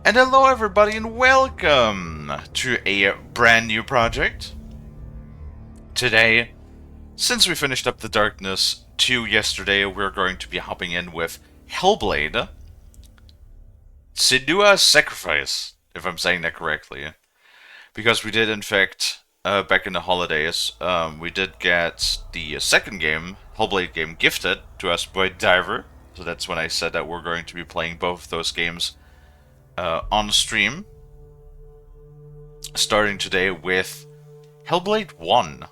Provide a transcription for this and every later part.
And hello everybody and welcome to a brand new project. Today, since we finished up the Darkness 2 yesterday, we're going to be hopping in with Hellblade. Senua's Sacrifice, if I'm saying that correctly. Because we did in fact, back in the holidays, we did get the second game, Hellblade game, gifted to us by Diver. So that's when I said that we're going to be playing both of those games on stream. Starting today with Hellblade 1.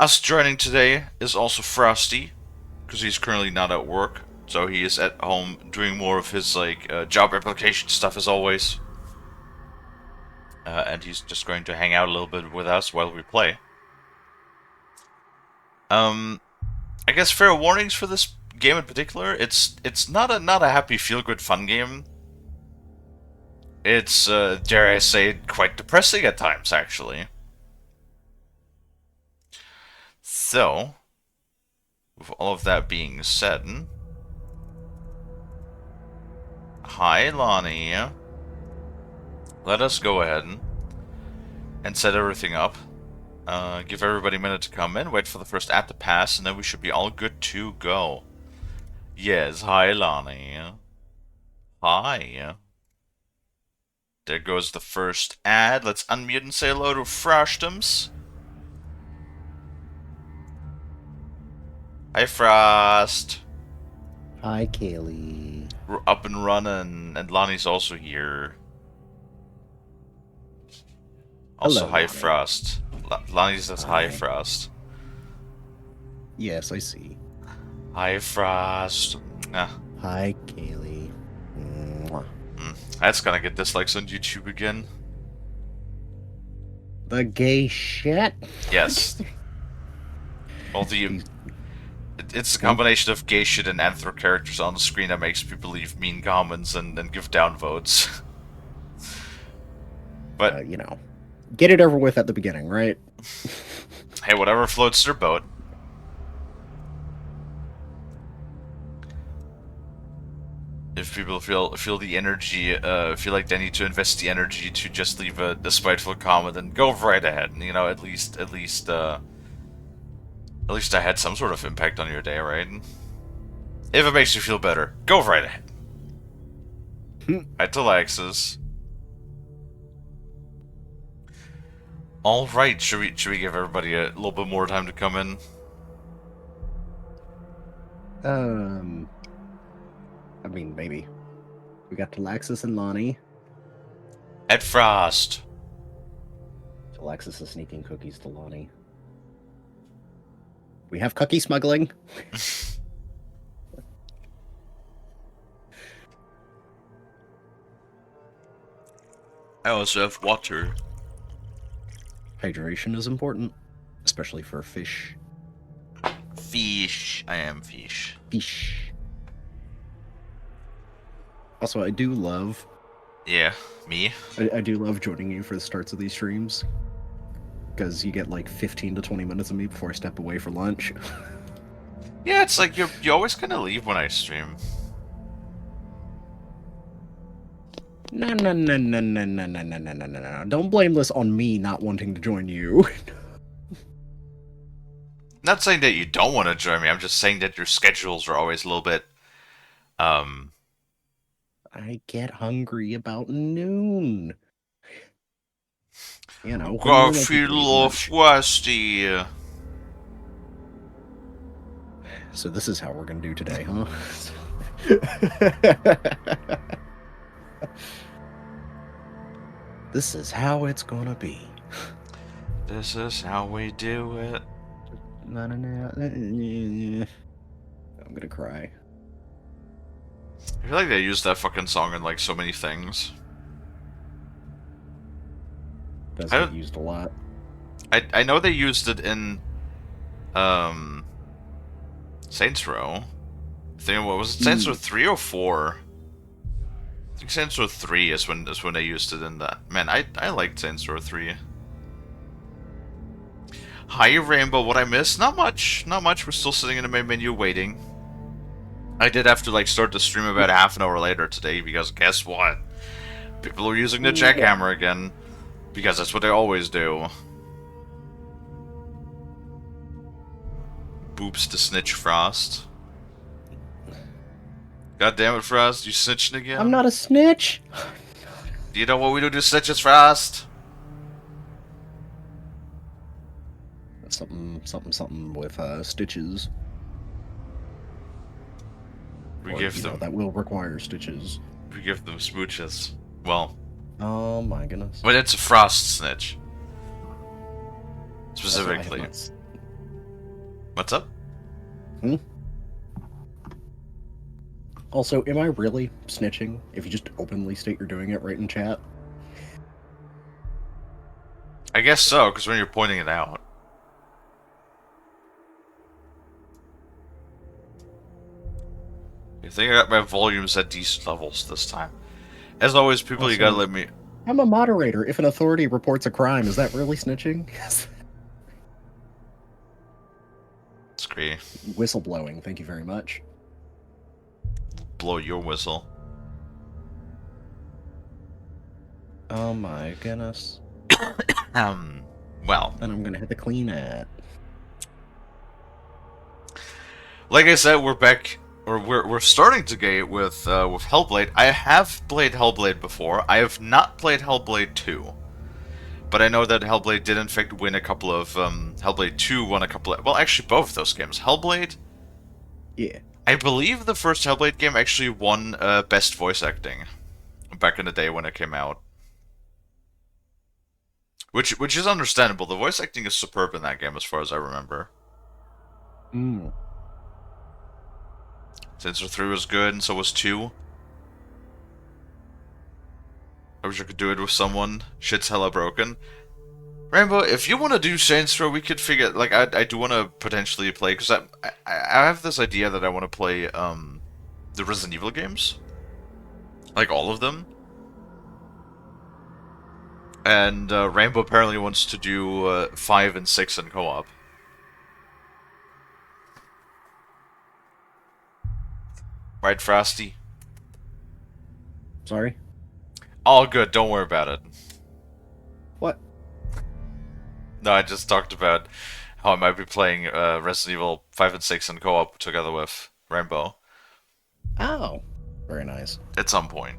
Us joining today is also Frosty, because he's currently not at work, so he is at home doing more of his job application stuff as always. And he's just going to hang out a little bit with us while we play. I guess fair warnings for this game in particular. It's not a happy feel-good fun game. It's dare I say, quite depressing at times actually. So, with all of that being said, hi Lonnie. Let us go ahead and set everything up. Give everybody a minute to come in, wait for the first ad to pass, and then we should be all good to go. Yes, hi Lonnie. Hi. There goes the first ad. Let's unmute and say hello to Frostums. Hi Frost. Hi, Kalie. We're up and running, and Lonnie's also here. Also, Hello, hi Lonnie. Frost. Lonnie says hi Frost. Yes, I see. Hi Frost. Hi, Kalie. Mwah. That's gonna get dislikes on YouTube again. The gay shit? Yes. Well, it's a combination of gay shit and anthro characters on the screen that makes people leave mean comments and give downvotes. But, get it over with at the beginning, right? hey, whatever floats their boat. If people feel the energy, feel like they need to invest the energy to just leave a spiteful comment, then go right ahead. And, at least I had some sort of impact on your day, right? If it makes you feel better, go right ahead. Right to Alexis. All right, should we give everybody a little bit more time to come in? I mean, maybe. We got Talaxis and Lonnie. Ed Frost. Talaxis is sneaking cookies to Lonnie. We have cookie smuggling. I also have water. Hydration is important, especially for fish. Fish. I am fish. Fish. Also, I do love... Yeah, me? I do love joining you for the starts of these streams. Because you get like 15 to 20 minutes of me before I step away for lunch. Yeah, it's like you always kind of leave when I stream. No. Don't blame this on me not wanting to join you. Not saying that you don't want to join me, I'm just saying that your schedules are always a little bit, I get hungry about noon. Go feel frosty. So this is how we're gonna do today, huh? This is how it's gonna be. This is how we do it. I'm gonna cry. I feel like they use that fucking song in like so many things. Does get used a lot. I know they used it in Saints Row. I think what was it, Saints Row 3 or 4? I think Saints Row 3 is when they used it in that. Man, I liked Saints Row 3. Hi Rainbow, what I missed? Not much. We're still sitting in the main menu waiting. I did have to like start the stream about half an hour later today because guess what? People are using the What? jackhammer again because that's what they always do. Boops to snitch Frost. God damn it, Frost! You snitching I'm again? not a snitch. Do you know what we do to snitches, Frost? Something with stitches. We Or, give them, that will require stitches. we give them smooches. Well, Oh my goodness. but it's a Frost snitch Also, I have specifically. not. What's up? Hmm? Also, am I really snitching if you just openly state you're doing it right in chat? I guess so, because when you're pointing it out. I think I got my volumes at decent levels this time. As always, people, you gotta Also, let me. I'm a moderator. If an authority reports a crime, is that really snitching? It's great. Whistleblowing, thank you very much. Blow your whistle. Oh my goodness. Well, Then I'm gonna hit the clean at. like I said, we're back, or we're starting to get with Hellblade. I have played Hellblade before. I have not played Hellblade 2. But I know that Hellblade did in fact win a couple of Hellblade 2 won a couple of, well, actually both of those games. Hellblade, Yeah. I believe the first Hellblade game actually won best voice acting back in the day when it came out. Which is understandable. The voice acting is superb in that game as far as I remember. Mm. Sensor 3 was good and so was 2. I wish I could do it with someone. Shit's hella broken. Rainbow, if you want to do Saints Row, we could figure. Like, I do want to potentially play because I have this idea that I want to play the Resident Evil games, like all of them. And Rainbow apparently wants to do 5 and 6 in co-op. Right, Frosty? Sorry? All good. Don't worry about it. What? No, I just talked about how I might be playing Resident Evil 5 and 6 in co-op together with Rainbow Oh. Very nice. at some point.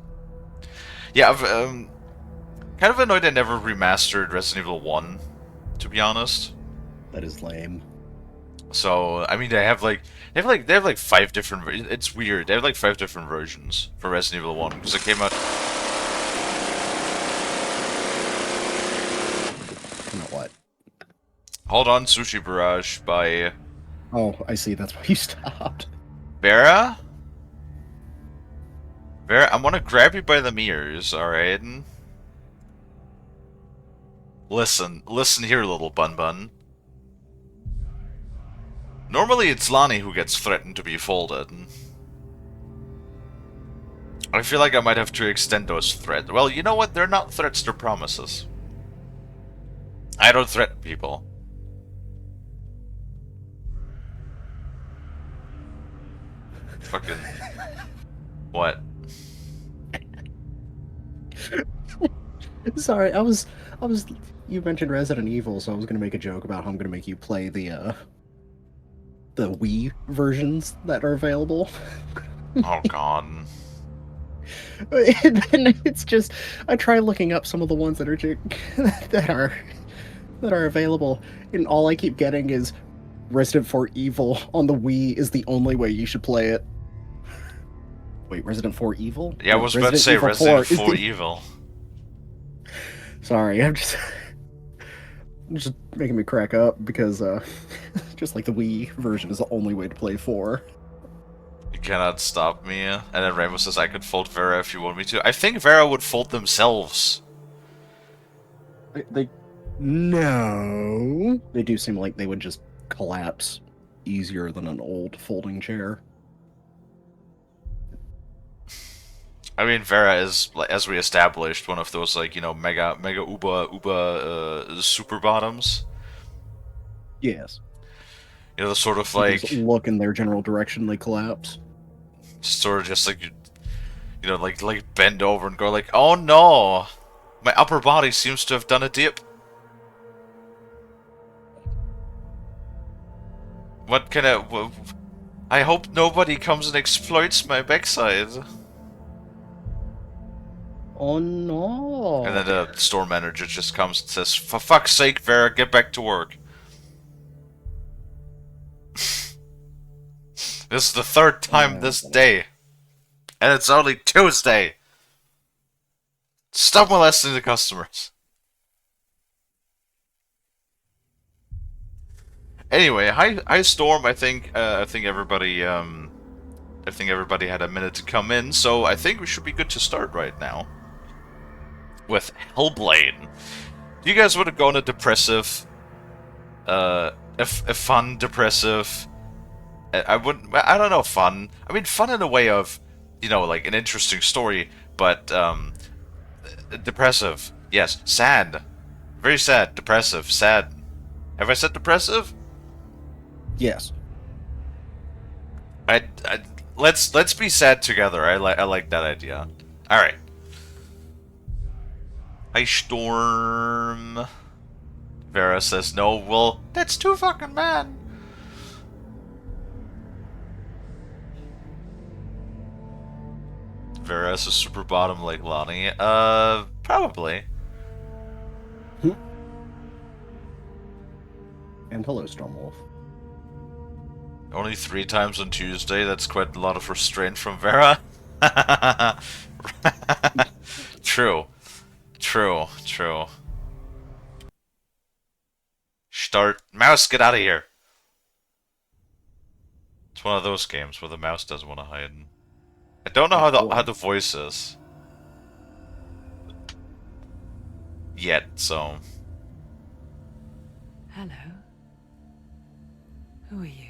Yeah, I've kind of annoyed I never remastered Resident Evil 1, to be honest. That is lame. So, I mean, they have like 5 different it's weird. They have like 5 different versions for Resident Evil 1 because it came out. You know what? Hold on, Sushi Barrage by Oh, I see. That's why you stopped. Vera? Vera, I want to grab you by the ears, alright? Listen here, little bun bun. Normally it's Lonnie who gets threatened to be folded. I feel like I might have to extend those threats. Well, you know what? They're not threats, they're promises. I don't threaten people. Fucking... What? Sorry, I was. You mentioned Resident Evil, so I was gonna make a joke about how I'm gonna make you play the Wii versions that are available. Oh god. And it's just, I try looking up some of the ones that are that are that are available, and all I keep getting is Resident 4 Evil on the Wii is the only way you should play it. Wait, Resident 4 Evil? Yeah, I No, was about to say Evil Resident 4 is 4 the... Evil. Sorry, I'm just making me crack up because just like the Wii version is the only way to play 4. You cannot stop me. And then Rainbow says I could fold Vera if you want me to. I think Vera would fold themselves. They no, they do seem like they would just collapse easier than an old folding chair. I mean, Vera is, as we established, one of those, like, you know, mega uber super bottoms. Yes. You know, the sort of You can just like... look in their general direction, they collapse. Just sort of just like you know, like bend over and go like, oh no, my upper body seems to have done a dip. What kind of? I hope nobody comes and exploits my backside. Oh no. And then the store manager just comes and says, for fuck's sake, Vera, get back to work. This is the third time this day. And it's only Tuesday. Stop molesting the customers. Anyway, hi Storm. I think everybody had a minute to come in, so I think we should be good to start right now with Hellblade. Do you guys want to go on a depressive, a fun depressive? I don't know, fun. I mean, fun in a way of, you know, like an interesting story, but depressive. Yes, sad, very sad, depressive, sad. Have I said depressive? Yes. Let's be sad together. I like that idea. All right. Hi, Storm. Vera says no. Well, that's too fucking bad. Vera is a super bottom like Lonnie. Probably. And hello, Stormwolf. Only 3 times on Tuesday. That's quite a lot of restraint from Vera. True. Start. Mouse, get out of here. It's one of those games where the mouse doesn't want to hide. I don't know how the voice is yet, so. Hello. Who are you?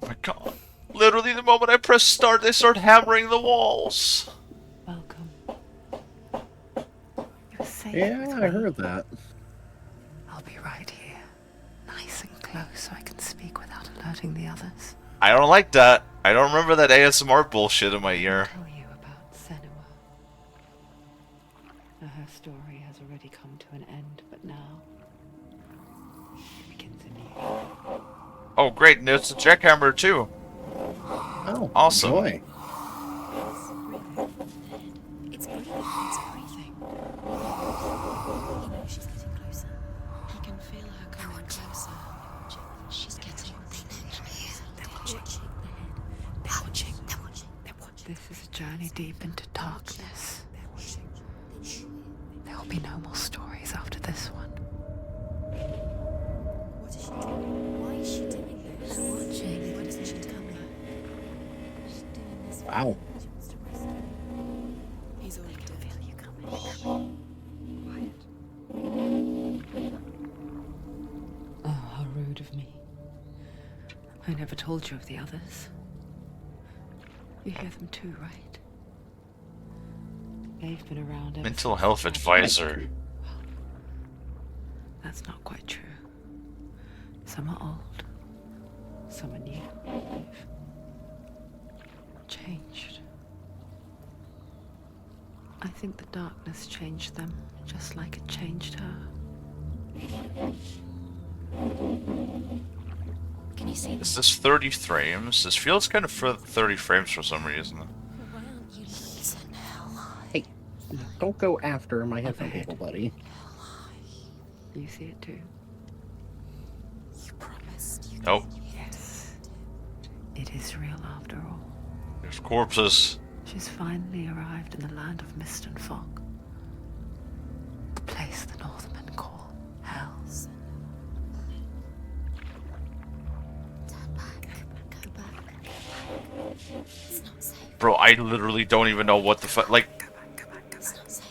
My God. Literally the moment I press start, they start hammering the walls. Welcome. You're safe. Yeah, I heard that. I'll be right here. Nice and close so I can speak without alerting the others. I don't like that. I don't remember that ASMR bullshit in my ear. I'll tell you about Senua. Now, her story has already come to an end, but now it begins anew. Oh, great. And it's a jackhammer, too. Oh, Awesome. Joy. It's breathing. You know she's getting closer. He can feel her coming closer. She's getting closer. They're watching. They're watching. They're watching. They're watching. This is a journey deep into darkness. They're watching. There will be no more stories after this one. What is she doing? Why is she doing this? They're watching. Why doesn't she tell me? She's doing this. Wow. She wants to rescue. He's already doing. Feel you coming. Oh, how rude of me. I never told you of the others. You hear them too, right? They've been around ever Mental since health the advisor. That's not quite true. Some are old, some are new. They've changed. I think the darkness changed them, just like it changed her. Can you see Is this 30 frames? This feels kind of 30 frames for some reason. Why aren't you listen? Hey, don't go after my headphone cable, buddy. You see it too? You promised you. Nope. Yes. It is real after all. There's corpses. She's finally arrived in the land of mist and fog. The place the Northmen call Hell. Turn back. Go back. It's not safe. Bro, I literally don't even know what the fuck. Like, It's not safe.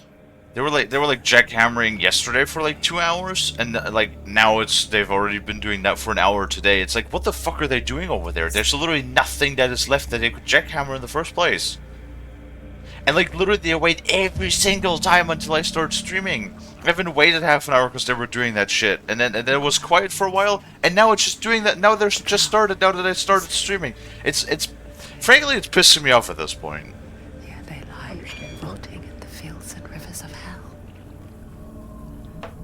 they were like jackhammering yesterday for like 2 hours, and like now they've already been doing that for an hour today. It's like, what the fuck are they doing over there? There's literally nothing that is left that they could jackhammer in the first place. And like literally they wait every single time until I start streaming. I haven't waited half an hour because they were doing that shit, and then it was quiet for a while, and now it's just doing that. Now they're just started. Now that I started streaming, it's Frankly, it's pissing me off at this point. Here they lie, rotting in the fields and rivers of hell.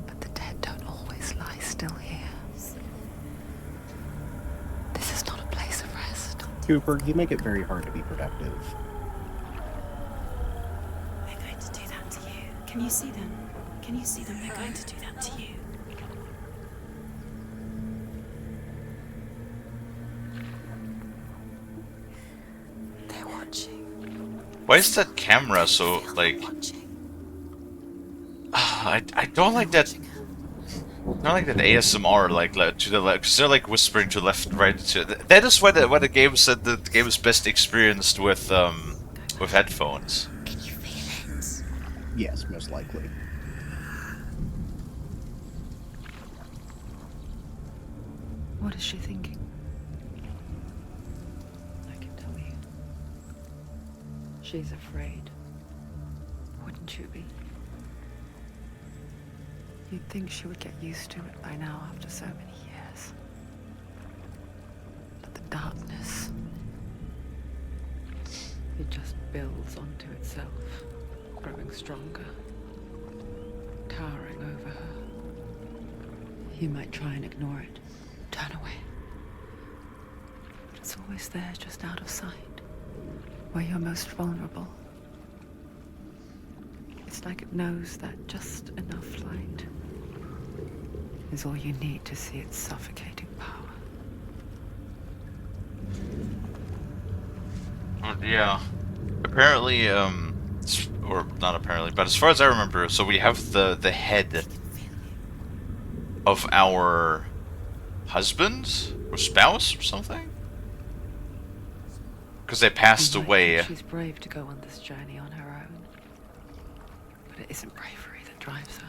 But the dead don't always lie still here. This is not a place of rest. Cooper, you make it very hard to be productive. They're going to do that to you. Can you see them? Can you see them? They're going to do that to you. They're watching. Why is that camera so, like... Watching. I don't like that... I don't like that ASMR, like to the left, because they're like whispering to left, right. That is why the game said that the game is best experienced with headphones. Can you feel it? Yes, most likely. What is she thinking? I can tell you. She's afraid. Wouldn't you be? You'd think she would get used to it by now after so many years. But the darkness, it just builds onto itself, growing stronger, towering over her. You might try and ignore it, turn away. But it's always there, just out of sight, where you're most vulnerable. It's like it knows that just enough light is all you need to see its suffocating power. Yeah. Apparently, or not apparently, but as far as I remember, so we have the head of our husband or spouse or something, because they passed You might away. think she's brave to go on this journey on her own, but it isn't bravery that drives her.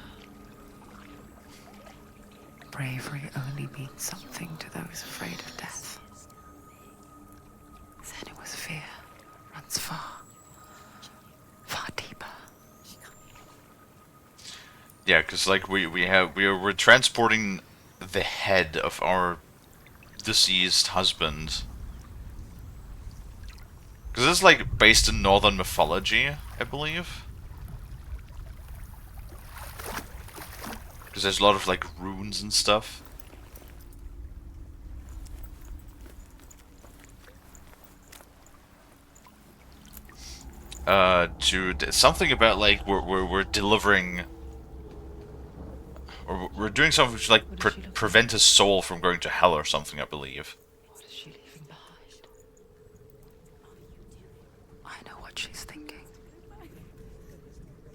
Bravery only means something to those afraid of death. Senua's fear runs far, far deeper. Yeah, because like we're transporting the head of our deceased husband. Because it's like based in northern mythology, I believe. Because there's a lot of like runes and stuff. Something about like we're delivering, or we're doing something to like prevent his soul from going to hell or something, I believe. What is she leaving behind? I know what she's thinking.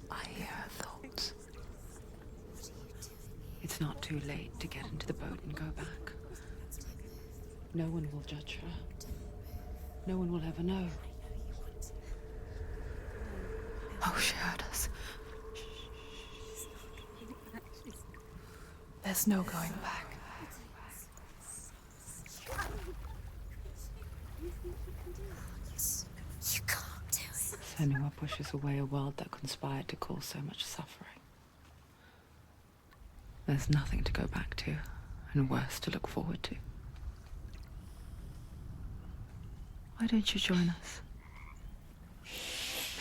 I hear her thoughts. It's not too late to get into the boat and go back. No one will judge her. No one will ever know. Oh, she heard us. There's no going back. You can't do it. Senua pushes away a world that conspired to cause so much suffering. There's nothing to go back to, and worse to look forward to. Why don't you join us?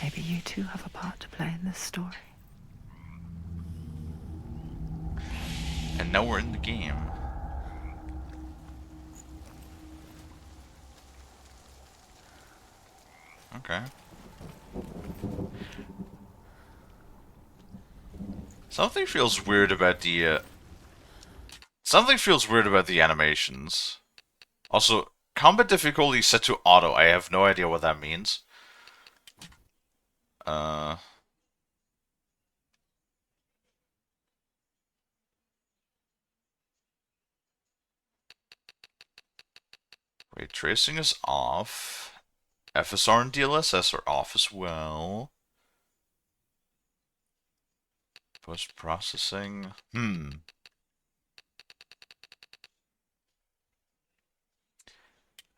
Maybe you too have a part to play in this story. And now we're in the game. Okay. Something feels weird about the animations. Also, combat difficulty set to auto. I have no idea what that means. Ray tracing is off. FSR and DLSS are off as well. Post-processing.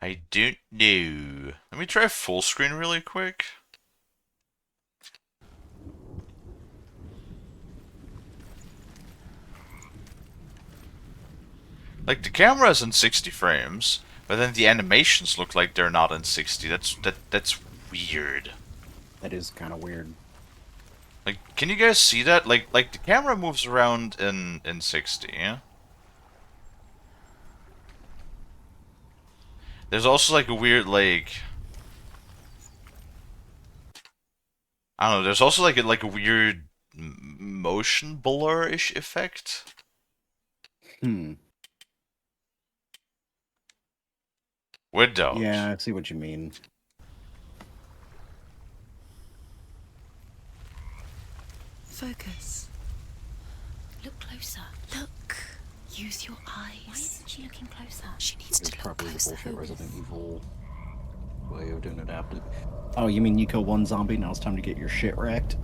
I don't know. Let me try full screen really quick. Like, the camera is in 60 frames, But then the animations look like they're not in 60. That's weird. That is kind of weird. Like, can you guys see that? Like the camera moves around in 60. Yeah? There's also like a weird like I don't know. There's also like a weird motion blur-ish effect. Hmm. Windows. Yeah, I see what you mean. Focus. Look closer. Look. Use your eyes. Why isn't she looking closer? She needs It's to look probably the closer. bullshit Resident Evil way of doing adapted. Oh, you mean you kill one zombie, now it's time to get your shit wrecked?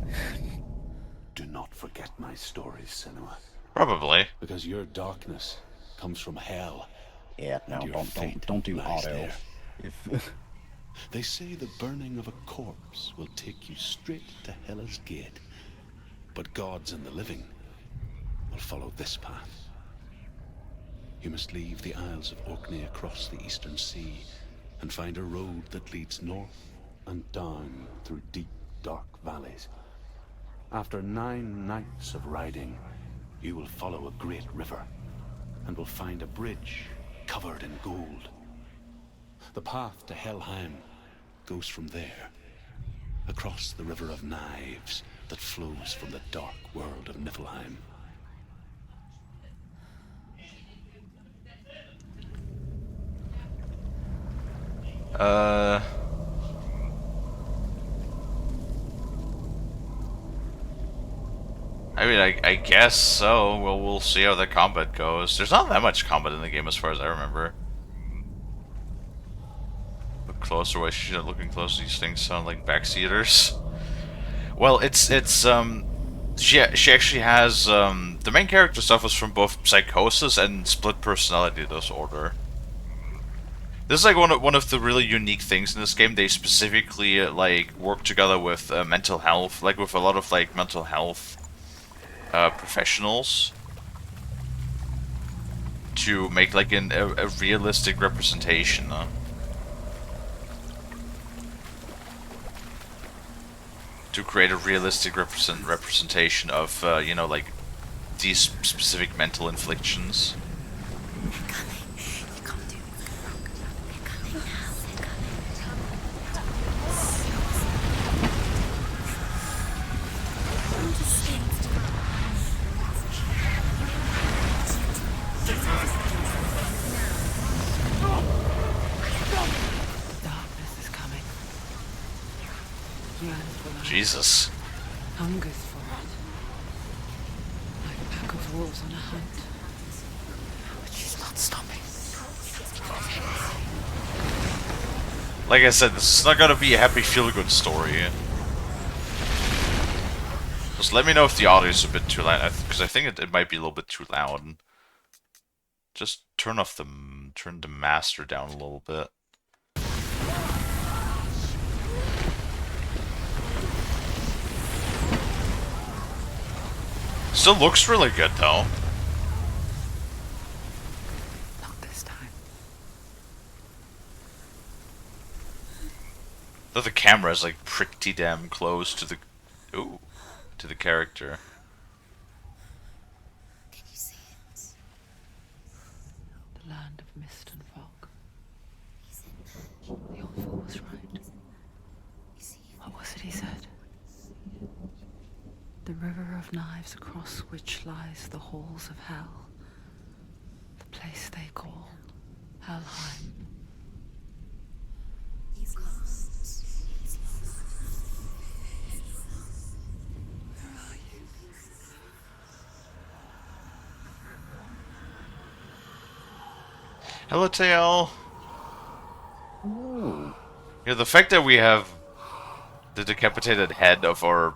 Do not forget my stories, Senua, Probably. because your darkness comes from hell. Yeah, no, Your don't fate do lies auto. there. If They say the burning of a corpse will take you straight to Hela's gate. But gods and the living will follow this path. You must leave the Isles of Orkney across the eastern sea and find a road that leads north and down through deep, dark valleys. After 9 nights of riding, you will follow a great river and will find a bridge covered in gold. The path to Helheim goes from there, across the River of Knives that flows from the dark world of Niflheim. I mean, I guess so. Well, we'll see how the combat goes. There's not that much combat in the game as far as I remember. Look closer. Why should looking closer? These things sound like backseaters. Well, she actually has the main character suffers from both psychosis and split personality disorder. This is like one of the really unique things in this game. They specifically like work together with mental health, like with a lot of like mental health professionals to make like a realistic representation. To create a realistic representation of you know, like these specific mental inflictions. You can't do it. They're coming now. They're The darkness is coming. Yearns for light. Jesus. Hungers for it. Like a pack of wolves on a hunt. But she's not stopping. Like I said, this is not gonna be a happy feel-good story. Just let me know if the audio is a bit too loud, because I think it might be a little bit too loud. Just turn the master down a little bit. Still looks really good though. Not this time. Though the camera is like pretty damn close to the character. Can you see it? The land of mist and fog. He's in there. The old fool was right. Is he? What was it he said? The river of knives across which lies the halls of hell. The place they call Helheim. He's lost. He's lost. Where are you? Hello, Tail. Ooh. Yeah, the fact that we have the decapitated head of our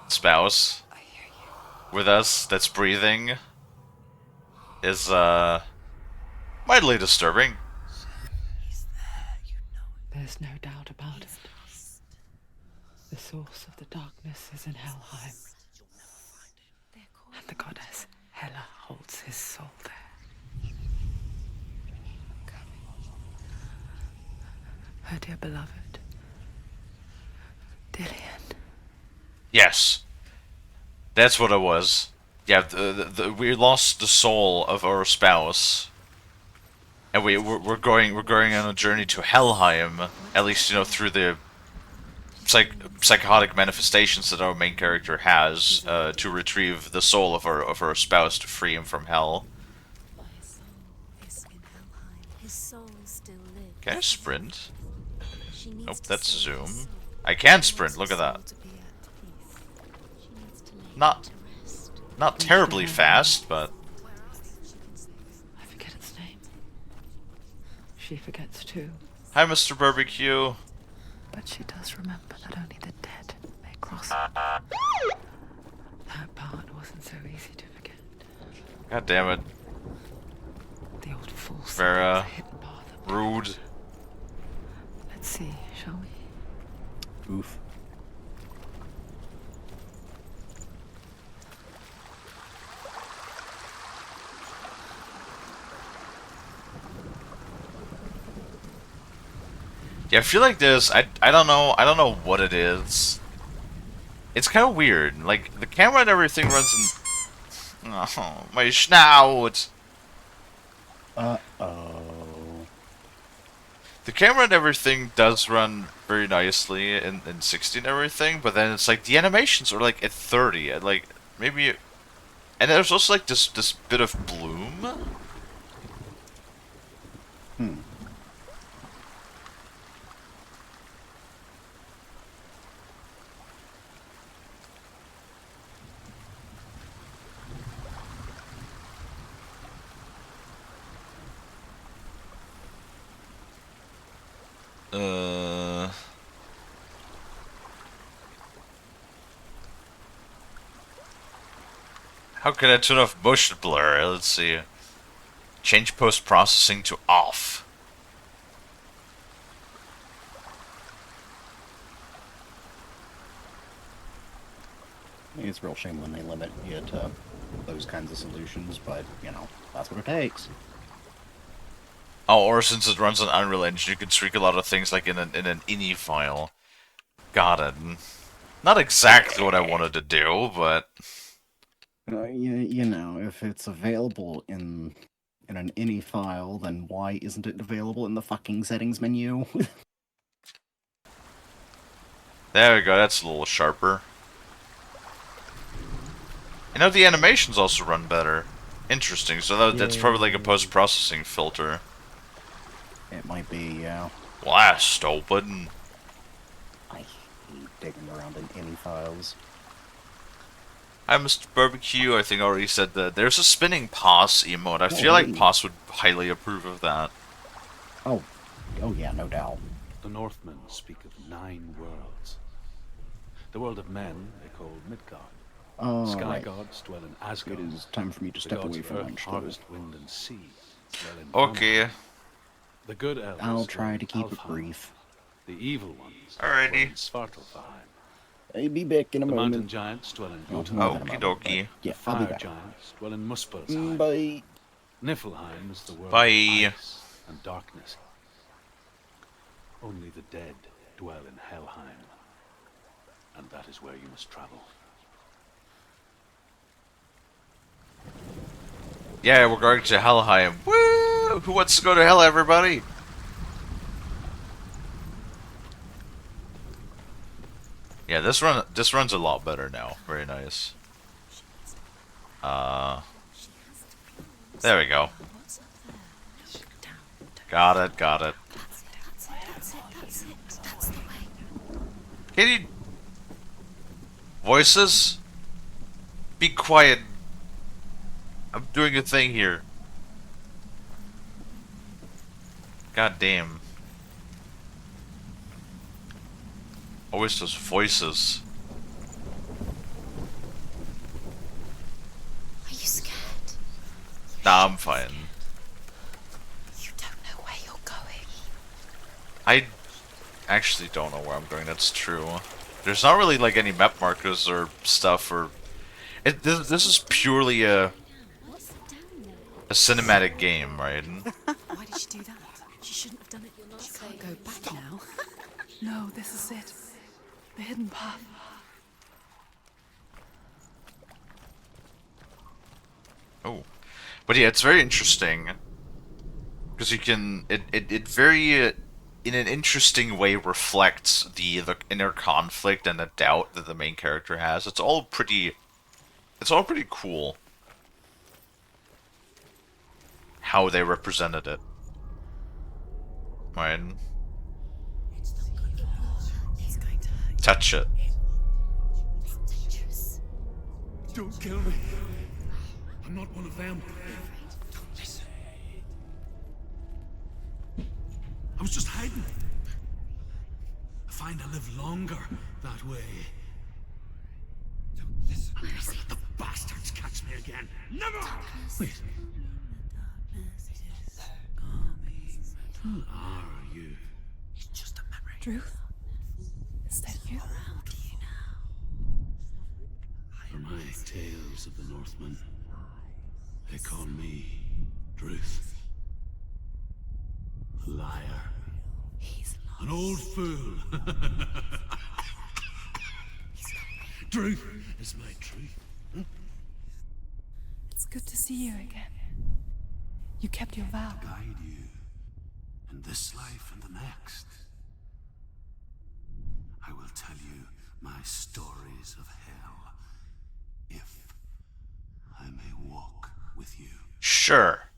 spouse I hear you. with us that's breathing is mildly disturbing. He's there. You know it. There's no doubt about it. The source of the darkness is in Helheim, They're calling. and the goddess Hela holds his soul there. dear beloved. Dillian. Yes. That's what it was. Yeah, we lost the soul of our spouse. And we're going on a journey to Helheim, at least, you know, through the psychotic manifestations that our main character has, to retrieve the soul of our spouse to free him from hell. My soul is in Helheim. His soul still lives. Can I sprint? She needs Nope, to that's save his zoom. soul. I can She sprint, wants look at her that. soul to be at peace. She needs to lay Not- to rest. Not terribly fast, but... She can save his I forget its name. She forgets too. Hi, Mr. Barbecue. But she does remember that only the dead may cross it. That part wasn't so easy to forget. God damn it. The old fool said Vera. there was a hidden path up Rude. Let's see, shall we? Oof. Yeah, I feel like this. I don't know. I don't know what it is. It's kind of weird. Like the camera and everything runs in. Oh, my snout. Uh-oh. The camera and everything does run very nicely in 60 and everything, but then it's like the animations are like at 30, at like maybe, and there's also like this bit of bloom. Hmm. How can I turn off motion blur? Let's see. Change post-processing to off. It's a real shame when they limit you to those kinds of solutions, but, you know, that's what it takes. Oh, or since it runs on Unreal Engine, you can tweak a lot of things like in an INI file. Got it. Not exactly what I wanted to do, but You know, if it's available in an INI file, then why isn't it available in the fucking settings menu? there we go. That's a little sharper. You know, the animations also run better. Interesting. So that's probably like a post-processing filter. It might be, yeah. Blast open. I hate digging around in INI files. Hi, Mr. Barbecue. I think I already said that. There's a spinning pause emote. I feel like hey. Pause would highly approve of that. Oh yeah, no doubt. The Northmen speak of 9 worlds. The world of men they call Midgard. Sky Right. gods dwell in It Asgard. is time for me to The step gods away of from earth, lunch. harvest, wind, and sea dwell in Okay. Valhalla. The good elves I'll dwell try in to keep it Alfheim. brief. The evil ones Alrighty. dwell in Svartalfheim. I'll be back in a The mountain moment. giants dwell in Oh, Jotunheim. more than a Okie moment, dokie. but yeah, The I'll be fire back. giants dwell in Muspelheim. Bye. Niflheim is the world Bye. of ice and darkness. Only the dead dwell in Helheim. And that is where you must travel. Yeah, we're going to Helheim. Woo! Who wants to go to hell, everybody? Yeah, this runs a lot better now. Very nice. There we go. What's up there? Got it. That's it. That's the way. Can you... Voices? Be quiet. I'm doing a thing here. God damn. Always those voices. Are you scared? Nah, I'm fine. You don't know where you're going. I actually don't know where I'm going, that's true. There's not really like any map markers or stuff or... This is purely What's down there? a cinematic game, right? Why did you do that? She shouldn't have done it. You're not safe. Go back now. No, this is it. The hidden path. Oh. But yeah, it's very interesting. Because you can... It very... in an interesting way reflects the inner conflict and the doubt that the main character has. It's all pretty cool how they represented it. Right? He's going to hurt you. Touch it. It's dangerous. Don't kill me. I'm not one of them. Don't listen. I was just hiding. I find I live longer that way. Don't listen. Never let the bastards catch me again. Never! Wait. Who are you? It's just a memory. Druth? Is that you? Around you now. For my tales of the Northmen, they call me Druth. A liar. He's lost. An old fool. Truth is my truth. It's good to see you again. You kept your vow. Guide you in this life and the next. I will tell you my stories of hell, if I may walk with you. Sure.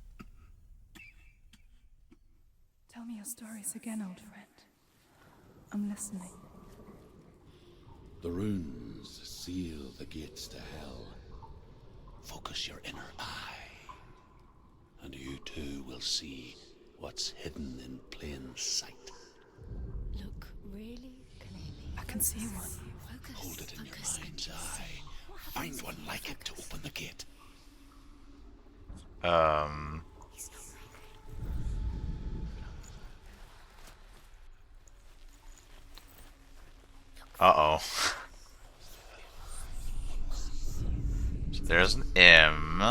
Tell me your stories again, old friend. I'm listening. The runes seal the gates to hell. Focus your inner eye, and you too will see what's hidden in plain sight. Look, really? Kalie. I can see one. Focus. Hold it in your Focus. mind's eye. Find one like it to open the gate. Uh-oh. So there's an M.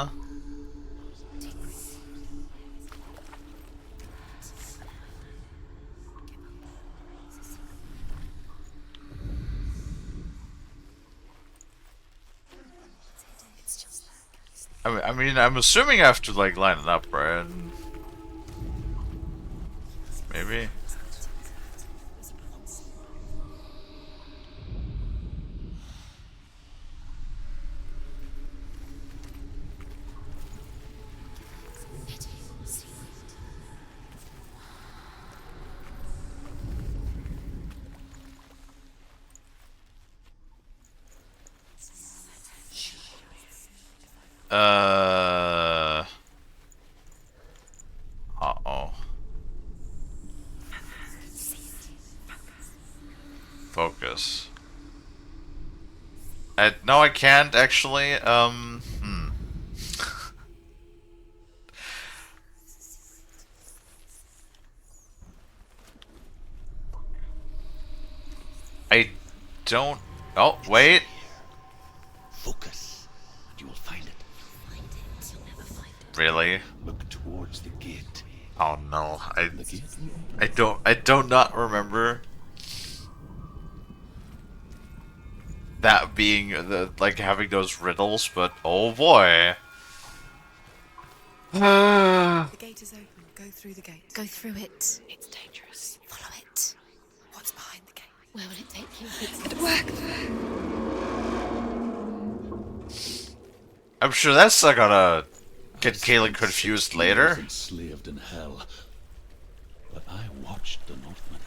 It's just I mean, I'm assuming I have to, like, line it up, right? Maybe? Uh-oh. Focus. No, I can't, actually. I don't... Oh, wait. Focus, and you will find it. find it. You'll never find it. Really? Look towards the gate. Oh no, The gate? I do not remember that being like having those riddles, but oh boy. The gate is open. Go through the gate. Go through it. It's dangerous. Follow it. What's behind the gate? Where will it take you? It worked. I'm sure that's not gonna get Kalie confused later. Enslaved in hell. But I watched the Northmen.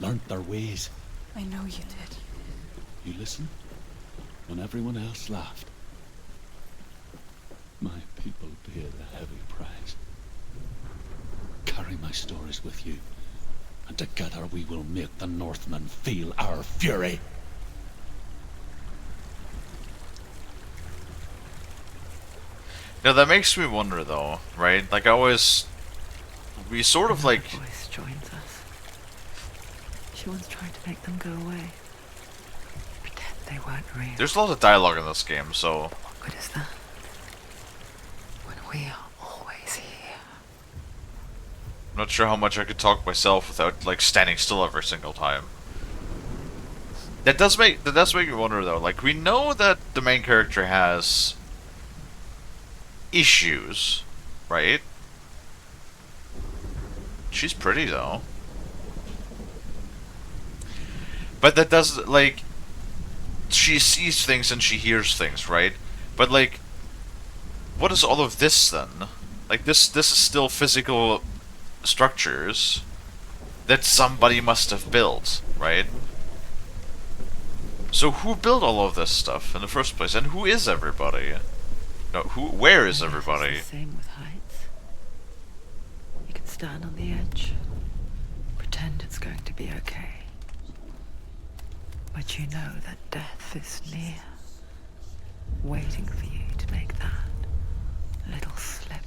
Learned their ways. I know you did. You listened when everyone else laughed. My people paid a heavy price. Carry my stories with you, and together we will make the Northmen feel our fury. Now that makes me wonder though, right? Like we sort of like, Voice joins us. She once tried to make them go away. Pretend they weren't real. there's a lot of dialogue in this game, so What good is that? When we are always here. I'm not sure how much I could talk myself without like standing still every single time. That does make me wonder though. Like we know that the main character has issues, right? She's pretty though. But that does like she sees things and she hears things, right? But like what is all of this then? Like this is still physical structures that somebody must have built, right? So who built all of this stuff in the first place, and who is everybody? No, where is everybody? It's the same with heights. You can stand on the edge, pretend it's going to be okay. But you know that death is near, waiting for you to make that little slip.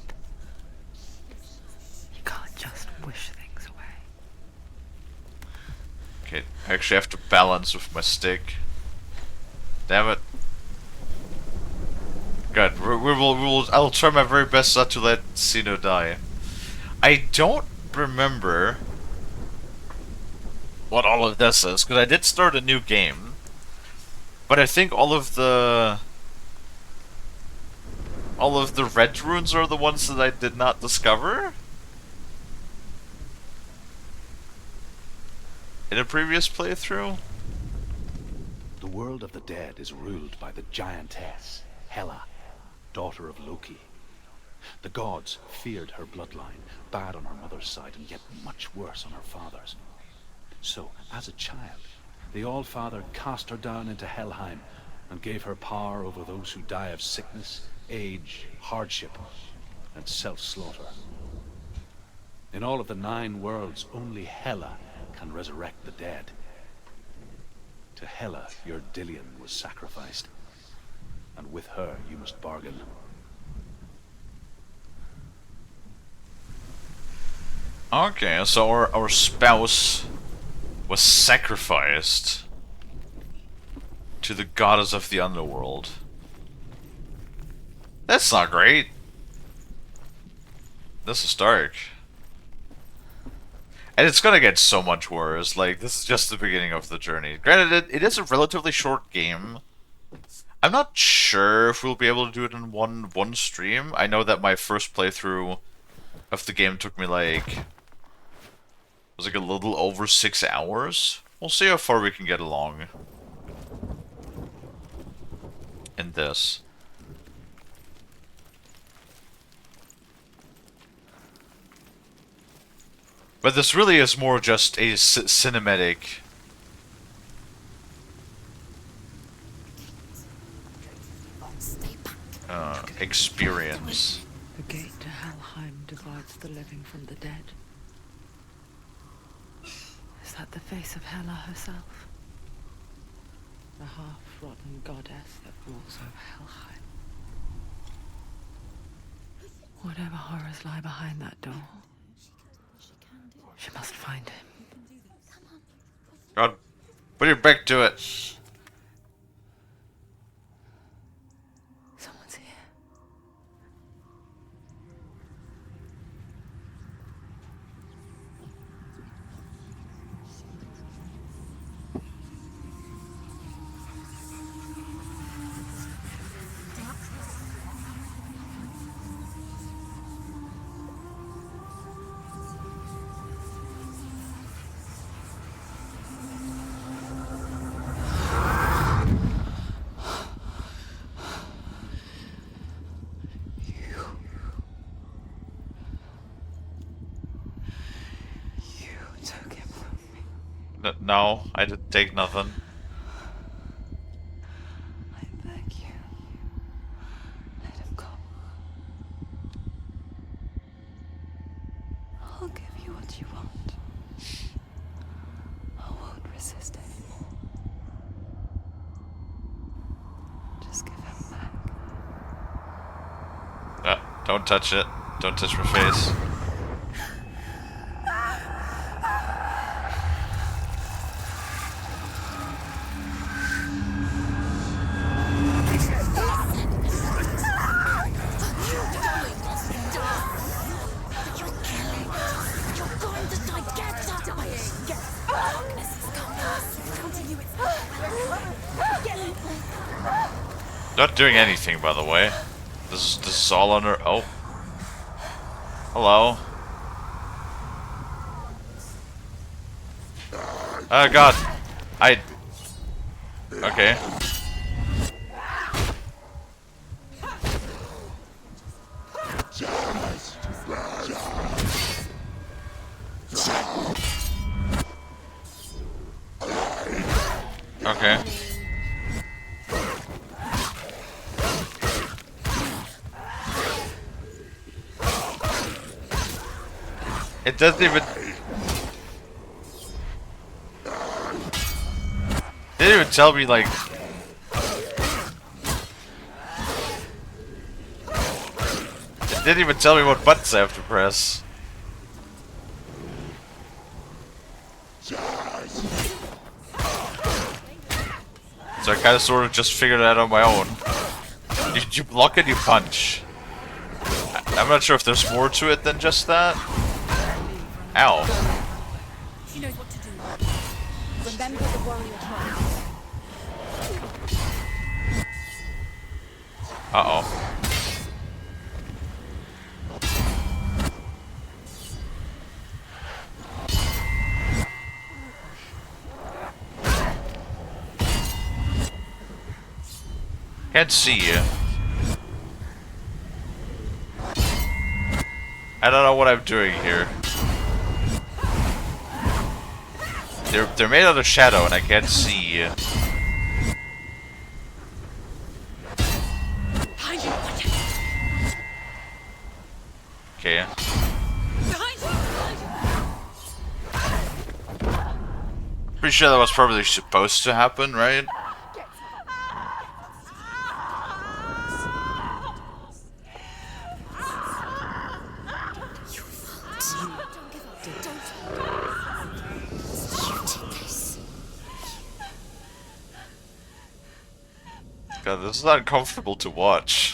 You can't just wish things away. Okay, I actually have to balance with my stick. Damn it. Good. I'll try my very best not to let Senua die. I don't remember what all of this is, because I did start a new game. But I think all of the red runes are the ones that I did not discover in a previous playthrough. The world of the dead is ruled by the giantess, Hela, daughter of Loki. The gods feared her bloodline, bad on her mother's side and yet much worse on her father's. So, as a child, the All-Father cast her down into Helheim and gave her power over those who die of sickness, age, hardship, and self-slaughter. In all of the 9 worlds, only Hela can resurrect the dead. To Hela, your Dillion was sacrificed, and with her you must bargain. Okay, so our spouse was sacrificed to the goddess of the underworld. That's not great. This is dark. And it's gonna get so much worse. Like, this is just the beginning of the journey. Granted, it is a relatively short game. I'm not sure if we'll be able to do it in one stream. I know that my first playthrough of the game took me like... it was like a little over 6 hours. We'll see how far we can get along in this. But this really is more just a cinematic experience. The gate to Helheim divides the living from the dead. Is that the face of Hela herself? The half-rotten goddess that rules over Helheim. Whatever horrors lie behind that door, she must find him. God, put your back to it. Someone's here. No, I didn't take nothing. I beg you. Let him go. I'll give you what you want. I won't resist anymore. Just give him back. Don't touch it. Don't touch my face. Not doing anything, by the way. This is all under. Oh, hello. Oh God, Okay. Okay. It doesn't even... Didn't even tell me, like... It didn't even tell me what buttons I have to press. So I kind of sort of just figured it out on my own. You block and you punch. I'm not sure if there's more to it than just that. Ow. He knows what to do. Remember the warrior tribe. Uh-oh. Can't see you. I don't know what I'm doing here. They're made out of shadow and I can't see you. Okay. Pretty sure that was probably supposed to happen, right? God, this is uncomfortable to watch.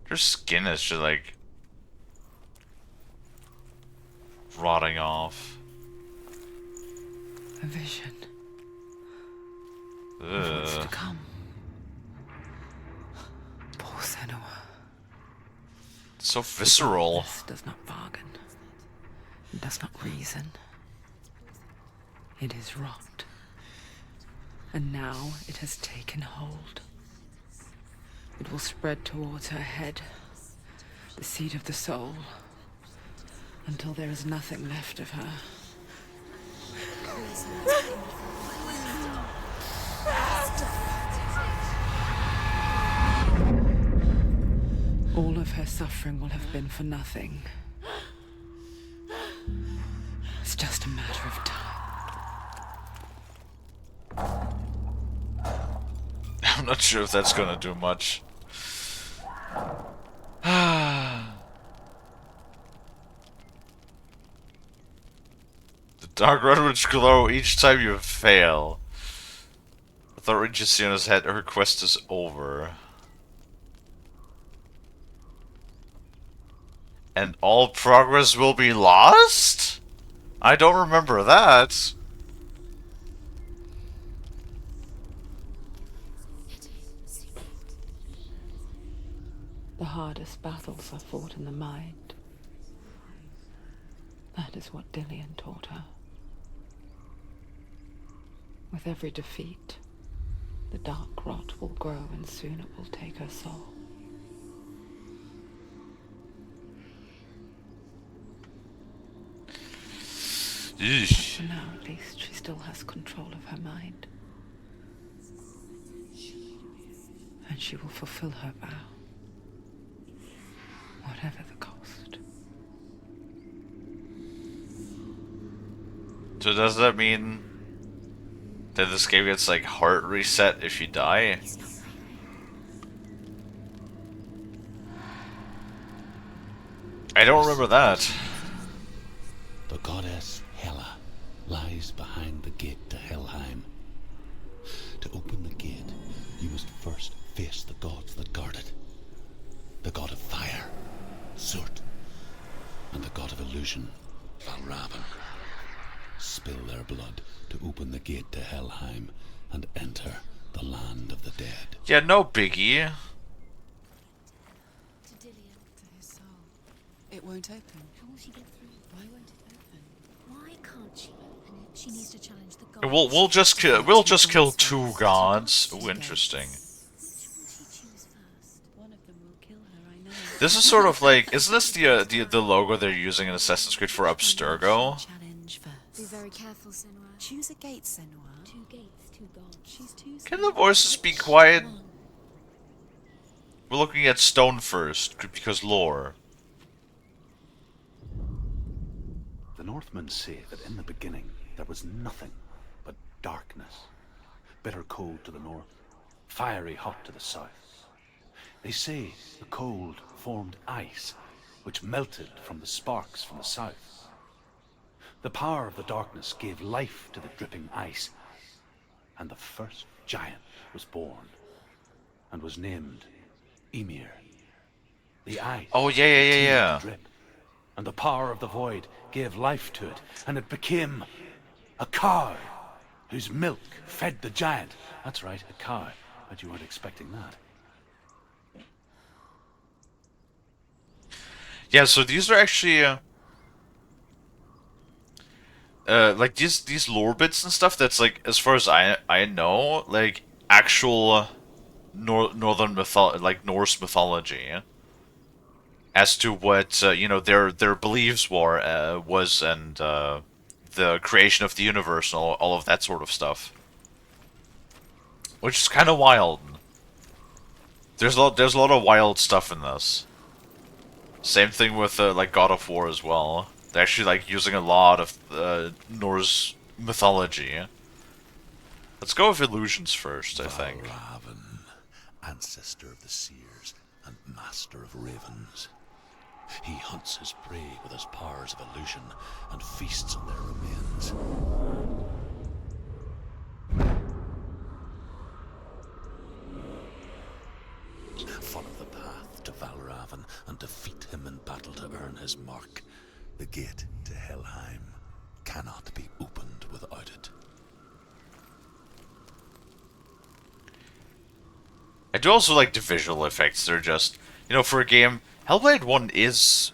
Her skin is just like rotting off. A vision of what's to come. Poor Senua. So visceral. This does not bargain. It does not reason. It is rot. And now it has taken hold. It will spread towards her head, the seat of the soul, until there is nothing left of her. All of her suffering will have been for nothing. It's just a matter of time. I'm not sure if that's gonna do much. The dark red will glow each time you fail. The thought reaches Siona's head, her quest is over. And all progress will be lost? I don't remember that. The hardest battles are fought in the mind. That is what Dillian taught her. With every defeat, the dark rot will grow and soon it will take her soul. Eesh. For now, at least, she still has control of her mind. And she will fulfill her vow. Whatever the cost. So does that mean that this game gets like heart reset if you die? I don't remember that. The goddess Hela lies behind the gate to Helheim. To open the gate, you must first face the gods that guard it. The god of fire, Zurt, and the god of illusion, Valravn. Spill their blood to open the gate to Helheim and enter the land of the dead. Yeah, no biggie. To Dillian. To his soul. It won't open. How will she get through? Why won't it open? Why can't she open it? She needs to challenge the gods. We'll just kill 2 gods. Ooh, interesting. Which will she choose first? One of them will kill her, I know. This is sort of like, isn't this the logo they're using in Assassin's Creed for Abstergo? Challenge Be first. very careful, Senua. Choose a gate, Senua. 2 gates, 2 gods. She's too Can the voices be quiet? We're looking at stone first, because lore. The Northmen say that in the beginning there was nothing but darkness. Bitter cold to the north, fiery hot to the south. They say the cold formed ice, which melted from the sparks from the south. The power of the darkness gave life to the dripping ice, and the first giant was born, and was named Ymir. The ice Oh, yeah. continued to drip, and the power of the void gave life to it, and it became a cow whose milk fed the giant. That's right, a cow. Bet you weren't expecting that. Yeah, so these are actually, like these lore bits and stuff. That's like, as far as I know, like actual northern Norse mythology, as to what you know their beliefs was, and the creation of the universe and all of that sort of stuff, which is kind of wild. There's a lot of wild stuff in this. Same thing with like God of War as well. They're actually like using a lot of Norse mythology. Let's go with illusions first, I think. Valravn, ancestor of the seers and master of ravens. He hunts his prey with his powers of illusion and feasts on their remains. Follow the path to Valravn and defeat him in battle to earn his mark. The gate to Helheim cannot be opened without it. I do also like the visual effects. They're just, you know, for a game, Hellblade 1 is...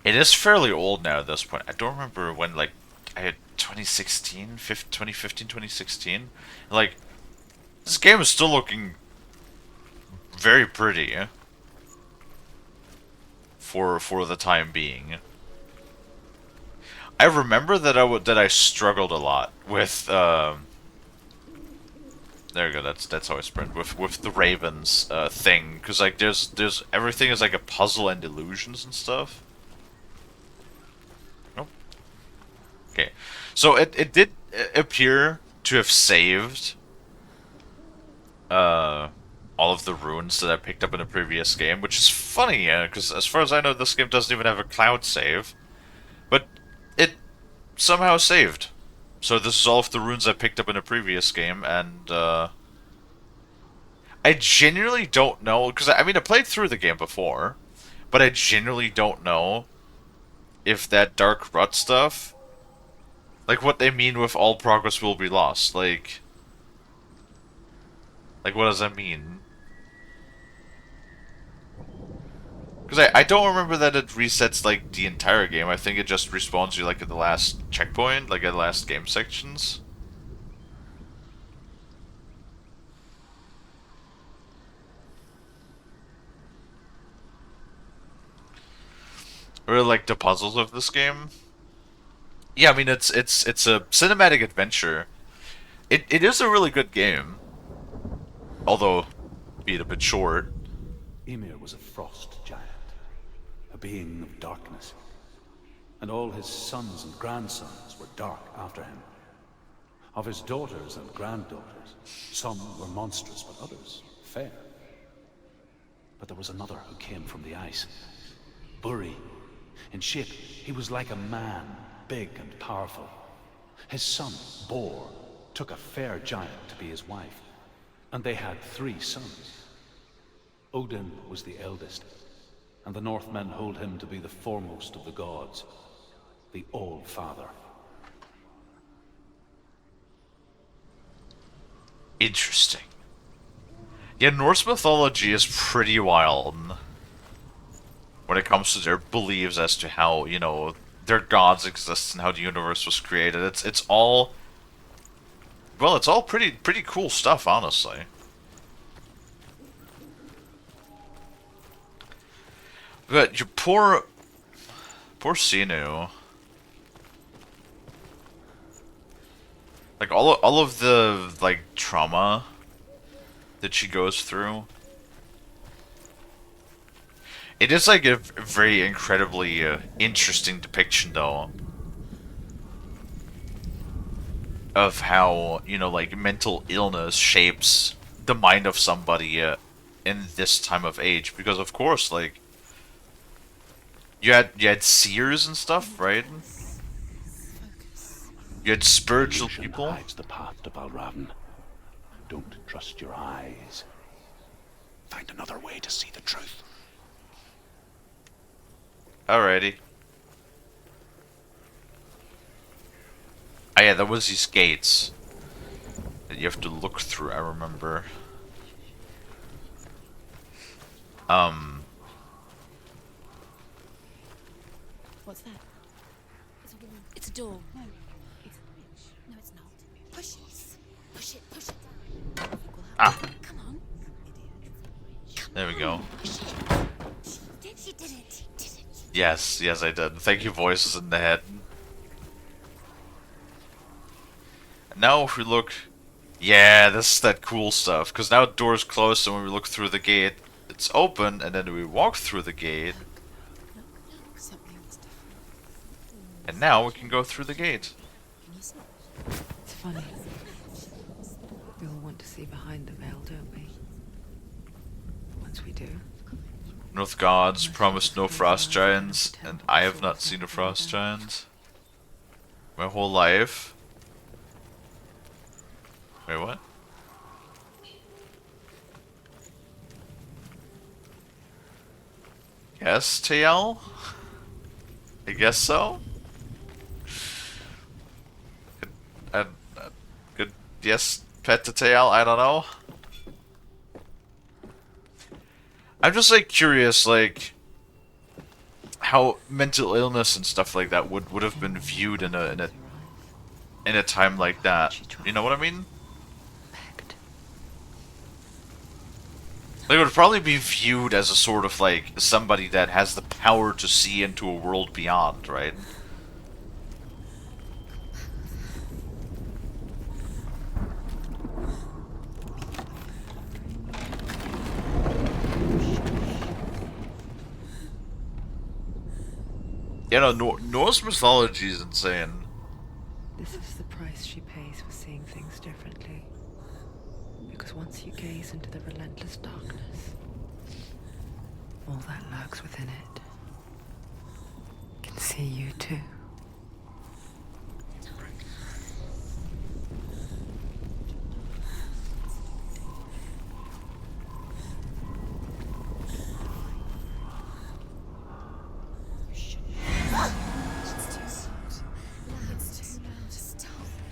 It is fairly old now at this point. I don't remember when, like, I had 2016, 2015, 2016. Like, this game is still looking very pretty for the time being. I remember that I struggled a lot with there we go. That's how I sprint with the Ravens thing, because like there's everything is like a puzzle and illusions and stuff. Nope. Okay, so it did appear to have saved all of the runes that I picked up in a previous game, which is funny, because as far as I know, this game doesn't even have a cloud save, but it somehow saved. So this is all of the runes I picked up in a previous game, and I genuinely don't know, because I mean I played through the game before, but I genuinely don't know if that Dark Rut stuff, like what they mean with all progress will be lost, like what does that mean? Because I don't remember that it resets, like, the entire game. I think it just respawns you, like, at the last checkpoint, like, at the last game sections. I really like the puzzles of this game. Yeah, I mean, it's a cinematic adventure. It is a really good game. Although, be it a bit short. Ymir was a frost giant, a being of darkness, and all his sons and grandsons were dark after him. Of his daughters and granddaughters, some were monstrous, but others fair. But there was another who came from the ice. Buri. In shape, he was like a man, big and powerful. His son, Bor, took a fair giant to be his wife, and they had 3 sons. Odin was the eldest, and the Northmen hold him to be the foremost of the gods, the All-Father. Interesting. Yeah, Norse mythology is pretty wild when it comes to their beliefs as to how, you know, their gods exist and how the universe was created. It's all, well, it's all pretty cool stuff, honestly. But your poor Senua. Like all of the like trauma that she goes through. It is like a very incredibly interesting depiction, though, of how, you know, like mental illness shapes the mind of somebody in this time of age. Because of course, like you had seers and stuff, right? You had spiritual Illusion people. hides the path to Valravn. Don't trust your eyes. Find another way to see the truth. Alrighty. Oh yeah, there was these gates that you have to look through, I remember. What's that? It's a wall. It's a door. No. No, it's not. Push it. Push it. Push it. Ah. Come on. There we go. She did it. Yes, I did. Thank you, voices in the head. Now if we look... Yeah, this is that cool stuff. Because now the door's closed, and when we look through the gate, it's open, and then we walk through the gate. Something's different. And now we can go through the gate. Can you see? It's funny. We all want to see behind the veil, don't we? Once we do, North gods promised no frost giants, and I have not seen a frost giant my whole life. Wait, what? Yes, TL? I guess so? Good, yes, pet to TL, I don't know. I'm just like curious, like how mental illness and stuff like that would have been viewed in a time like that. You know what I mean? Like, it would probably be viewed as a sort of like somebody that has the power to see into a world beyond, right? You know, Norse mythology is insane. this is the price she pays for seeing things differently. Because once you gaze into the relentless darkness, all that lurks within it can see you too.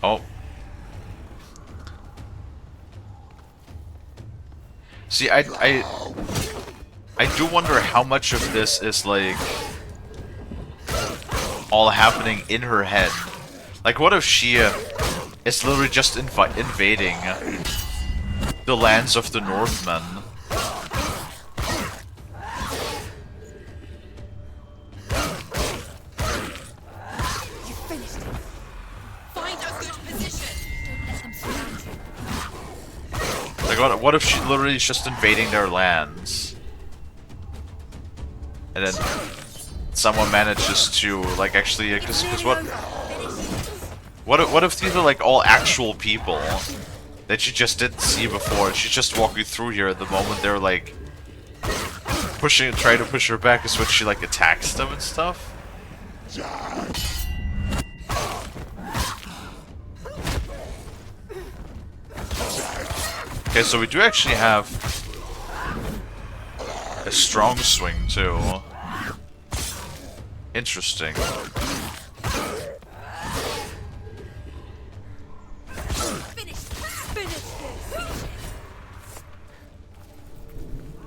Oh. See, I do wonder how much of this is, like, all happening in her head. Like, what if she is literally just invading the lands of the Northmen? Like, what if she literally is just invading their lands? And then someone manages to, like, actually, because what if these are, like, all actual people that you just didn't see before, and she's just walking through here at the moment they're, like, trying to push her back is when she, like, attacks them and stuff? Okay, so we do actually have a strong swing too. Interesting.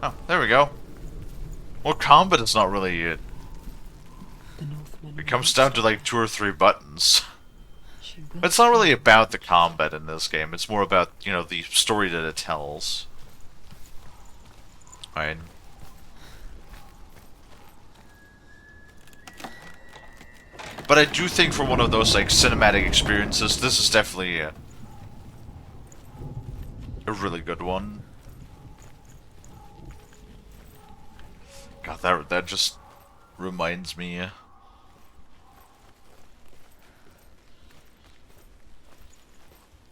Oh, there we go. Well, combat is not really it. The Northmen It comes down to like 2 or 3 buttons. She will It's not really about the combat in this game. It's more about, you know, the story that it tells. Right. But I do think for one of those like cinematic experiences, this is definitely a really good one. God, that just reminds me.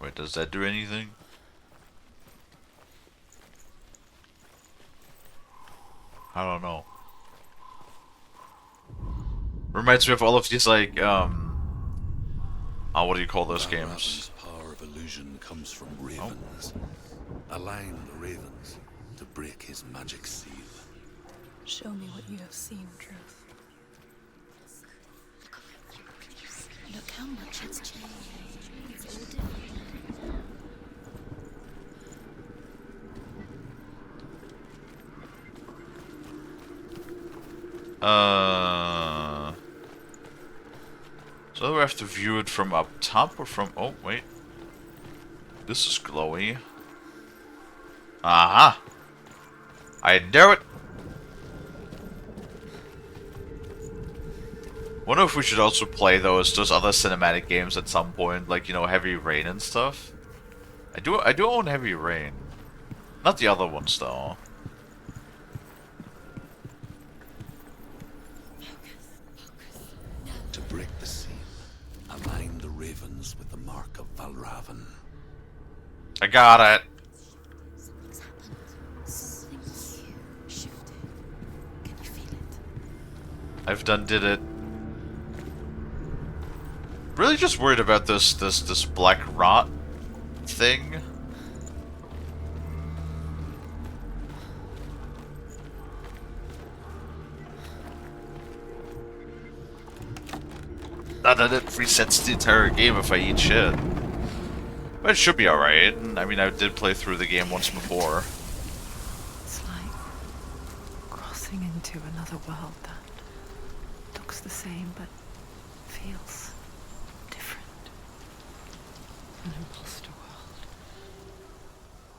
Wait, does that do anything? I don't know. Reminds me of all of these like what do you call those games? Valravn's power of illusion comes from ravens. Align the ravens to break his magic seal. Show me what you have seen, Truth. Look how much it's changed. It's all different. So do we have to view it from up top or from... Oh, wait. This is glowy. Aha! I knew it! Wonder if we should also play those other cinematic games at some point, like, you know, Heavy Rain and stuff. I do own Heavy Rain. Not the other ones, though. To break the seal, align the ravens with the mark of Valravn. I got it! Something's happened. Something's shifted. Can you feel it? I've did it. Really just worried about this black rot thing. Not that it resets the entire game if I eat shit. But it should be alright. I mean, I did play through the game once before. It's like crossing into another world that looks the same but feels different. An imposter world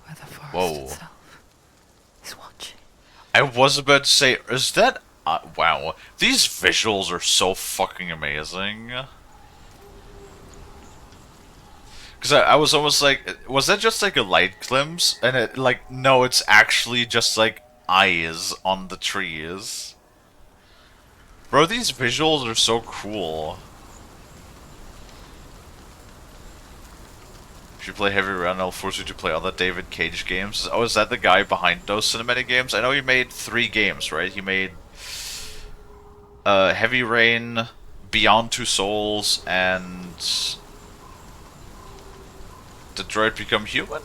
where the forest Whoa. itself is watching. I was about to say, is that... wow. These visuals are so fucking amazing. Because I was almost like, was that just like a light glimpse? And it, like, no, it's actually just like eyes on the trees. Bro, these visuals are so cool. If you play Heavy Rain, I'll force you to play other David Cage games. Oh, is that the guy behind those cinematic games? I know he made 3 games, right? He made Heavy Rain, Beyond Two Souls, and Detroit Become Human?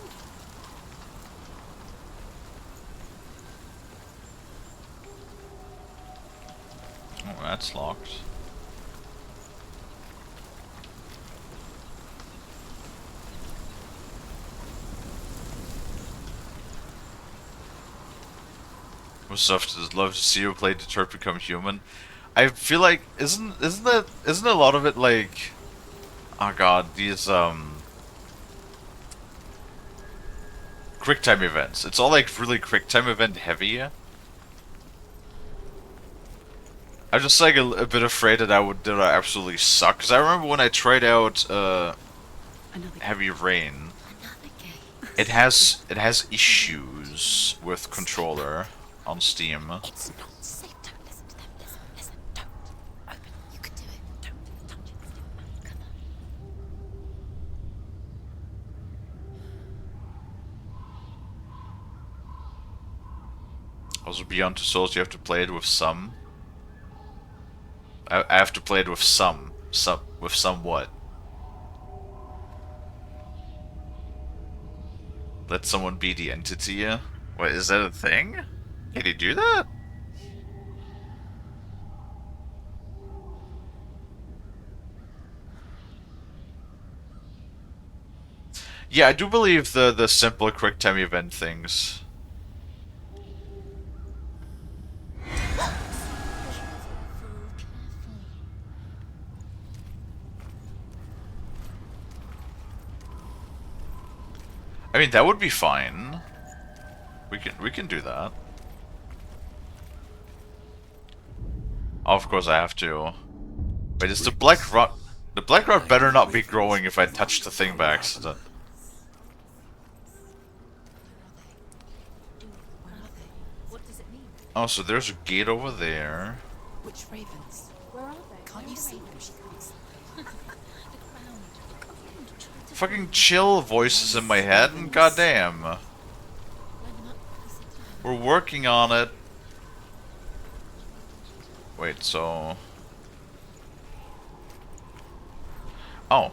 Oh, that's locked. Would love to see you play Detroit Become Human. I feel like isn't a lot of it like, oh god, these quick time events. It's all like really quick time event heavy. I'm just like a bit afraid that I absolutely suck. Cause I remember when I tried out Heavy Rain, it has issues with controller on Steam. It's not safe. Don't listen to them. Listen. Don't. Open. You can do it. Don't touch it. Come on. Also, Beyond Two Souls, you have to play it with some. I have to play it with some what? Let someone be the entity. What, is that a thing? Can you do that? Yeah, I do believe the simpler quick time event things. I mean, that would be fine. We can do that. Oh, of course I have to. Wait, is the black rod? The black rod better not be growing if I touch the thing by accident. Where are they? What does it mean? Oh, so there's a gate over there. Which ravens? Where are they? Can't you see them? She can't see them. Look around. Look around. Try to Fucking chill voices in my head, and goddamn. line them up. Listen to them. We're working on it. Wait, so... Oh.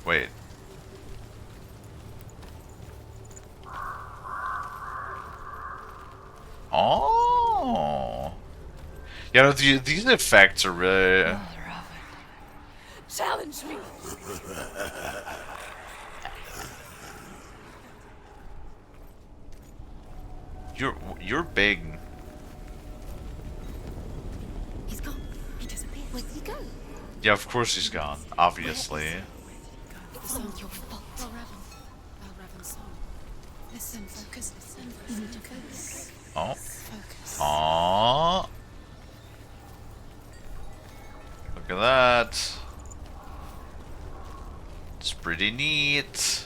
Wait. Oh. Yeah, no, these effects are really... Challenge me. You're big. He's gone. He disappeared. Where did he go? Yeah, of course he's gone. Obviously. It wasn't your fault. Raven's song. Listen, focus, listen. You need to focus. Oh. Focus. Aww. Look at that. It's pretty neat.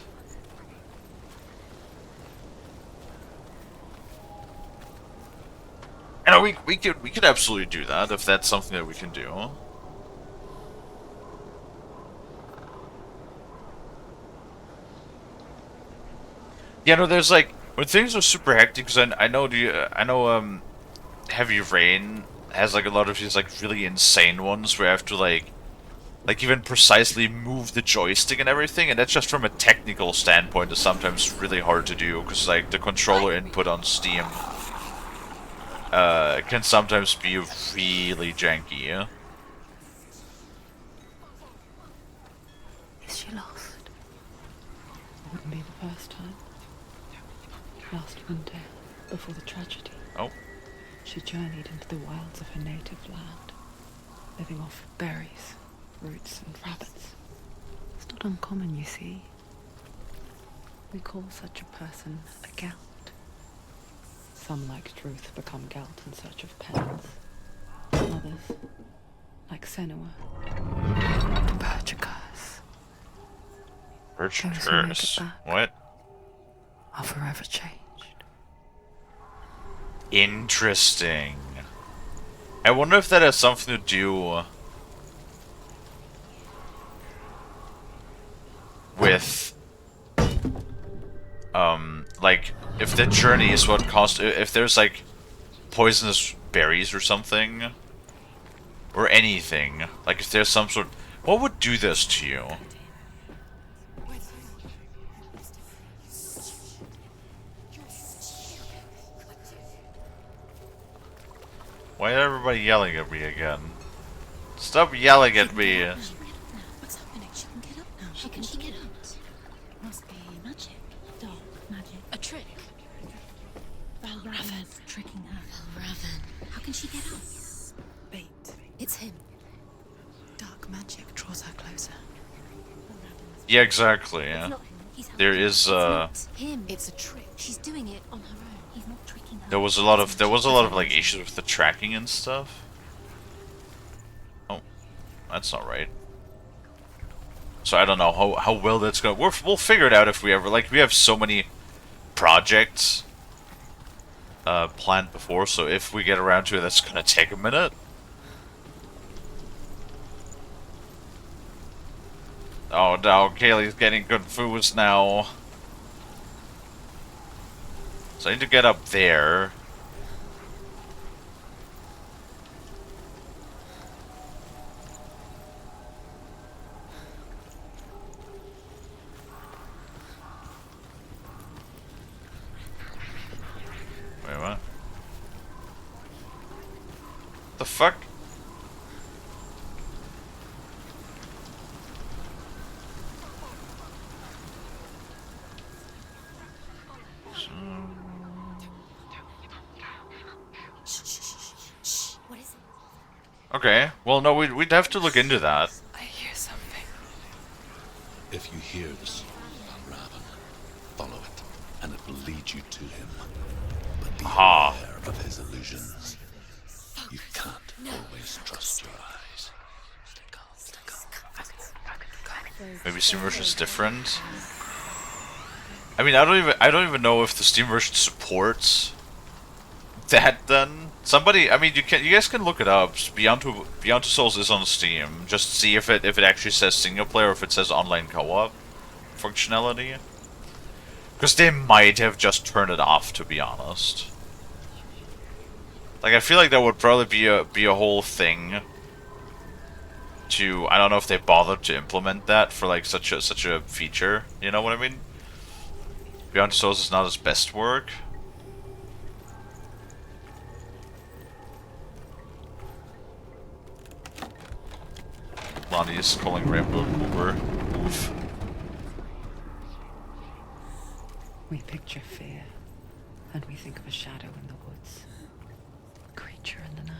And we could absolutely do that if that's something that we can do. Yeah, no, there's like when things are super hectic. Because I know Heavy Rain has like a lot of these like really insane ones where I have to like even precisely move the joystick and everything, and that's just from a technical standpoint is sometimes really hard to do because like the controller input on Steam can sometimes be really janky. Yeah? Is she lost? It wouldn't be the first time. Last winter, before the tragedy, Oh, she journeyed into the wilds of her native land, living off berries, roots, and rabbits. It's not uncommon, you see. We call such a person a gelt. Some, like Truth, become gelt in search of pens. Others, like Senua, purge a curse. Birch Those who make it curse. back. What? Are forever changed. Interesting. I wonder if that has something to do with like if the journey is what caused if there's like poisonous berries or something or anything, like if there's some sort, what would do this to you? Why is everybody yelling at me again? Stop yelling at me. What's happening? She can get up now. How can she get out? Must be magic. Dark magic. A trick. Raven tricking her. Raven. How can she get out? Bait. It's him. Dark magic draws her closer. Yeah, exactly. It's Yeah. not him. He's There helping. is It's not him. It's a trick. She's doing it on her own. He's not tricking her. there was a lot of like issues with the tracking and stuff. Oh, that's not right. So I don't know how well that's gonna. We'll figure it out if we ever like. We have so many projects planned before, so if we get around to it, that's gonna take a minute. Oh no, Kalie's getting confused now. So I need to get up there. The fuck? What is it? Okay. Well, no, we'd have to look into that. I hear something. If you hear the sound of Raven, follow it, and it will lead you to him. But be Aha. aware of his illusions. You can't always trust your eyes. Maybe Steam version's different. I mean, I don't even know if the Steam version supports that. Then somebody, I mean, you guys can look it up. Beyond Two Souls is on Steam. Just see if it actually says single player or if it says online co-op functionality. Because they might have just turned it off, to be honest. Like, I feel like that would probably be a whole thing. I don't know if they bothered to implement that for like such a feature. You know what I mean? Beyond Two Souls is not his best work. Lonnie is calling Rambo Uber. Oof. We picture fear, and we think of a shadow in the woods. A creature in the night.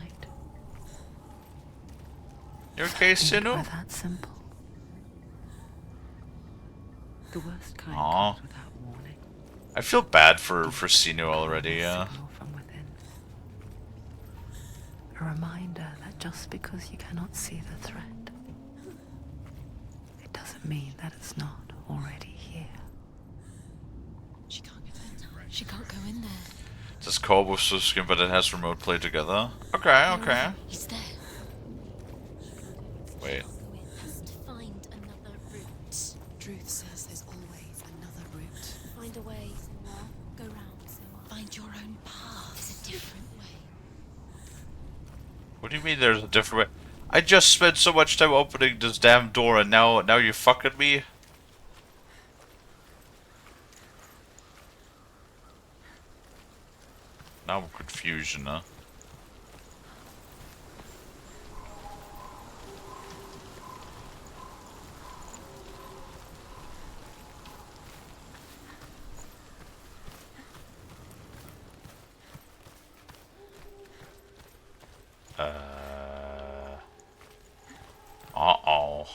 You okay, Think Senua? we're that simple. The worst kind Aw. comes without warning. I feel bad for Senua already, yeah. Signal from within. A reminder that just because you cannot see the threat, it doesn't mean that it's not already here. She can't get in. She can't go in there. It says co-op with skin, but it has remote play together. Okay, okay. He's there. Wait. Has to find another route. Druth says there's always another route. Find a way, Senua. Go round, Senua. Find your own path. There's a different way. What do you mean there's a different way? I just spent so much time opening this damn door and now you're fucking me? Now I'm confusion, huh? Uh-oh.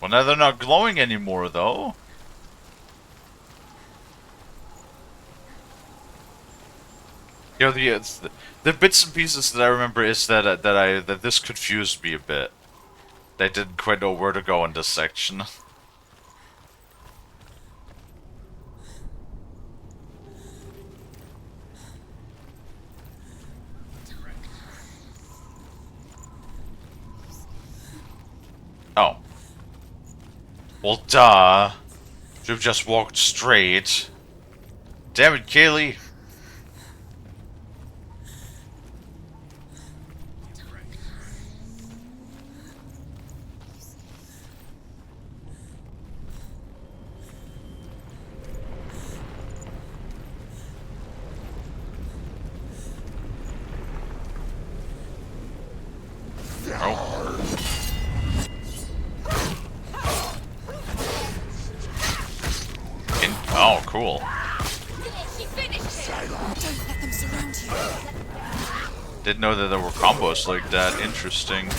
Well, now they're not glowing anymore, though. You know, the bits and pieces that I remember is that that this confused me a bit. I didn't quite know where to go in this section. Oh. Well, duh. You've just walked straight. Damn it, Kalie. Oh, cool. She finished it! Don't let them surround you. Didn't know that there were combos like that. Interesting.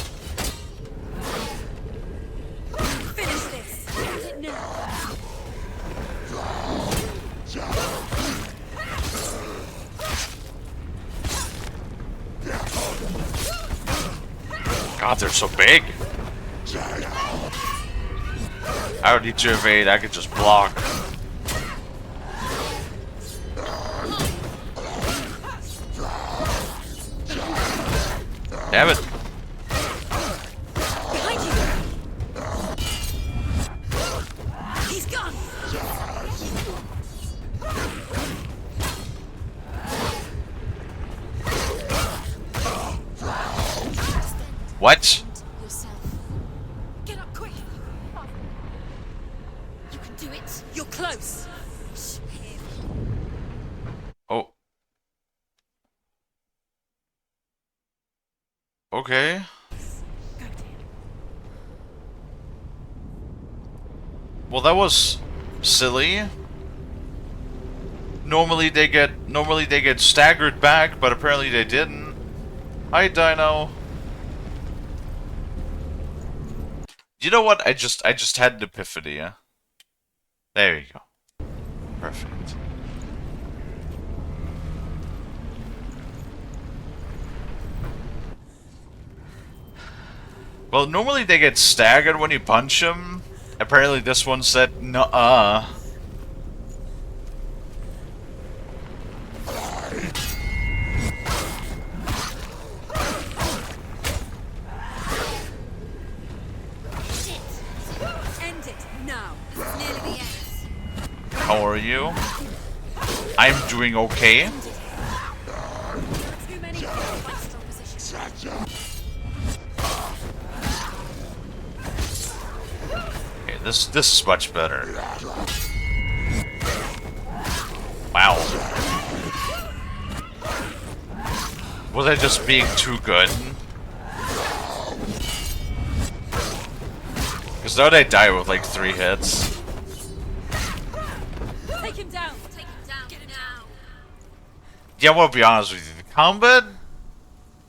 Finish this! End it now! God, they're so big. I don't need to evade, I can just block. Damn it. Behind you! He's gone! What? Yourself. Get up quick! You can do it! You're close! Okay. Go, dear. Well, that was silly. Normally they get staggered back, but apparently they didn't. Hi, Dino. You know what? I just had an epiphany. Yeah? There you go. Perfect. Well, normally they get staggered when you punch them. Apparently this one said, nuh-uh. End it now. This is nearly the end. How are you? I'm doing okay. Too many people fight strong position. Okay, this is much better. Wow. Was I just being too good? Because now they die with like 3 hits. Take him down. Take him down. Get him down. Yeah, I'm gonna be honest with you. The combat,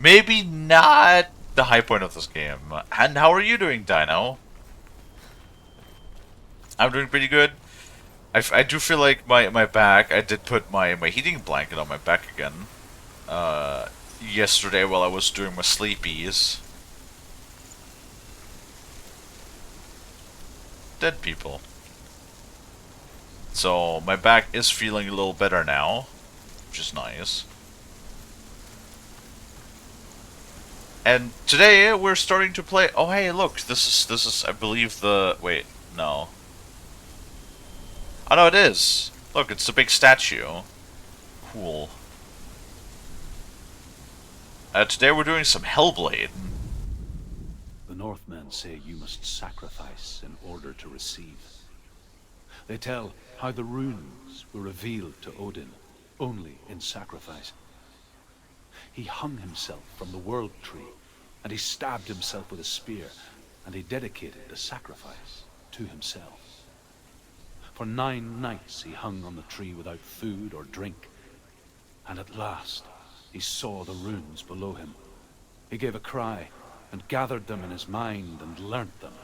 maybe not the high point of this game. And how are you doing, Dino? I'm doing pretty good. I do feel like my back, I did put my heating blanket on my back again. Yesterday while I was doing my sleepies. Dead people. So my back is feeling a little better now, which is nice. And today we're starting to play. Oh hey, look, this is I believe the wait, no. Oh no, it is. Look, it's the big statue. Cool. Today we're doing some Hellblade. The Northmen say you must sacrifice in order to receive. They tell how the runes were revealed to Odin only in sacrifice. He hung himself from the world tree, and he stabbed himself with a spear, and he dedicated the sacrifice to himself. For 9 nights he hung on the tree without food or drink, and at last he saw the runes below him. He gave a cry, and gathered them in his mind and learnt them.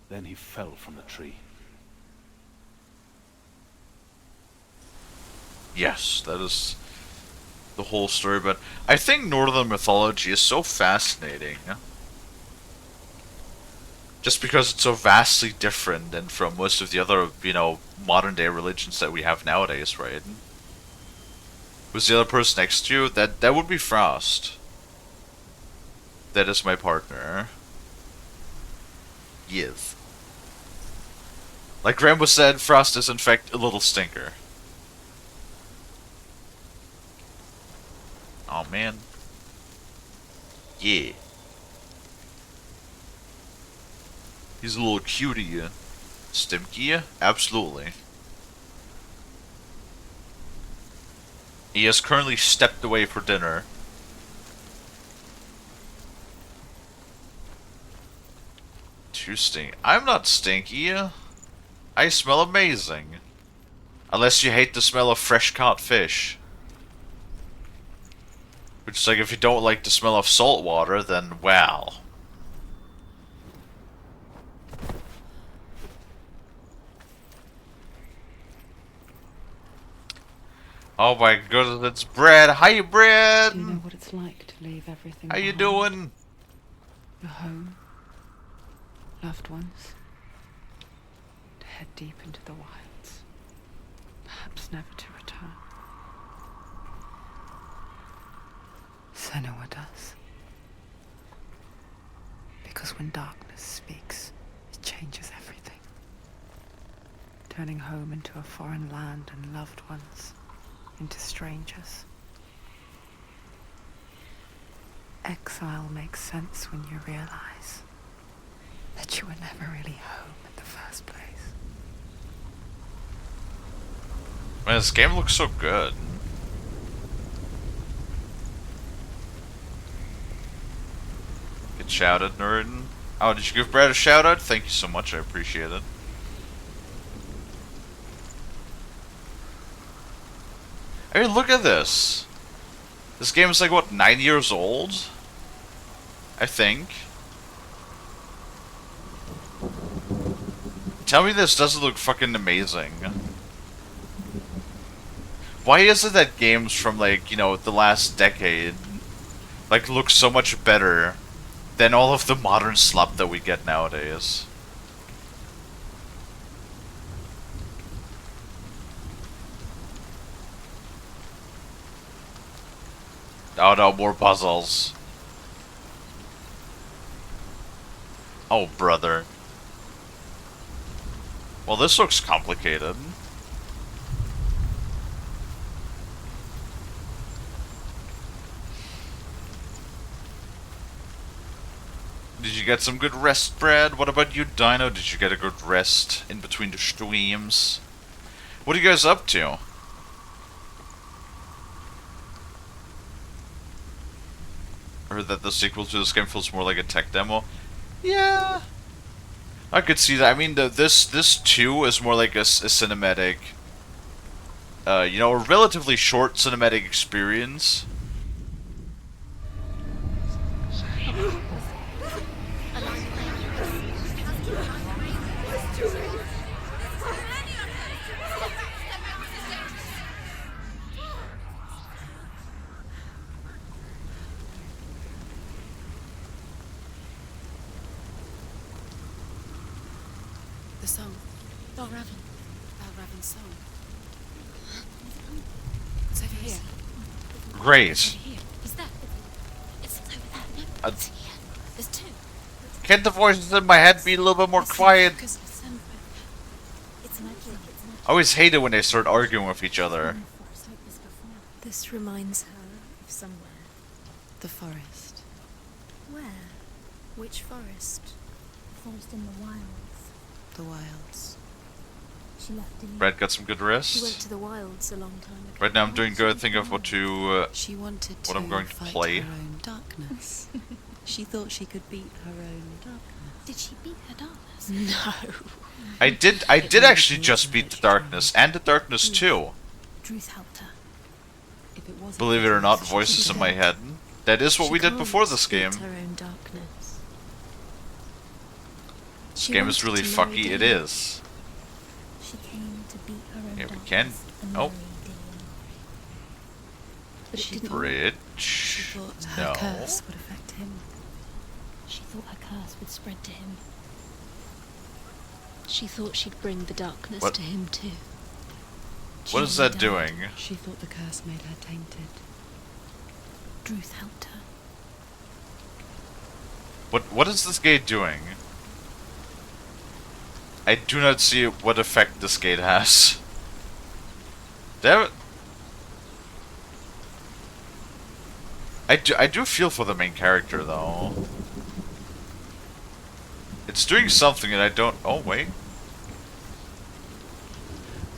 Then he fell from the tree. Yes, that is the whole story, but I think Northern mythology is so fascinating. Just because it's so vastly different than from most of the other, modern day religions that we have nowadays, right? Who's the other person next to you? That would be Frost. That is my partner. Yes. Like Grandma said, Frost is in fact a little stinker. Oh man. Yeah. He's a little cutie. Stimky? Absolutely. He has currently stepped away for dinner. Too stinky. I'm not stinky. I smell amazing. Unless you hate the smell of fresh caught fish. Which is like, if you don't like the smell of salt water, then well. Oh my goodness, it's Bread. Hi, Bread. Do you know what it's like to leave everything How you behind? doing? Your home, loved ones, to head deep into the wilds, perhaps never to return. Senua does. Because when darkness speaks, it changes everything. Turning home into a foreign land and loved ones into strangers. Exile makes sense when you realize that you were never really home in the first place. Man, this game looks so good. Good shout out, Nerd. Oh, did you give Brad a shout out? Thank you so much, I appreciate it. I mean, look at this. This game is like, what, 9 years old? I think. Tell me this doesn't look fucking amazing. Why is it that games from, like, you know, the last decade, like, look so much better than all of the modern slop that we get nowadays? Oh no, more puzzles. Oh, brother. Well, this looks complicated. Did you get some good rest, Brad? What about you, Dino? Did you get a good rest in between the streams? What are you guys up to? I heard that the sequel to this game feels more like a tech demo. Yeah, I could see that. I mean, this too is more like a cinematic, you know, a relatively short cinematic experience. The song. Balraven's song. It's over here. Great. Over here. Is that? It's over there. No, it's here. There's two. Can't the voices in my head be a little bit more quiet? It's magic. I always hate it when they start arguing with each other. This reminds her of somewhere. The forest. Where? Which forest? The forest in the wilds. The wilds. She left in. Brad got some good She went rest. to the wilds a long time ago. Right now I'm doing good. Think of what to. She wanted What to I'm going to fight play. her own darkness. She thought she could beat her own darkness. Did she beat her darkness? No. I did actually just beat the darkness and the darkness too. Druth helped her. If it wasn't Believe it for or not, Druth, voices she in my couldn't. head. That is what She we did can't before this game. beat her own darkness. This She game is wanted really to marry fucky. It Dean. is. She came to beat her own Yeah, we darkness can. and Oh. marry Dean. But it She didn't. thought- She Bridge. thought her No. curse would affect him. She thought her curse would spread to him. She thought she'd bring the darkness What? to him too. What She is nearly that died. doing? She thought the curse made her tainted. Druth helped her. What is this gate doing? I do not see what effect this gate has. Damn it. I do feel for the main character though. It's doing something and I don't. Oh wait.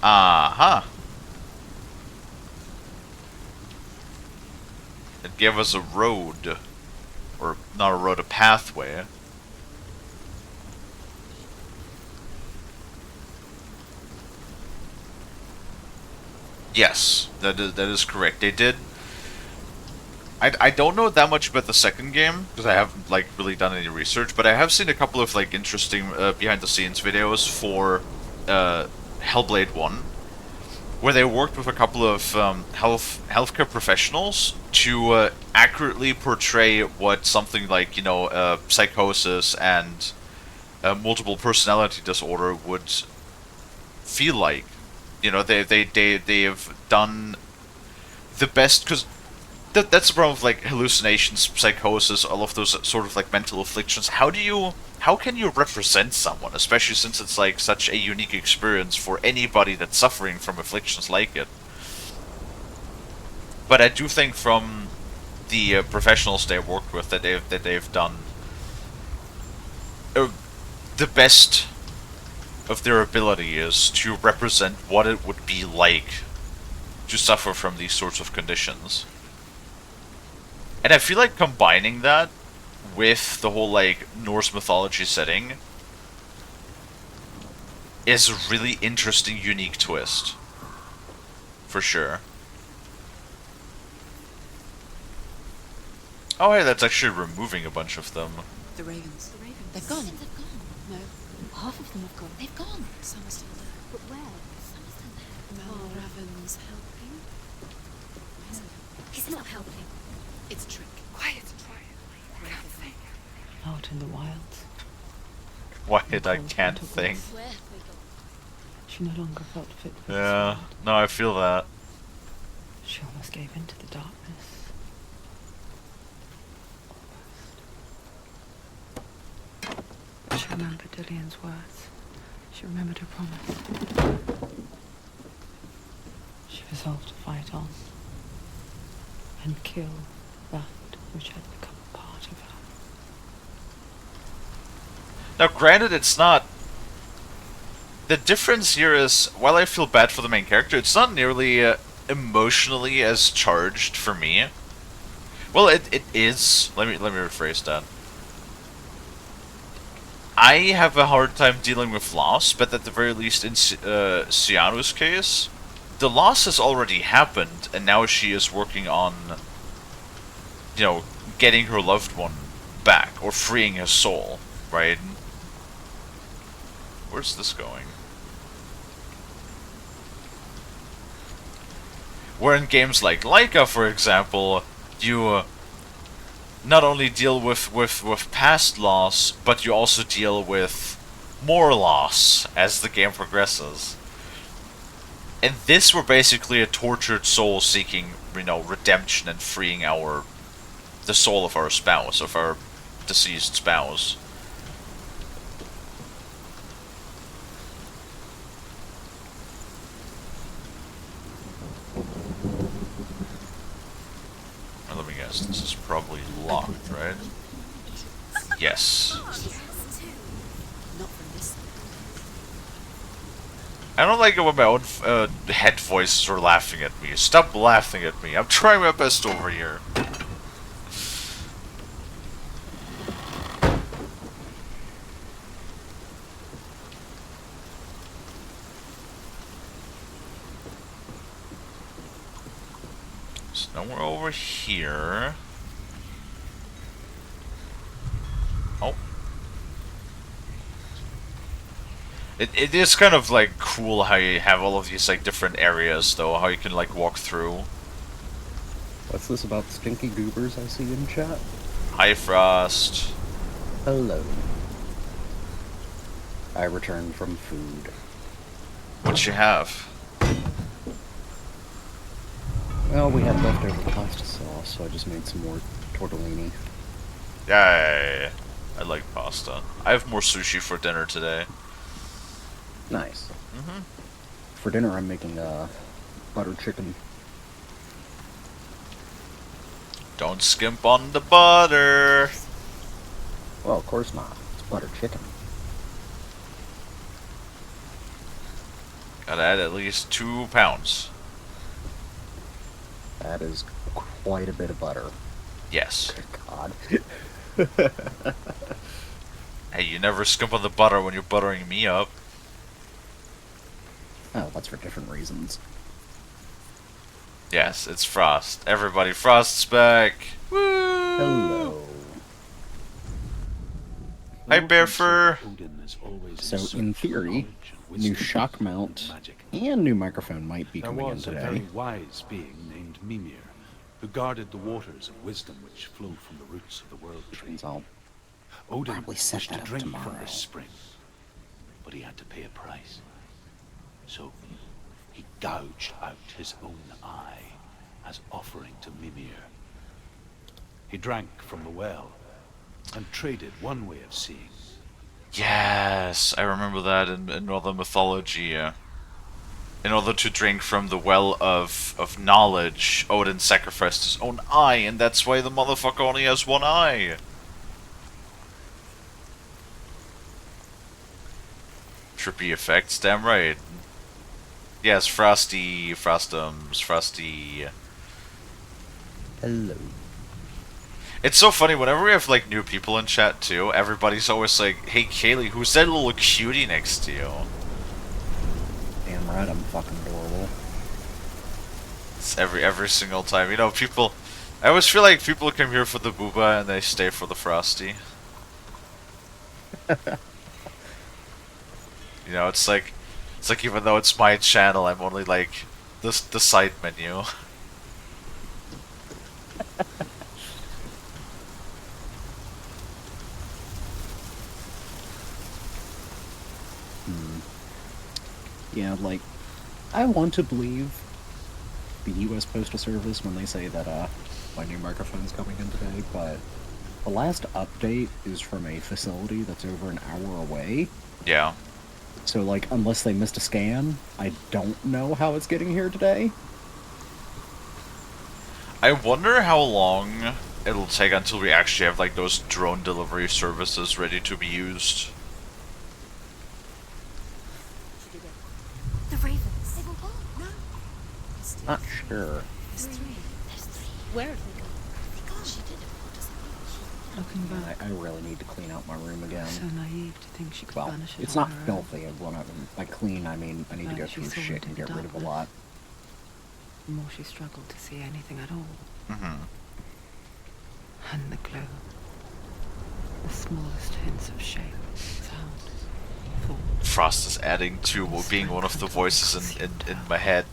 Uh-huh. It gave us a road. Or not a road, a pathway. Yes, that is correct. They did. I don't know that much about the second game because I haven't like really done any research, but I have seen a couple of like interesting behind the scenes videos for Hellblade 1, where they worked with a couple of healthcare professionals to accurately portray what something like, you know, psychosis and multiple personality disorder would feel like. You know, they've done the best, because that's the problem with like hallucinations, psychosis, all of those sort of like mental afflictions. How can you represent someone, especially since it's like such a unique experience for anybody that's suffering from afflictions like it? But I do think from the professionals they worked with that they've done the best of their ability is to represent what it would be like to suffer from these sorts of conditions. And I feel like combining that with the whole like Norse mythology setting is a really interesting, unique twist. For sure. Oh hey, that's actually removing a bunch of them. The ravens. The ravens. They've gone. They've gone. No. Half of them have gone. They've gone. Some are still there. But where? Some are still there. Mel Raven's helping. Where's it? He's not helping. It's a trick. Quiet. Raven. Out in the wilds, Why did I can't think? Where have they gone? she no longer felt fit for this Yeah, world. no, I feel that. She almost gave in to the darkness. Almost. She remembered Dillian's words. She remembered her promise. She resolved to fight on and kill that which had become a part of her. Now, granted, it's not... The difference here is, while I feel bad for the main character, it's not nearly emotionally as charged for me. Well, it is. Let me rephrase that. I have a hard time dealing with loss, but at the very least in Sianu's case, the loss has already happened, and now she is working on, you know, getting her loved one back, or freeing his soul, right? Where's this going? Where in games like Laika, for example, you not only deal with past loss, but you also deal with more loss as the game progresses. And this we're basically a tortured soul seeking, you know, redemption and freeing the soul of our spouse, of our deceased spouse. Now, let me guess, this is probably locked, right? Yes. She has to. Not from this side. I don't like it when my own head voices are laughing at me. Stop laughing at me. I'm trying my best over here. So now we're over here. Oh. It is kind of like cool how you have all of these like different areas though, how you can like walk through. What's this about stinky goobers I see in chat? Hi Frost. Hello. I returned from food. What you have? Well, we had leftover pasta sauce, so I just made some more tortellini. Yay. I like pasta. I have more sushi for dinner today. Nice. Mm-hmm. For dinner, I'm making butter chicken. Don't skimp on the butter. Well, of course not. It's butter chicken. Gotta add at least 2 pounds. That is quite a bit of butter. Yes. God. Hey, you never skimp on the butter when you're buttering me up. Oh, that's for different reasons. Yes, it's Frost. Everybody, Frost's back. Woo! Hello. Hi, Bear Fur. Odin is always So, search in for theory, knowledge and new wisdom shock and mount magic. and new microphone might be There coming in was a today. very wise being named Mimir, who guarded the waters of wisdom which flow from the roots of the world tree. So I'll Odin probably set wished that to up drink tomorrow. from this spring, but he had to pay a price. So he gouged out his own eye as offering to Mimir. He drank from the well and traded one way of seeing. Yes, I remember that in Northern mythology. In order to drink from the well of knowledge, Odin sacrificed his own eye, and that's why the motherfucker only has one eye. Trippy effects, damn right. Yes, Frosty, Frostums, Frosty. hello. It's so funny, whenever we have, like, new people in chat, too, everybody's always like, hey, Kalie, who's that little cutie next to you? Damn right, I'm fucking adorable. It's every single time. You know, people... I always feel like people come here for the booba and they stay for the frosty. You know, it's like even though it's my channel, I'm only like the side menu. Yeah, like, I want to believe the U.S. Postal Service when they say that, my new microphone's coming in today, but the last update is from a facility that's over an hour away. Yeah. So, like, unless they missed a scan, I don't know how it's getting here today. I wonder how long it'll take until we actually have, like, those drone delivery services ready to be used. The ravens. They've all gone. No. Not sure. There's three. There's three. Where have they gone? They gone. She did it. What does it mean? Looking back, I really need to clean out my room again. so naive to think she could Well, banish it it's on not her filthy. By clean, I mean I need to go But she through saw shit it and in get rid of a darkness. lot. The more she struggled to see anything at all. Mm-hmm. And the glow. The smallest hints of shape, sound, form. Frost is adding to being one of the voices in my head.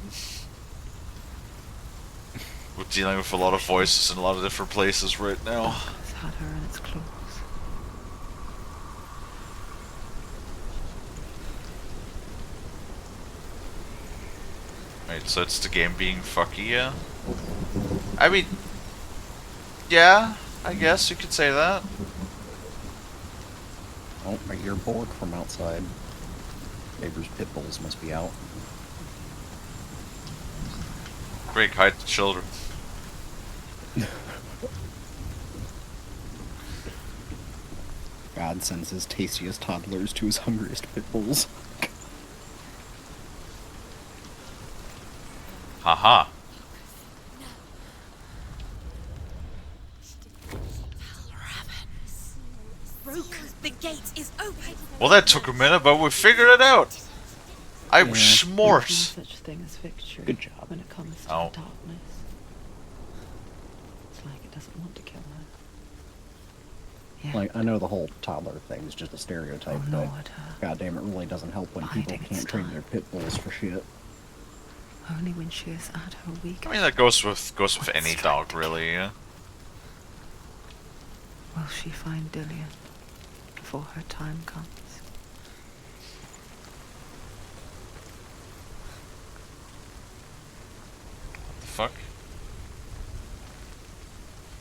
We're dealing with a lot of voices in a lot of different places right now. Darkness had her in its claws. Right, so it's the game being fucky, yeah? I mean... Yeah, I guess you could say that. Oh, I hear Borg from outside. Neighbor's pit bulls must be out. Great, hide the children. God sends his tastiest toddlers to his hungriest pit bulls. Haha. Broke. The gate is open. Well, that took a minute, but we figured it out. I was There's no s'mores. such thing as victory. Good job. When it comes to Oh. the darkness. It's like it doesn't want to kill her. Yeah. Like, I know the whole toddler thing is just a stereotype, Oh, but no, at her. goddamn, it really doesn't help when people Biding its can't train time. their pit bulls for shit. Only when she is at her weakest. I mean, that goes with any dog, really. Yeah? Will she find Dillian before her time comes? The fuck?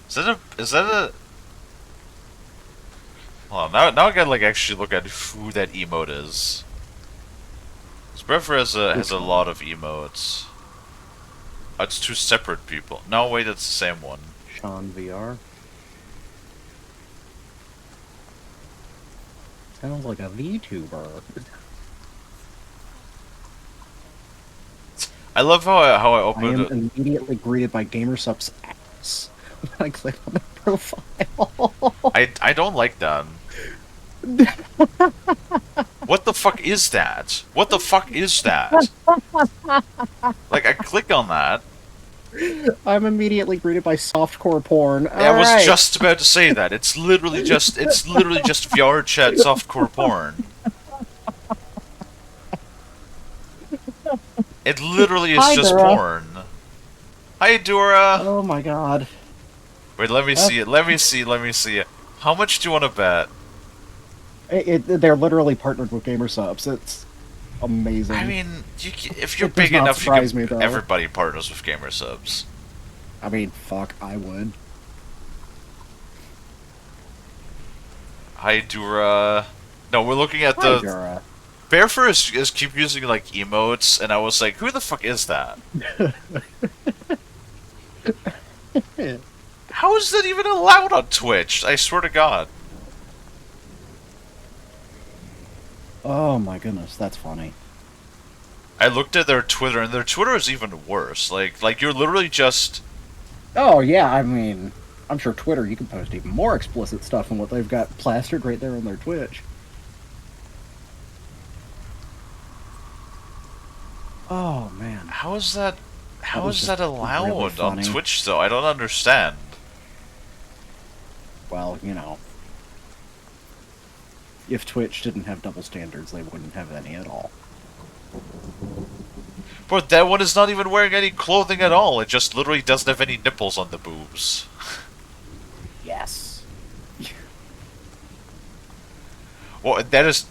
Is that a? Hold on, now I gotta like actually look at who that emote is. Spreffer has a lot of emotes. Oh, it's two separate people. No, wait, it's the same one. Sean VR. Sounds like a VTuber. I love how I I opened am it. immediately greeted by GamerSup's ass when I click on the profile. I don't like that. What the fuck is that? What the fuck is that? Like, I click on that. I'm immediately greeted by softcore porn. I was Alright. just about to say that. It's literally just VR chat softcore porn. It literally is Hi, just Dora. porn. Hi, Dora. Oh my god. Wait, let me see it. Let me see it. How much do you want to bet? They're literally partnered with GamerSups. It's amazing. I mean, if you're It does big not enough, you surprise can, me, though. everybody partners with gamer subs. I mean, fuck, I would. Hi, Dura. No, we're looking at Hi, the Dora. Bearfur is keep using like emotes, and I was like, who the fuck is that? How is that even allowed on Twitch? I swear to God. Oh my goodness, that's funny. I looked at their Twitter, and their Twitter is even worse. Like you're literally just Oh yeah, I mean, I'm sure Twitter, you can post even more explicit stuff than what they've got plastered right there on their Twitch. Oh man, How is that? How was is just that really allowed on funny. Twitch though? I don't understand. Well, you know, if Twitch didn't have double standards, they wouldn't have any at all. But that one is not even wearing any clothing at all. It just literally doesn't have any nipples on the boobs. Yes. Well, that is...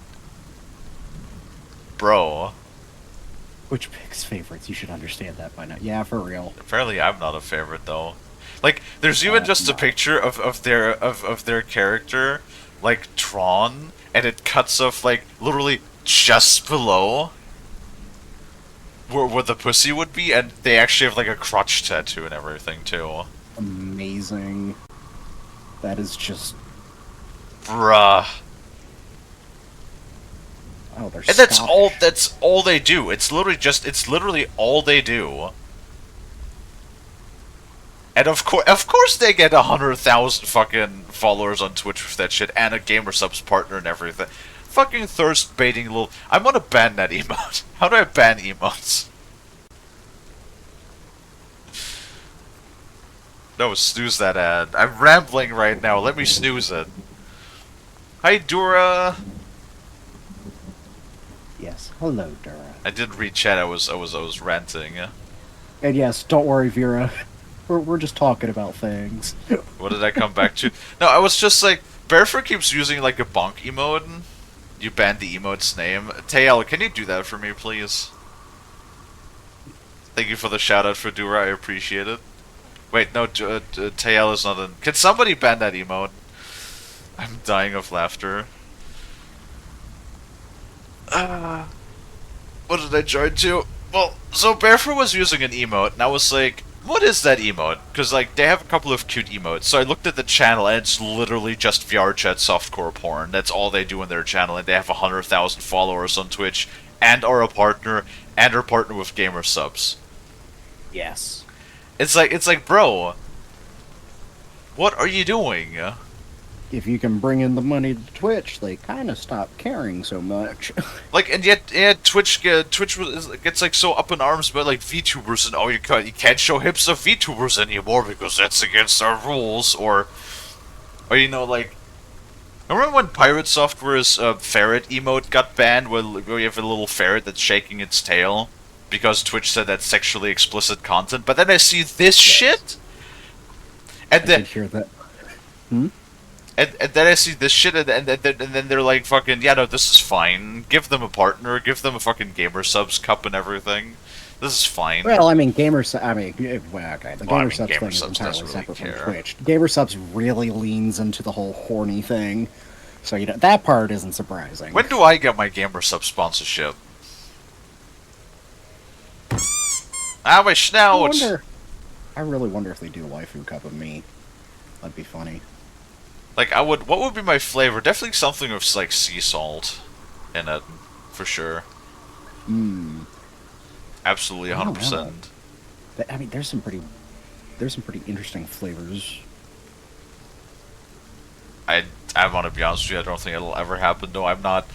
Bro. Which picks favorites? You should understand that by now. Yeah, for real. Apparently I'm not a favorite, though. Like, there's even just a No. picture of their character, like, drawn, and it cuts off, like, literally just below where the pussy would be, and they actually have, like, a crotch tattoo and everything, too. Amazing. That is just... Bruh. Oh, they're And that's Scottish. all they do. It's literally all they do. And of course they get 100,000 fucking followers on Twitch with that shit, and a gamer subs partner and everything. Fucking thirst baiting little... I want to ban that emote. How do I ban emotes? No, snooze that ad. I'm rambling right now. Let me snooze it. Hi, Dura. Yes. Hello, Dura. I did read chat. I was ranting. And yes, don't worry, Vera. We're just talking about things. What did I come back to? No, I was just like, Barefoot keeps using like a bonk emote. You banned the emote's name. Tael, can you do that for me, please? Thank you for the shout out for Dura. I appreciate it. Wait, no, Tael is not in. Can somebody ban that emote? I'm dying of laughter. What did I join to? Well, so Barefoot was using an emote, and I was like, what is that emote? Because, like, they have a couple of cute emotes. So I looked at the channel, and it's literally just VRChat softcore porn. That's all they do in their channel, and they have 100,000 followers on Twitch, and are a partner, and are partner with gamer subs. Yes. It's like, bro, what are you doing? If you can bring in the money to Twitch, they kind of stop caring so much. Like, and yet Twitch gets like so up in arms about like VTubers, and oh, you can't show hips of VTubers anymore because that's against our rules, or you know, like, remember when Pirate Software's ferret emote got banned, where you have a little ferret that's shaking its tail because Twitch said that's sexually explicit content? But then I see this shit, and I then did hear that. And then I see this shit, and then they're like, fucking, yeah, no, this is fine. Give them a partner, give them a fucking gamer subs cup and everything. This is fine. Well, I mean, I mean, well, okay, the Well, I gamer mean, subs gamer thing is subs entirely doesn't really separate care. from Twitch. Gamer subs really leans into the whole horny thing, so you know that part isn't surprising. When do I get my gamer sub sponsorship? Ah, my I snout! wonder. I really wonder if they do a waifu cup of me. That'd be funny. Like, what would be my flavor? Definitely something with, like, sea salt in it, for sure. Absolutely, I don't 100%. know. I mean, there's some pretty interesting flavors. I want to be honest with you, I don't think it'll ever happen, though. I'm not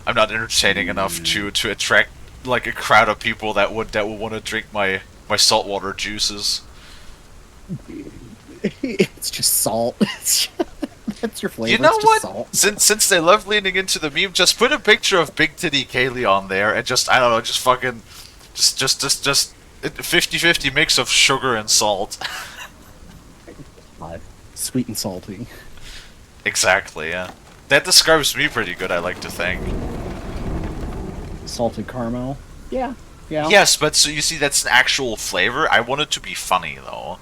entertaining enough to attract, like, a crowd of people that would want to drink my saltwater juices. It's just salt. That's your flavor. You know it's what? just salt. Since they love leaning into the meme, just put a picture of Big Titty Kalie on there, and just, I don't know, just fucking, just 50-50 mix of sugar and salt. Sweet and salty. Exactly, yeah. That describes me pretty good, I like to think. Salted caramel. Yeah. Yeah. Yes, but so you see, that's an actual flavor. I want it to be funny, though.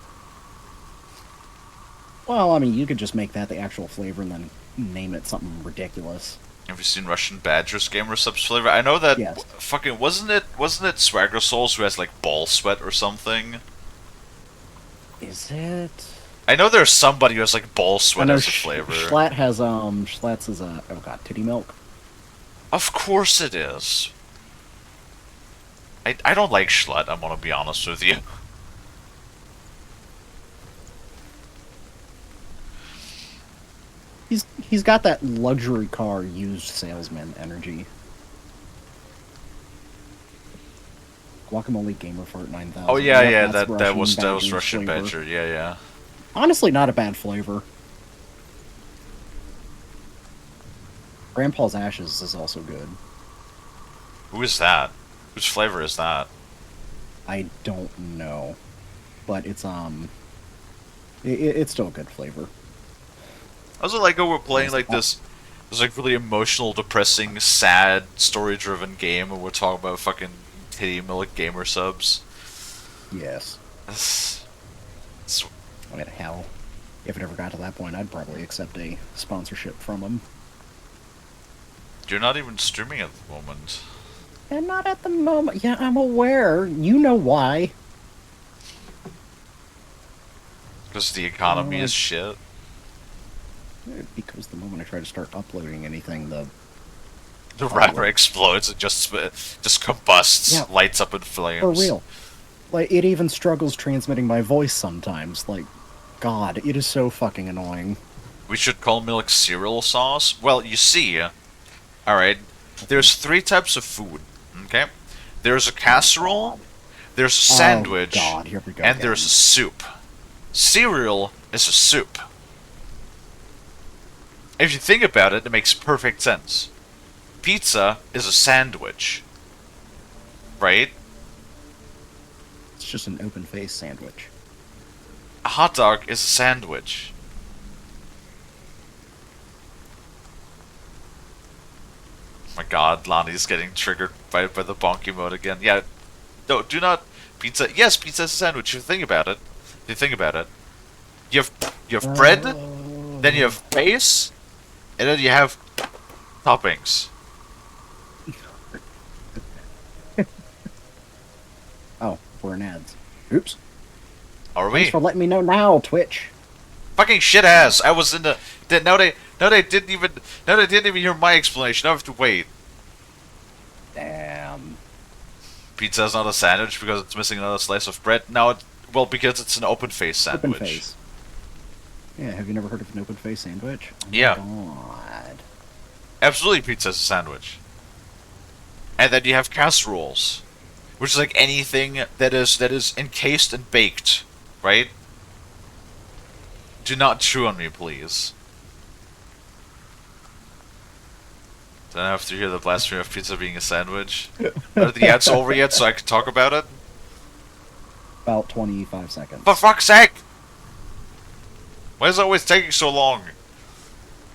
Well, I mean, you could just make that the actual flavor and then name it something ridiculous. Have you seen Russian Badger's gamer subs flavor? I know that Yes. fucking wasn't it Swagger Souls who has like ball sweat or something? Is it? I know there's somebody who has like ball I sweat know as a flavor. Schlatt has Schlatt's is a titty milk. Of course it is. I don't like Schlatt, I'm gonna be honest with you. He's got that luxury car used salesman energy. Guacamole Gamer Fart 9000. Oh yeah, Yep, yeah, that's that was Badger's Russian flavor. Badger. Yeah, yeah. Honestly, not a bad flavor. Grandpa's Ashes is also good. Who is that? Whose flavor is that? I don't know, but it's still a good flavor. I also like how we're playing like this like really emotional, depressing, sad, story-driven game, and we're talking about fucking titty milk gamer subs. Yes. It's- I mean, hell, if it ever got to that point, I'd probably accept a sponsorship from them. You're not even streaming at the moment. And not at the moment. Yeah, I'm aware. You know why. Because the economy is shit. Because the moment I try to start uploading anything, the router explodes and just combusts, Yeah. lights up in flames. for real, like it even struggles transmitting my voice sometimes. Like, God, it is so fucking annoying. We should call milk cereal sauce? Well, you see, alright, there's 3 types of food, okay? There's a casserole, there's a sandwich, Oh, God, here we go and again. there's a soup. Cereal is a soup. If you think about it, it makes perfect sense. Pizza is a sandwich. Right? It's just an open face sandwich. A hot dog is a sandwich. Oh my god, Lonnie's getting triggered by the bonky mode again. Yeah, no, do not... Pizza... Yes, pizza is a sandwich. If you think about it. If you think about it. You have bread, then you have base, and then you have toppings. Oh, we're in ads. Oops. Are we? Thanks for letting me know now, Twitch. Fucking shit ass. I was in the... Now they didn't even hear my explanation. Now I have to wait. Damn. Pizza is not a sandwich because it's missing another slice of bread. Now well, because it's an open face sandwich. Open face. Yeah, have you never heard of an open face sandwich? Oh my Yeah. God. Absolutely, pizza is a sandwich. And then you have casseroles, which is like anything that is encased and baked, right? Do not chew on me, please. Then I have to hear the blasphemy of pizza being a sandwich. Are the ads over yet so I can talk about it? About 25 seconds. For fuck's sake! Why is it always taking so long?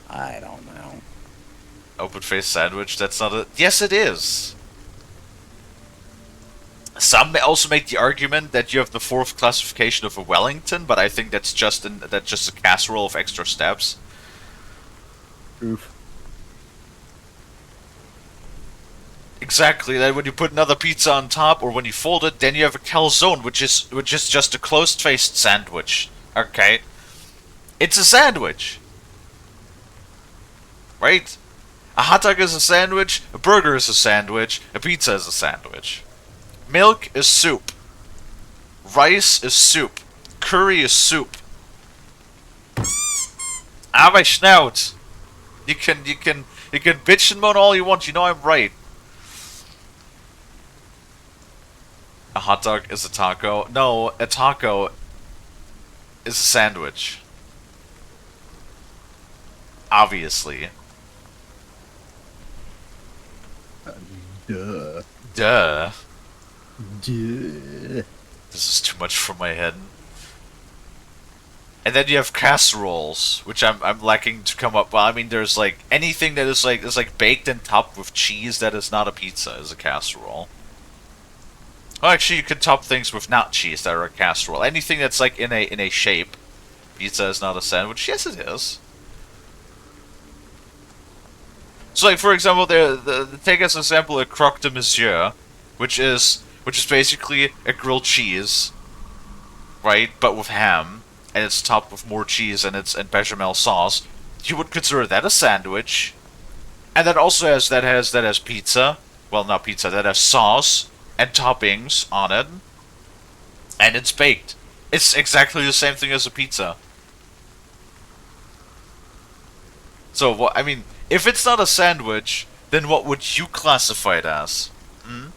I don't know. Open face sandwich, that's not a... Yes, it is! Some may also make the argument that you have the 4th classification of a Wellington, but I think that's just a casserole of extra steps. Oof. Exactly, that when you put another pizza on top, or when you fold it, then you have a calzone, which is just a closed-faced sandwich. Okay? It's a sandwich! Right? A hot dog is a sandwich, a burger is a sandwich, a pizza is a sandwich. Milk is soup. Rice is soup. Curry is soup. Ah, my snout! You can bitch and moan all you want, you know I'm right. A hot dog is a taco. No, a taco is a sandwich. Obviously. Duh. Duh. Duh. This is too much for my head. And then you have casseroles, which I'm lacking to come up. Well, I mean, there's like anything that is like baked and topped with cheese that is not a pizza is a casserole. Well, actually, you could top things with not cheese that are a casserole. Anything that's like in a shape. Pizza is not a sandwich. Yes, it is. So, like for example, take as an example a croque de monsieur, which is basically a grilled cheese, right? But with ham, and it's topped with more cheese and bechamel sauce. You would consider that a sandwich, and that also has pizza. Well, not pizza. That has sauce and toppings on it, and it's baked. It's exactly the same thing as a pizza. So, what? I mean, if it's not a sandwich, then what would you classify it as? Hmm?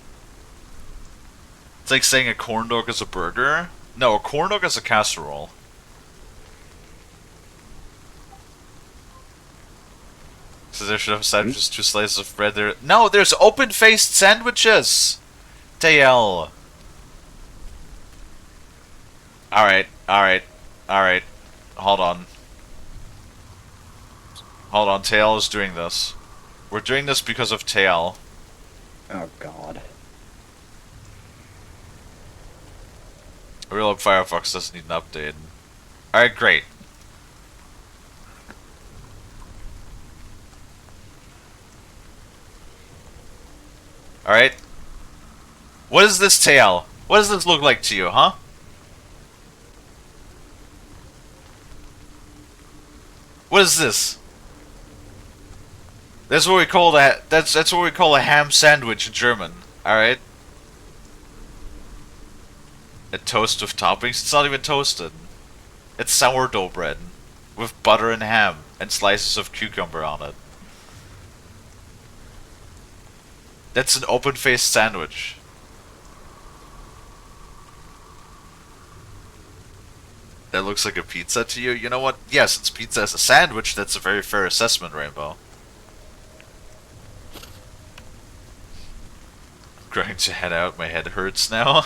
It's like saying a corn dog is a burger. No, a corn dog is a casserole. So there should have sandwiches, 2 slices of bread there. No, there's open-faced sandwiches! TL. Alright, alright, alright. Hold on. Hold on, Tail is doing this. We're doing this because of Tail. Oh god. I really hope Firefox doesn't need an update. Alright, great. Alright. What is this Tail? What does this look like to you, huh? What is this? That's what we call that's what we call a ham sandwich in German. Alright? A toast with toppings? It's not even toasted. It's sourdough bread with butter and ham and slices of cucumber on it. That's an open-faced sandwich. That looks like a pizza to you? You know what? Yes, it's pizza as a sandwich. That's a very fair assessment, Rainbow. I'm going to head out. My head hurts now.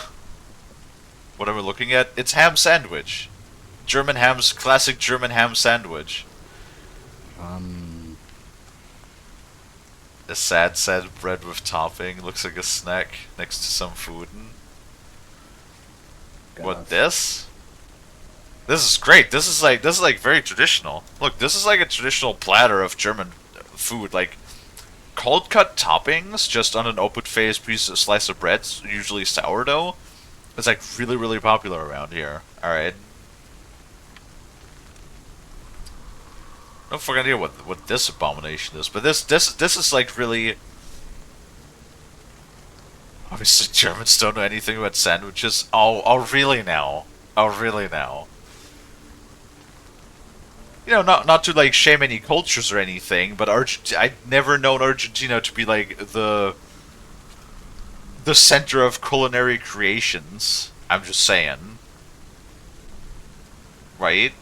What am I looking at? It's ham sandwich. German ham's classic German ham sandwich. A sad bread with topping. Looks like a snack next to some food. What, this? This is great. This is like very traditional. Look, this is like a traditional platter of German food. Like cold cut toppings just on an open faced piece of slice of bread, usually sourdough. It's like really popular around here. Alright. No fucking idea what this abomination is, but this is like really. Obviously, Germans don't know anything about sandwiches. Oh, really now? Oh, really now? You know, not to like shame any cultures or anything, but I'd never known Argentina to be like the center of culinary creations. I'm just saying, right?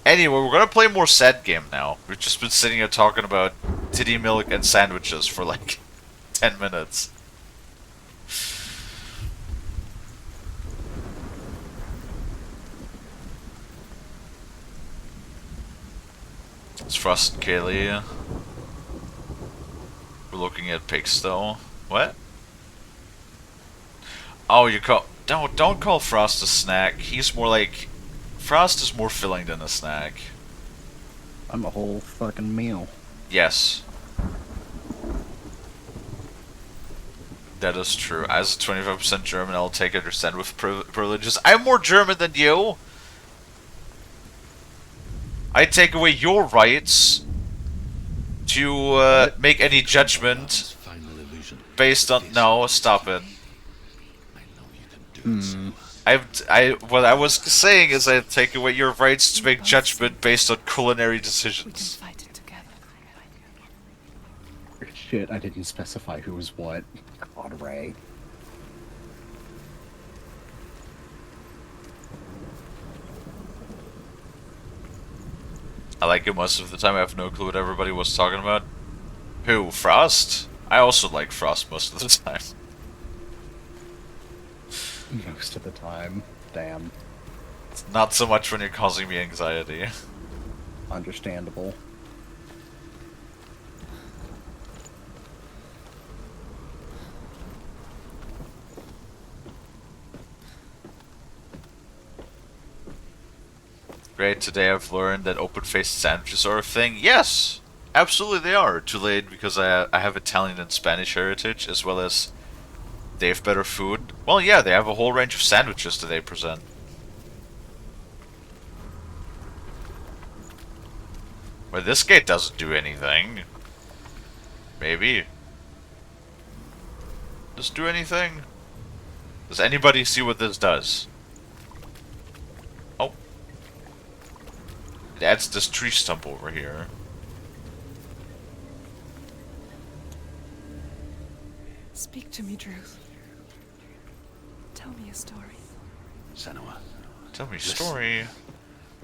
Anyway, we're gonna play more sad game now. We've just been sitting here talking about titty milk and sandwiches for like 10 minutes. It's Frost and Kalie. We're looking at pigs though. What? Oh, you call don't call Frost a snack. He's more like Frost is more filling than a snack. I'm a whole fucking meal. Yes. That is true. As a 25% German, I'll take it or stand with privileges. I'm more German than you. I take away your rights to make any judgment based on. No, stop it. What I was saying is I take away your rights to make judgment based on culinary decisions. Fight it together. Shit, I didn't specify who was what. God, Ray. I like it most of the time. I have no clue what everybody was talking about. Who? Frost? I also like Frost most of the time. Most of the time. Damn. It's not so much when you're causing me anxiety. Understandable. Great, today I've learned that open-faced sandwiches are a thing. Yes! Absolutely they are. Too late because I have Italian and Spanish heritage, as well as they have better food. Well, yeah, they have a whole range of sandwiches that they present. But this gate doesn't do anything. Maybe. Does it do anything? Does anybody see what this does? It adds this tree stump over here. Speak to me, Druth. Tell me a story. Senua, Tell me a Listen. story.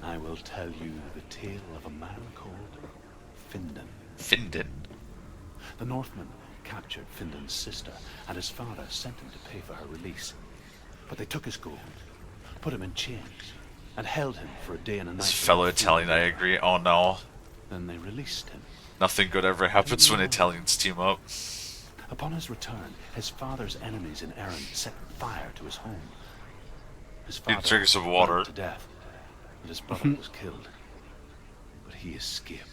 I will tell you the tale of a man called Findan. Findan. The Northmen captured Findan's sister, and his father sent him to pay for her release. But they took his gold, put him in chains, and held him for a day and a night. This fellow Italian, I agree. Oh no. Then they released him. Nothing good ever happens when Italians team up. Upon his return, his father's enemies in Erin set fire to his home. His Need father drinks of burned water. to death, and his brother was killed. But he escaped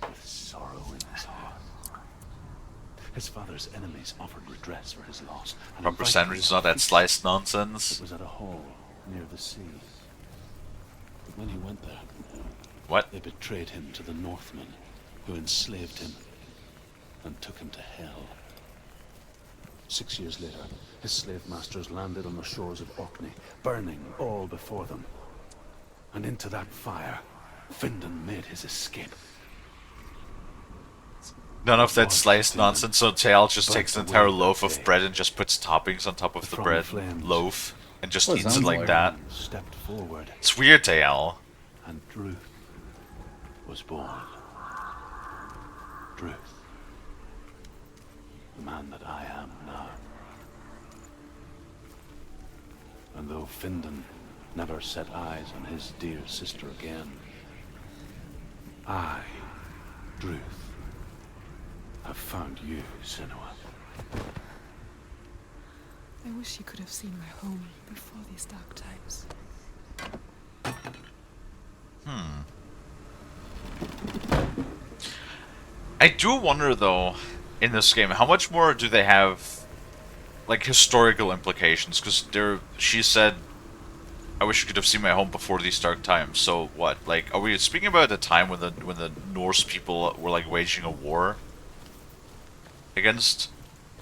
with sorrow in his heart. His father's enemies offered redress for his loss. And Proper invited sandwich him is to not a that feast. sliced It nonsense. was at a hall near the sea. But when he went there, What? they betrayed him to the Northmen, who enslaved him and took him to hell. 6 years later, his slave masters landed on the shores of Orkney, burning all before them. And into that fire, Findan made his escape. None of that Was sliced Findan nonsense, so Tail just burnt takes an away entire that loaf of day. bread and just puts toppings on top of the From bread flames. loaf and just Well, it eats it sounds like like that. Stepped forward, It's weird, Tael. and Druth was born. Druth, the man that I am now. And though Findan never set eyes on his dear sister again, I, Druth, have found you, Senua. I wish you could have seen my home before these dark times. I do wonder, though, in this game, how much more do they have, like, historical implications? Because she said, I wish you could have seen my home before these dark times. So what? Like, are we speaking about a time when the Norse people were, like, waging a war against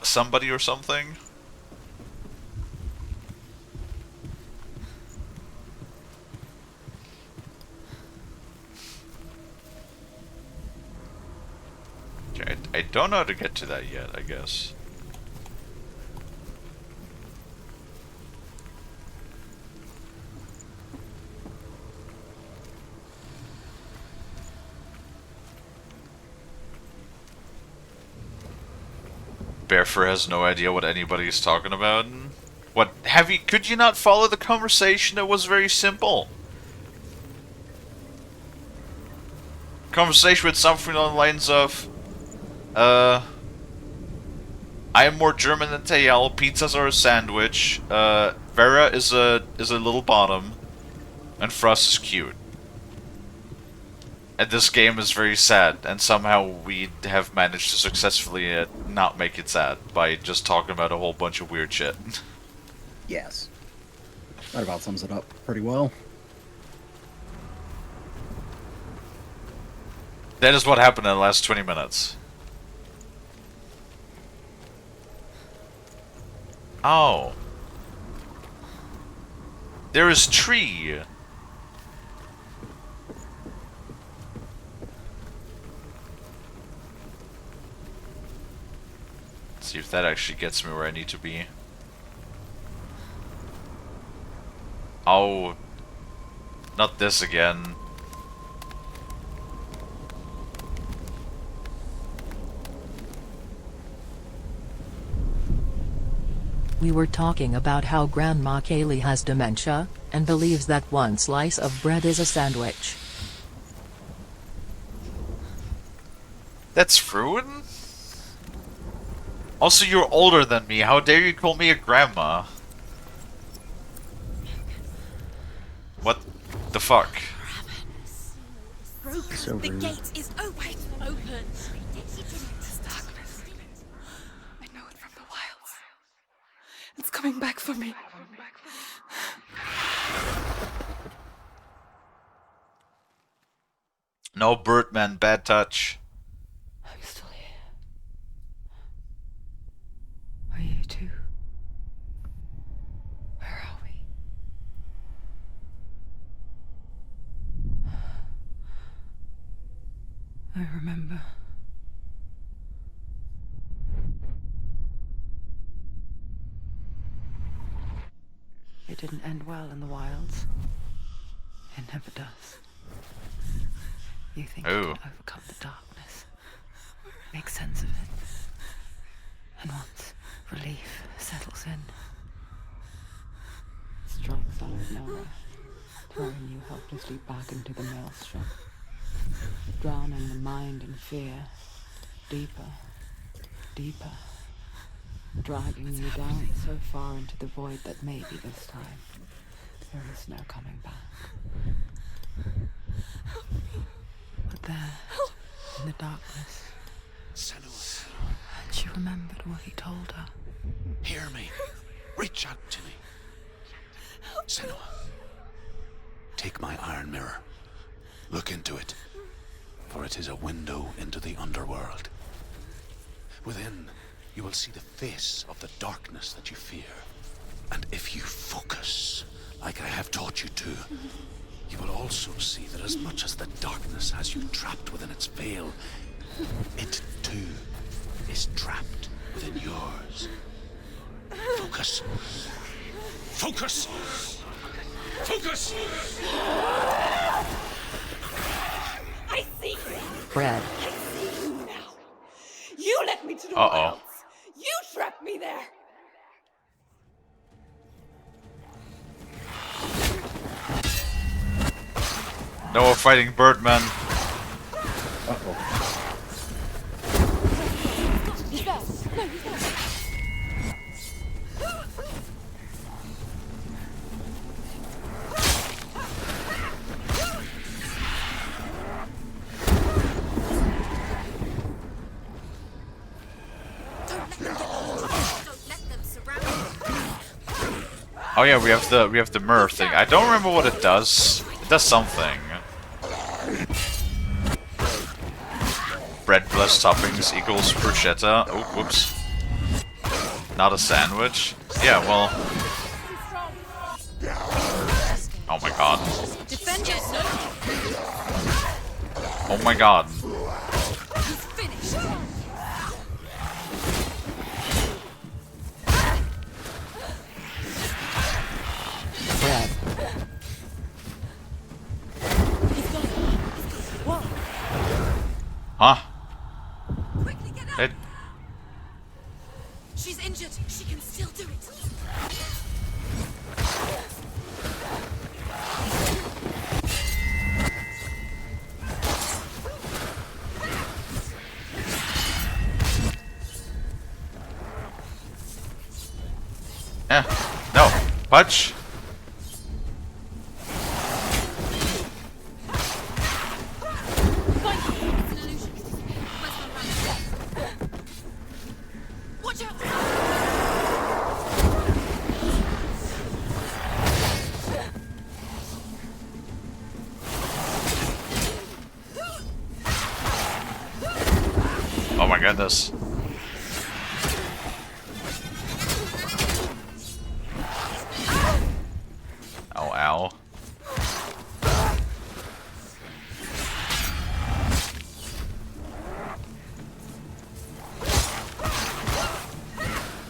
somebody or something? Okay, I don't know how to get to that yet, I guess. Bearfur has no idea what anybody is talking about. What could you not follow the conversation? It was very simple. Conversation with something on the lines of, I am more German than Tael, pizzas are a sandwich, Vera is a little bottom, and Frost is cute. And this game is very sad, and somehow we have managed to successfully not make it sad by just talking about a whole bunch of weird shit. Yes. That about sums it up pretty well. That is what happened in the last 20 minutes. Oh. There is tree. Let's see if that actually gets me where I need to be. Oh. Not this again. We were talking about how Grandma Kalie has dementia, and believes that one slice of bread is a sandwich. That's fruit? Also, you're older than me. How dare you call me a grandma? What the fuck? Broken. So the rude. gate is open. Open. This darkness. I know it from the wilds. It's coming back for me. No, Birdman, bad touch. I'm still here. Are you too? Where are we? I remember. It didn't end well in the wilds. It never does. You think you Oh. can overcome the darkness, make sense of it, and once relief settles in, it strikes out of nowhere, throwing you helplessly back into the maelstrom, drowning the mind in fear, deeper, deeper, dragging you down so far into the void that maybe this time there is no coming back. But there, in the darkness, Senua, she remembered what he told her. hear me. Reach out to me. Senua, take my iron mirror. Look into it, for it is a window into the underworld. Within, you will see the face of the darkness that you fear. And if you focus, like I have taught you to, you will also see that as much as the darkness has you trapped within its veil, it too is trapped within yours. Focus. Focus! Focus! I see you. Brad. I see you now. You led me to the Uh-oh. wilds. You trapped me there. No fighting Birdman. Uh-oh. He's there. No, he's there. Don't let them surround you. Oh yeah, we have the mirror thing. I don't remember what it does. It does something. Bread plus toppings equals bruschetta. Oh, whoops. Not a sandwich. Yeah, well. Oh my god. Defend yourself. Oh my god. He's finished. Brad. He's gone. Whoa. Huh? Quickly get up. It, She's injured. She can still do it. yeah. No. Punch. It's an illusion. Where's my runner? Watch out! Oh my goodness. Ow, ow.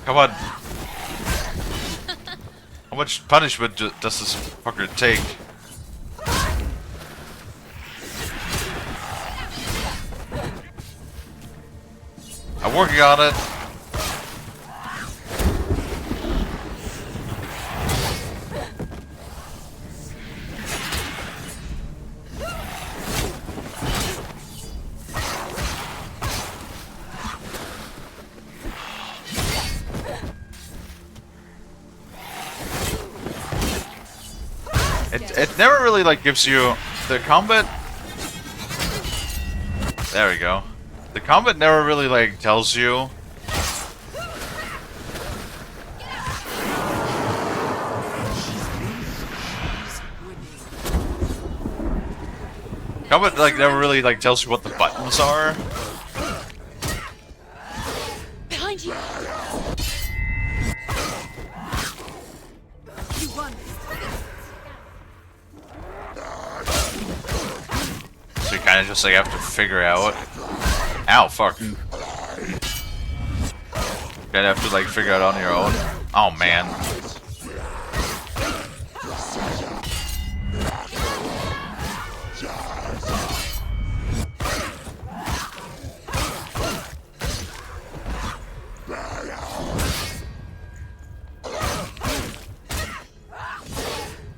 Come on. How much punishment does this fucker take? I'm working on it. It never really like gives you the combat. There we go. The combat never really like tells you. Combat like never really like tells you what the buttons are. Behind you. You won. So you kind kind of just like have to figure out. Ow, fuck. Gotta have to like figure out on your own. Oh man.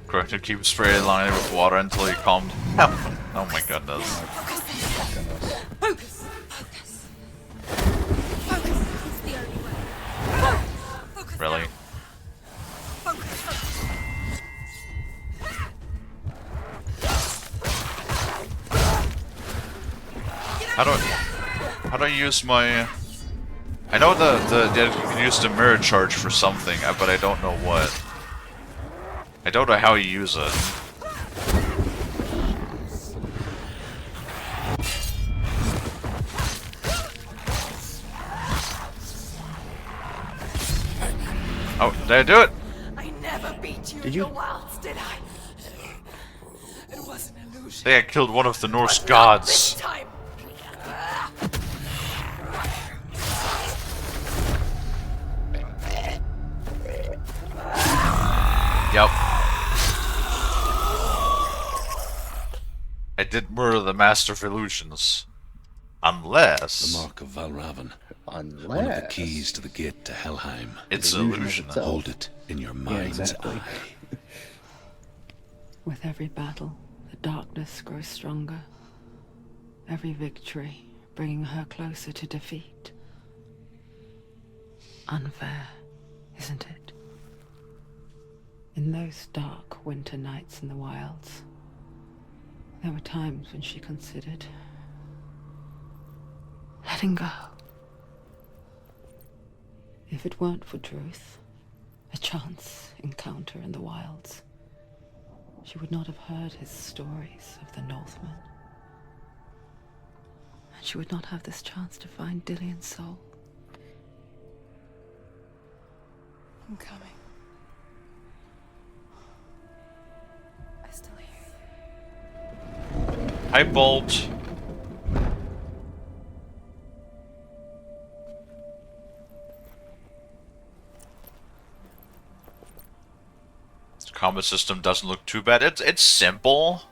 Correct, keep spraying line with water until you calm down. Oh my goodness. Focus! Focus! Focus! It's the only way. Focus! Really? Focus! How do I use my... I know that you can use the mirror charge for something, but I don't know what. I don't know how you use it. Oh, did I do it? I never beat you Did in you? the wilds, did I? It was an illusion. I think I killed one of the Norse But not this gods. time. Yep. I did murder the Master of Illusions. The Unless... mark of Valravan. Unless One of the keys to the gate to Helheim. It's illusion illusion. itself. Hold it in your mind's exactly. eye. With every battle, the darkness grows stronger. Every victory bringing her closer to defeat. Unfair, isn't it? In those dark winter nights in the wilds, there were times when she considered letting go. If it weren't for Druth, a chance encounter in the wilds, she would not have heard his stories of the Northmen. And she would not have this chance to find Dillion's soul. I'm coming. I still hear you. Hi, Bolt. The combat system doesn't look too bad. It's simple.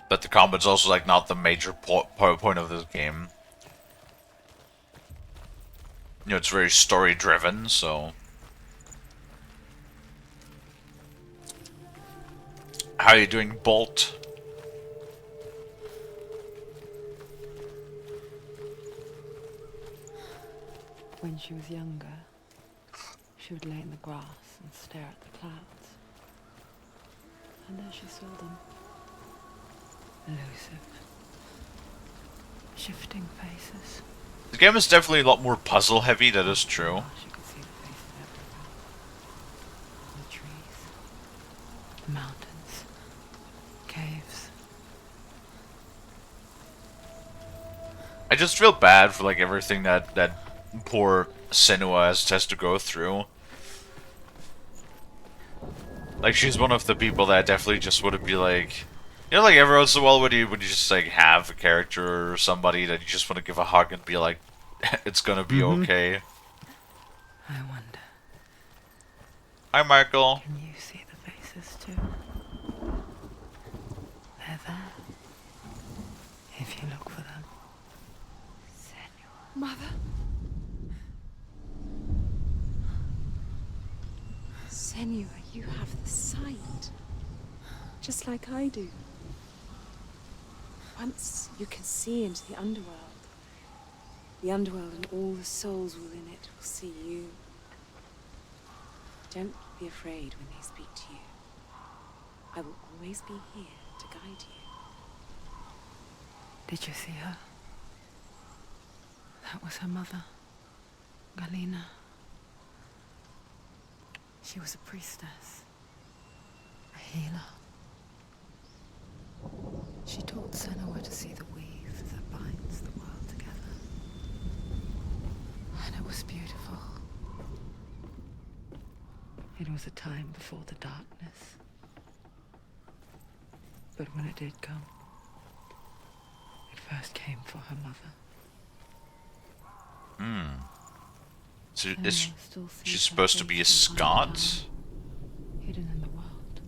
But the combat's also like not the major point of this game. You know, it's very story driven, so... How are you doing, Bolt? When she was younger, she would lay in the grass and stare at the clouds. And there she saw them. Elusive. Shifting faces. The game is definitely a lot more puzzle heavy, that is true. She could see the faces everywhere. The trees. The mountains. Caves. I just feel bad for like everything that poor Senua has to go through. Like, she's one of the people that definitely just wouldn't be like... You know, like, every once in a while would you just, like, have a character or somebody that you just want to give a hug and be like, it's gonna be okay. I wonder, Hi, Michael. can you see the faces too? They're there. If you look for them. Senua. Mother? Senua, you have the sight. Just like I do. Once you can see into the underworld. The underworld and all the souls within it will see you. Don't be afraid when they speak to you. I will always be here to guide you. Did you see her? That was her mother, Galina. She was a priestess, a healer. She taught Senua to see the weave that binds the world together. And it was beautiful. It was a time before the darkness. But when it did come, it first came for her mother. So Senua is still sees she her supposed to be a face behind Scot? time, hidden in the world,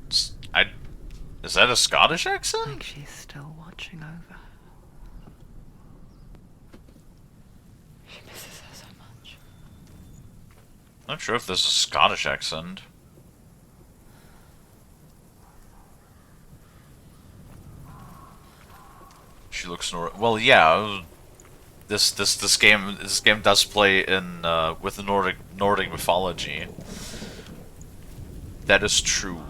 Is that a Scottish like accent? she's still watching over her. She misses her so much. Not sure if this is a Scottish accent. She looks well, yeah. This game does play in with the Nordic mythology. That is true.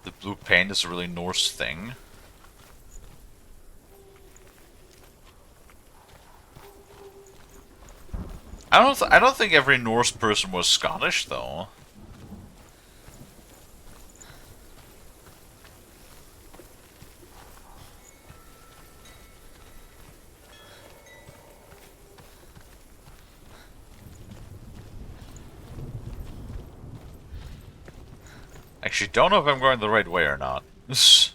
The blue paint is a really Norse thing. I don't think every Norse person was Scottish though. Actually, don't know if I'm going the right way or not. It's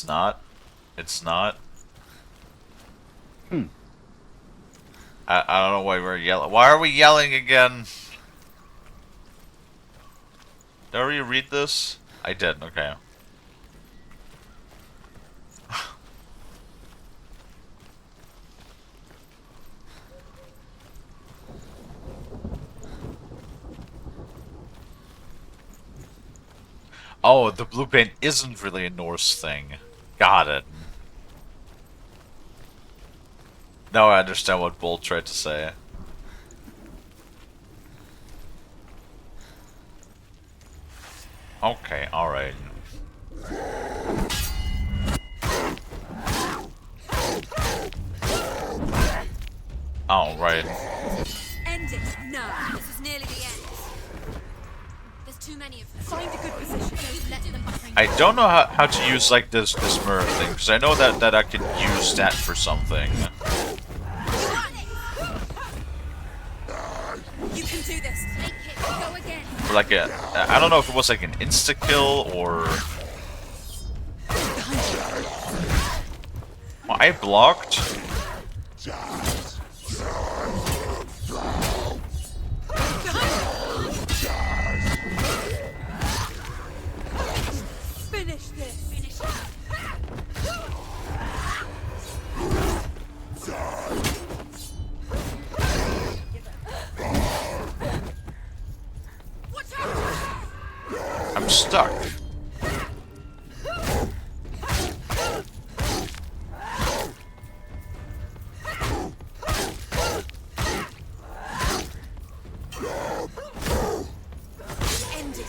not. It's not. I don't know why we're yelling. Why are we yelling again? Did I already read this? I did, okay. Oh, the blue paint isn't really a Norse thing. Got it. Now I understand what Bolt tried to say. Okay, alright. Oh, right. End it. No. This is nearly the end. There's too many of them. Find a good position. Don't let them behind I don't know how to use like this mirror thing, because I know that I can use that for something. you. Can do this. Take it. Go again. For like I don't know if it was like an insta kill or. Well, I blocked. Finish this. Finish it. Watch out! I'm stuck. End it.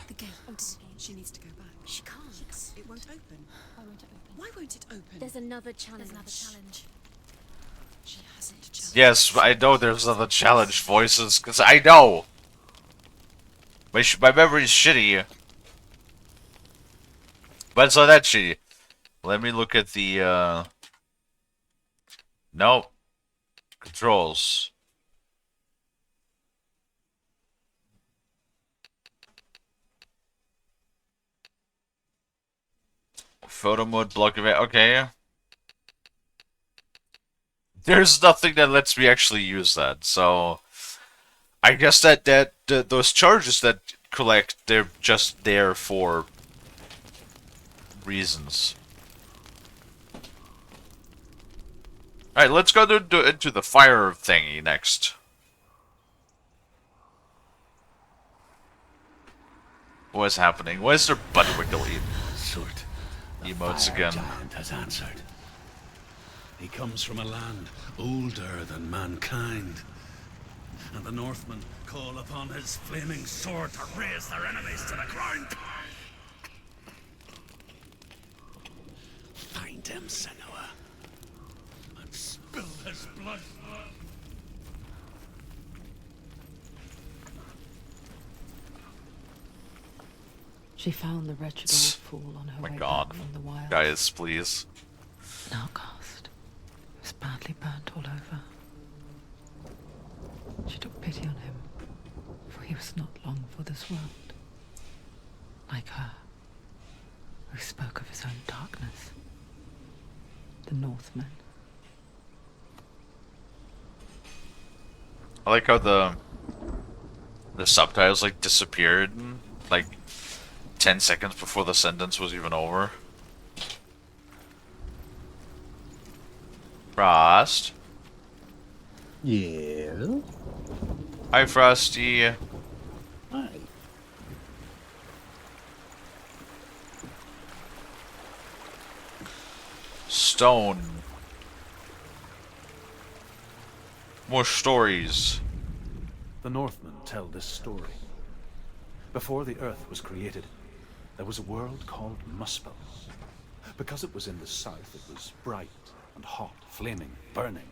The gate. She needs to go back. She can't. It won't open. Why won't it open? Why won't it open? There's another challenge. She hasn't challenged. Yes, I know there's other challenge voices, because I know! My memory's shitty. But it's not that shitty. Let me look at the, Nope. Controls. Photo mode, block event, okay. There's nothing that lets me actually use that, so I guess that those charges that collect, they're just there for reasons. Alright, let's go into the fire thingy next. What is happening? Why is there butt wiggly Sort. emotes Fire again? giant has answered. He comes from a land older than mankind. And the Northmen call upon his flaming sword to raise their enemies to the ground. Find him, Senua, and spill his blood. She found the wretched old fool on her My way God. back from the wild. Guys, please. An outcast. He was badly burnt all over. She took pity on him, for he was not long for this world. Like her, who spoke of his own darkness. The Northmen. I like how the subtitles like disappeared like 10 seconds before the sentence was even over. Frost. Yeah. Hi, Frosty. Hi. Stone. More stories. The Northmen tell this story. Before the earth was created, there was a world called Muspel. Because it was in the south, it was bright and hot, flaming, burning.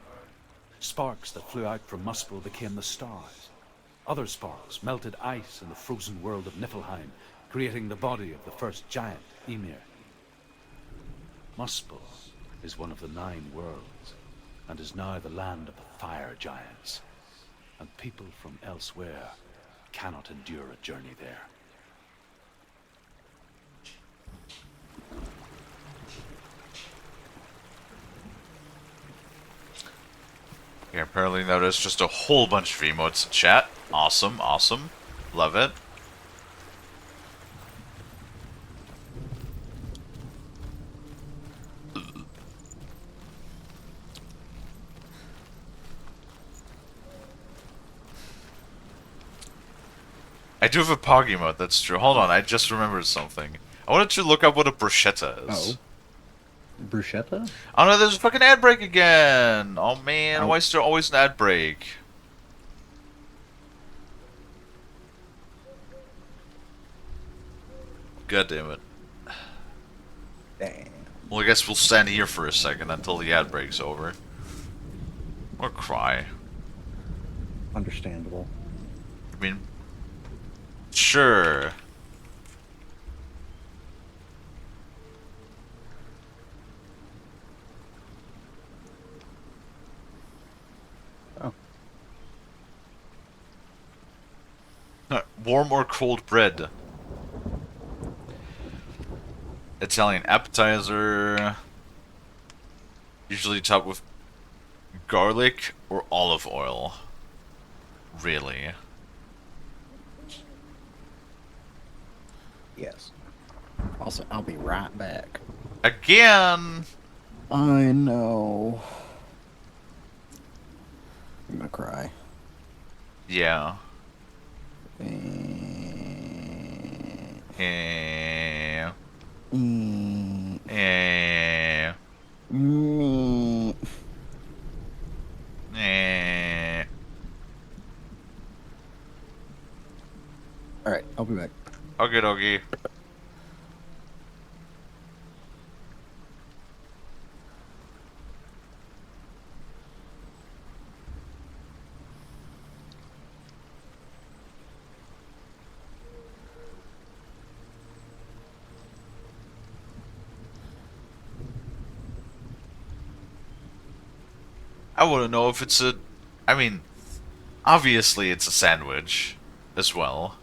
Sparks that flew out from Muspel became the stars. Other sparks melted ice in the frozen world of Niflheim, creating the body of the first giant, Ymir. Muspel is one of the 9 worlds, and is now the land of the fire giants. And people from elsewhere cannot endure a journey there. Yeah, apparently now there's just a whole bunch of emotes in chat. Awesome, awesome. Love it. I do have a Pog emote, that's true. Hold on, I just remembered something. I wanted to look up what a bruschetta is. Oh. Bruschetta? Oh no, there's a fucking ad break again! Oh man, Oh. why is there always an ad break? God damn it. Damn. Well, I guess we'll stand here for a second until the ad break's over. Or cry. Understandable. I mean, sure. Oh. Warm or cold bread? Italian appetizer. Usually topped with garlic or olive oil. Really? Yes. Also, I'll be right back. Again! I know. I'm gonna cry. Yeah. Eh. Eh. Mm. Eh. Mm. Eh. Alright, I'll be back. Okay, dokie. I want to know if it's a... I mean, obviously it's a sandwich as well.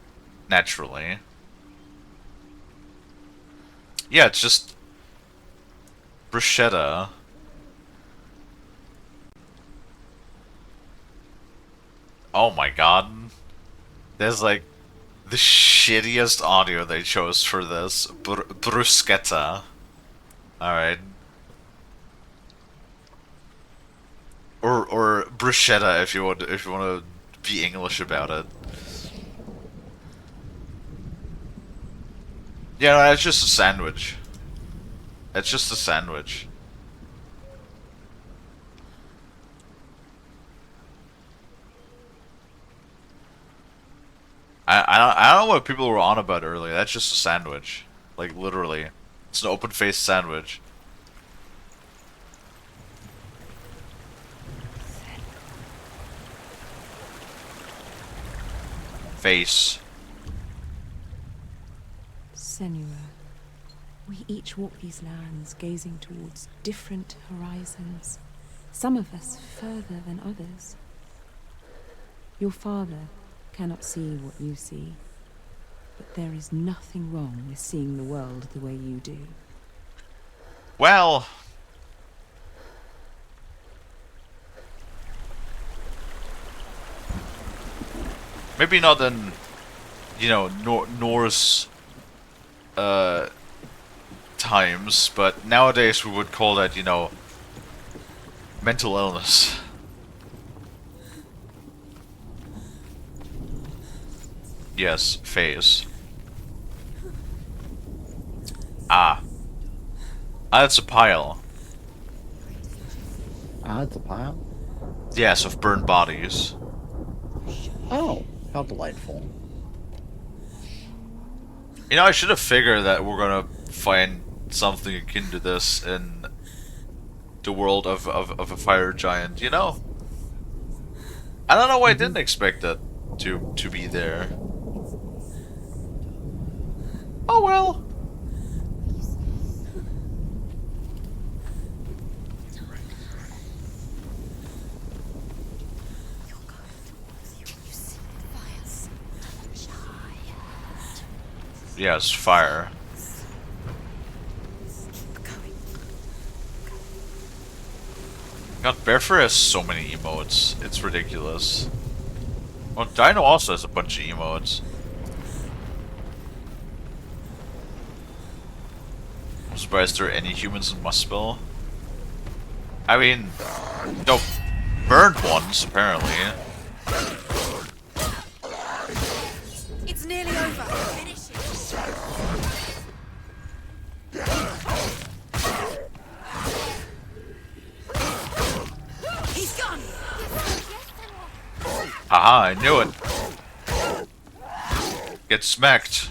Naturally. Yeah, it's just... bruschetta. Oh my god. There's like... the shittiest audio they chose for this. Bruschetta. Alright. Or bruschetta if you want to be English about it. Yeah, no, it's just a sandwich. It's just a sandwich. I don't know what people were on about earlier. That's just a sandwich. Like, literally. It's an open-faced sandwich. Face. Senua, we each walk these lands gazing towards different horizons, some of us further than others. Your father cannot see what you see, but there is nothing wrong with seeing the world the way you do. Well, maybe not in, Norse times, but nowadays we would call that, mental illness. Yes, phase. Ah. Ah, it's a pile. Ah, it's a pile. Yes, of burned bodies. Oh, how delightful. I should have figured that we're gonna find something akin to this in the world of a fire giant, I don't know why I didn't expect that to be there. Oh well. Yes, fire. God, Bearfur has so many emotes. It's ridiculous. Well, Dino also has a bunch of emotes. I'm surprised there are any humans in Muspel. I mean, no, burned ones, apparently. It's nearly over. Finish it. He's gone. Haha, I knew it. Get smacked.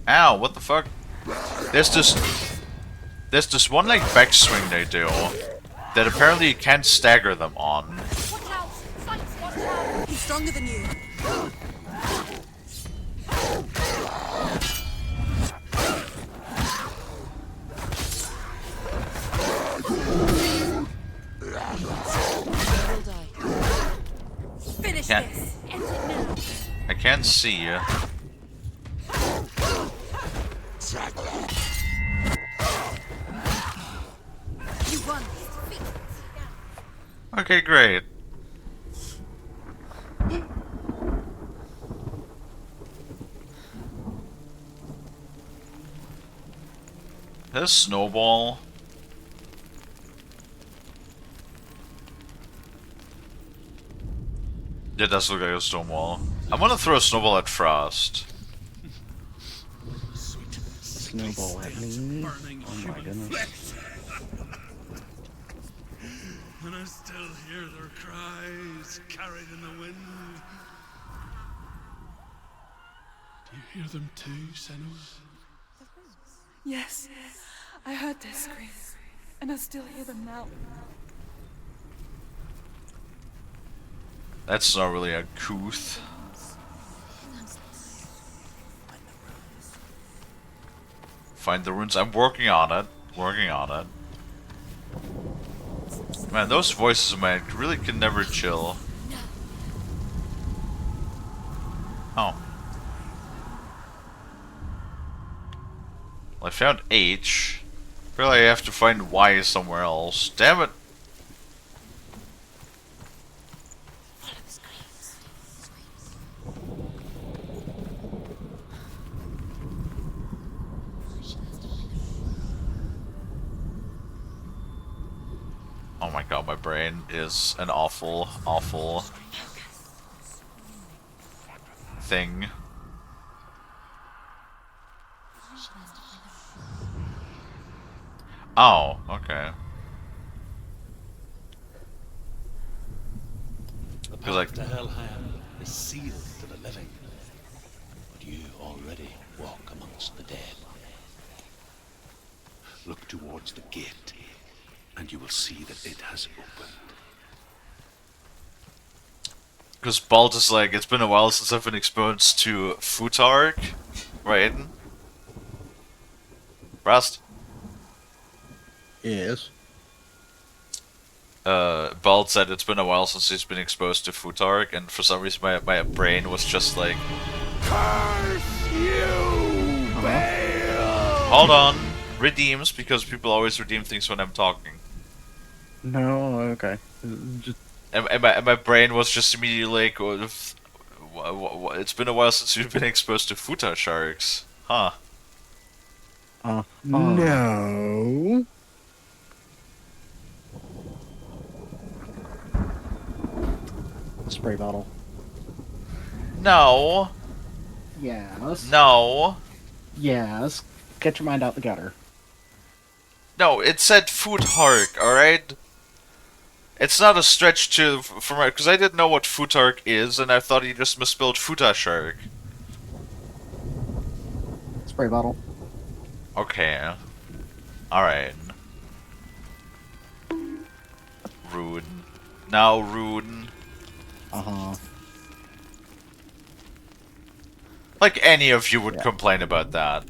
Ow, what the fuck? There's this one like backswing they do that apparently you can't stagger them on. Watch out. Sights, watch out. He's stronger than you. Will die. Finish Can't- this. End it now. I can't see you. You won. Okay, great. This snowball. It does look like a stone wall. I'm gonna throw a snowball at Frost. Snowball at me. Oh my goodness. And I still hear their cries carried in the wind. Do you hear them too, Senua? Yes, I heard their screams, and I still hear them now. That's not really a couth. Find the runes. I'm working on it. Working on it. Man, those voices of mine really can never chill. Oh. Well, I found H. Apparently I have to find Y somewhere else. Damn it. Oh my god, my brain is an awful, awful thing. Oh, okay. The Feels like- path to Hellham is sealed to the living, but you already walk amongst the dead. Look towards the gate, and you will see that it has opened. Because Bald is like, it's been a while since I've been exposed to Futark, right? Rust. Yes. Bald said it's been a while since he's been exposed to Futark, and for some reason my brain was just like, Curse you, Bale! hold on, redeems, because people always redeem things when I'm talking. No, okay. Just And my brain was just immediately like, it's been a while since you've been exposed to Futa sharks. Huh. no. Spray bottle. No. Yes. No. Yes. Get your mind out the gutter. No, it said Futark, alright? It's not a stretch to, because I didn't know what Futark is, and I thought he just misspelled Futa shark. Spray bottle. Okay. Alright. Rude. Now rude. Uh-huh. Like any of you would complain about that.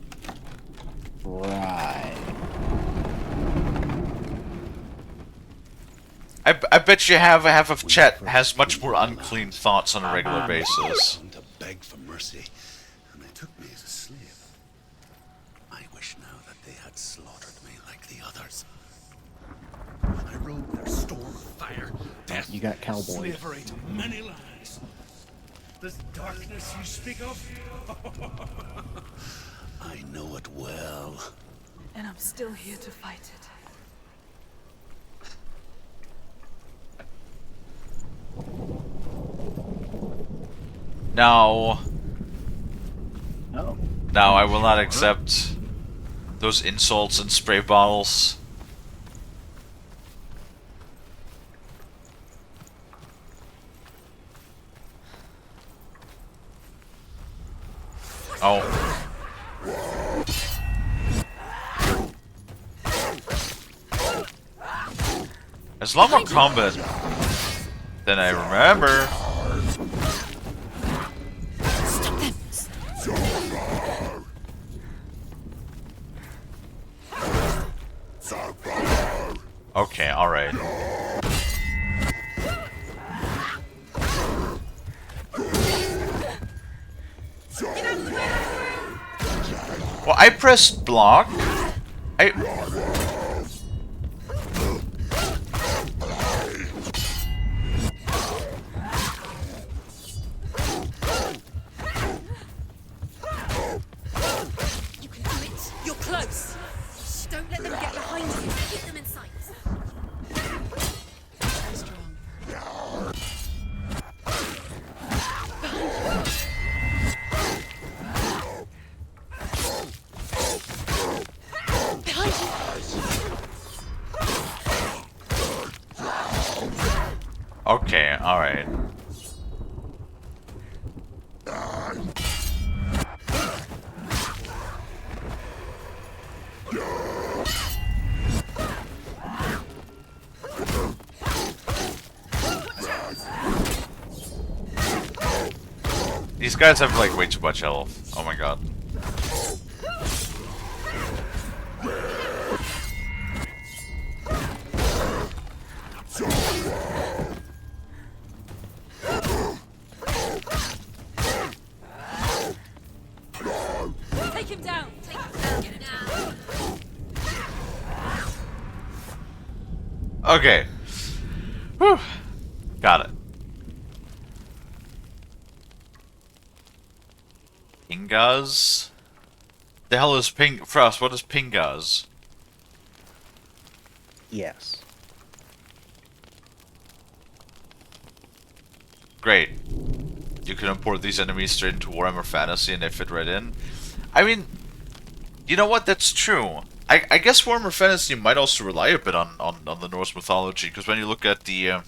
Right. I bet you half of chat has much more unclean thoughts on a regular basis. To beg for mercy, and they took me as a slave. I wish now that they had slaughtered me like the others. I rode their storm of fire, death, You got cowboy. slavery to many lands. This darkness you speak of, I know it well. And I'm still here to fight it. No. Oh. No, I will not accept those insults and spray bottles. Oh. There's a lot more combat than I remember. Okay, alright. Well, I pressed block. You can do it. You're close. Don't let them get behind you. Keep them in sight. Very strong. Behind you. Okay, alright. These guys have like way too much health. Oh my god. Take him down. Take him down. Get him down. Okay. Whew. Got it. Pingas? The hell is Ping... Frost, what is Pingas? Yes. Great. You can import these enemies straight into Warhammer Fantasy and they fit right in. I mean, you know what? That's true. I guess Warhammer Fantasy might also rely a bit on the Norse mythology, because when you look at the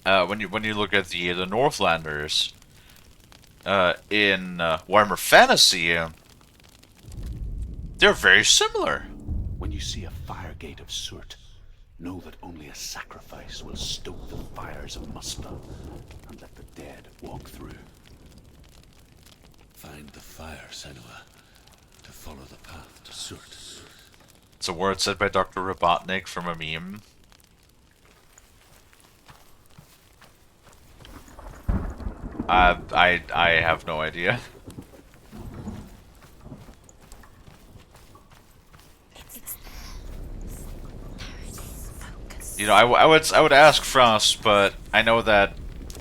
when you look at the Northlanders in Warhammer Fantasy, they're very similar. When you see a fire gate of soot, Know that only a sacrifice will stoke the fires of Muspel and let the dead walk through. Find the fire, Senua, to follow the path to Surt. It's a word said by Dr. Robotnik from a meme. I have no idea. You know, I would ask Frost, but I know that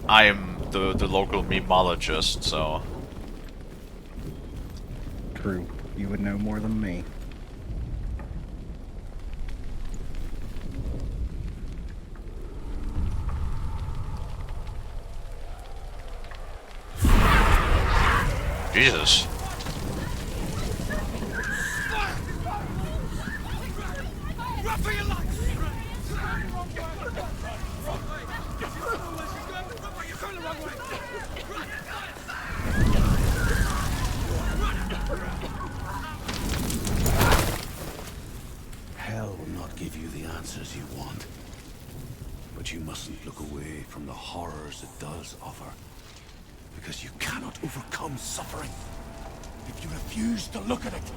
I am the local memologist, so. True. You would know more than me. Jesus. Hell will not give you the answers you want. But you mustn't look away from the horrors it does offer. Because you cannot overcome suffering if you refuse to look at it.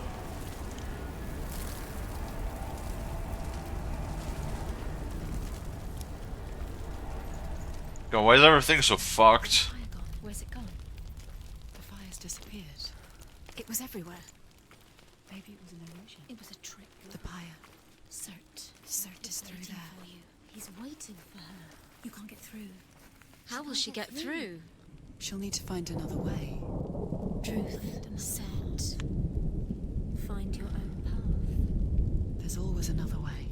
God, why is everything so fucked? Fire gone. Where's it gone? The fire's disappeared. It was everywhere. Maybe it was an illusion. It was a trick. The pyre. Surt. Surt is through Waiting there. for you. He's waiting for her. You can't get through. How will she get through? She'll need to find another way. Truth said, find your own path. There's always another way.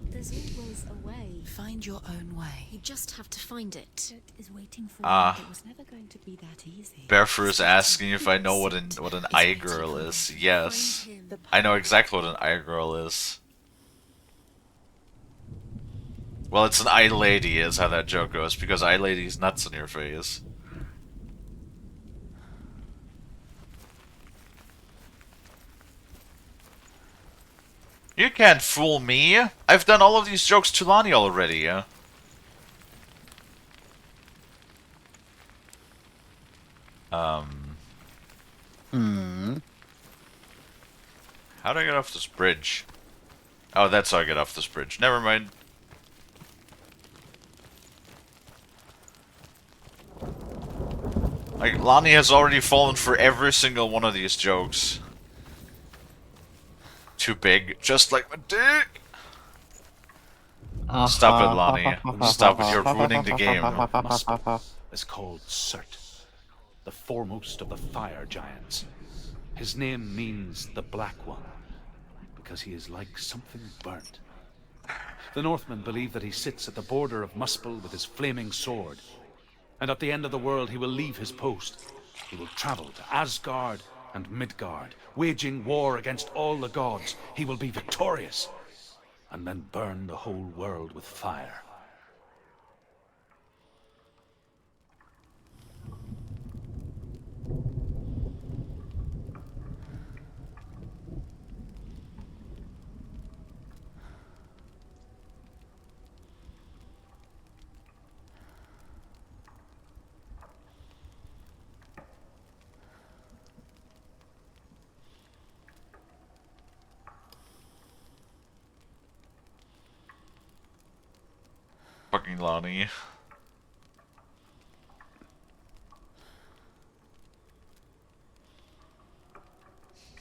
There's always a way. Find your own way. You just have to find it. Surt is waiting for Ah. It was never going to be that easy. Bearfur is asking if I know what an eye girl is. Yes. Find him. I know exactly what an eye girl is. Well, it's an eye lady is how that joke goes, because eye lady's nuts in your face. You can't fool me! I've done all of these jokes to Lonnie already. How do I get off this bridge? Oh, that's how I get off this bridge. Never mind. Like, Lonnie has already fallen for every single one of these jokes. Too big, just like my dick! Stop it, Lonnie. Stop it, you're ruining the game. Muspel is called Surt, the foremost of the fire giants. His name means the Black One, because he is like something burnt. The Northmen believe that he sits at the border of Muspel with his flaming sword, and at the end of the world he will leave his post. He will travel to Asgard and Midgard, waging war against all the gods. He will be victorious, and then burn the whole world with fire. Fucking Lonnie.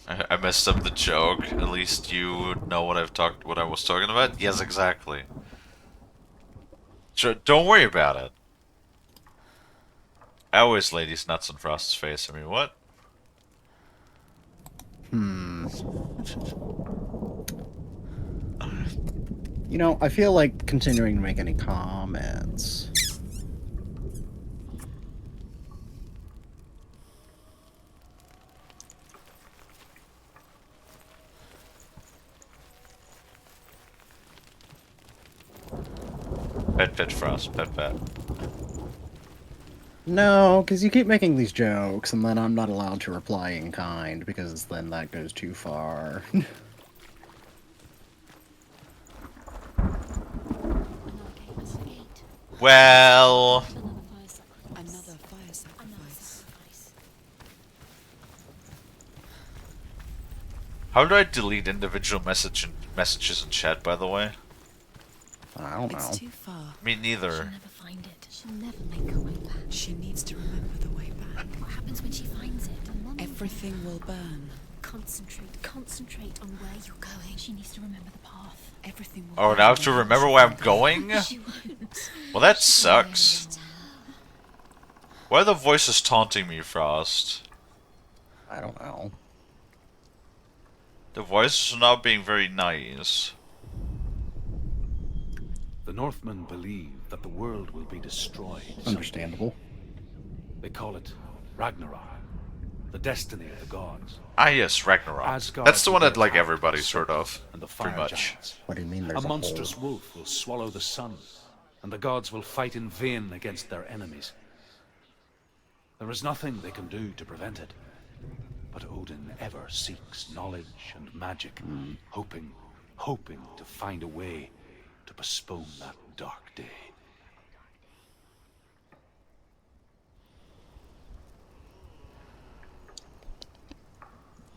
I messed up the joke. At least you know what what I was talking about? Yes, exactly. Sure, don't worry about it. I always lay these nuts on Frost's face. I mean, what? You know, I feel like continuing to make any comments. Pet, pet, Frost. Pet, pet. No, because you keep making these jokes, and then I'm not allowed to reply in kind, because then that goes too far. Well, Another fire sacrifice. how do I delete individual messages in chat, by the way? I don't know. It's too far. Me She'll neither. never find it. She'll never make her way back. She needs to remember the way back. What happens when she finds it? Everything will burn. Concentrate on where you're going. She needs to remember the path. Everything will Oh, burn. now I have to remember where I'm going? She won't. Well, that sucks. Why are the voices taunting me, Frost? I don't know. The voices are not being very nice. The Northmen believe that the world will be destroyed. Understandable. They call it Ragnarok, the destiny of the gods. Ah, yes, Ragnarok. Asgard That's the one will that, be like, attacked everybody by sort of, and the pretty fire much. giants. What do you mean A there's a monstrous hole? wolf will swallow the sun, and the gods will fight in vain against their enemies. There is nothing they can do to prevent it. But Odin ever seeks knowledge and magic, hoping to find a way to postpone that dark day.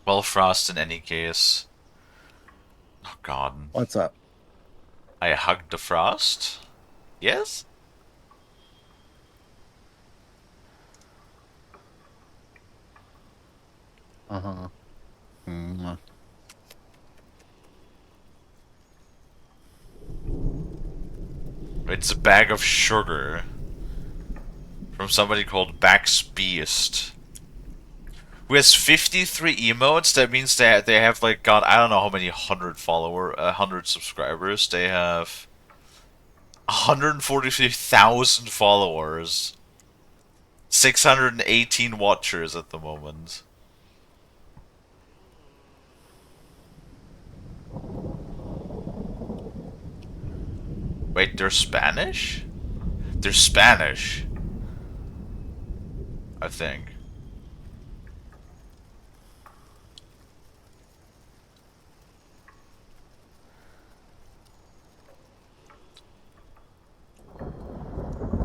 Well, Frost, in any case. Oh, God. What's up? I hugged the Frost? Yes? Uh-huh. It's a bag of sugar. From somebody called Bax Beast. Who has 53 emotes. That means they have like, God, I don't know how many 100 subscribers. They have 143,000 followers. 618 watchers at the moment. Wait, they're Spanish? They're Spanish. I think.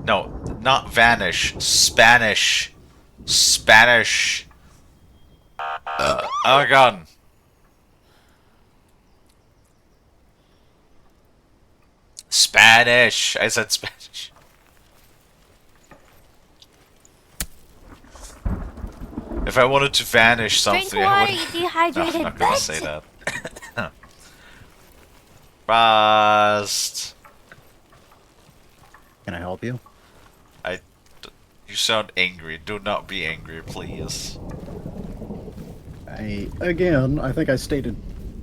No, not vanish. Spanish. Spanish. Oh my God. Spanish. I said Spanish. If I wanted to vanish something, I would. you dehydrated No, I'm not gonna say that. Fast. Can I help you? You sound angry. Do not be angry, please. I think I stated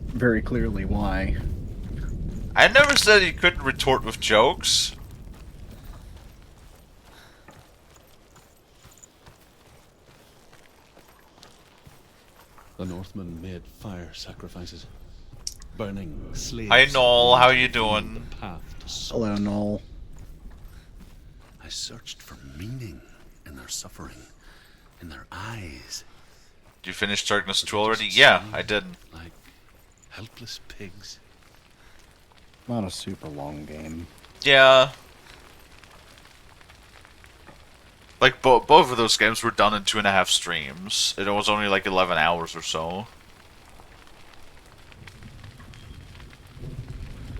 very clearly why. I never said you couldn't retort with jokes. The Northmen made fire sacrifices, burning slaves. Hi Noel, how you doing? The path to Hello, Noel. I searched for meaning in their suffering, in their eyes. Did you finish Darkness 2 already? Yeah, I did. Like helpless pigs. Not a super long game. Yeah. Like, both of those games were done in 2.5 streams. It was only like 11 hours or so.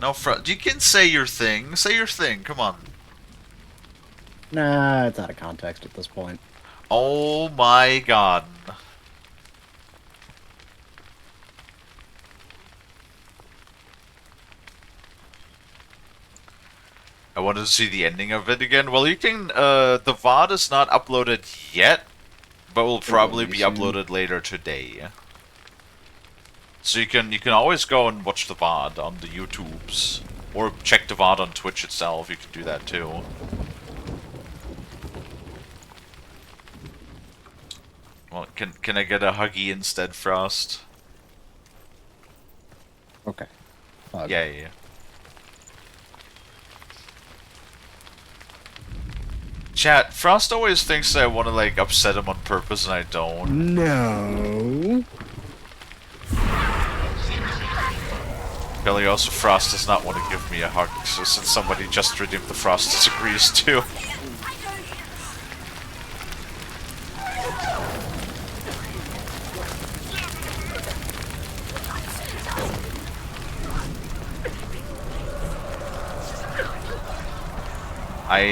No, you can say your thing. Say your thing, come on. Nah, it's out of context at this point. Oh my God. I wanted to see the ending of it again. Well, you can, the VOD is not uploaded yet, but will probably be uploaded later today. So you can always go and watch the VOD on the YouTubes, or check the VOD on Twitch itself, you can do that too. Well, can I get a huggy instead, Frost? Okay. Yeah. Chat, Frost always thinks that I want to, like, upset him on purpose, and I don't. No. Kalie, also Frost does not want to give me a hug, so since somebody just redeemed the Frost disagrees too. I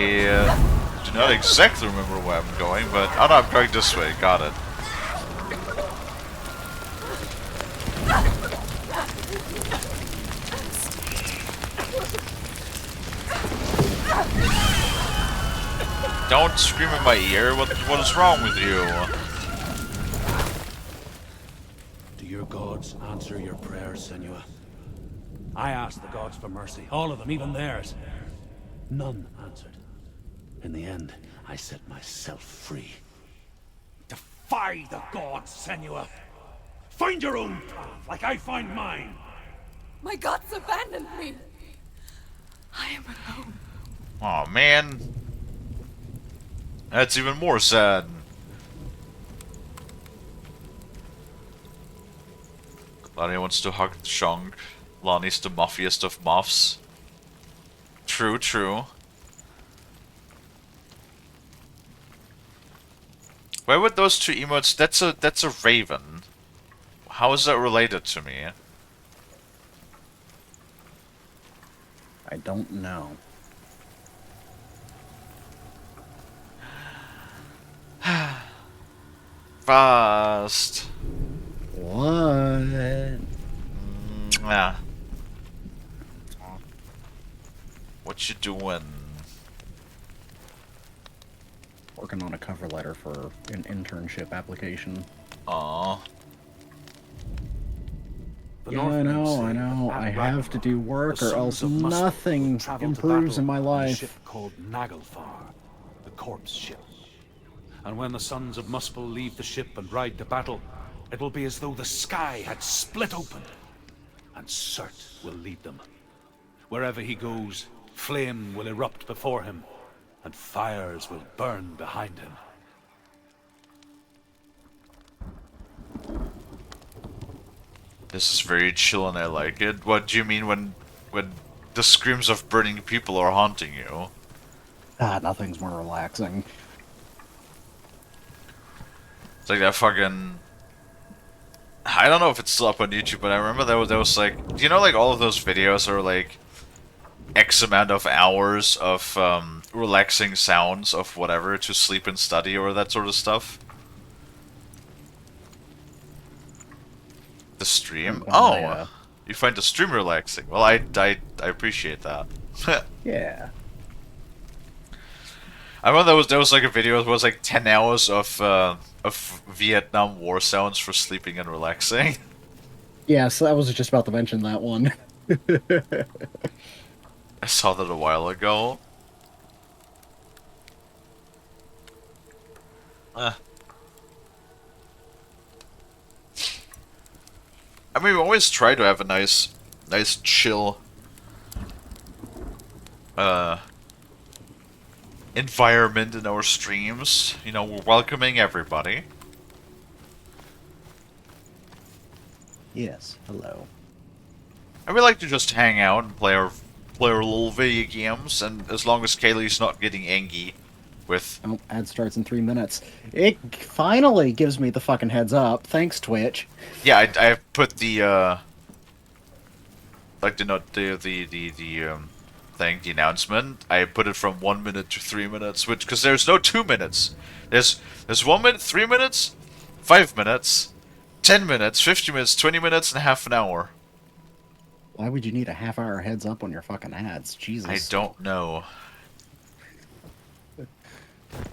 do not exactly remember where I'm going, but oh no, I'm going this way. Got it. Don't scream in my ear. What is wrong with you? Do your gods answer your prayers, Senua? I asked the gods for mercy, all of them, even theirs. None answered. In the end, I set myself free. Defy the gods, Senua! Find your own path, like I find mine! My gods abandoned me. I am alone. Oh man. That's even more sad. Lonnie wants to hug Shang. Lonnie's the muffiest of muffs. True, true. Where would those two emotes? That's a raven. How is that related to me? I don't know. Fast. What? Yeah. What you doing? Working on a cover letter for an internship application. Aww. Yeah, I know. I have to do work or else nothing improves in my life. A ship called Naglfar, the corpse ship. And when the sons of Muspel leave the ship and ride to battle, it will be as though the sky had split open, and Surt will lead them. Wherever he goes, flame will erupt before him, and fires will burn behind him. This is very chill and I like it. What do you mean when the screams of burning people are haunting you? Nothing's more relaxing. It's like that fucking... I don't know if it's still up on YouTube, but I remember there was like... Do you know like all of those videos are like... X amount of hours of relaxing sounds of whatever to sleep and study or that sort of stuff? The stream? Oh! You find the stream relaxing. Well, I appreciate that. Yeah. I remember there was like a video. It was like 10 hours of Vietnam War sounds for sleeping and relaxing. Yes, I was just about to mention that one. I saw that a while ago. I mean, we always try to have a nice chill environment in our streams. You know, we're welcoming everybody. Yes, hello. And we like to just hang out and play our little video games, and as long as Kalie's not getting angry with... Oh, ad starts in 3 minutes. It finally gives me the fucking heads up. Thanks, Twitch. Yeah, I put the, like the thing, the announcement. I put it from 1 minute to 3 minutes, which, because there's no 2 minutes. There's 1 minute, 3 minutes, 5 minutes, 10 minutes, 50 minutes, 20 minutes, and half an hour. Why would you need a half-hour heads up on your fucking ads? Jesus. I don't know.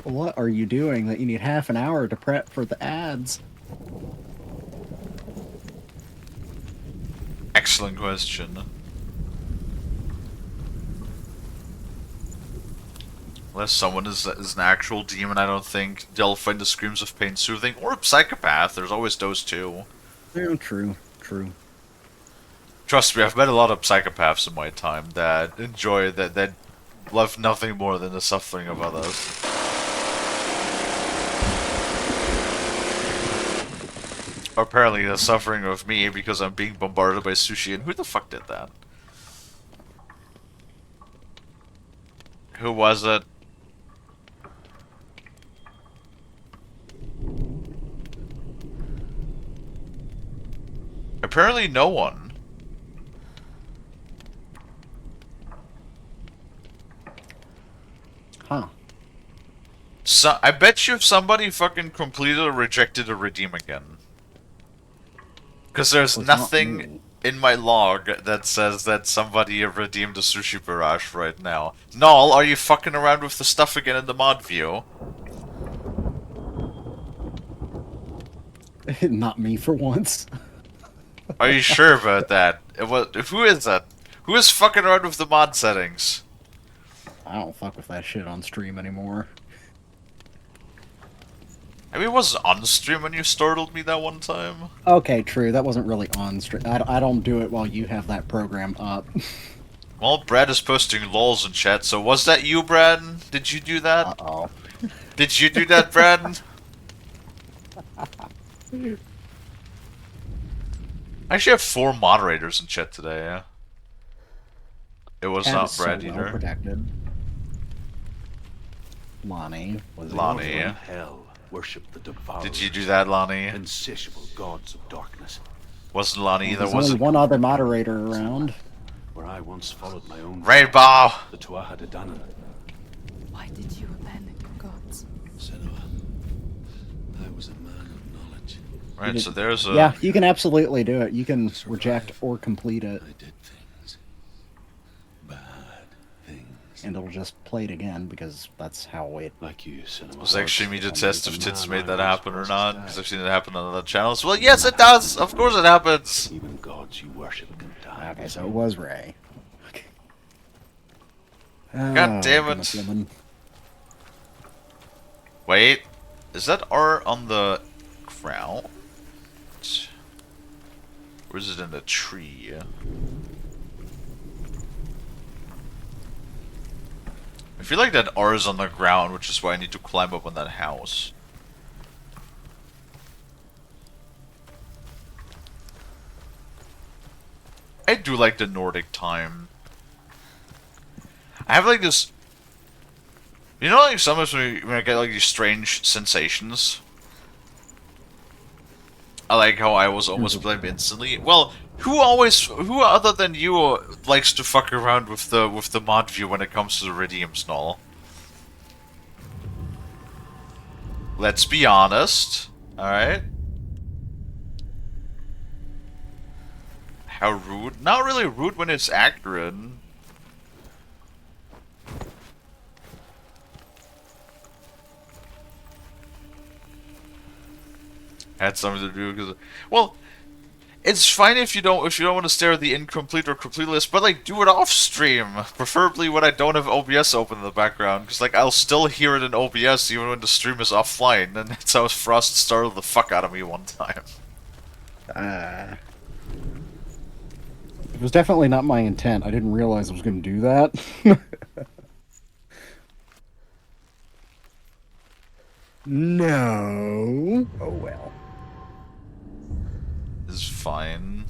What are you doing that you need half an hour to prep for the ads? Excellent question. Unless someone is an actual demon, I don't think they'll find the screams of pain soothing. Or a psychopath, there's always those too. Yeah, true. Trust me, I've met a lot of psychopaths in my time that enjoy, that love nothing more than the suffering of others. apparently the suffering of me because I'm being bombarded by sushi. And who the fuck did that? Who was it? Apparently no one. Huh. So, I bet you if somebody fucking completed or rejected a redeem again. Because there's Was not nothing me. in my log that says that somebody redeemed a sushi barrage right now. Null, are you fucking around with the stuff again in the mod view? Not me for once. Are you sure about that? Who is that? Who is fucking around with the mod settings? I don't fuck with that shit on stream anymore. I mean, it was on stream when you startled me that one time. Okay, true. That wasn't really on stream. I don't do it while you have that program up. Well, Brad is posting lols in chat, so was that you, Brad? Did you do that? Uh-oh. Did you do that, Brad? I actually have 4 moderators in chat today, yeah? It was Cat not is so Brad well either. protected. Lonnie was Lonnie, Mortal in yeah. hell worship the devourers, Did you do that, Lonnie? insatiable gods of darkness. Wasn't Lonnie either, There's was only it? one other moderator around. Where I once followed my own Rainbow! the Tuatha De Danann. Why did you abandon your gods? Senua, I was a man of knowledge. Right, so there's a... Yeah, you can absolutely do it. You can reject or complete it, I did things. Bad things. and it'll just play it again because that's how it. Like you, Senua. It was actually me to test if The Tits man made I that once happen or was not, died. because I've seen it happen on other channels. Well, yes, it does! Of course it happens! Even gods you worship can die. Okay, so it was Ray. God damn it. goodness, woman. Wait, is that R on the ground? Or is it in the tree? I feel like that R is on the ground, which is why I need to climb up on that house. I do like the Nordic time. I have like this... You know, like sometimes when I get like these strange sensations? I like how I was almost blamed instantly. Well, who other than you likes to fuck around with the mod view when it comes to the redeems, Null? Let's be honest, alright? How rude? Not really rude when it's accurate. Had something to do because, well, it's fine if you don't want to stare at the incomplete or complete list, but like do it off stream, preferably when I don't have OBS open in the background, because like I'll still hear it in OBS even when the stream is offline, and that's how Frost startled the fuck out of me one time. It was definitely not my intent. I didn't realize I was going to do that. No. Oh well. It's fine.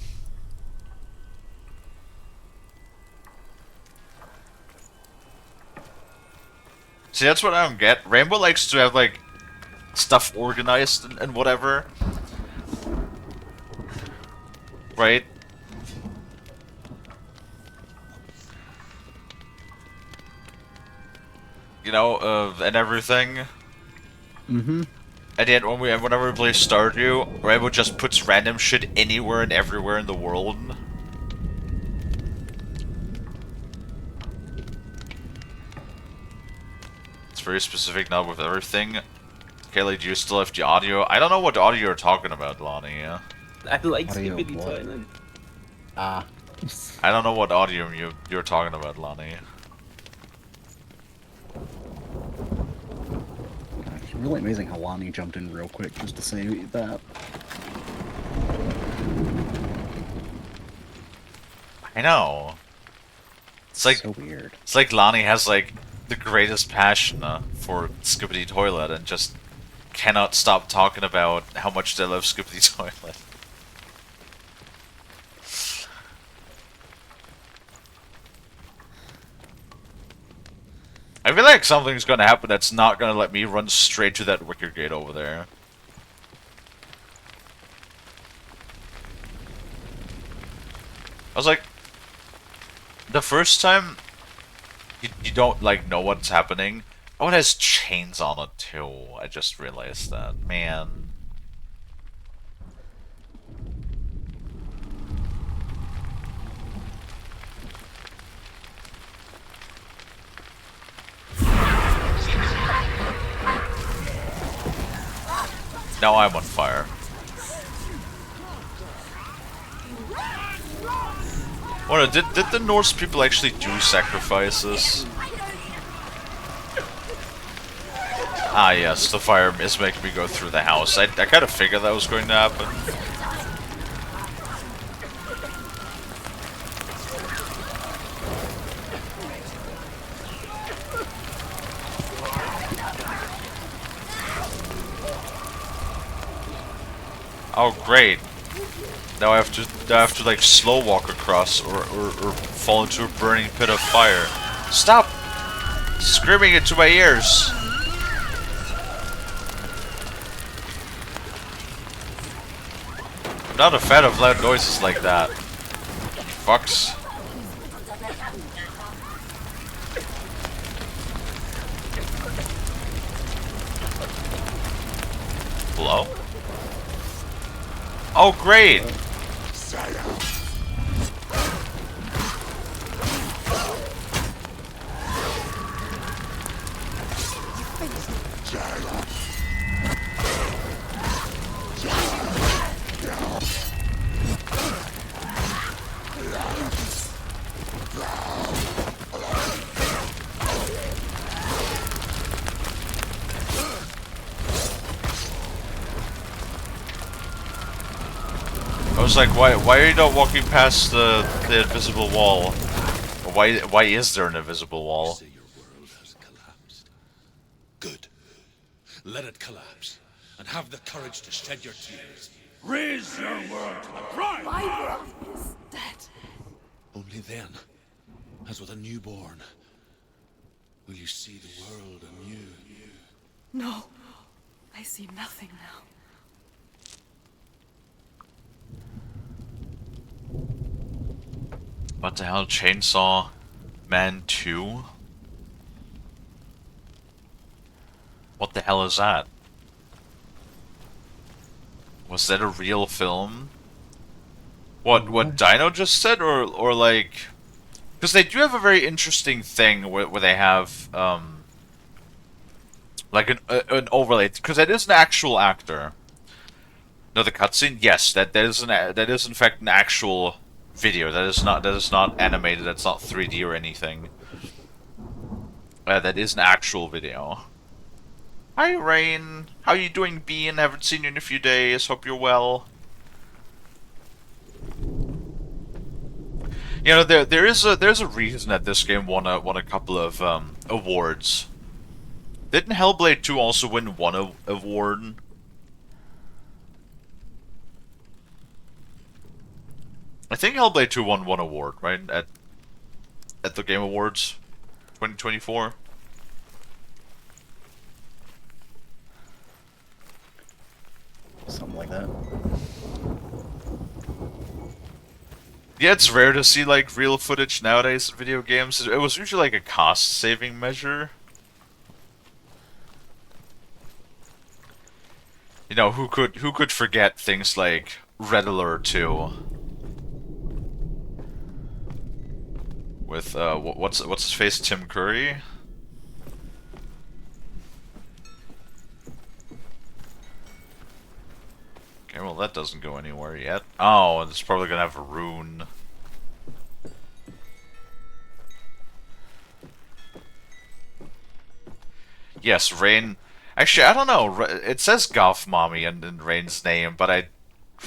See, that's what I don't get. Rainbow likes to have like stuff organized and whatever, right? You know, and everything. Mm-hmm. And yet, whenever we play Stardew, Rainbow just puts random shit anywhere and everywhere in the world. It's very specific now with everything. Kalie, do you still have the audio? I don't know what audio you're talking about, Lonnie. I like Audio Skippity what? Toilet. Ah. I don't know what audio you're talking about, Lonnie. It's really amazing how Lonnie jumped in real quick just to say that. I know. It's like So weird. It's like Lonnie has like the greatest passion for Skippity Toilet and just cannot stop talking about how much they love Skippy Toilet. I feel like something's gonna happen that's not gonna let me run straight to that wicker gate over there. I was like, the first time you don't like know what's happening. Oh, it has chains on it too. I just realized that. Man. Now I'm on fire. Oh no, did the Norse people actually do sacrifices? Ah yes, the fire is making me go through the house. I kind of figured that was going to happen. Oh great. Now I have to like slow walk across or fall into a burning pit of fire. Stop screaming into my ears. I'm not a fan of loud noises like that. Fucks. Hello? Oh great! I was like, why are you not walking past the invisible wall? Or why is there an invisible wall? Say your world has collapsed. Good. Let it collapse, and have the courage to shed your tears. Raise your world to the pride! My world is dead. Only then, as with a newborn, will you see the world anew. No, I see nothing now. What the hell? Chainsaw Man 2? What the hell is that? Was that a real film? What Dino just said, or like, because they do have a very interesting thing where they have like an overlay, because that is an actual actor. No, the cutscene, yes, that is in fact an actual video. That is not animated. That's not 3D or anything. That is an actual video. Hi, Rain. How you doing, Bean? Haven't seen you in a few days. Hope you're well. You know, there's a reason that this game won a couple of awards. Didn't Hellblade 2 also win one award? I think Hellblade 2 won one award, right? At the Game Awards 2024. Something like that. Yeah, it's rare to see like real footage nowadays in video games. It was usually like a cost-saving measure. You know, who could forget things like Red Alert 2? With what's his face, Tim Curry? Okay, well that doesn't go anywhere yet. Oh, and it's probably gonna have a rune. Yes, Rain. Actually, I don't know. It says Goth Mommy in Rain's name, but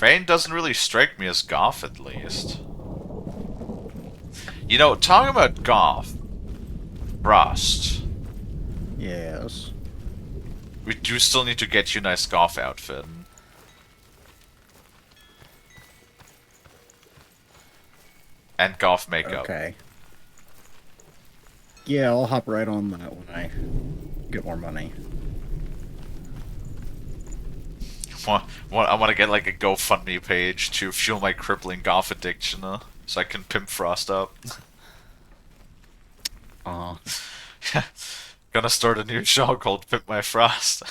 Rain doesn't really strike me as goth, at least. You know, talking about goth, Rust. Yes. We do still need to get you a nice golf outfit. And golf makeup. Okay. Yeah, I'll hop right on that when I get more money. I want to get like a GoFundMe page to fuel my crippling golf addiction, so I can pimp Frost up. Gonna start a new show called Pimp My Frost.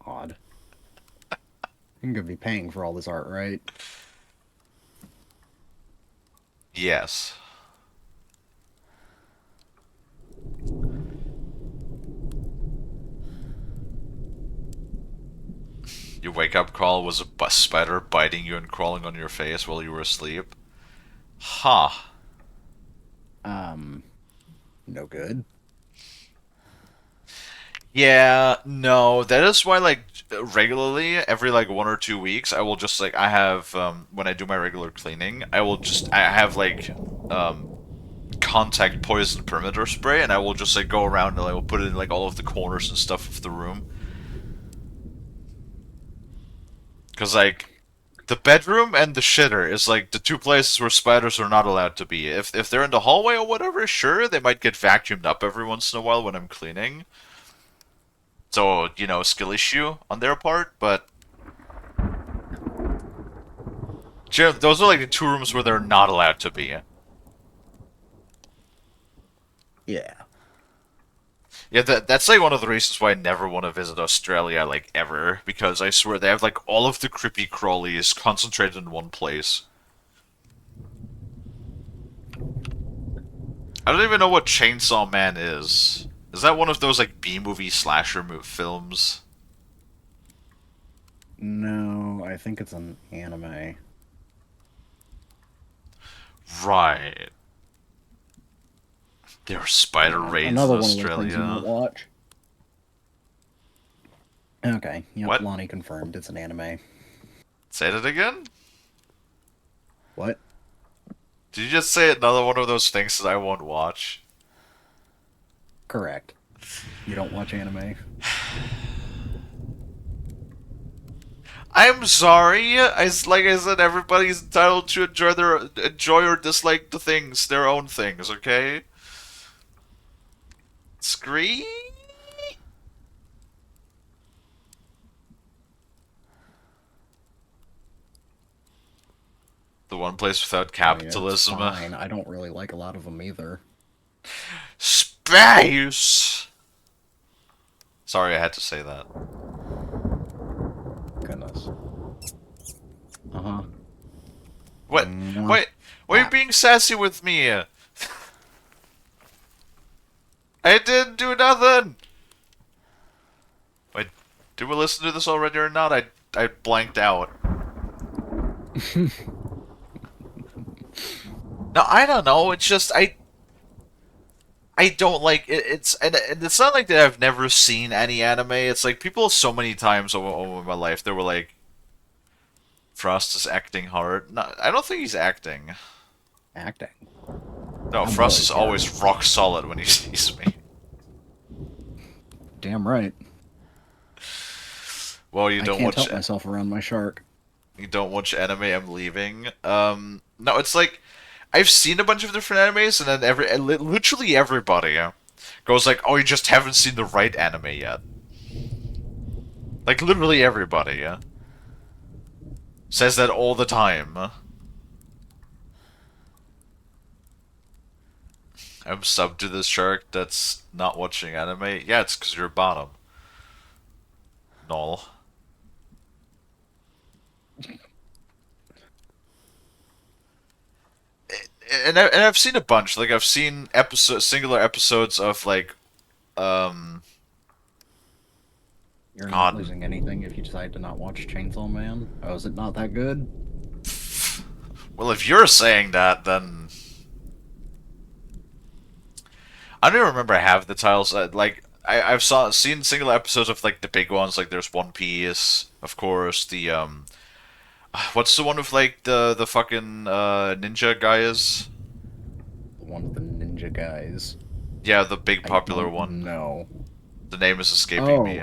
God. I'm gonna be paying for all this art, right? Yes. Your wake up call was a spider biting you and crawling on your face while you were asleep? Huh. No good. Yeah, no, that is why, like, regularly, every, like, 1 or 2 weeks, I will just, like, I have, when I do my regular cleaning, I have, like, contact poison perimeter spray, and I will just, like, go around and I will put it in, like, all of the corners and stuff of the room. Because, like, the bedroom and the shitter is, like, the two places where spiders are not allowed to be. If they're in the hallway or whatever, sure, they might get vacuumed up every once in a while when I'm cleaning. So, you know, skill issue on their part, but... those are, like, the two rooms where they're not allowed to be. Yeah. Yeah, that's, like, one of the reasons why I never want to visit Australia, like, ever. Because I swear they have, like, all of the creepy crawlies concentrated in one place. I don't even know what Chainsaw Man is. Is that one of those, like, B-movie slasher films? No, I think it's an anime. Right. There are spider raids Another in one of those things you Australia. won't watch. Okay, yep, What? Lonnie confirmed it's an anime. Say that again? What? Did you just say another one of those things that I won't watch? Correct. You don't watch anime? I'm sorry. Like I said, everybody's entitled to enjoy or dislike their own things. Okay. Scree. The one place without capitalism. I mean, it's fine. I don't really like a lot of them either. Space. Sorry, I had to say that. Goodness. Uh-huh. What? Wait, why are you being sassy with me? I didn't do nothing! Wait, did we listen to this already or not? I blanked out. No, I don't know, it's just, I don't like, and it's not like that I've never seen any anime, it's like, people so many times over my life, they were like, Frost is acting hard. No, I don't think he's acting. Acting? No, Frost is always rock solid when he sees me. Damn right. Well, you don't I can't watch... help myself around my shark. You don't watch anime, I'm leaving. No, it's like, I've seen a bunch of different animes, and then literally everybody goes like, oh, you just haven't seen the right anime yet. Like, literally everybody, says that all the time. I'm subbed to this shark that's not watching anime. Yeah, it's because you're a bottom. Null. And I've seen a bunch. Like, I've seen singular episodes of, like, You're not losing anything if you decide to not watch Chainsaw Man? Oh, is it not that good? Well, if you're saying that, then... I don't even remember half the titles. Like, I've seen single episodes of, like, the big ones. Like, there's One Piece, of course. The, what's the one with, like, the fucking, ninja guys? The one with the ninja guys. Yeah, the big popular one. No. The name is escaping me.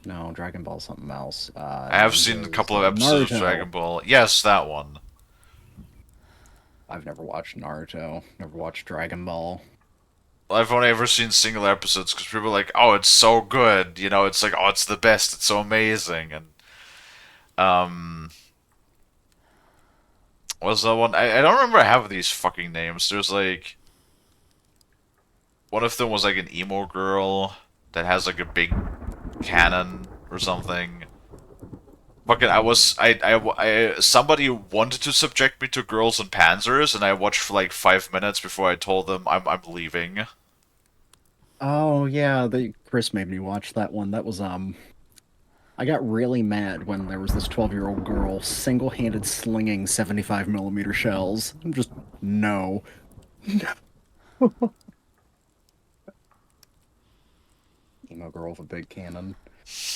No, Dragon Ball something else. I have seen a couple of episodes of Naruto. Dragon Ball. Yes, that one. I've never watched Naruto. Never watched Dragon Ball. I've only ever seen single episodes because people are like, "Oh, it's so good," you know. It's like, "Oh, it's the best. It's so amazing." And what's the one? I don't remember half of these fucking names. There's like one of them was like an emo girl that has like a big cannon or something. Fucking, somebody wanted to subject me to Girls and Panzers, and I watched for like 5 minutes before I told them I'm leaving. Oh yeah, Chris made me watch that one. That was I got really mad when there was this 12-year-old girl single-handed slinging 75mm shells. I'm just no. Emo girl with a big cannon.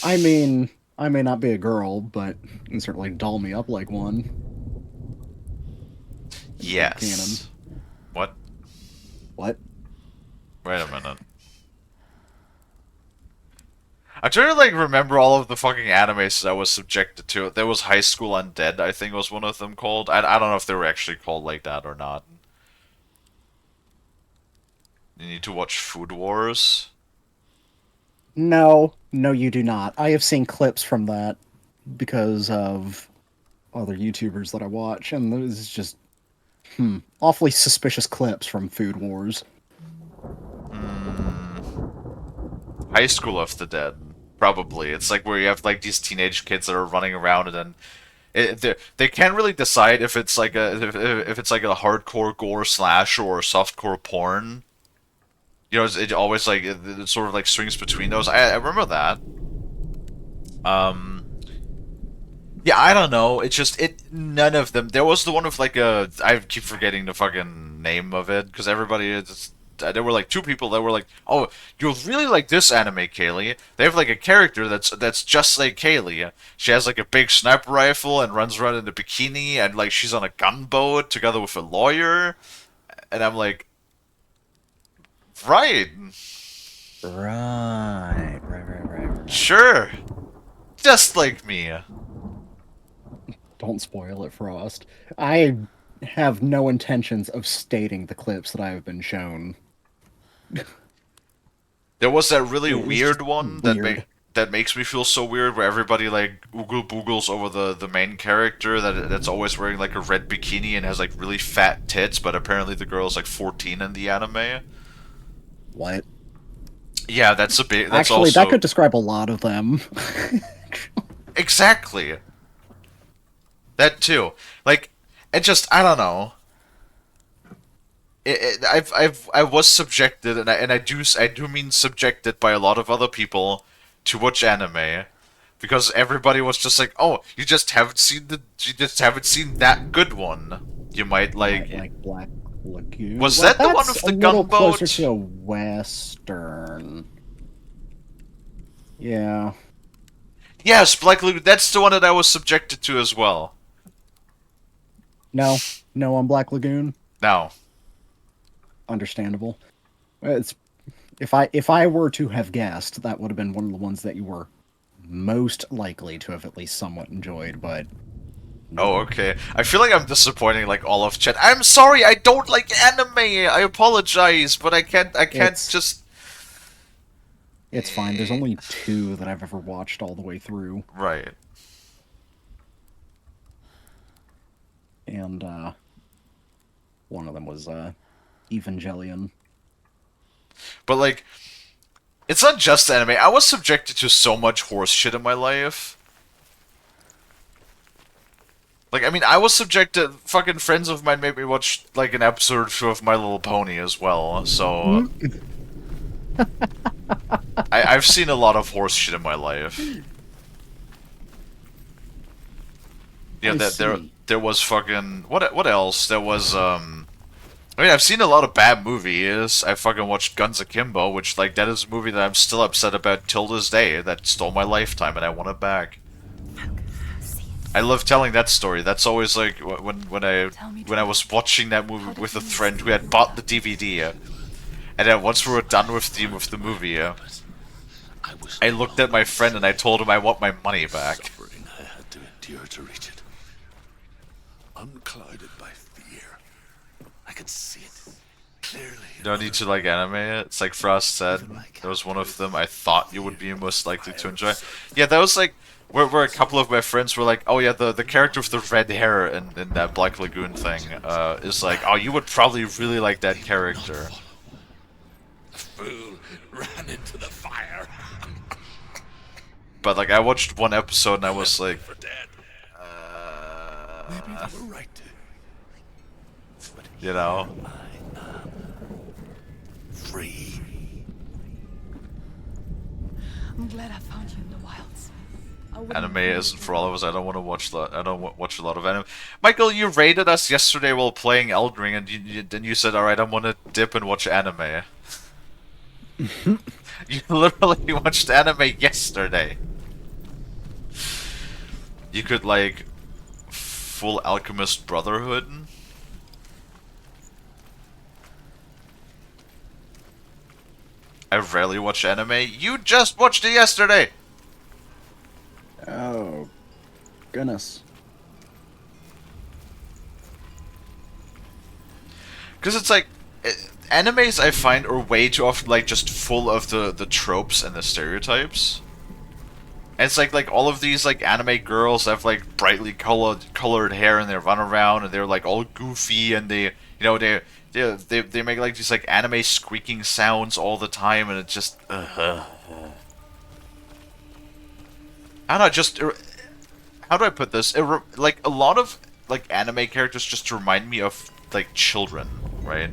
I mean, I may not be a girl, but you can certainly doll me up like one. Yes. What? What? Wait a minute. I'm trying to like remember all of the fucking animes I was subjected to. There was High School Undead, I think was one of them called. I don't know if they were actually called like that or not. You need to watch Food Wars. No, no, you do not. I have seen clips from that because of other YouTubers that I watch, and there's just awfully suspicious clips from Food Wars. High School of the Dead, probably. It's like where you have like these teenage kids that are running around, and then they can't really decide if it's like if it's like a hardcore gore slash or softcore porn. You know, it always like it sort of like swings between those. I remember that. Yeah, I don't know. It's just none of them. There was the one with like a I keep forgetting the fucking name of it because everybody is. There were like two people that were like, "Oh, you'll really like this anime, Kalie." They have like a character that's just like Kalie. She has like a big sniper rifle and runs around in a bikini, and like she's on a gunboat together with a lawyer. And I'm like, right, Right. sure, just like me. Don't spoil it, Frost. I have no intentions of stating the clips that I have been shown. There was that really It was weird just one weird. that makes me feel so weird, where everybody like oogle boogles over the main character that's always wearing like a red bikini and has like really fat tits, but apparently the girl's like 14 in the anime. What? Yeah, that's a big. That's Actually, also that could describe a lot of them. exactly that too. Like, it just I don't know. I was subjected, and I do mean subjected by a lot of other people to watch anime, because everybody was just like, "Oh, you just haven't seen that good one. You might like Black Lagoon. Was that the one with the that's a little gunboat? closer to a western. Yeah. Yes, Black Lagoon. That's the one that I was subjected to as well. No, on Black Lagoon. Now, Understandable. It's if I were to have guessed, that would have been one of the ones that you were most likely to have at least somewhat enjoyed, but oh, okay. I feel like I'm disappointing like all of chat. I'm sorry, I don't like anime. I apologize, but I can't just. it's fine. There's only 2 that I've ever watched all the way through, Right. and one of them was Evangelion. But like, it's not just anime. I was subjected to so much horse shit in my life. Like, I mean, I was subjected. Fucking friends of mine made me watch like an episode or 2 of My Little Pony as well. So, I've seen a lot of horse shit in my life. Yeah, there was fucking what else? There was I mean, I've seen a lot of bad movies. I fucking watched Guns Akimbo, which like that is a movie that I'm still upset about till this day. That stole my lifetime, and I want it back. I love telling that story. That's always like when I was watching that movie with a friend who had bought the DVD, And then once we were done with the movie, I looked at my friend and I told him I want my money back. Suffering I had to endure to reach it. Unclouded by fear. I could see it clearly. You don't need to like anime it. It's like Frost said. There was one of them I thought you would be most likely to enjoy. Yeah, that was like where a couple of my friends were like, oh yeah, the character with the red hair in that Black Lagoon thing is like, oh, you would probably really like that character. The fool ran into the fire. But like I watched one episode and I was like, For dead. Maybe they were right to. But you know. I am free. I'm glad I found you in the wilds. I wouldn't Anime believe isn't it. for all of us. I don't want to watch I don't watch a lot of anime. Michael, you raided us yesterday while playing Elden Ring, and then you said, "All right, I'm gonna dip and watch anime." You literally watched anime yesterday. You could like full Alchemist Brotherhood. I rarely watch anime. You just watched it yesterday. Oh, goodness. Because it's like, animes I find are way too often like just full of the tropes and the stereotypes. And it's like all of these like anime girls have like brightly colored hair and they run around and they're like all goofy and they they make like these like anime squeaking sounds all the time and it's just I don't know, just how do I put this? Like a lot of like anime characters just remind me of like children, right?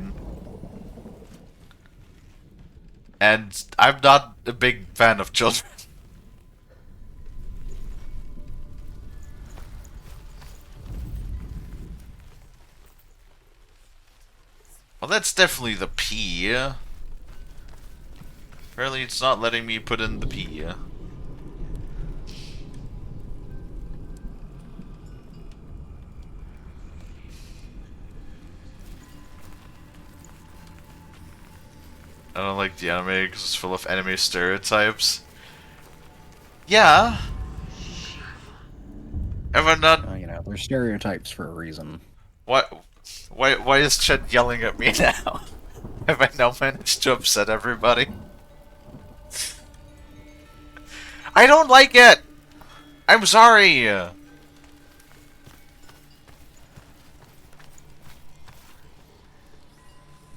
And I'm not a big fan of children. Well, that's definitely the P. Apparently it's not letting me put in the P. I don't like the anime because it's full of anime stereotypes. Yeah. Have I not... You know, they're stereotypes for a reason. What? Why is Chet yelling at me now? Have I now managed to upset everybody? I don't like it! I'm sorry!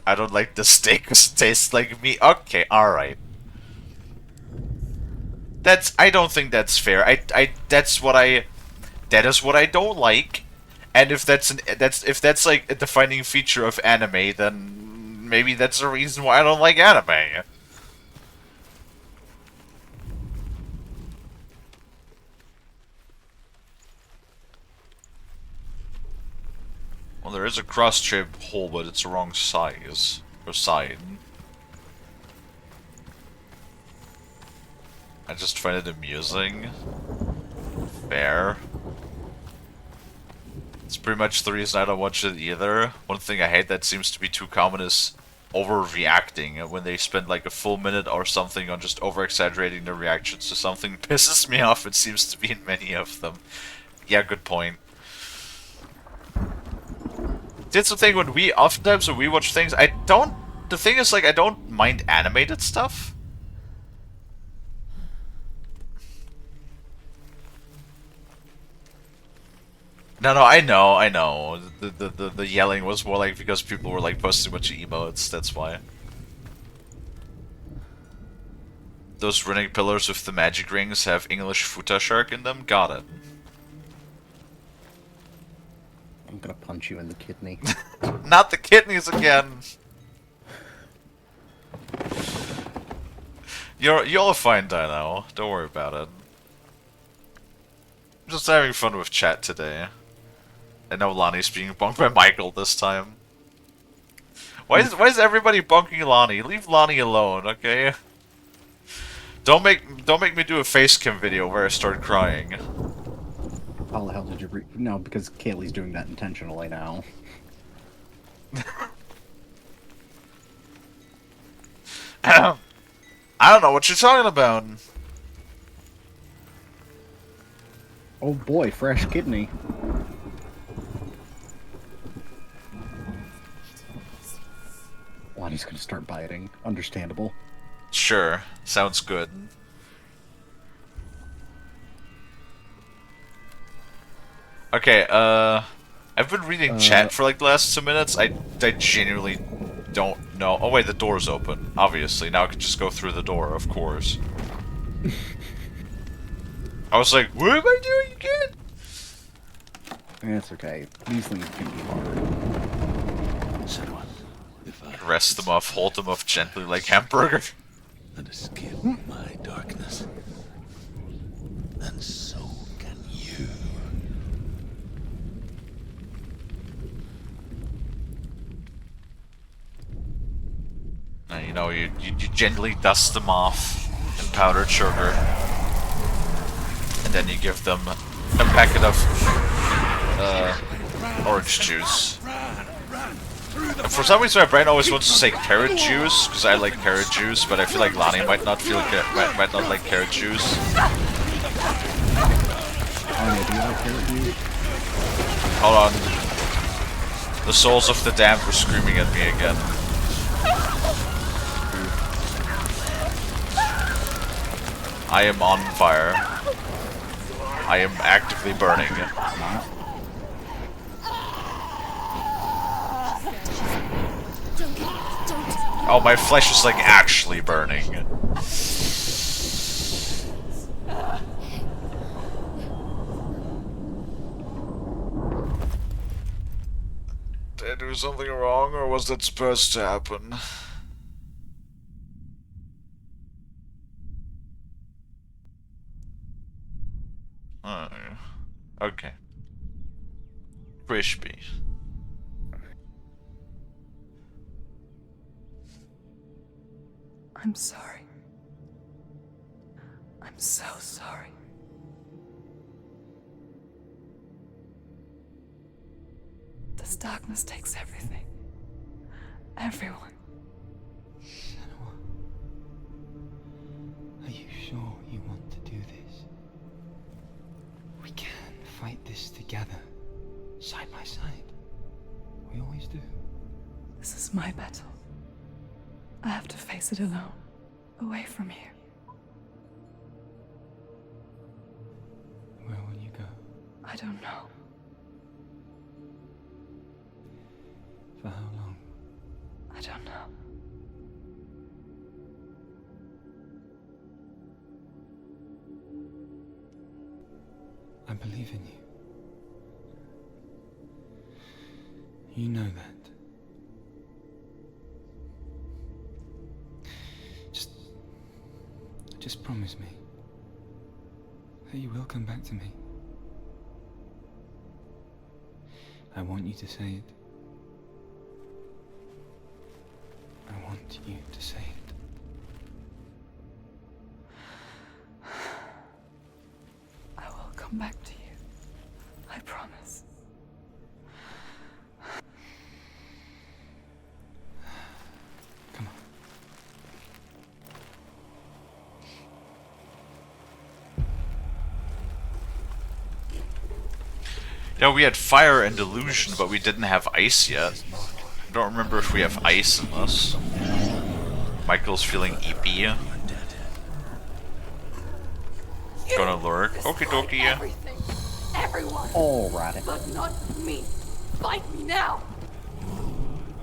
I don't like the steak because it tastes like me. Okay, alright. I don't think that's fair. That is what I don't like. And if if that's like a defining feature of anime, then maybe that's the reason why I don't like anime. Well, there is a cross-shaped hole, but it's the wrong size or side. I just find it amusing. Fair. It's pretty much the reason I don't watch it either. One thing I hate that seems to be too common is overreacting. When they spend like a full minute or something on just over-exaggerating their reactions to something pisses me off. It seems to be in many of them. Yeah, good point. That's the thing, when we watch things, the thing is, like, I don't mind animated stuff. No, I know. The yelling was more like because people were like posting a bunch of emotes, that's why. Those running pillars with the magic rings have English futa shark in them? Got it. I'm gonna punch you in the kidney. Not the kidneys again! You'll fine, Dino. Don't worry about it. I'm just having fun with chat today. I know Lonnie's being bunked by Michael this time. Why is everybody bunking Lonnie? Leave Lonnie alone, okay? Don't make me do a facecam video where I start crying. How the hell did you No, because Kalie's doing that intentionally now. I don't know what you're talking about. Oh boy, fresh kidney. Lonnie's gonna start biting. Understandable. Sure, sounds good. Okay, I've been reading chat for like the last 2 minutes. I genuinely don't know. Oh wait, the door's open. Obviously, now I can just go through the door, of course. I was like, what am I doing again? It's okay. These things can be hard. Senua, if I Rest them off, hold them off gently like hamburger. and escape my darkness, and so can you. You know, you gently dust them off in powdered sugar. And then you give them a packet of orange juice. And for some reason my brain always wants to say carrot juice, because I like carrot juice, but I feel like Lonnie might not like carrot juice. Lonnie, do you like carrot juice? Hold on. The souls of the damned were screaming at me again. I am on fire. I am actively burning. Oh, my flesh is like actually burning. Did I do something wrong, or was that supposed to happen? Oh, okay. Crispy. I'm sorry. I'm so sorry. This darkness takes everything. Everyone. Senua, are you sure you want to do this? We can fight this together, side by side. We always do. This is my battle. I have to face it alone, away from you. Where will you go? I don't know. For how long? I don't know. I believe in you. You know that. Just promise me that you will come back to me. I want you to say it. I want you to say it. I will come back to you. I promise. Come on. You know, we had fire and illusion, but we didn't have ice yet. I don't remember if we have ice in this. Michael's feeling eepy. Gonna lurk. Okie dokie. Everything. Everyone. Alrighty. But not me. Fight me now.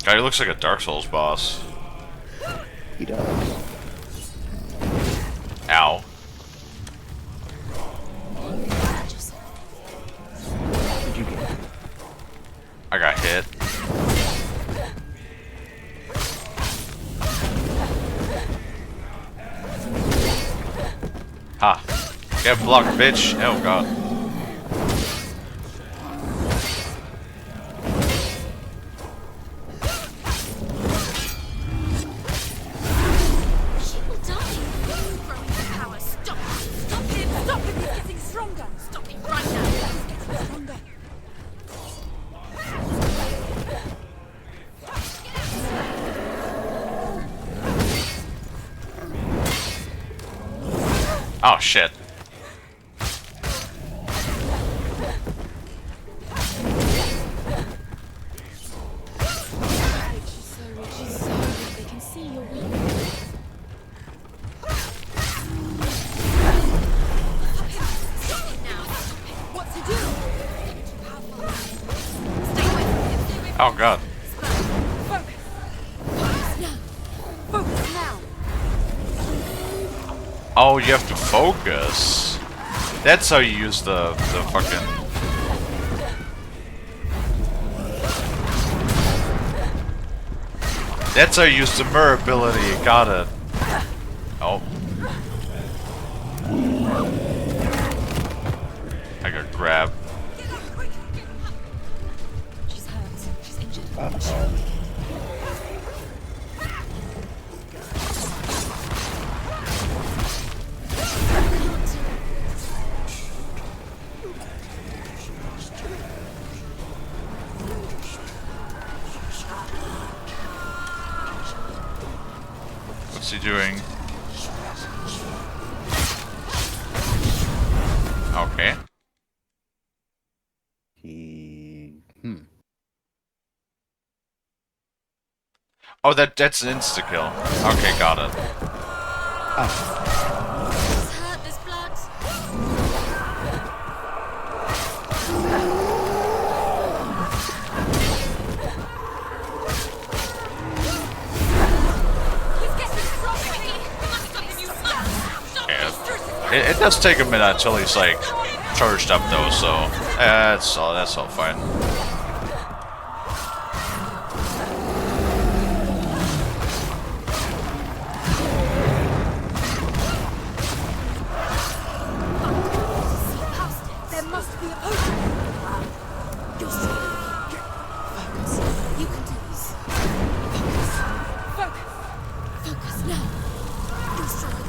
Guy looks like a Dark Souls boss. He does. Ow. Did you get it? I got hit. Ha. Get blocked, bitch. Oh god. She will die. Growing in power. Stop. Stop him. Stop him. He's getting stronger. Stop him right now. He's getting stronger. Oh shit. She's so weak, she's so weak. They can see you're weak. Stop it now. What to do? Stay away from him. Stay away from Oh god. Focus. Focus now. Focus now. Oh, you have to focus. That's how you use the fucking... That's how you use the mirror ability. Got it. Oh. I got grabbed. She's hurt. She's injured. What's he doing? Okay. Oh, that's an insta kill. Okay, got it. She's hurt. There's blood. He's getting stronger. We must stop him. You must. Stop Yeah. It does take a minute until he's like charged up though, so that's all fine. There must be a potion. You're strong. Focus. You can do this. Focus. Focus. Focus now. You're strong.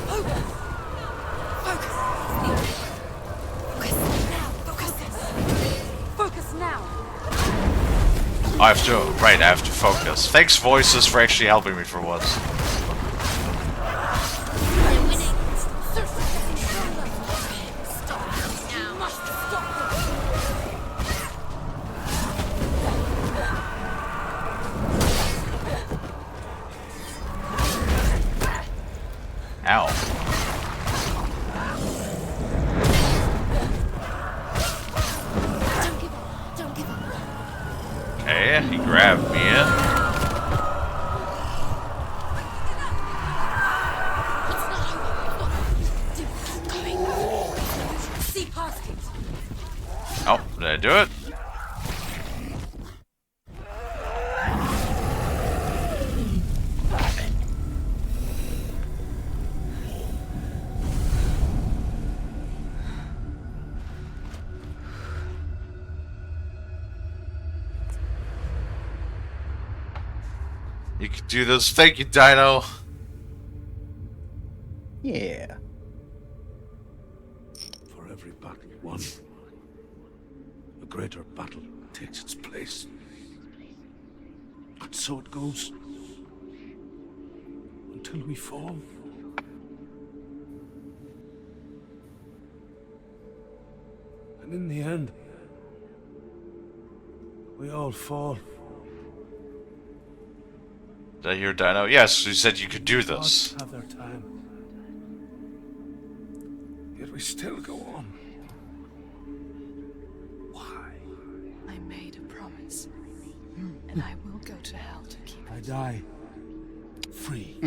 Focus. Focus. Focus. Focus now. Focus. Focus now. I have to focus. Thanks, voices, for actually helping me for once. They're winning. They're getting stronger. Stop them now. You must stop them. Ow. Don't give up. Don't give up. Okay, he grabbed me. It's not over. Keep going. See past it. Oh, did I do it? You can do this. Thank you, Dino. Yeah. For every battle won, a greater battle takes its place. And so it goes. Until we fall. And in the end, we all fall. Did I hear Dino? Yes, you said you could do this. Gods have their time. Yet we still go on. Why? I made a promise, and I will go to hell to keep I it. die free,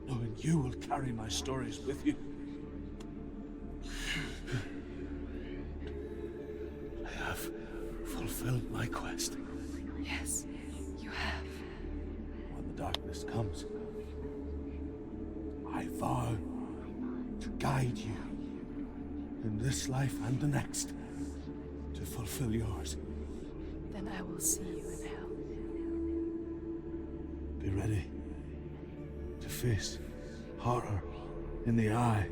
knowing you will carry my stories with you. I have fulfilled my quest. Yes, you have. When the darkness comes, I vow to guide you in this life and the next to fulfill yours. Then I will see you in hell. Be ready to face horror in the eye,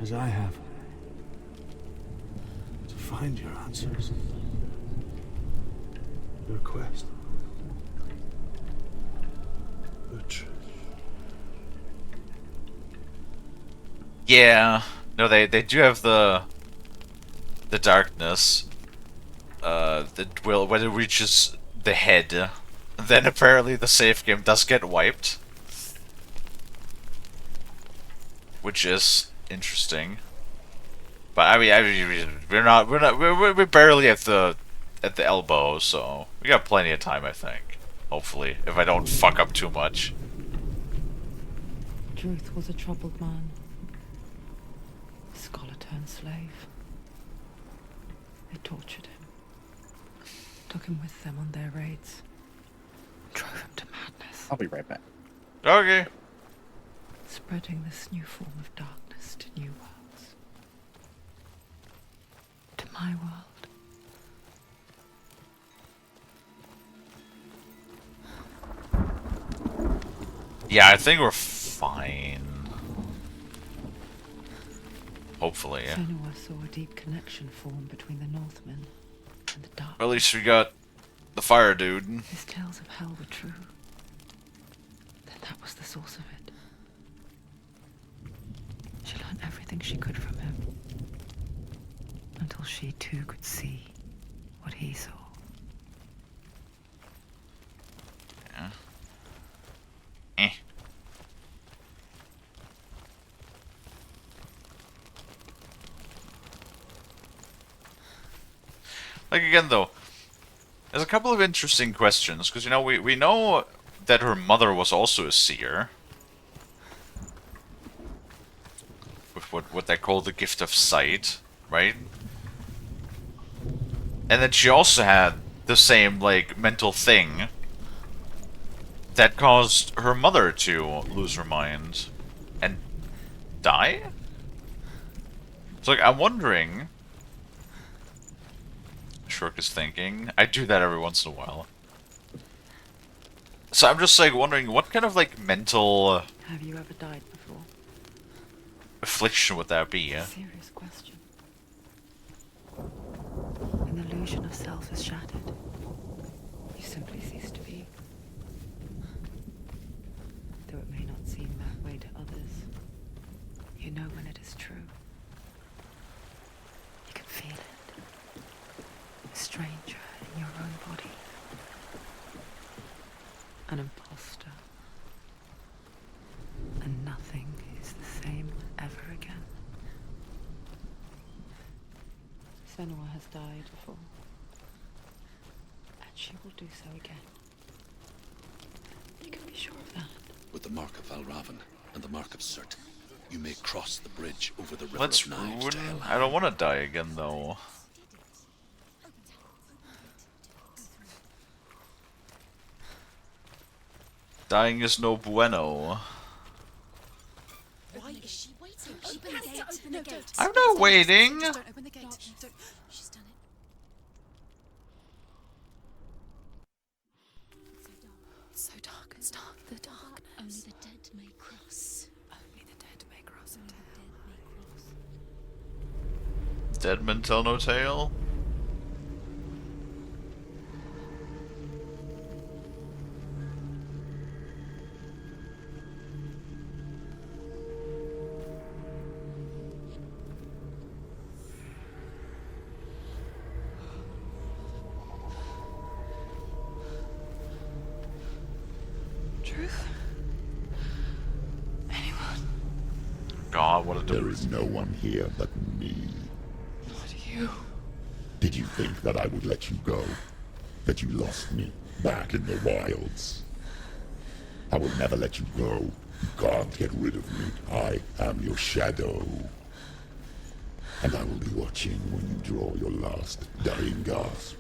as I have. To find your answers. Your quest. The truth. Yeah. No, they do have the darkness. That will when it reaches the head, then apparently the save game does get wiped, which is interesting. But I mean, we're barely at the elbow, so we got plenty of time, I think. Hopefully, if I don't fuck up too much. Druth was a troubled man. Scholar turned slave. They tortured him. Took him with them on their raids. Drove him to madness. I'll be right back. Okay. Spreading this new form of darkness to new worlds. To my world. Yeah, I think we're fine. Hopefully. Senua saw a deep connection form between the Northmen and the dark. At least we got the fire dude. His tales of hell were true. Then that was the source of it. She learned everything she could from him. Until she too could see what he saw. Yeah. Eh. Like, again, though, there's a couple of interesting questions, because, you know, we know that her mother was also a seer. With what they call the gift of sight, right? And then she also had the same, like, mental thing that caused her mother to lose her mind and die? So, like, I'm wondering... Shirk is thinking. I do that every once in a while. So I'm just, like, wondering what kind of, like, mental... Have you ever died before? affliction would that be? Serious question. An illusion of self is shattered. You simply cease to be. Though it may not seem that way to others, you know when it is true. You can feel it. A stranger in your own body. An imposter. And nothing is the same ever again. Senua has died before. And she will do so again. You can be sure of that. With the mark of Valravan and the mark of Surt, you may cross the bridge over the river Let's of Knives ruin... to Hell. I don't want to die again, though. Dying is no bueno. Why is she waiting? Open the gate. Open the gate. I'm not waiting! Don't open the gate. Don't. She's done it. It's so dark. It's dark. The darkness. Only the dead may cross. Only the dead may cross. Only the dead may cross. Dead men tell no tale? Truth? Anyone? God, what a There is no one here but me. Not you. Did you think that I would let you go? That you lost me back in the wilds? I will never let you go. You can't get rid of me. I am your shadow. And I will be watching when you draw your last dying gasp.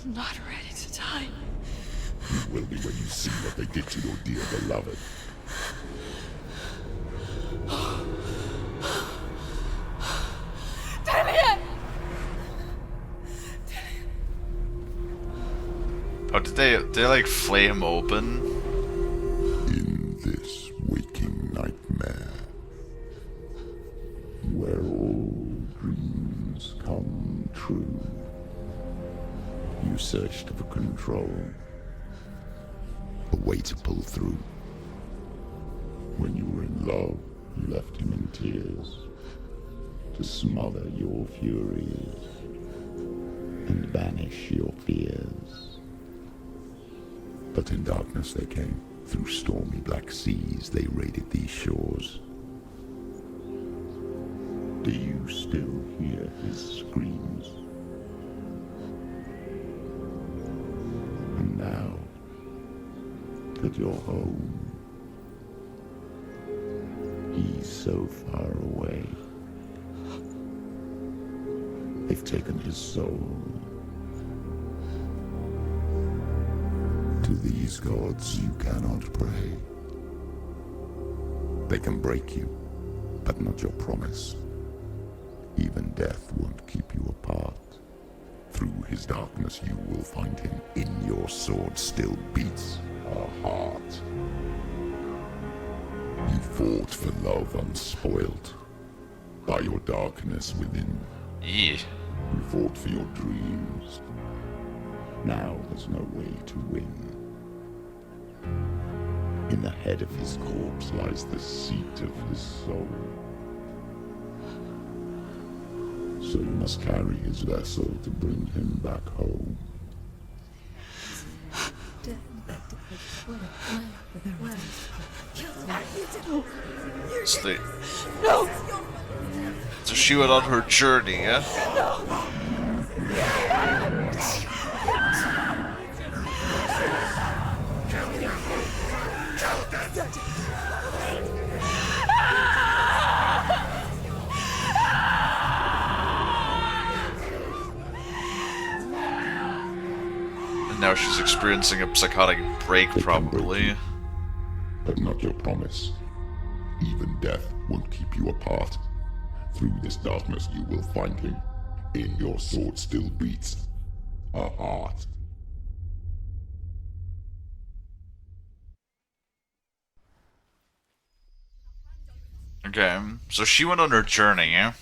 I'm not ready to die. You will be when you see what they did to your dear beloved. Oh, did they like flame open? In this waking nightmare, where all dreams come true, you searched for control, a way to pull through. When you were in love, You left him in tears to smother your furies and banish your fears. But in darkness they came. Through stormy black seas they raided these shores. Do you still hear his screams? And now that you're home, he's so far away. They've taken his soul. To these gods you cannot pray. They can break you, but not your promise. Even death won't keep you apart. Through his darkness you will find him. In your sword still beats a heart. You fought for love unspoilt by your darkness within. Yeah. You fought for your dreams. Now there's no way to win. In the head of his corpse lies the seat of his soul. So you must carry his vessel to bring him back home. No. So she went on her journey, yeah? And now she's experiencing a psychotic break, probably. But not your promise. Even death won't keep you apart. Through this darkness you will find him. In your sword still beats a heart. Okay, so she went on her journey, yeah?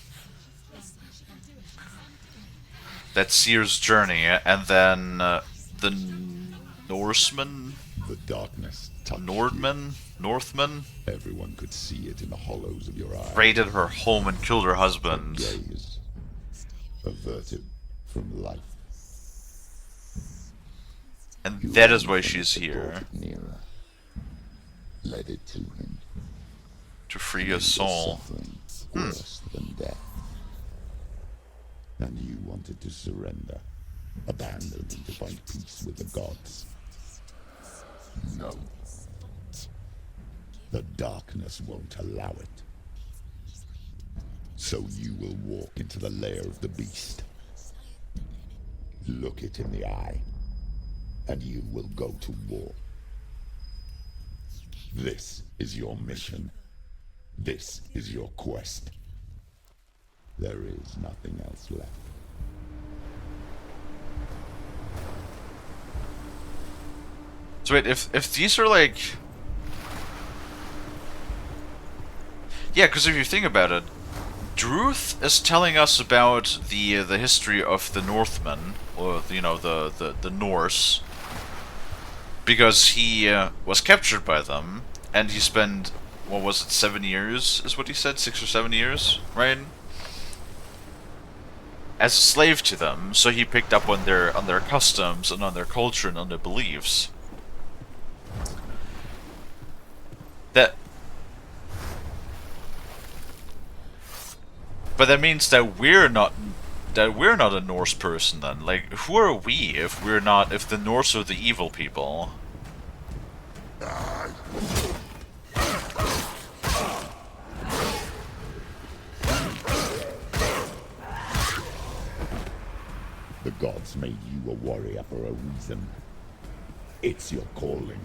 That Seer's journey, and then the Norsemen? The darkness touched Nordmen? Northmen? Everyone could see it in the hollows of your eyes. Raided her home and killed her husband. Gaze averted from life. And that is why she's here. Nearer. Led it to him. To free his soul. Worse than death. And you wanted to surrender. Abandon him to find peace with the gods. No. The darkness won't allow it. So you will walk into the lair of the beast. Look it in the eye, and you will go to war. This is your mission. This is your quest. There is nothing else left. So wait, if these are like... Yeah, because if you think about it, Druth is telling us about the history of the Northmen, or you know the Norse, because he was captured by them, and he spent, what was it, 7 years? Is what he said, 6 or 7 years, right? As a slave to them, so he picked up on their customs and on their culture and on their beliefs. But that means that we're not a Norse person then. Like, who are we if the Norse are the evil people? The gods made you a warrior for a reason. It's your calling.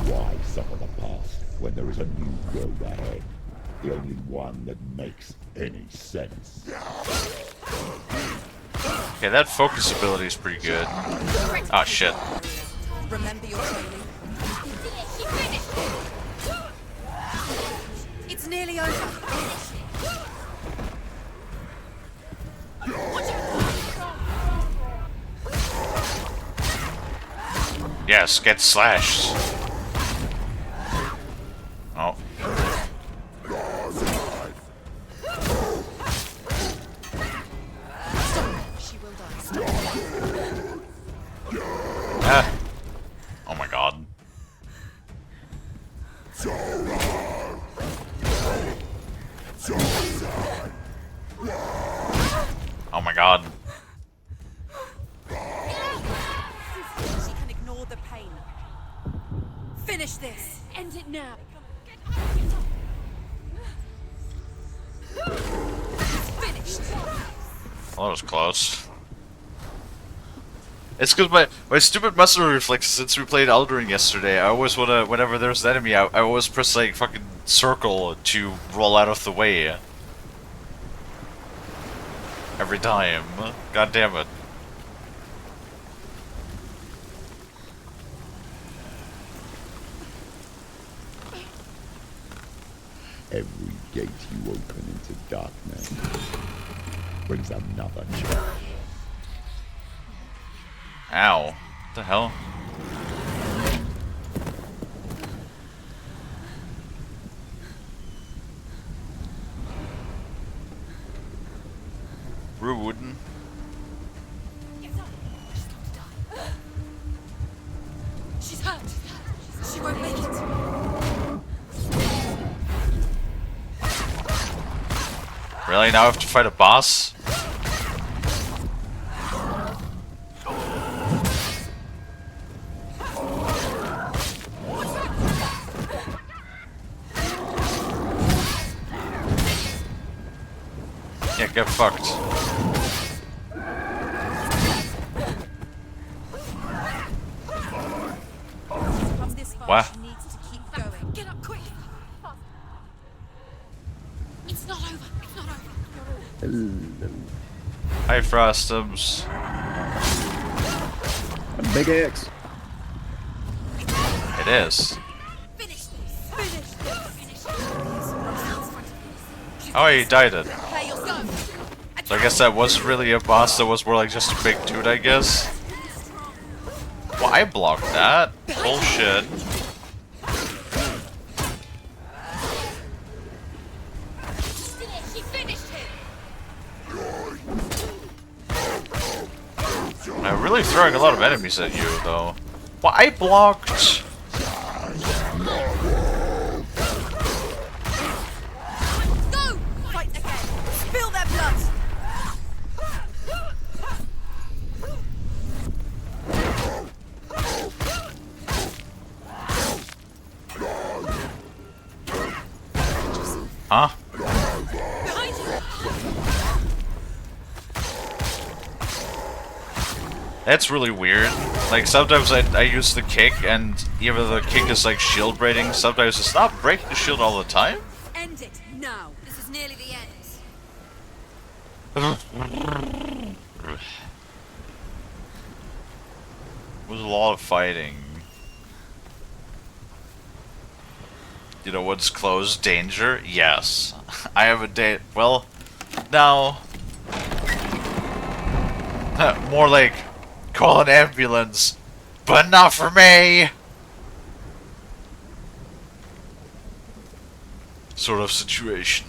Why suffer the past when there is a new road ahead? The only one that makes any sense. Okay, that focus ability is pretty good. Oh shit. Remember your training. It's is nearly over. Yes, get slashed. Oh. She will die. Ah. Oh my god. Oh my god. She can ignore the pain. Finish this. End it now. It's finished. Well, that was close. It's because my stupid muscle reflexes since we played Elden Ring yesterday. I always wanna, whenever there's an enemy, I always press like fucking circle to roll out of the way. Every time. God damn it. Every gate you open into darkness brings another challenge. Ow. What the hell? Rude. She's hurt. She won't make it. Really? Now I have to fight a boss? Yeah, get fucked. From this far, What? she needs to keep going. Get up quick. It's not over. It's not over. Hi, Frostums. A big X. It is. Finish this. Finish this. Finish this. Oh, he died it. Play yourself. So I guess that wasn't really a boss, that was more like just a big dude, I guess. Well, I blocked that. Bullshit. She finished him. I'm really throwing a lot of enemies at you, though. Well, I blocked. Go! Fight again. Spill their blood. Huh? Behind you. That's really weird. Like, sometimes I use the kick, and even the kick is like shield breaking, sometimes it's not breaking the shield all the time. End it now. This is nearly the end. It was a lot of fighting. You know what's closed? Danger? Yes. I have a date. Well, no. More like, call an ambulance. But not for me! Sort of situation.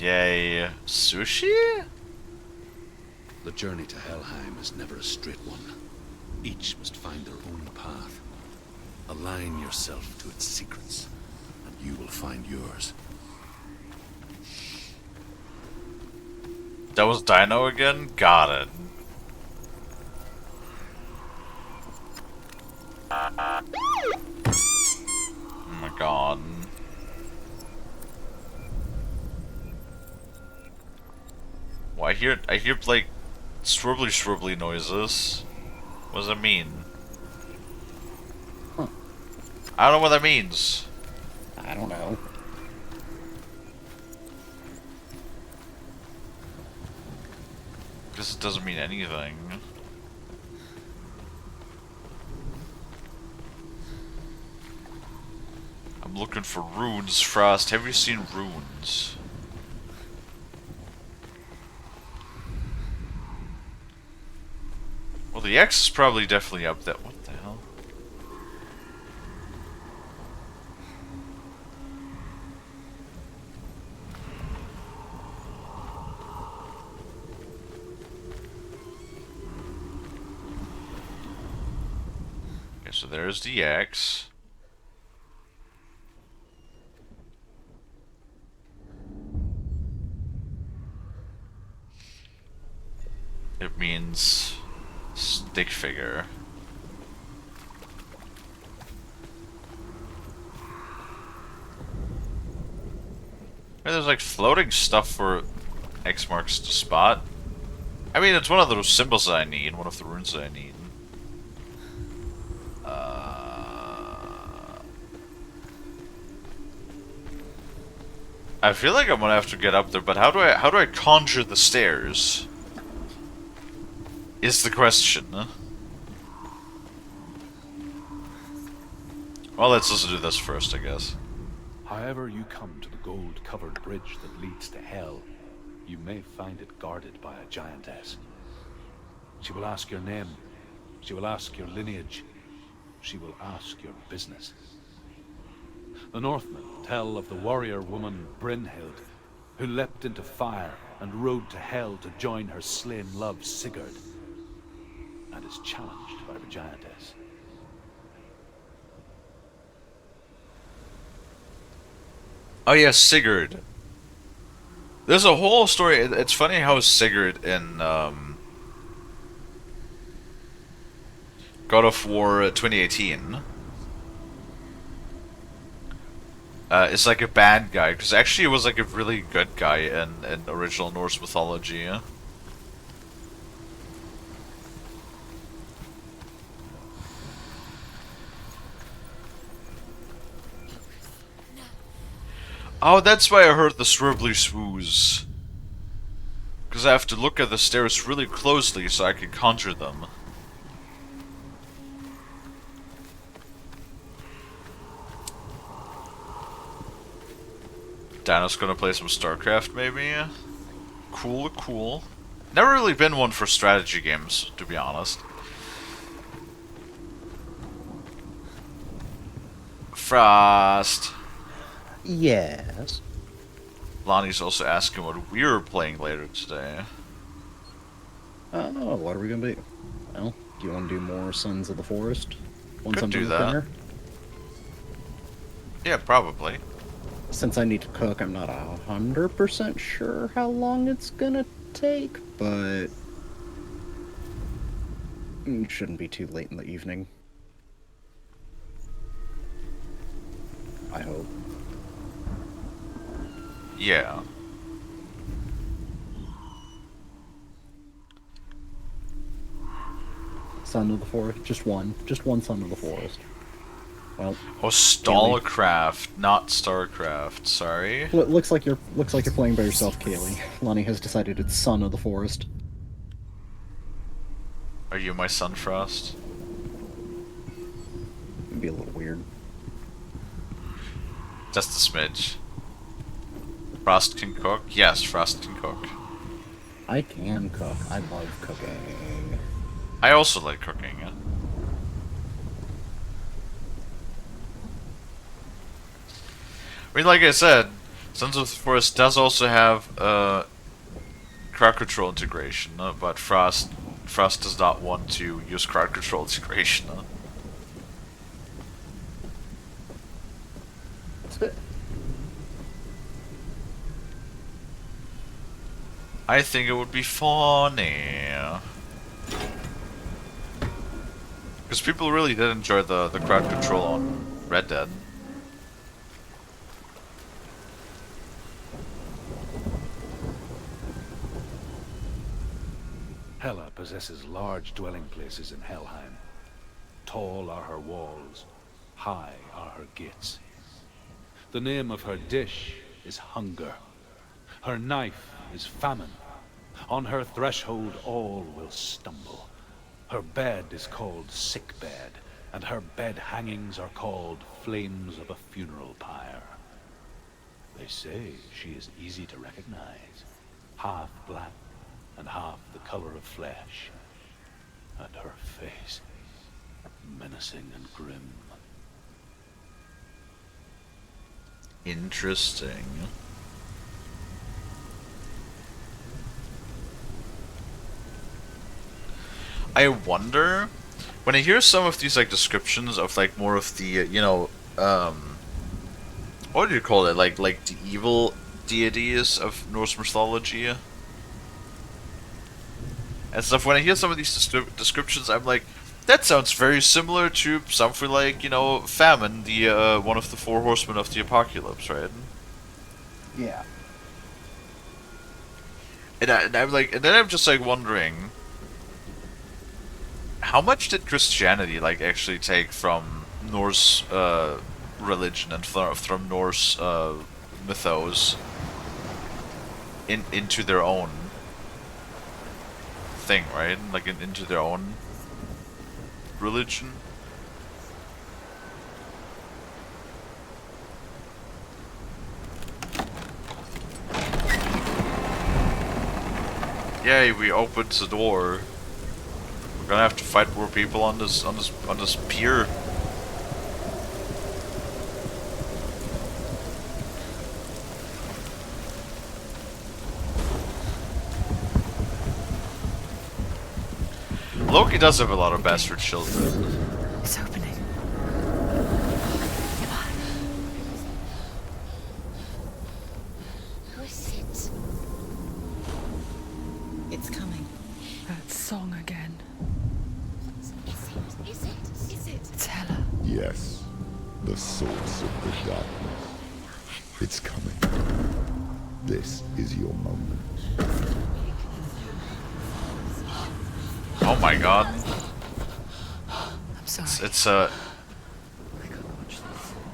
Yay. Sushi? The journey to Helheim is never a straight one. Each must find their own path. Align yourself to its secrets, and you will find yours. That was Dino again? Got it. Oh my god. Well, I hear like swirbly noises. What does that mean? Huh. I don't know what that means. I don't know. Guess it doesn't mean anything. I'm looking for runes. Frost, have you seen runes? Well, the X is probably definitely up there. What the hell? Okay, so there's the X. It means stick figure. There's like floating stuff for X marks the spot. I mean, it's one of those symbols that I need, one of the runes that I need. I feel like I'm gonna have to get up there, but how do I conjure the stairs? Is the question. Well, let's just do this first, I guess. However you come to the gold-covered bridge that leads to Hell, you may find it guarded by a giantess. She will ask your name. She will ask your lineage. She will ask your business. The Northmen tell of the warrior woman Brynhild, who leapt into fire and rode to Hell to join her slain love Sigurd, and is challenged by the giantess. Oh yeah, Sigurd. There's a whole story. It's funny how Sigurd in God of War 2018 is like a bad guy, because actually he was like a really good guy in original Norse mythology. Yeah? Oh, that's why I heard the swirly swoos. Because I have to look at the stairs really closely so I can conjure them. Dano's gonna play some StarCraft, maybe? Cool, cool. Never really been one for strategy games, to be honest. Frost. Yes. Lonnie's also asking what we're playing later today. Oh, what are we gonna do? Well, do you want to do more Sons of the Forest? Want Could something do to that. dinner? Yeah, probably. Since I need to cook, I'm not 100% sure how long it's gonna take, but it shouldn't be too late in the evening. I hope. Yeah. Son of the Forest? Just one Son of the Forest. Well. Oh, Stalcraft, not StarCraft. Sorry. Looks like you're playing by yourself, Kalie. Lonnie has decided it's Son of the Forest. Are you my son, Frost? It'd be a little weird. Just a smidge. Frost can cook? Yes, Frost can cook. I can cook. I love cooking. I also like cooking. I mean, like I said, Sons of the Forest does also have crowd control integration, but Frost does not want to use crowd control integration. I think it would be funny. Because people really did enjoy the crowd control on Red Dead. Hela possesses large dwelling places in Helheim. Tall are her walls, high are her gates. The name of her dish is hunger. Her knife is famine. On her threshold all will stumble. Her bed is called sick bed, and her bed hangings are called flames of a funeral pyre. They say she is easy to recognize, half black and half the color of flesh, and her face menacing and grim. Interesting. I wonder, when I hear some of these like descriptions of like more of the you know what do you call it, like the evil deities of Norse mythology and stuff, when I hear some of these descriptions, I'm like, that sounds very similar to something like, you know, Famine, the one of the four horsemen of the apocalypse, right? Yeah. And I'm like, and then I'm just like wondering, how much did Christianity like actually take from Norse religion and from Norse mythos into their own thing, right? Like into their own religion. Yay, we opened the door. We're gonna have to fight more people on this pier. Loki does have a lot of bastard children. It's opening. Who is it? It's coming. That song again. Is it? It's Hela. Yes, the source of the darkness. It's coming. This is your moment. Oh my god. I'm sorry. It's a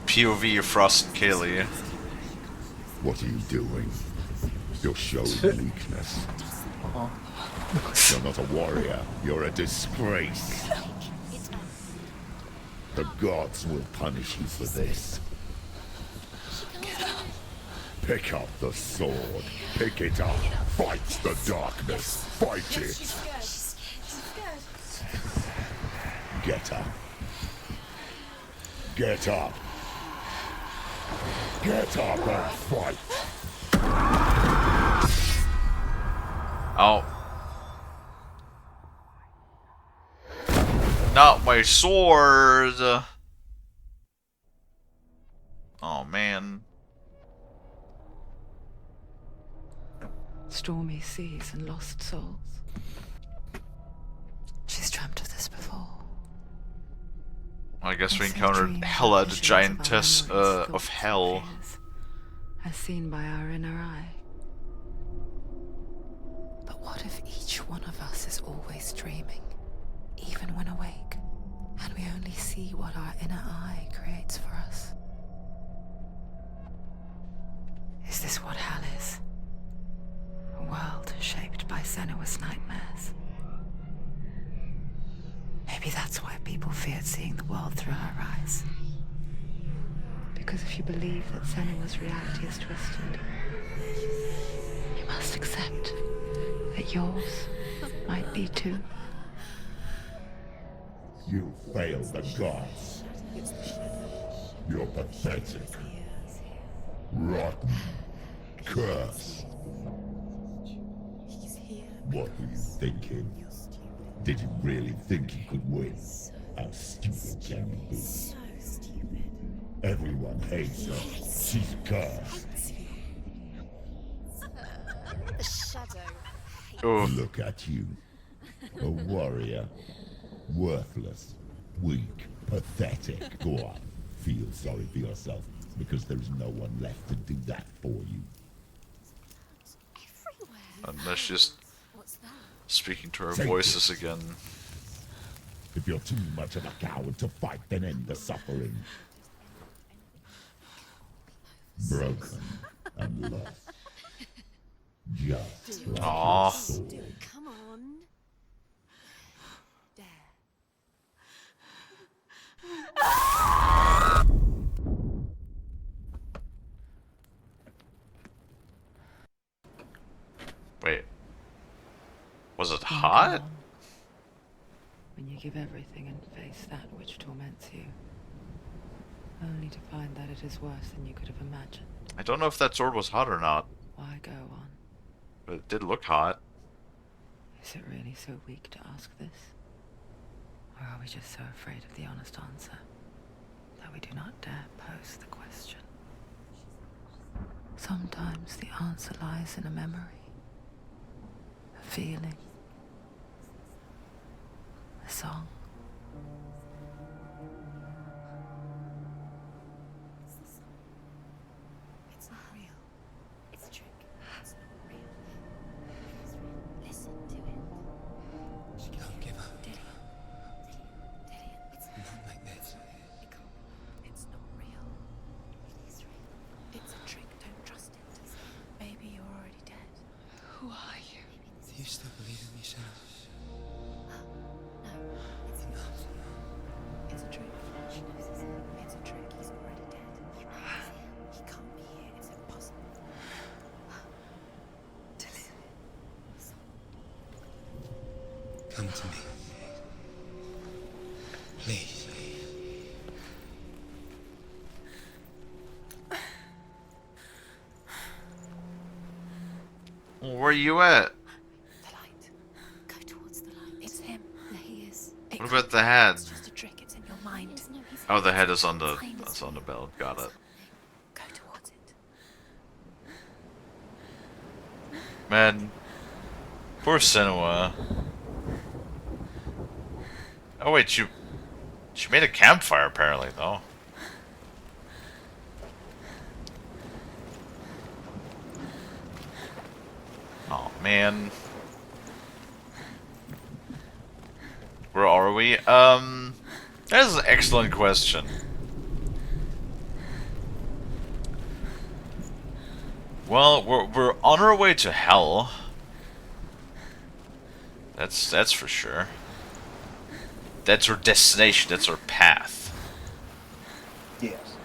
POV of Frost and Kalie. What are you doing? You're showing weakness. You're not a warrior. You're a disgrace. The gods will punish you for this. Pick up the sword. Pick it up. Fight the darkness. Fight it. Get up. Get up. Get up and fight. Oh. Not my sword. Oh man. Stormy seas and lost souls. She's dreamt of this before. I guess we They say encountered dreams are Hela, the visions of giantess our memories, of thoughts, hell. fears, as seen by our inner eye. But what if each one of us is always dreaming, even when awake, and we only see what our inner eye creates for us? Is this what hell is? A world shaped by Senua's nightmares. Maybe that's why people feared seeing the world through her eyes. Because if you believe that Senua's reality is twisted, you must accept that yours might be too. You failed the gods. You're pathetic. Rotten. Cursed. What were you thinking? Did you really think you could win? How stupid can you be? So stupid. Everyone hates her. She's cursed. The shadow. Oh. Look at you. A warrior. Worthless. Weak. Pathetic. Go on. Feel sorry for yourself, because there is no one left to do that for you. Everywhere. And that's just What's that? speaking to her Take voices again. If you're too much of a coward to fight, then end the suffering. Broken and lost. Just like Aww. your sword. Come on. There. Wait. Was it Then hot? come on. When you give everything and face that which torments you, only to find that it is worse than you could have imagined. I don't know if that sword was hot or not, Why go on? but it did look hot. Is it really so weak to ask this? Or are we just so afraid of the honest answer that we do not dare pose the question? Sometimes the answer lies in a memory, a feeling, a song. It's not real. It's a trick. It's not real. It is real. Listen to it. Don't give up. Dillian. It's Not like this. it can't be. It's not real. It is real. It's a trick. Don't trust it. Maybe you're already dead. Who are you? Do you still believe in yourself? No, it's It's a trick. She knows it's him. It's a trick. He's already dead. He knows him. He can't be here. It's impossible. Come to me. Please. Where are you at? The light. Go towards the light. It's him. There he is. It What can't about the head? It's just a trick. It's in your mind. Oh, the head is on the belt. Got it. Go towards it. Man, poor Senua. Oh wait, she made a campfire apparently though. Oh man. Where are we? That is an excellent question. Well, we're on our way to hell. That's for sure. That's our destination, that's our path. Yes.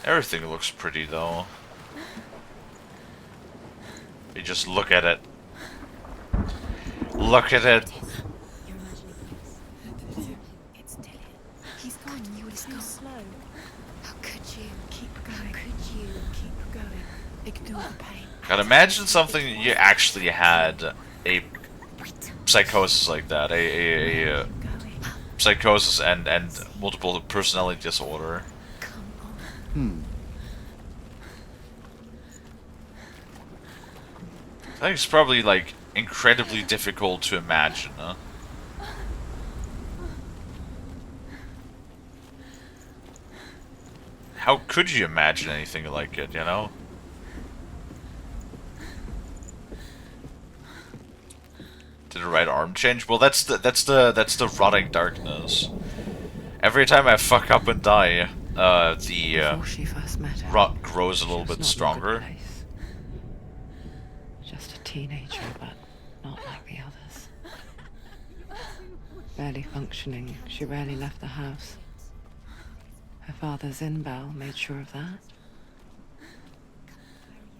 Everything looks pretty though. You just look at it. Look at it. You're imagining this. It's Dillian. He's gone. You were too slow. How could you? Keep going. How could you? Keep going. Ignore the pain. God, imagine something you actually had a psychosis like that, a psychosis and multiple personality disorder. I think it's probably like incredibly difficult to imagine. Huh? How could you imagine anything like it? You know. Did the right arm change? Well, that's the rotting darkness. Every time I fuck up and die, the Before she first met him, rot grows a little she was bit not in a good stronger. place. Just a teenager, but not like the others. Barely functioning, she rarely left the house. Her father's in-bell made sure of that.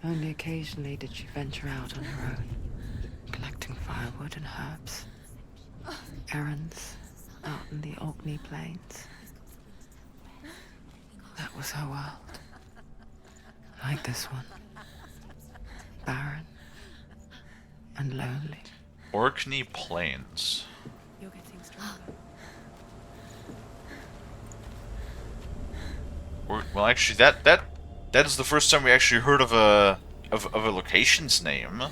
Only occasionally did she venture out on her own, collecting firewood and herbs. Errands out in the Orkney Plains. That was her world. Like this one. Barren and lonely. Orkney Plains. You're getting stronger. Well, actually, that is the first time we actually heard of a location's name.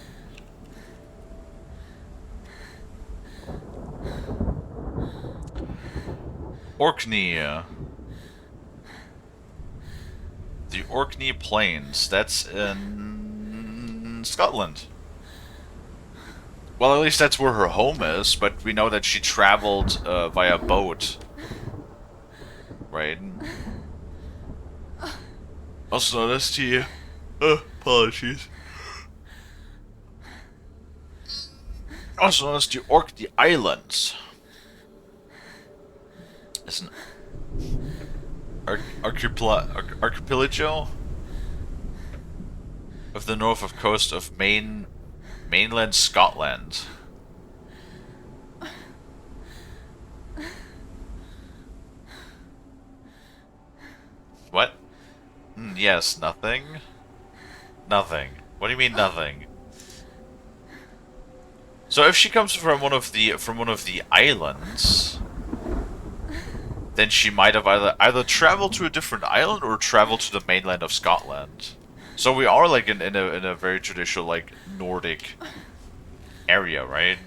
Orkney. The Orkney Plains. That's in Scotland. Well, at least that's where her home is, but we know that she traveled via boat. Right? Also noticed to you. Apologies. Also noticed the Orkney Islands. It's an archipelago? of the north of coast of mainland Scotland. What? Yes, nothing. Nothing. What do you mean nothing? So if she comes from one of the islands, then she might have either traveled to a different island or traveled to the mainland of Scotland. So we are like in a very traditional like Nordic area, right?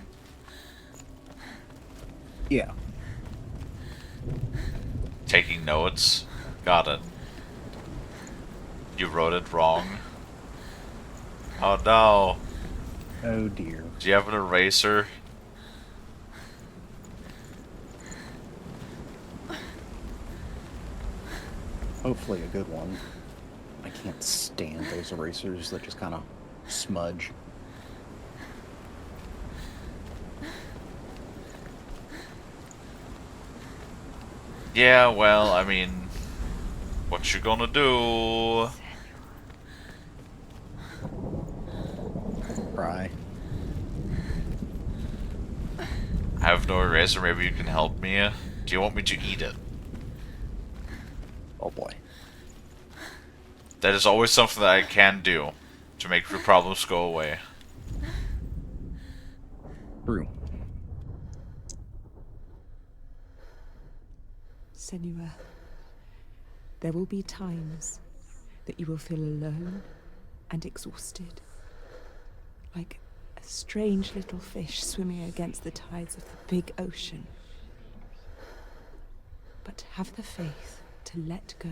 Yeah. Taking notes. Got it. You wrote it wrong. Oh no. Oh dear. Do you have an eraser? Hopefully a good one. I can't stand those erasers that just kind of smudge. Yeah, well, I mean, what you gonna do? Cry. I have no eraser, maybe you can help me. Do you want me to eat it? Oh boy. That is always something that I can do to make the problems go away. True. Senua, there will be times that you will feel alone and exhausted, like a strange little fish swimming against the tides of the big ocean. But have the faith to let go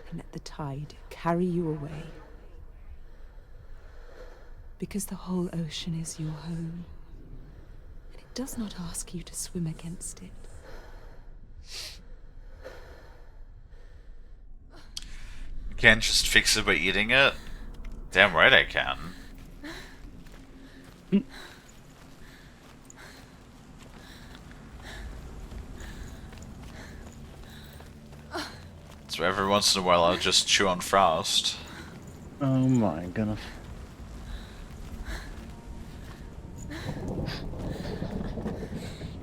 and let the tide carry you away. Because the whole ocean is your home, and it does not ask you to swim against it. You can't just fix it by eating it? Damn right I can. So every once in a while I'll just chew on frost. Oh my goodness.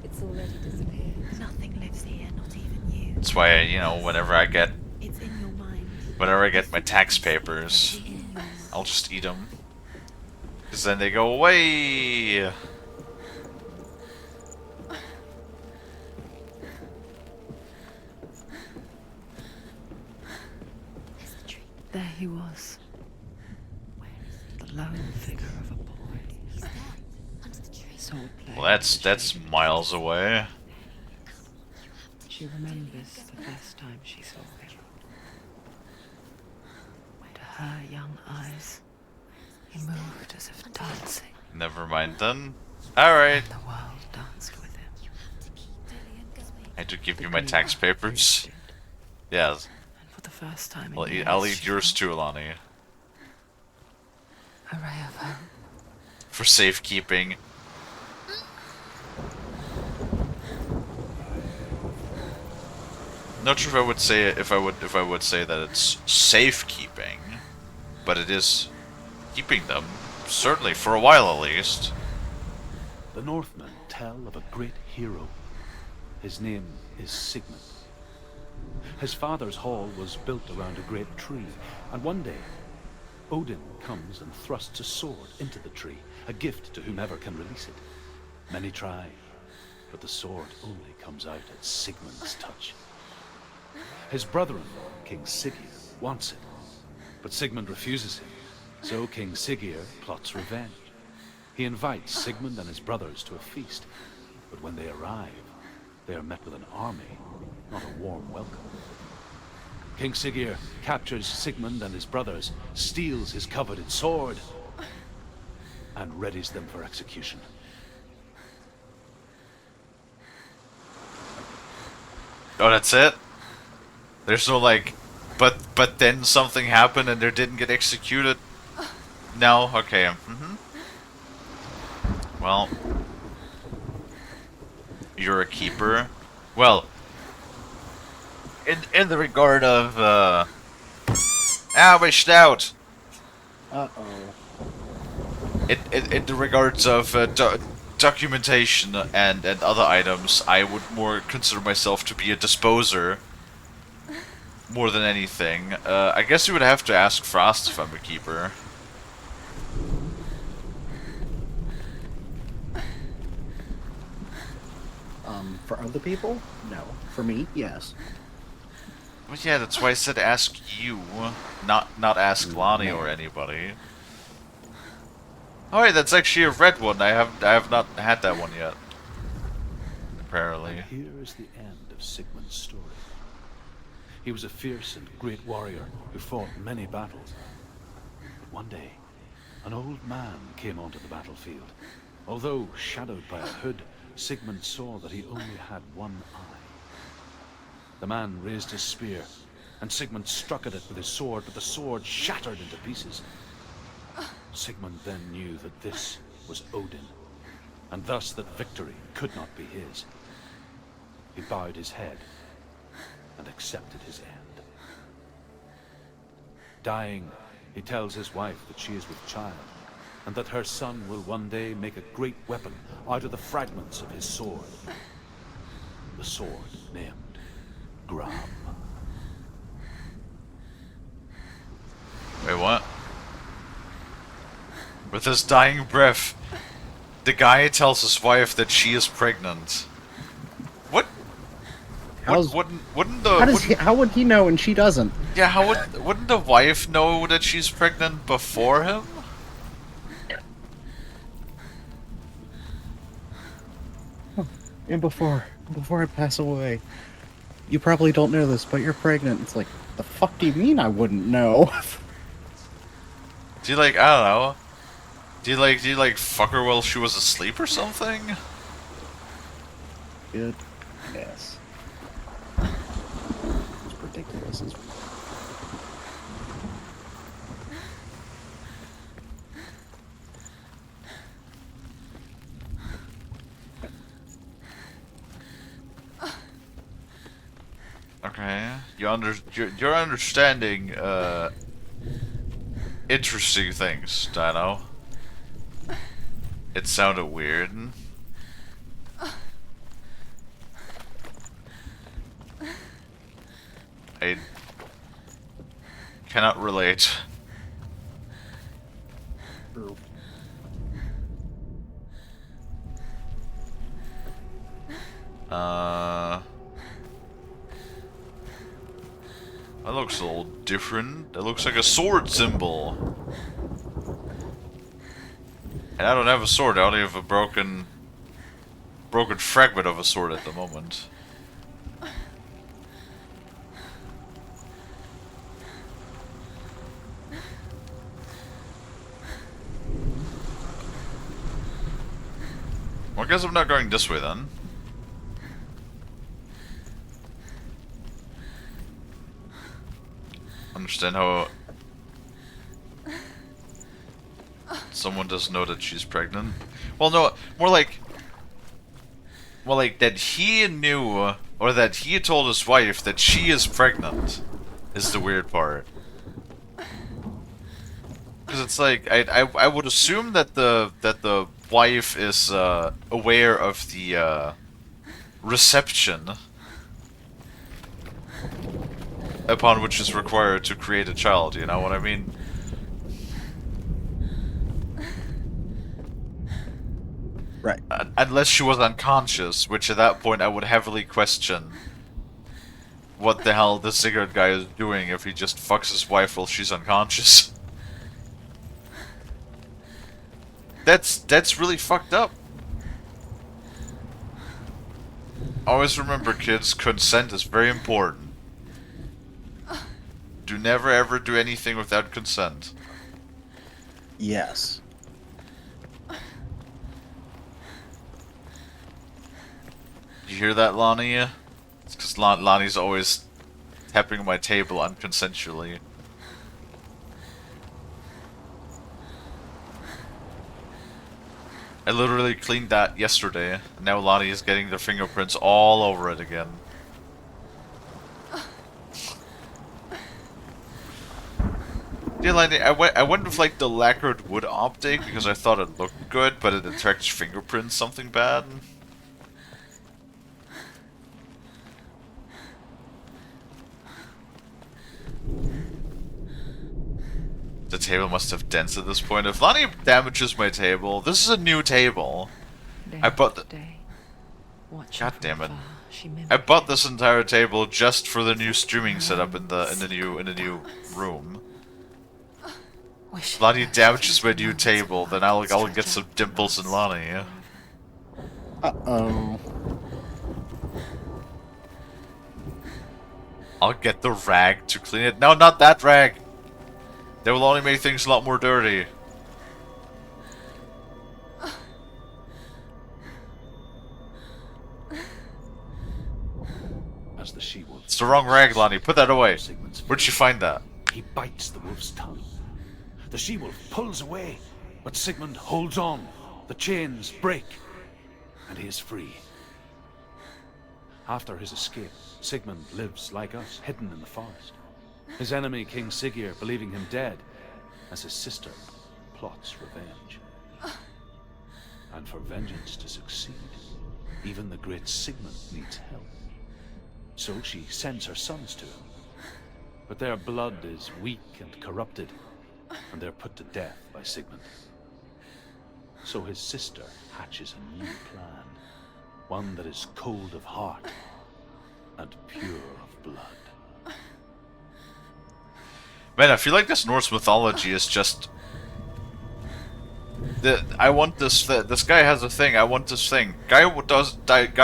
It's already disappeared. Nothing lives here, not even you. That's why, you know, whenever I get It's in your mind. my tax papers, I'll just eat them. Because then they go away! There he was. The lone figure of a boy. He's there, under the tree. Sword play. Well, that's miles away. She remembers the first time she saw him. To her young eyes, he moved as if dancing. Never mind then. Alright. The world danced with him. I had to give you my tax papers. Yes. And for the first time I'll in eat, years, I'll eat she yours felt too, Lonnie. a ray of hope. For safekeeping. Not sure if I would say if I would say that it's safekeeping, but it is keeping them, certainly for a while at least. The Northmen tell of a great hero. His name is Sigmund. His father's hall was built around a great tree, and one day, Odin comes and thrusts a sword into the tree, a gift to whomever can release it. Many try, but the sword only comes out at Sigmund's touch. His brother-in-law, King Siggeir, wants it, but Sigmund refuses him, so King Siggeir plots revenge. He invites Sigmund and his brothers to a feast, but when they arrive, they are met with an army, not a warm welcome. King Siggeir captures Sigmund and his brothers, steals his coveted sword, and readies them for execution. Oh, that's it? There's no like, but then something happened and they didn't get executed? No? Okay. Well, you're a keeper. Well, in the regard of, my snout! Uh-oh. In the regards of documentation and other items, I would more consider myself to be a disposer more than anything. I guess you would have to ask Frost if I'm a keeper. For other people? No. For me, yes. But yeah, that's why I said ask you, not ask Lonnie or anybody. Oh wait, that's actually a red one. I have not had that one yet. Apparently. And here is the end of Sigmund's story. He was a fierce and great warrior who fought many battles. But one day, an old man came onto the battlefield. Although shadowed by a hood, Sigmund saw that he only had one eye. The man raised his spear, and Sigmund struck at it with his sword, but the sword shattered into pieces. Sigmund then knew that this was Odin, and thus that victory could not be his. He bowed his head and accepted his end. Dying, he tells his wife that she is with child, and that her son will one day make a great weapon out of the fragments of his sword. The sword named Gram. Wait, what? With his dying breath, the guy tells his wife that she is pregnant. What? Wouldn't the... How would he know and she doesn't? Yeah, wouldn't the wife know that she's pregnant before him? And before I pass away, you probably don't know this, but you're pregnant. It's like, the fuck do you mean I wouldn't know? Do you like, I don't know. Do you like fuck her while she was asleep or something? Good. Yes. It's ridiculous. Okay, you're understanding interesting things, Dino. It sounded weird. I cannot relate. True. That looks a little different. That looks like a sword symbol. And I don't have a sword, I only have a broken fragment of a sword at the moment. Well, I guess I'm not going this way then. Understand how someone doesn't know that she's pregnant. Well, no, more like, well, like that he knew, or that he told his wife that she is pregnant, is the weird part. Because it's like I would assume that the wife is aware of the reception upon which is required to create a child. You know what I mean? Right. Unless she was unconscious, which at that point I would heavily question what the hell this cigarette guy is doing if he just fucks his wife while she's unconscious. That's really fucked up. Always remember, kids, consent is very important. Do never ever do anything without consent. Yes. You hear that, Lonnie? It's because Lonnie's always tapping my table unconsensually. I literally cleaned that yesterday, and now Lonnie is getting their fingerprints all over it again. Yeah, like, I went with like the lacquered wood optic because I thought it looked good, but it detects fingerprints something bad. The table must have dents at this point. If Lonnie damages my table, this is a new table. I bought the. God damn it! I bought this entire table just for the new streaming setup in the new room. Lonnie damages my new table, then I'll get some dimples in Lonnie. Uh-oh. I'll get the rag to clean it. No, not that rag! That will only make things a lot more dirty. As the she-wolf... It's the wrong rag, Lonnie. Put that away. Where'd you find that? He bites the wolf's tongue. The she-wolf pulls away, but Sigmund holds on. The chains break, and he is free. After his escape, Sigmund lives like us, hidden in the forest. His enemy, King Siggeir, believing him dead, as his sister plots revenge. And for vengeance to succeed, even the great Sigmund needs help. So she sends her sons to him. But their blood is weak and corrupted, and they're put to death by Sigmund. So his sister hatches a new plan, one that is cold of heart and pure of blood. Man, I feel like this Norse mythology is just... I want this... This guy has a thing, I want this thing. Guy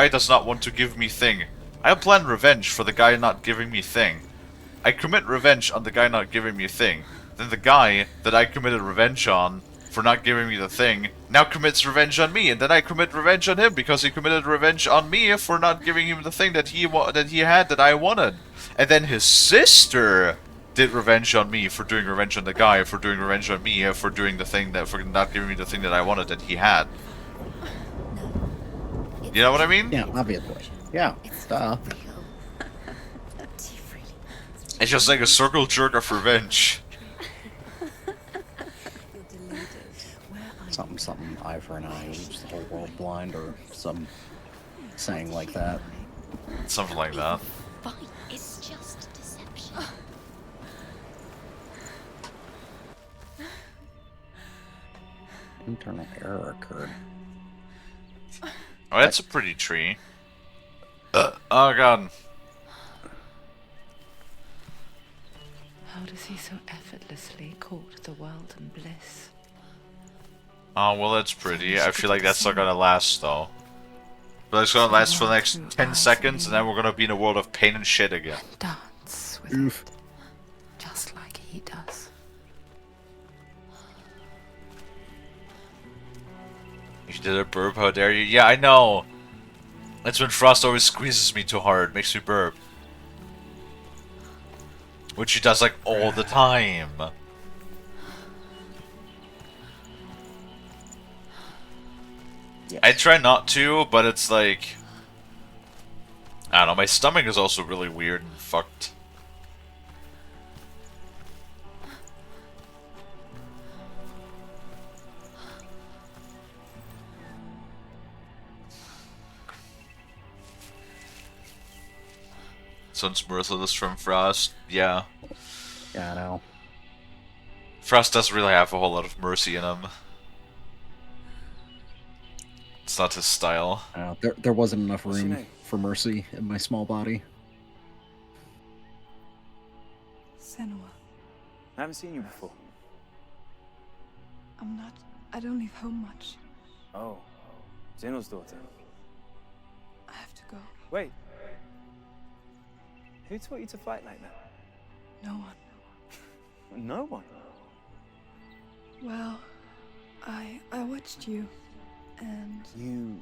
does not want to give me thing. I plan revenge for the guy not giving me thing. I commit revenge on the guy not giving me thing. Then the guy that I committed revenge on for not giving me the thing now commits revenge on me, and then I commit revenge on him because he committed revenge on me for not giving him the thing that he had that I wanted. And then his sister did revenge on me for doing revenge on the guy, for doing revenge on me for doing the thing that for not giving me the thing that I wanted that he had. You know what I mean? Yeah, obviously. Yeah. It's just like a circle jerk of revenge. Something, eye for an eye, leaves the whole world blind, or some saying like that. Something like that. It's just deception. Internal error occurred. Oh, that's a pretty tree. Oh god. How does he so effortlessly court the world and bliss? Oh, well, that's pretty. I feel like that's not gonna last, though. But it's gonna last for the next 10 seconds, and then we're gonna be in a world of pain and shit again. Dance with Oof. it, just like he does. You did a burp, how dare you? Yeah, I know! That's when Frost always squeezes me too hard, makes me burp. Which he does, like, all the time. Yes. I try not to, but it's like... I don't know, my stomach is also really weird and fucked. Sounds merciless from Frost. Yeah. Yeah, I know. Frost doesn't really have a whole lot of mercy in him. It's not his style. There wasn't enough room for mercy in my small body. Senua. I haven't seen you before. I don't leave home much. Oh, Zeno's daughter. I have to go. Wait. Who taught you to fight like that? No one. No one? Well, I watched you, and... You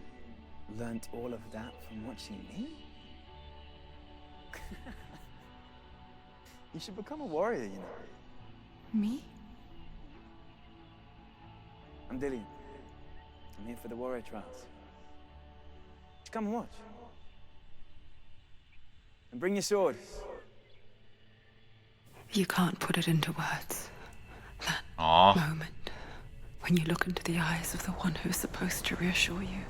learnt all of that from watching me? You should become a warrior, you know. Me? I'm Dillian. I'm here for the warrior trials. Just come and watch. And bring your sword. You can't put it into words. moment when you look into the eyes of the one who's supposed to reassure you,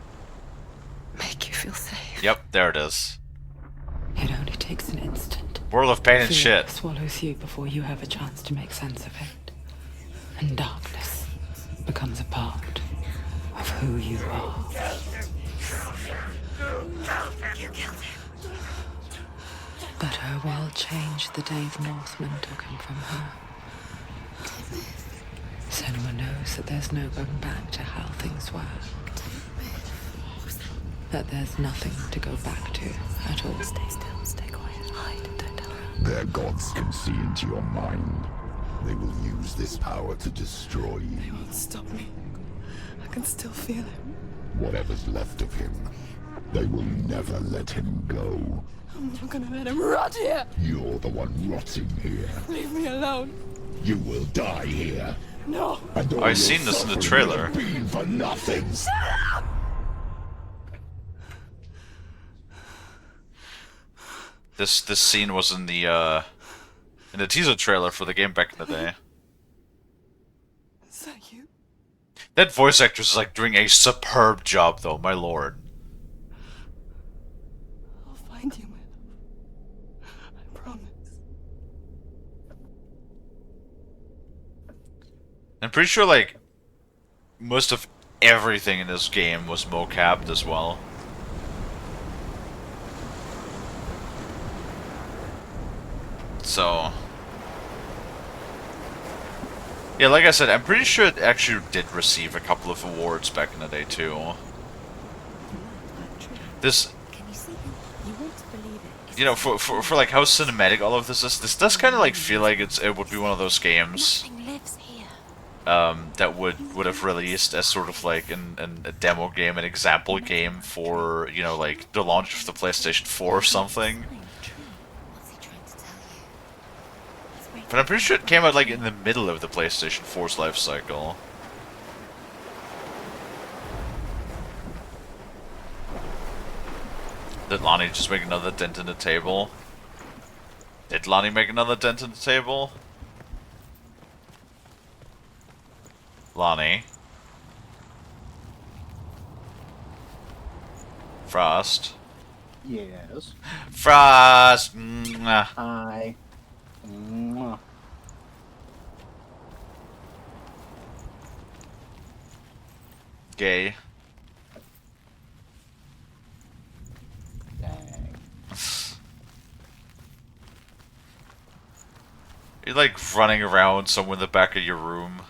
make you feel safe. Yep, there it is. It only takes an instant. World of pain and Fear shit. swallows you before you have a chance to make sense of it. And darkness becomes a part of who you are. But her world changed the day the Northmen took him from her. Senua knows that there's no going back to how things were. That there's nothing to go back to at all. Stay still, stay quiet, hide, don't tell her. Their gods can see into your mind. They will use this power to destroy you. They won't stop me. I can still feel him. Whatever's left of him, they will never let him go. I'm not gonna let him rot here. You're the one rotting here. Leave me alone. You will die here. No. And all I've your seen this in the suffering will trailer. have been for nothing. This scene was in the teaser trailer for the game back in the day. Is that you? That voice actress is like doing a superb job, though. My lord. I'll find you, my love. I promise. I'm pretty sure like most of everything in this game was mocapped as well. So, yeah, like I said, I'm pretty sure it actually did receive a couple of awards back in the day too. This, Can you see him? You want to believe it. you know, for like how cinematic all of this is, this does kind of like feel like it would be one of those games Nothing lives here. that would have released as sort of like a demo game, an example game for, you know, like the launch of the PlayStation 4 or something. What's he trying to tell you? He's waiting. But I'm pretty sure it came out like in the middle of the PlayStation 4's life cycle. Did Lonnie just make another dent in the table? Did Lonnie make another dent in the table? Lonnie? Frost? Yes. Frost! Mwah. Hi. Mwah. Gay. Dang. You're like running around somewhere in the back of your room.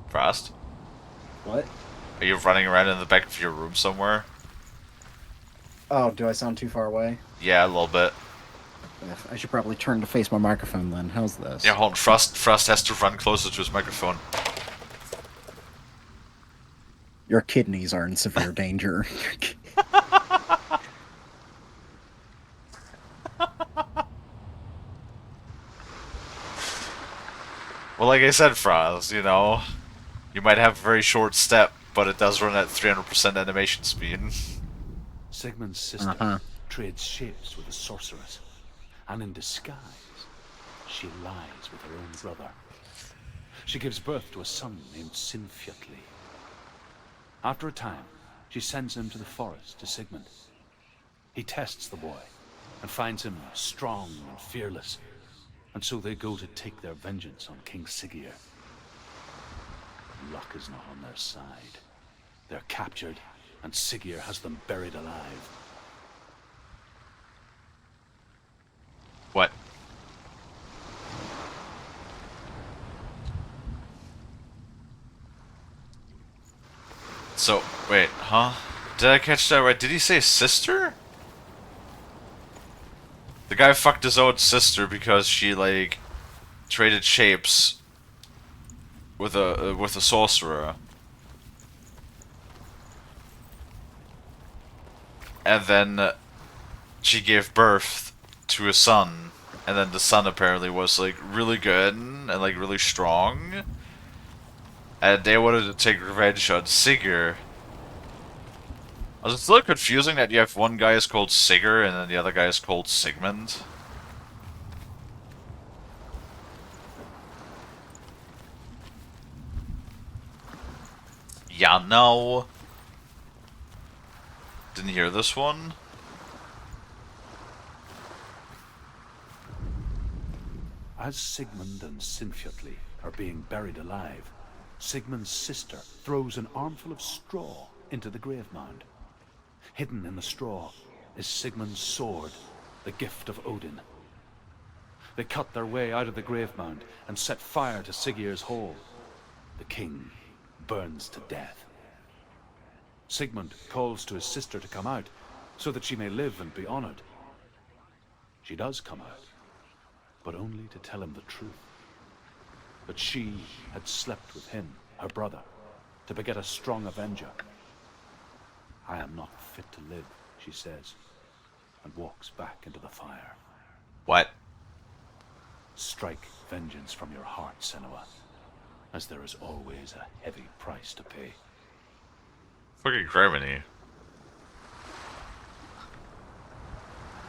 Frost? What? Are you running around in the back of your room somewhere? Oh, do I sound too far away? Yeah, a little bit. Ugh, I should probably turn to face my microphone then. How's this? Yeah, hold on. Frost has to run closer to his microphone. Your kidneys are in severe danger. Well, like I said, Frost, you know, you might have a very short step, but it does run at 300% animation speed. Sigmund's sister trades shapes with a sorceress, and in disguise, she lies with her own brother. She gives birth to a son named Sinfjotli. After a time, she sends him to the forest to Sigmund. He tests the boy and finds him strong and fearless, and so they go to take their vengeance on King Siggeir. Luck is not on their side. They're captured, and Siggeir has them buried alive. What? So, wait, huh? Did I catch that right? Did he say sister? The guy fucked his own sister because she, like, traded shapes with a sorcerer. And then she gave birth to a son. And then the son apparently was, like, really good and, like, really strong. And they wanted to take revenge on Siggeir. It's a little confusing that you have one guy is called Sigurd and then the other guy is called Sigmund. Yeah, no. Didn't hear this one. As Sigmund and Sinfjotli are being buried alive, Sigmund's sister throws an armful of straw into the grave mound. Hidden in the straw is Sigmund's sword, the gift of Odin. They cut their way out of the grave mound and set fire to Sigurd's hall. The king burns to death. Sigmund calls to his sister to come out so that she may live and be honored. She does come out, but only to tell him the truth. That she had slept with him, her brother, to beget a strong avenger. I am not fit to live, she says, and walks back into the fire. What? Strike vengeance from your heart, Senua, as there is always a heavy price to pay. Fucking Germany.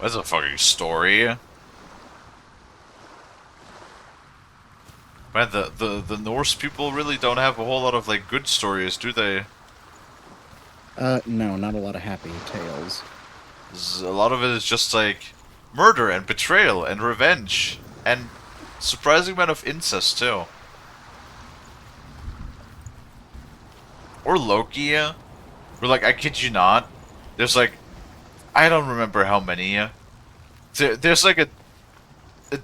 That's a fucking story. Man, the Norse people really don't have a whole lot of, like, good stories, do they? No, not a lot of happy tales. A lot of it is just, like, murder and betrayal and revenge. And surprising amount of incest, too. Or Loki, where, like, I kid you not, there's, like, I don't remember how many, there's, like, a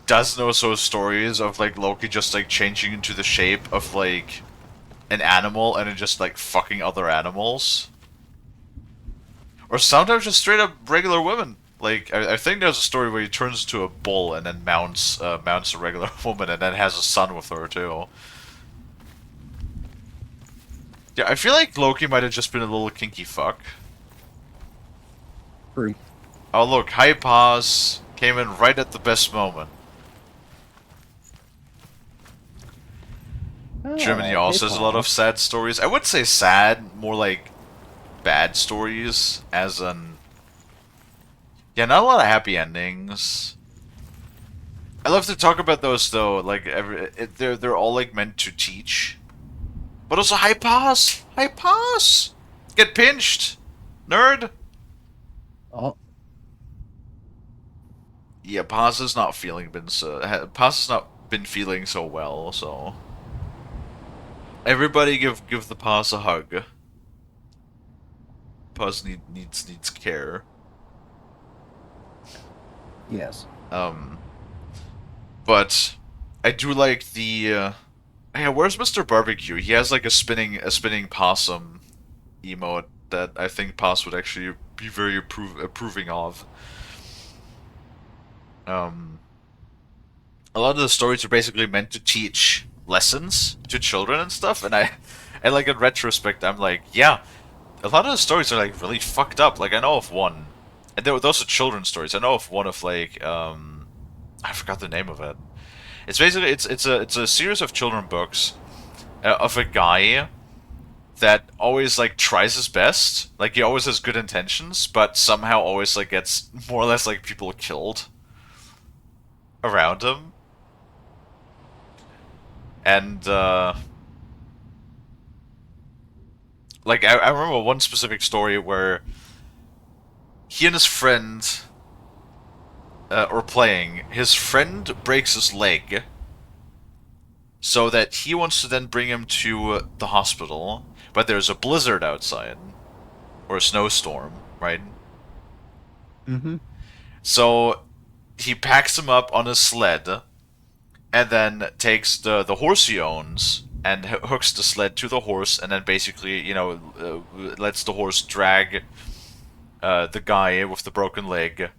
dozen or so stories of, like, Loki just, like, changing into the shape of, like, an animal and then just, like, fucking other animals. Or sometimes just straight up regular women. Like, I think there's a story where he turns into a bull and then mounts a regular woman and then has a son with her, too. Yeah, I feel like Loki might have just been a little kinky fuck. True. Oh, look, High Paws came in right at the best moment. Germany also has a lot of sad stories. I wouldn't say sad, more like bad stories, as in... Yeah, not a lot of happy endings. I love to talk about those, though, like, they're all, like, meant to teach. But also, High Paws! High Paws! Get pinched! Nerd! Oh. Yeah, Paz has not been feeling so well, so... Everybody give the Paz a hug. Paz needs care. Yes. But I do like the hey, where's Mr. Barbecue? He has like a spinning possum emote that I think Paz would actually be very approving of. A lot of the stories are basically meant to teach lessons to children and stuff, and like in retrospect, I'm like, yeah, a lot of the stories are like really fucked up. Like I know of one, and those are children's stories. I know of one of like I forgot the name of it. It's basically it's a series of children books of a guy that always like tries his best. Like he always has good intentions, but somehow always like gets more or less like people killed around him. And like I remember one specific story where he and his friend are playing. His friend breaks his leg, so that he wants to then bring him to the hospital, but there's a blizzard outside, or a snowstorm, right? Mm-hmm. So he packs him up on his sled, and then takes the horse he owns and hooks the sled to the horse, and then basically, you know, lets the horse drag the guy with the broken leg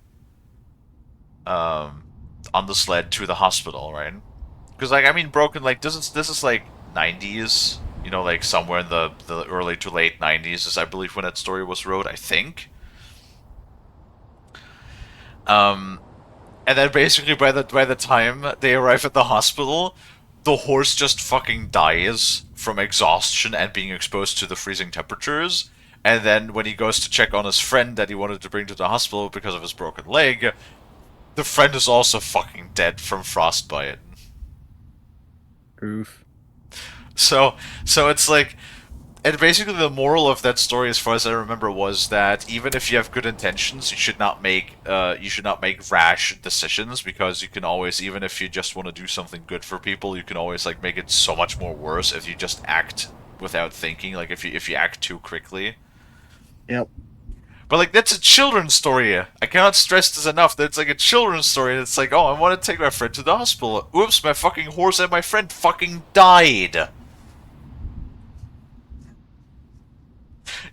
on the sled to the hospital, right? Because, like, I mean, broken leg, this is like 90s, you know, like somewhere in the early to late 90s is, I believe, when that story was wrote, I think. And then basically by the time they arrive at the hospital, the horse just fucking dies from exhaustion and being exposed to the freezing temperatures, And then when he goes to check on his friend that he wanted to bring to the hospital because of his broken leg, the friend is also fucking dead from frostbite. Oof. So it's like, and basically the moral of that story, as far as I remember, was that even if you have good intentions, you should not make rash decisions, because you can always, even if you just want to do something good for people, you can always like make it so much more worse if you just act without thinking, like if you act too quickly. Yep. But like, that's a children's story. I cannot stress this enough. That's like a children's story, and it's like, oh, I want to take my friend to the hospital. Oops, my fucking horse and my friend fucking died.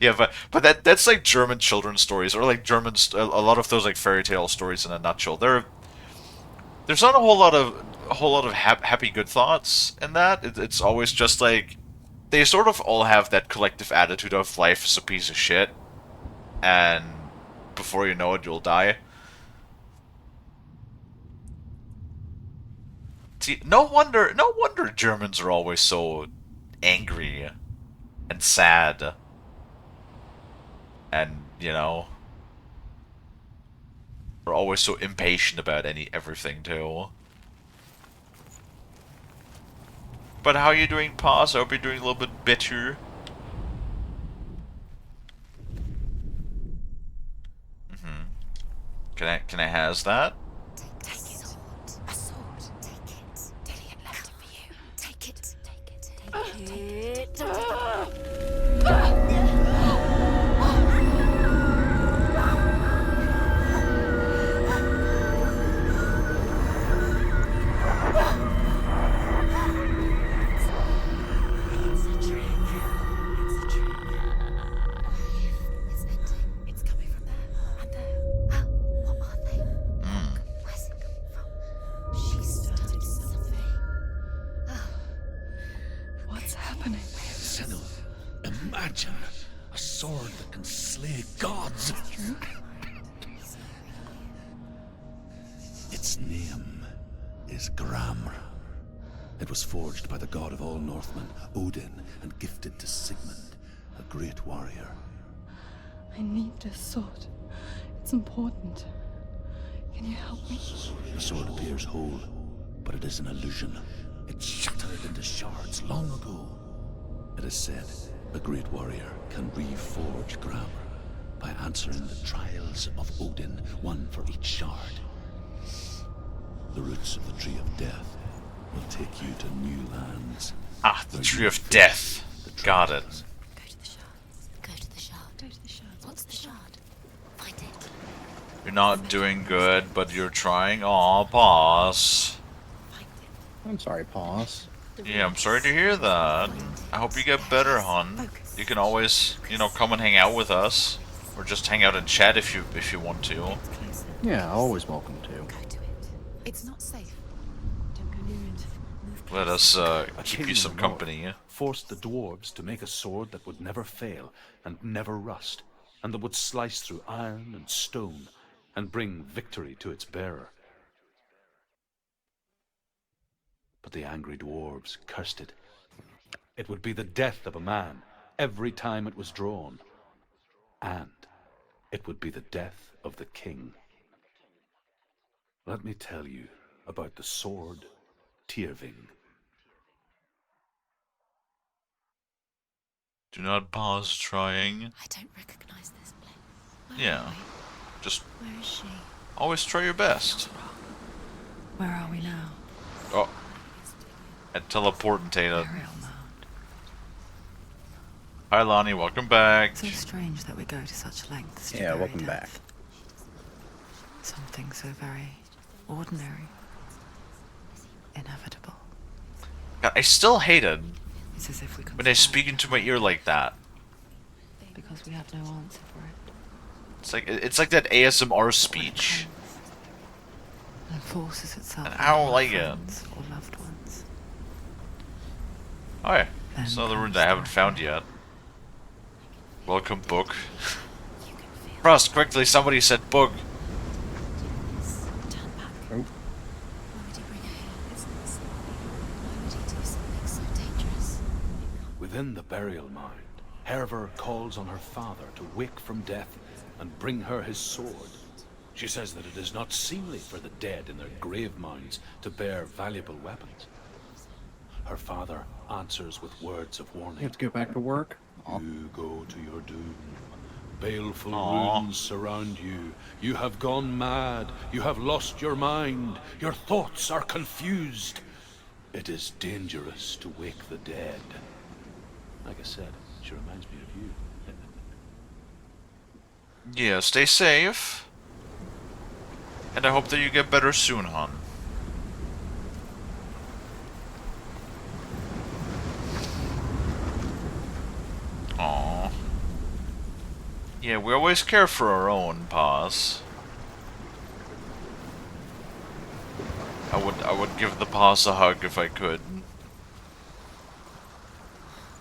Yeah, but that's like German children's stories, or like a lot of those like fairy tale stories in a nutshell. There's not a whole lot of happy good thoughts in that. It's always just like, they sort of all have that collective attitude of life is a piece of shit, and before you know it, you'll die. See, no wonder Germans are always so angry and sad, and are always so impatient about everything too. But how are you doing, Paz? I hope you're doing a little bit better. Can I has that? Take it. A sword. Take it. Dillian left it for you. Take it. Take it. Take it. Imagine a sword that can slay gods. Its name is Gramr. It was forged by the god of all Northmen, Odin, and gifted to Sigmund, a great warrior. I need this sword. It's important. Can you help me? The sword appears whole, but it is an illusion. It shattered into shards long ago. It is said a great warrior can reforge Gramr by answering the trials of Odin, one for each shard. The roots of the Tree of Death will take you to new lands. Ah, the Tree of Death. Got it. Go to the shards. Go to the shard. Go to the shard. What's the shard? Find it. You're not doing good, but you're trying. Aw, boss. I'm sorry, Paz. Yeah, I'm sorry to hear that. I hope you get better, hon. You can always, come and hang out with us, or just hang out and chat if you want to. Yeah, always welcome to. Go to it. It's not safe. Don't go near it. Let us A keep king you in some the north company. forced the dwarves to make a sword that would never fail and never rust, and that would slice through iron and stone and bring victory to its bearer. But the angry dwarves cursed it. It would be the death of a man every time it was drawn. And it would be the death of the king. Let me tell you about the sword Tyrving. Do not pause trying. I don't recognize this place. Yeah. Just Where is she? always try your best. Where are we now? Oh. At teleportated. Burial mound. Hi, Lonnie. Welcome back. So strange that we go to such lengths to Yeah, bury welcome death. back. Something so very ordinary. Inevitable. God, I still hate it It's as if we could when they speak into my ear like that. because we have no answer for it. It's like that ASMR speech. And forces itself And I don't on like it. friends or loved ones. Oh yeah, there's another room that I haven't found yet. Welcome, book. Frost, quickly, somebody said book. Turn back. Oh. Why would he bring her here? It's not safe. Why would he do something so dangerous? Within the burial mound Herver calls on her father to wake from death and bring her his sword. She says that it is not seemly for the dead in their grave mounds to bear valuable weapons. Her father answers with words of warning. You have to go back to work? You go to your doom. Baleful Aw. runes surround you. You have gone mad. You have lost your mind. Your thoughts are confused. It is dangerous to wake the dead. Like I said, she reminds me of you. Yeah, stay safe. And I hope that you get better soon, hon. Aww. Yeah, we always care for our own, Paz. I would give the Paz a hug if I could.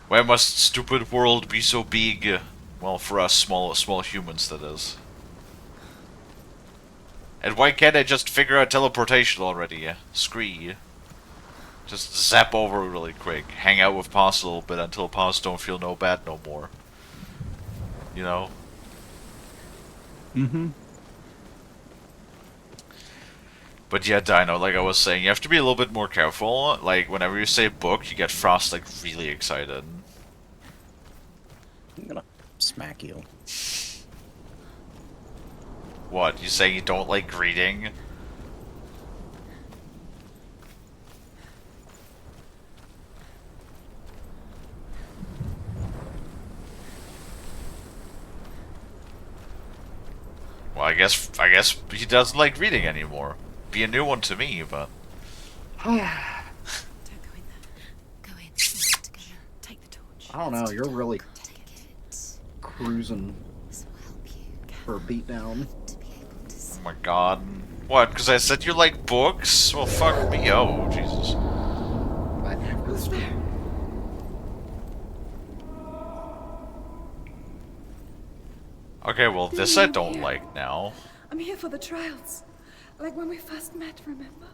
Why must stupid world be so big? Well, for us small humans, that is. And why can't I just figure out teleportation already? Scree. Just zap over really quick. Hang out with Paz a little bit until Paz don't feel no bad no more. You know? Mm-hmm. But yeah, Dino, like I was saying, you have to be a little bit more careful. Like, whenever you say book, you get Frost, like, really excited. I'm gonna smack you. What, you say you don't like reading? Well, I guess he doesn't like reading anymore. Be a new one to me, but... Don't go in there. Go in. Together. Take the torch. I don't know, you're really Take it. cruising This will help you. for a beatdown. To be able to see. Oh my god. What, because I said you like books? Well, fuck me. Oh, Jesus. Who's there? Okay, well, this I don't like now. I'm here for the trials. Like when we first met, remember?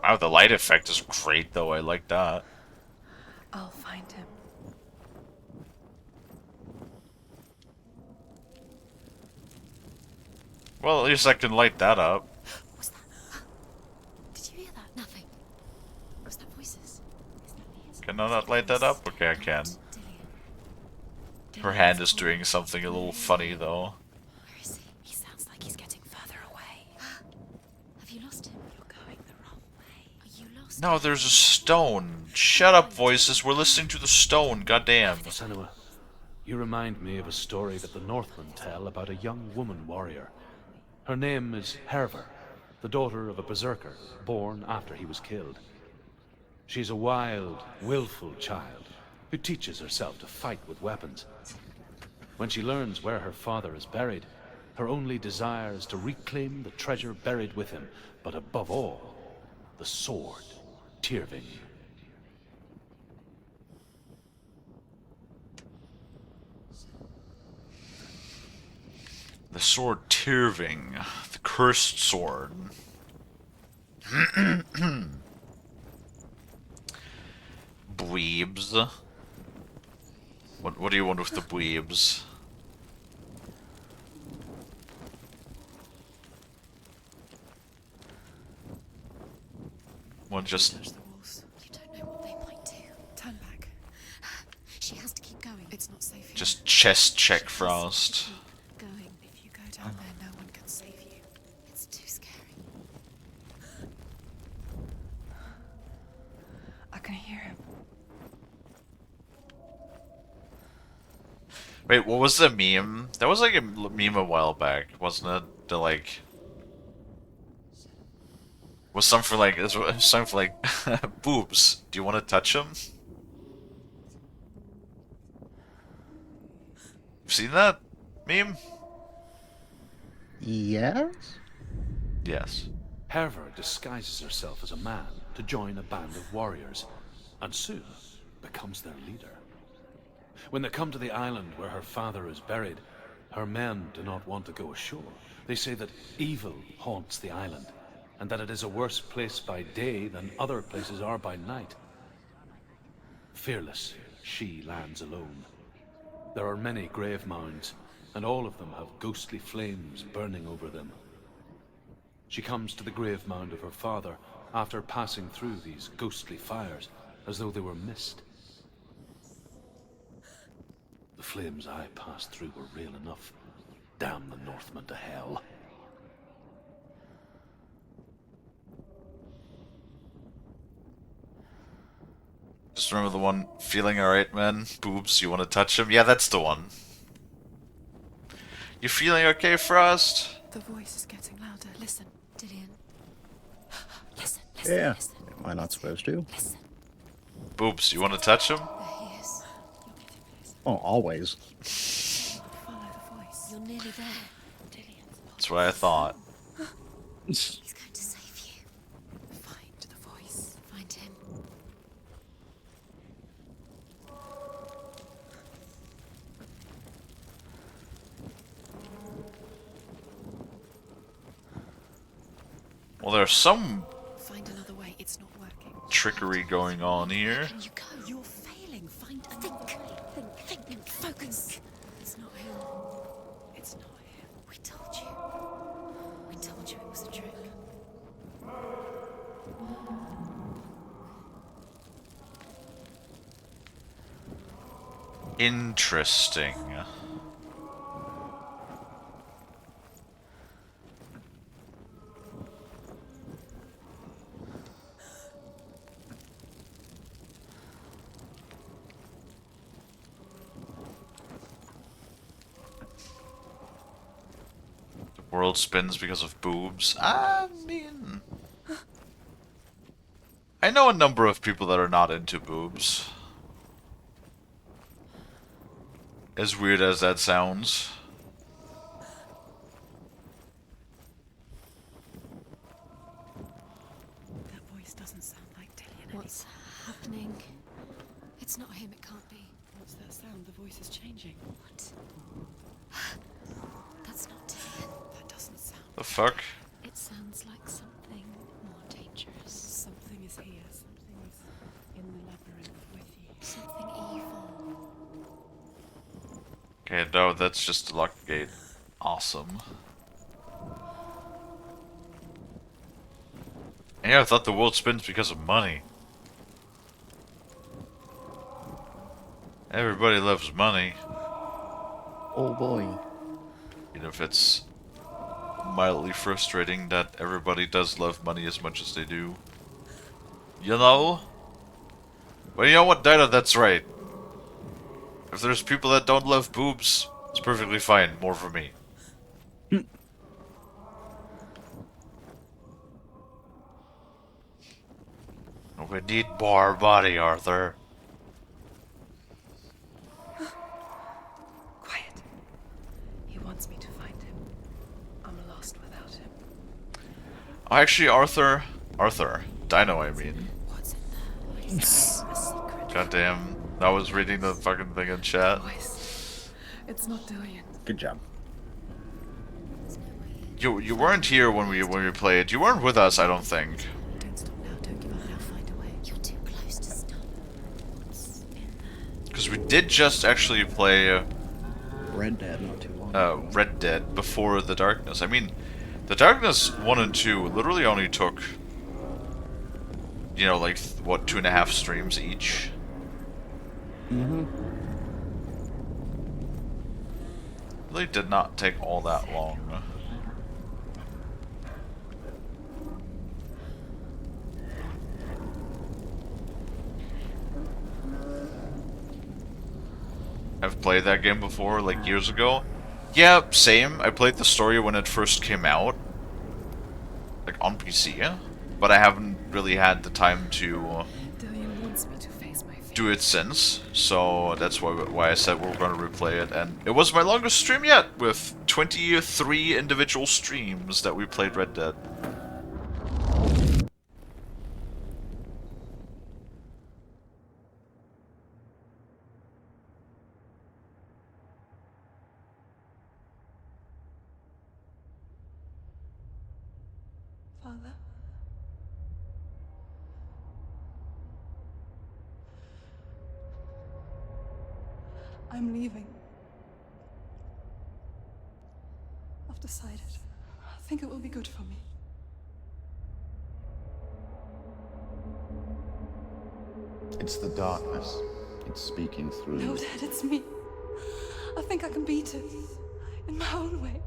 Wow, the light effect is great, though. I like that. I'll find him. Well, at least I can light that up. What was that? Did you hear that? Nothing. Was that voices? Can I not light that up? Okay, I can. Her hand is doing something a little funny, though. Where is he? He sounds like he's getting further away. Have you lost him? You're going the wrong way. Are you lost? No, there's a stone. Shut up, voices. We're listening to the stone. Goddamn. Senua, you remind me of a story that the Northmen tell about a young woman warrior. Her name is Herver, the daughter of a berserker, born after he was killed. She's a wild, willful child who teaches herself to fight with weapons. When she learns where her father is buried, her only desire is to reclaim the treasure buried with him, but above all, the sword, Tyrving. The sword Tyrving. The cursed sword. Dweebs. What do you want with the dweebs? One just... Touch the walls. You don't know what they might do. Turn back. She has to keep going. It's not safe here. Just chest check Frost. Keep going. If you go down there, no one can save you. It's too scary. I can hear him. Wait, what was the meme? That was like a meme a while back, wasn't it? The like... Was something like... It was something like... boobs. Do you want to touch them? Seen that meme? Yes? Yes. Herver disguises herself as a man to join a band of warriors, and soon becomes their leader. When they come to the island where her father is buried, her men do not want to go ashore. They say that evil haunts the island, and that it is a worse place by day than other places are by night. Fearless, she lands alone. There are many grave mounds, and all of them have ghostly flames burning over them. She comes to the grave mound of her father after passing through these ghostly fires, as though they were mist. The flames I passed through were real enough. Damn the Northmen to hell. Just remember the one, feeling alright, man? Boobs, you want to touch him? Yeah, that's the one. You feeling okay, Frost? The voice is getting louder. Listen, Dillian. listen, Yeah. listen. Am I not supposed to? Listen. Boobs, you want to touch him? There he is. Oh, always. Follow the voice. You're nearly there. That's what I thought. He's going to save you. Find the voice. Find him. Well, there's some Find another way. It's not working. trickery going on here. Can you go? You're failing. Find a think. Focus. It's not him. It's not him. We told you. We told you it was a trick. Interesting. The world spins because of boobs. I mean, I know a number of people that are not into boobs. As weird as that sounds. That voice doesn't sound like Dillian. What's happening? It's not him. It can't be. What's that sound? The voice is changing. What? That's not Dillian. That doesn't sound. The fuck? It sounds like something more dangerous. Something is here. Something is in the labyrinth with you. Something evil. Okay, no, that's just a lock gate. Awesome. Yeah, I thought the world spins because of money. Everybody loves money. Oh boy. Even if it's mildly frustrating that everybody does love money as much as they do. You know? But you know what, Dinah, that's right. If there's people that don't love boobs, it's perfectly fine. More for me. We need more body, Arthur. Quiet. He wants me to find him. I'm lost without him. Oh, actually, Arthur, Dino, I mean. What's in there? A secret. Goddamn, I was reading the fucking thing in chat. Voice. It's not Dillian. Good job. You weren't here when we played. You weren't with us, I don't think. Don't stop now. Don't give up now. Find a way. You're too close to stop. What's in there? Because we did just actually play Red Dead not too long. Red Dead before the Darkness. I mean, the Darkness 1 and 2 literally only took, you know, like, what, 2.5 streams each? Mm-hmm. Really did not take all that long. I've played that game before, like years ago. Yeah, same. I played the story when it first came out, like on PC, but I haven't really had the time to Dillian wants me to face my fear. do it since. So that's why I said we're going to replay it, and it was my longest stream yet, with 23 individual streams that we played Red Dead. Father? I'm leaving. I've decided. I think it will be good for me. It's the darkness. It's speaking through No, you. Dad, it's me. I think I can beat it. In my own way.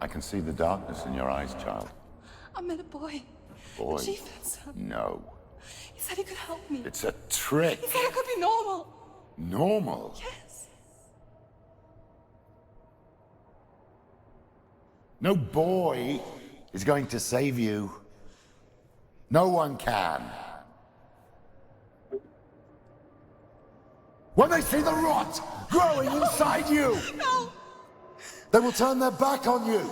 I can see the darkness in your eyes, child. I met a boy. Boy. A chieftain's son. No. He said he could help me. It's a trick. He said I could be normal. Normal? Yes. No boy is going to save you. No one can. When they see the rot growing inside you, No! they will turn their back on you.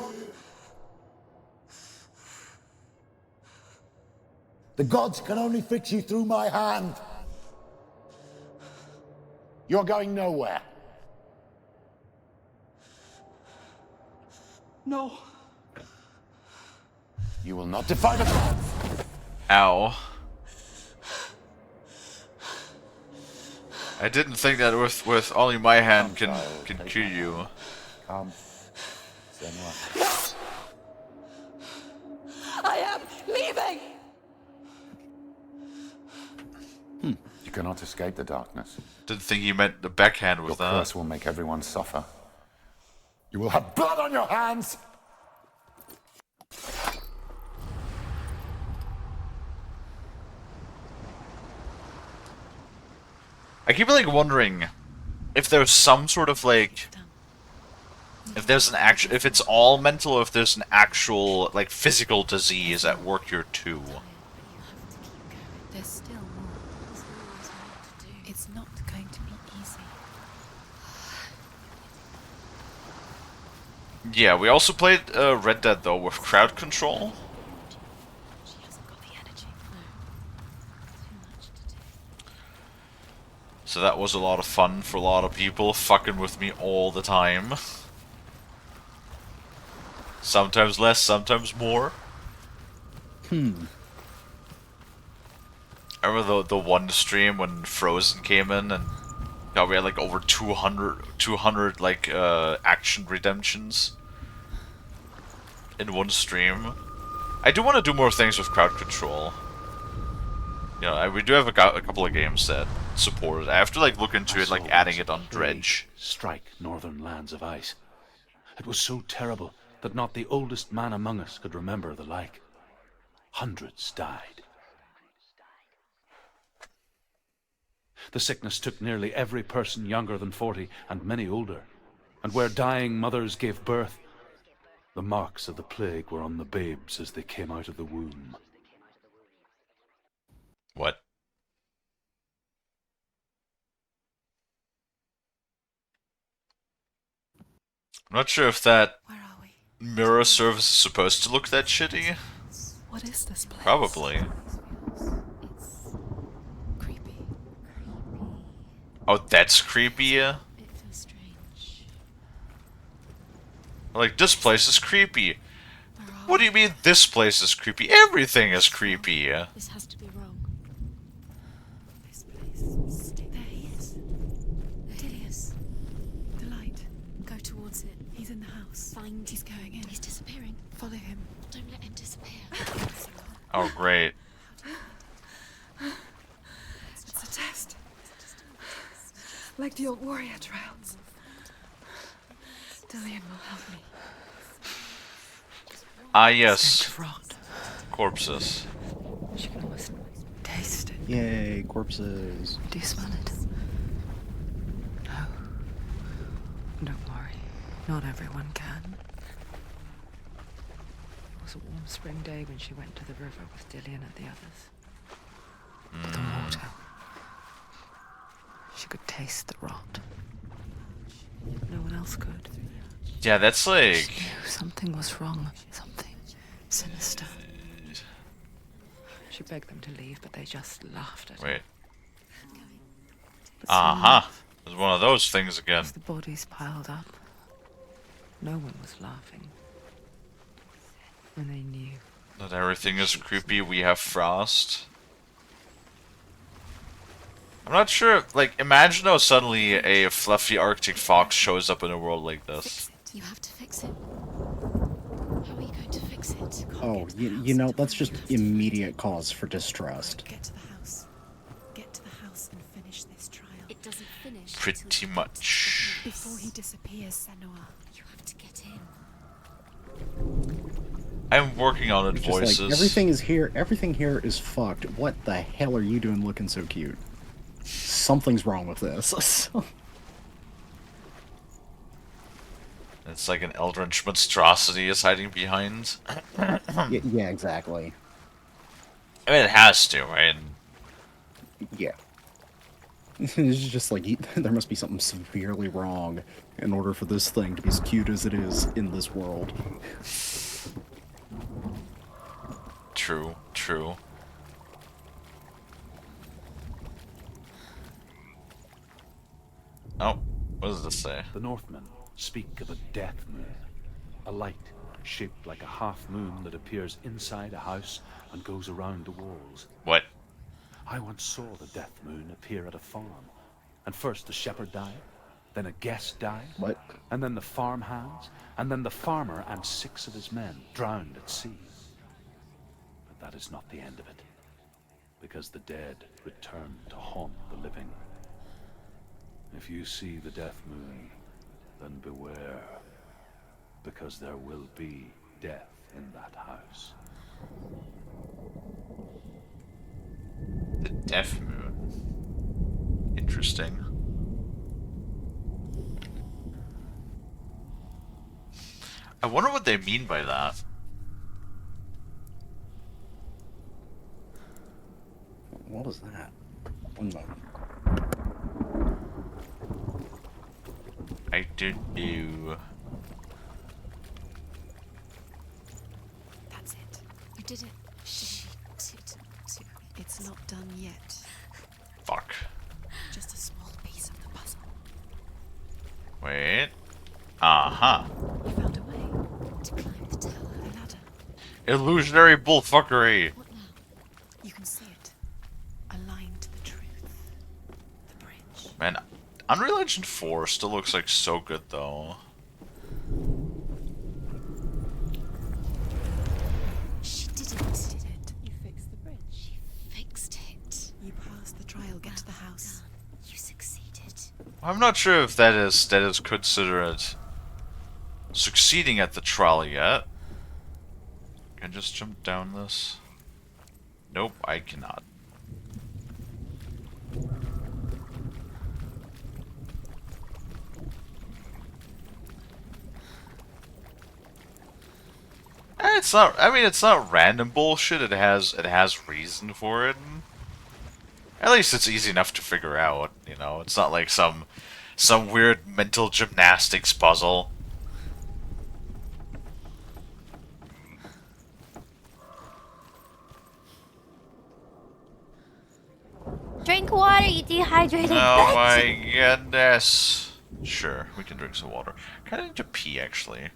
The gods can only fix you through my hand. You're going nowhere. No. You will not defy the gods. Ow. I didn't think that with only my hand can kill you. Come, Senua. I am leaving! You cannot escape the darkness. Didn't think you meant the backhand with Your that. curse will make everyone suffer. You will have blood on your hands! I keep like wondering if there's some sort of like, if there's an actual, if it's all mental, or if there's an actual like physical disease at work here too. There's still more. It's not going to be easy. Yeah, we also played Red Dead though with crowd control. She hasn't got the energy. No. Too much to do. So that was a lot of fun for a lot of people, fucking with me all the time. Sometimes less, sometimes more. I remember the one stream when Frozen came in and God, we had like over 200 like action redemptions in one stream. I do want to do more things with crowd control. You know, we do have a couple of games that support it. I have to like look into it, like adding it on Dredge. Strike northern lands of ice. It was so terrible that not the oldest man among us could remember the like. Hundreds died. The sickness took nearly every person younger than 40, and many older. And where dying mothers gave birth, the marks of the plague were on the babes as they came out of the womb. What? I'm not sure if that mirror service is supposed to look that shitty. What is this place? Probably. It's creepy. Oh, that's creepy. It feels strange. Like, this place is creepy. What do you mean this place is creepy? Everything is creepy. This has to be wrong. This place. There he is. Dilius. The light. Go towards it. He's in the house. Find. He's going in. He's disappearing. Follow him. Don't let him disappear. Oh, great. It's a test. Like the old warrior trials. Dillian will help me. Ah, yes. Corpses. She can almost taste it. Yay, corpses. Do you smell it? No. Don't worry. Not everyone can. It was a warm spring day when she went to the river with Dillian and the others. To the water. She could taste the rot. No one else could. Yeah, that's like... She knew something was wrong. Something sinister. She begged them to leave, but they just laughed at her. Wait. But Aha! soon There's one of those things again. as the bodies piled up, no one was laughing. And they knew. Not everything is creepy. We have frost. I'm not sure. Like, imagine though suddenly a fluffy Arctic fox shows up in a world like this. You have to fix it. How are you going to fix it? Oh, you know, that's just immediate cause for distrust. Get to the house. Get to the house and finish this trial. It doesn't finish Pretty much. before he disappears, Senua. You have to get in. I'm working on it, It's just voices. like, everything here is fucked. What the hell are you doing looking so cute? Something's wrong with this. It's like an eldritch monstrosity is hiding behind. Yeah, exactly. I mean, it has to, right? Yeah. It's just like, there must be something severely wrong in order for this thing to be as cute as it is in this world. True, true. Oh, what does this say? The Northmen speak of a death moon, a light shaped like a half moon that appears inside a house and goes around the walls. What? I once saw the death moon appear at a farm, and first the shepherd died, then a guest died, what? And then the farm hands, and then the farmer and 6 of his men drowned at sea. But that is not the end of it, because the dead return to haunt the living. If you see the death moon, then beware, because there will be death in that house. The death moon. Interesting. I wonder what they mean by that. What was that? One moment. I don't know. That's it. You did it. She did. It's not done yet. Fuck. Just a small piece of the puzzle. Wait. Uh-huh. You found a way to climb the tower, the ladder. Illusionary bullfuckery. What now? You can see it. A line to the truth. The bridge. Man, Unreal Engine 4 still looks like so good though. She did it. You fixed the bridge. She fixed it. You passed the trial. Get to the house. You succeeded. I'm not sure if that is considered succeeding at the trial yet. Can I just jump down this? Nope, I cannot. It's not. I mean, it's not random bullshit. It has reason for it. At least it's easy enough to figure out. You know, it's not like some weird mental gymnastics puzzle. Drink water, you dehydrated. Oh my goodness. Sure, we can drink some water. Kinda need to pee actually.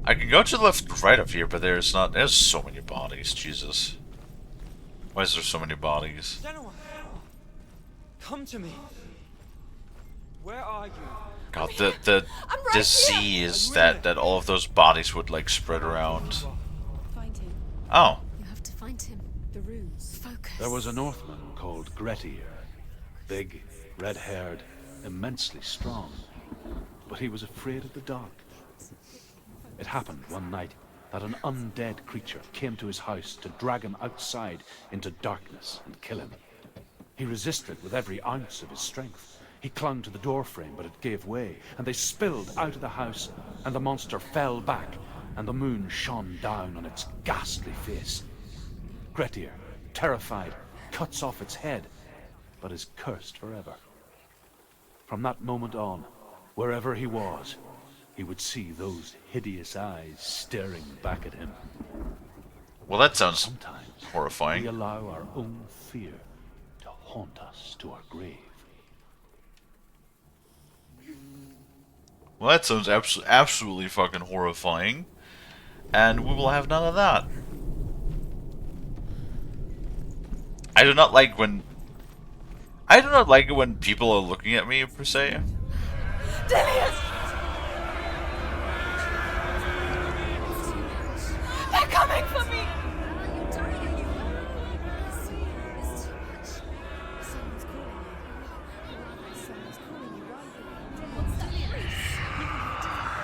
I can go to the left and right of here, but there's so many bodies, Jesus. Why is there so many bodies? Senua, come to me. Where are you? God, the disease that all of those bodies would like spread around. Find him. Oh. You have to find him. The runes. Focus. There was a Northman called Grettir. Big, red-haired, immensely strong. But he was afraid of the dark. It happened one night that an undead creature came to his house to drag him outside into darkness and kill him. He resisted with every ounce of his strength. He clung to the doorframe, but it gave way, and they spilled out of the house, and the monster fell back, and the moon shone down on its ghastly face. Grettir, terrified, cuts off its head, but is cursed forever. From that moment on, wherever he was, he would see those hideous eyes staring back at him. Well, that sounds Sometimes horrifying. we allow our own fear to haunt us to our grave. Well, that sounds absolutely fucking horrifying. And we will have none of that. I do not like when... I do not like it when people are looking at me, per se. Dillian! They're coming for me!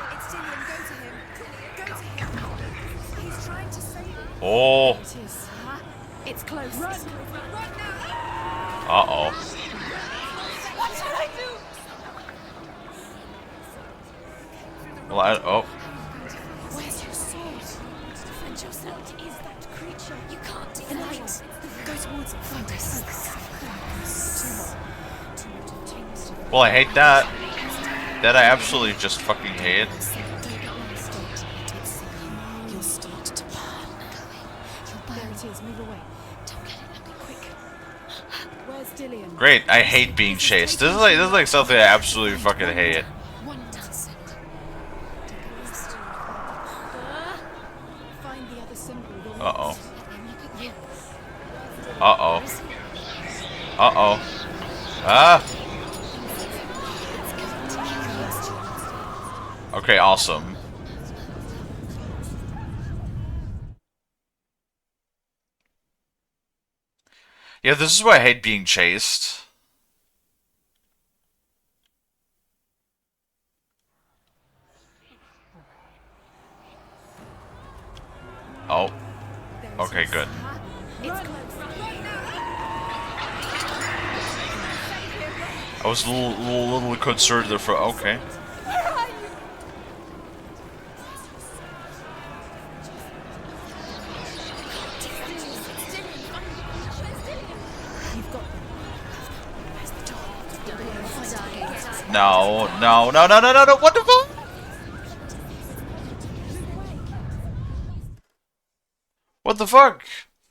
It's Dillian, go to him. Go to him. He's trying to save you. Oh. There it is. It's close. Run! Run now! Uh-oh. What should I do? Well, oh. Where's your sword? Defend yourself. What is that creature? You can't defend yourself. Go towards it. Focus. Well, I hate that. That I absolutely just fucking hate. You'll start to burn. There it is. Move away. Don't let it be quick. Where's Dillian? Great, I hate being chased. This is like something I absolutely fucking hate. One does it. Find the other symbol. Uh-oh. Uh-oh. Uh-oh. Ah! Okay, awesome. Yeah, this is why I hate being chased. Oh. Okay, good. I was a little concerned there for... Okay. No, no, no, no, no, no, no, what the fuck? What the fuck?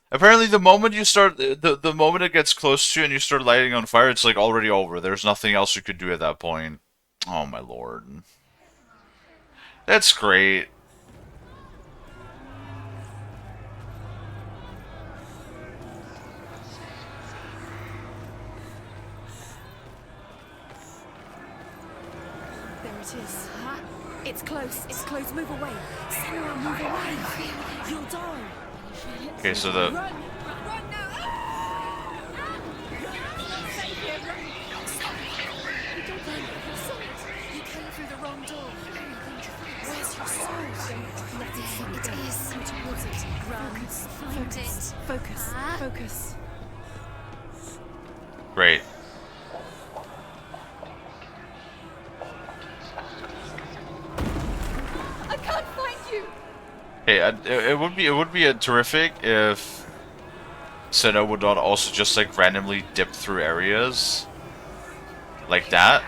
Apparently the moment you start, the moment it gets close to you and you start lighting on fire, it's like already over. There's nothing else you could do at that point. Oh my lord. That's great. There it is. It's close. It's close. Move away. Senua, move away. You'll die. Okay, so the... Run now. You came through the wrong door. Where's your sword? Let it sink down. Come towards it. Run. Focus. Focus. Great. I can't find you! Hey, it would be terrific if Senua would not also just like randomly dip through areas like that.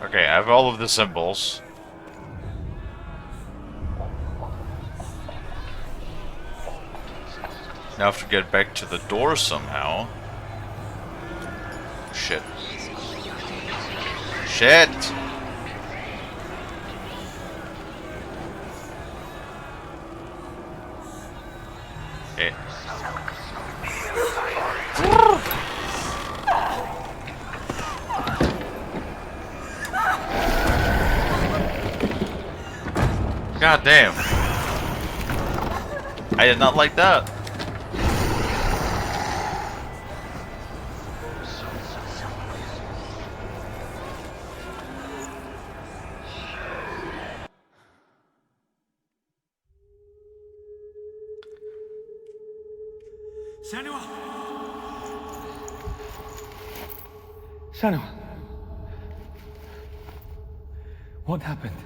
Okay, I have all of the symbols. Now I have to get back to the door somehow. Shit. Shit! Okay. God damn. I did not like that. Senua! Senua! What happened?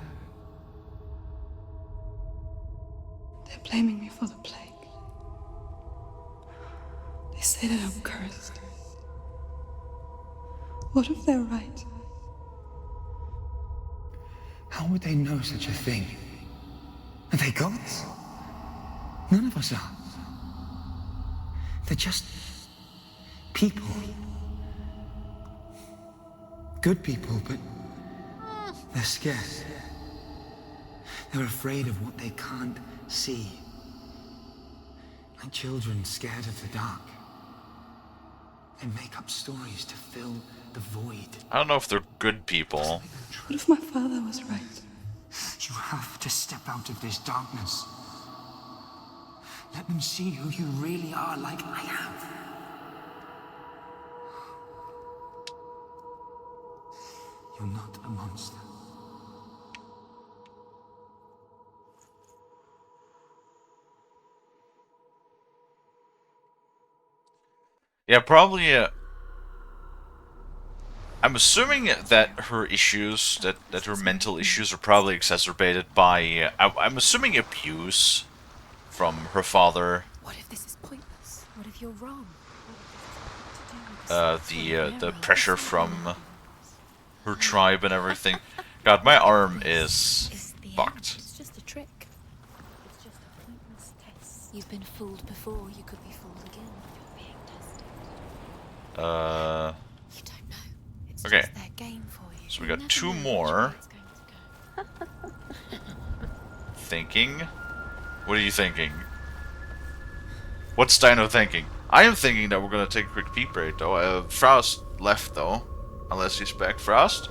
They're blaming me for the plague. They say that I'm cursed. What if they're right? How would they know such a thing? Are they gods? None of us are. They're just people. Good people, but they're scared. They're afraid of what they can't see. Like children scared of the dark. They make up stories to fill the void. I don't know if they're good people. What if my father was right? You have to step out of this darkness. Let them see who you really are, like I have. You're not a monster. Yeah, probably. I'm assuming that her issues, that her mental issues, are probably exacerbated by. I'm assuming abuse from her father. What if this is pointless? What if you're wrong? The pressure from her tribe and everything. God, my arm is fucked. It's just a trick. It's just a pointless test. You've been fooled before, you could be fooled again. You're being tested. You don't know. It's Okay. just their game for you. So we You got never 2 know which more. way it's going to go. Thinking. What are you thinking? What's Dino thinking? I am thinking that we're gonna take a quick pee break though. Frost left though. Unless he's back. Frost?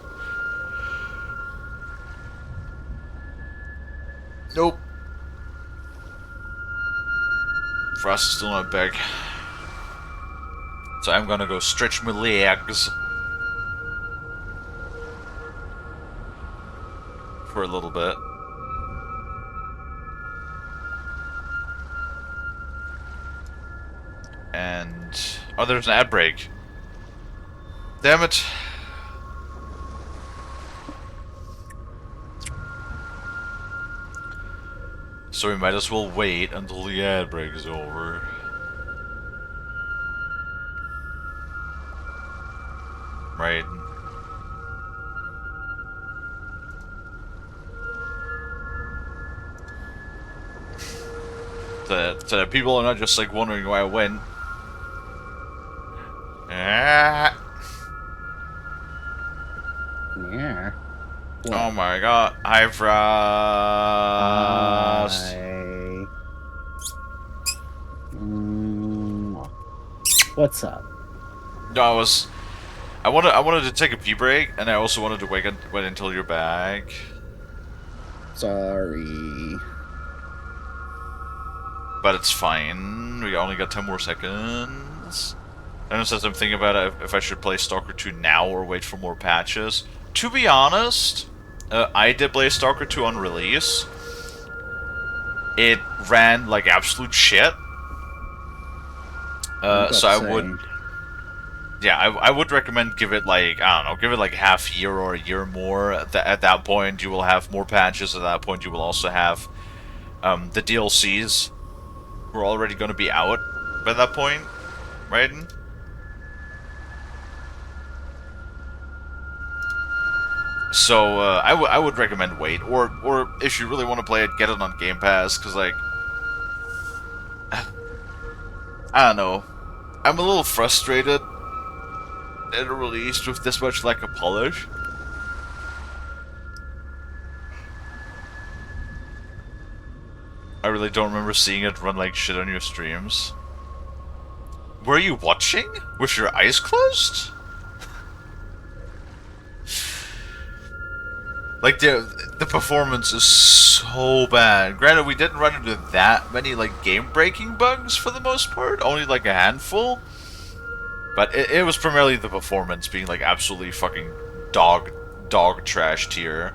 Nope. Frost is still not back. So I'm gonna go stretch my legs for a little bit. And oh, there's an ad break. Damn it. So we might as well wait until the ad break is over. Right. That people are not just like wondering why I went. Ah. Yeah. Oh my god. Hi, Frost. What's up? No, I wanted to take a pee break, and I also wanted to wait until you're back. Sorry. But it's fine. We only got 10 more seconds. And it says I'm thinking about if I should play Stalker 2 now or wait for more patches. To be honest, I did play Stalker 2 on release. It ran like absolute shit. So I would... Yeah, I would recommend give it like, I don't know, give it like half year or a year more. At that point, you will have more patches. At that point, you will also have the DLCs. We're already going to be out by that point, right? So I would recommend wait, or if you really want to play it, get it on Game Pass, because like I don't know, I'm a little frustrated that it released with this much lack of polish. I really don't remember seeing it run like shit on your streams. Were you watching? With your eyes closed? Like, the performance is so bad. Granted, we didn't run into that many, like, game-breaking bugs for the most part. Only, like, a handful. But it was primarily the performance being, like, absolutely fucking dog trash tier.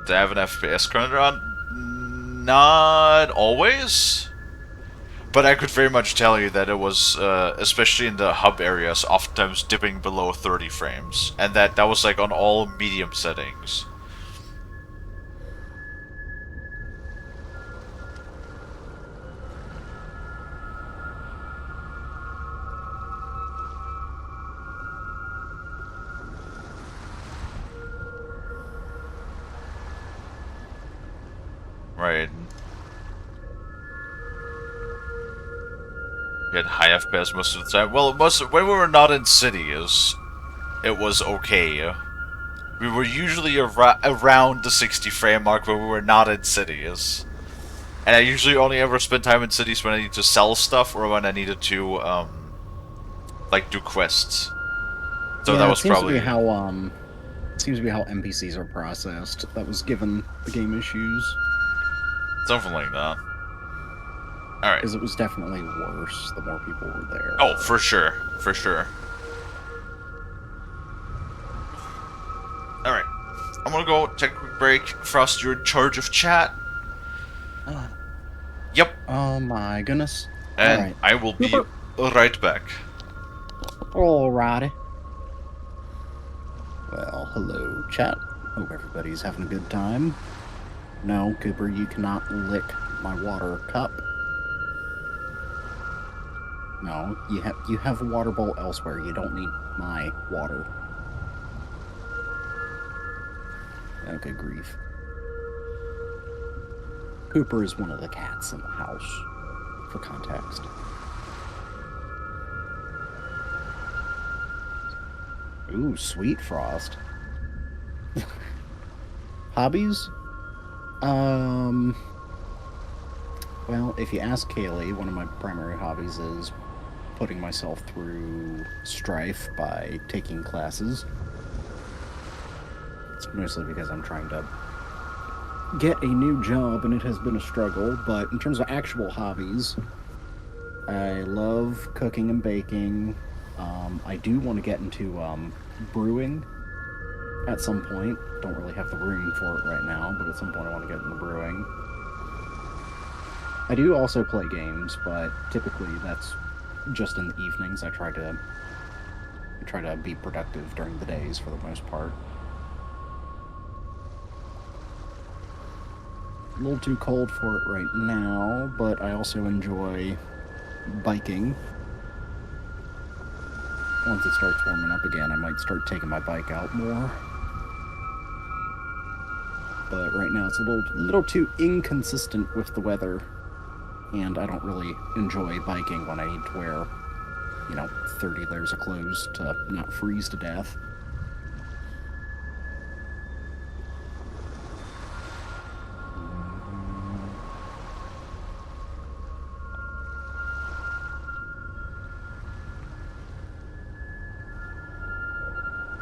Do I have an FPS counter on? Not always. But I could very much tell you that it was, especially in the hub areas, oftentimes dipping below 30 frames. And that was like on all medium settings. Right. We had high FPS most of the time. Well, when we were not in cities, it was okay. We were usually around the 60 frame mark when we were not in cities. And I usually only ever spend time in cities when I need to sell stuff or when I needed to, like, do quests. So yeah, that was seems probably... to be how, seems to be how NPCs are processed. That was given the game issues. Something like that. Alright. Because it was definitely worse the more people were there. Oh, for sure. For sure. Alright. I'm gonna go take a quick break. Frost, you're in charge of chat. Yep. Oh my goodness. And Alright. I will be right back. Alrighty. Well, hello, chat. Hope everybody's having a good time. No, Cooper, you cannot lick my water cup. No, you have a water bowl elsewhere. You don't need my water. Okay, grief. Cooper is one of the cats in the house, for context. Ooh, sweet Frost. Hobbies? Well, if you ask Kalie, one of my primary hobbies is putting myself through strife by taking classes. It's mostly because I'm trying to get a new job and it has been a struggle, but in terms of actual hobbies, I love cooking and baking. I do want to get into brewing at some point. Don't really have the room for it right now, but at some point I want to get into brewing. I do also play games, but typically that's just in the evenings. I try to be productive during the days for the most part. A little too cold for it right now, but I also enjoy biking. Once it starts warming up again, I might start taking my bike out more. But right now it's a little too inconsistent with the weather, and I don't really enjoy biking when I need to wear, 30 layers of clothes to not freeze to death.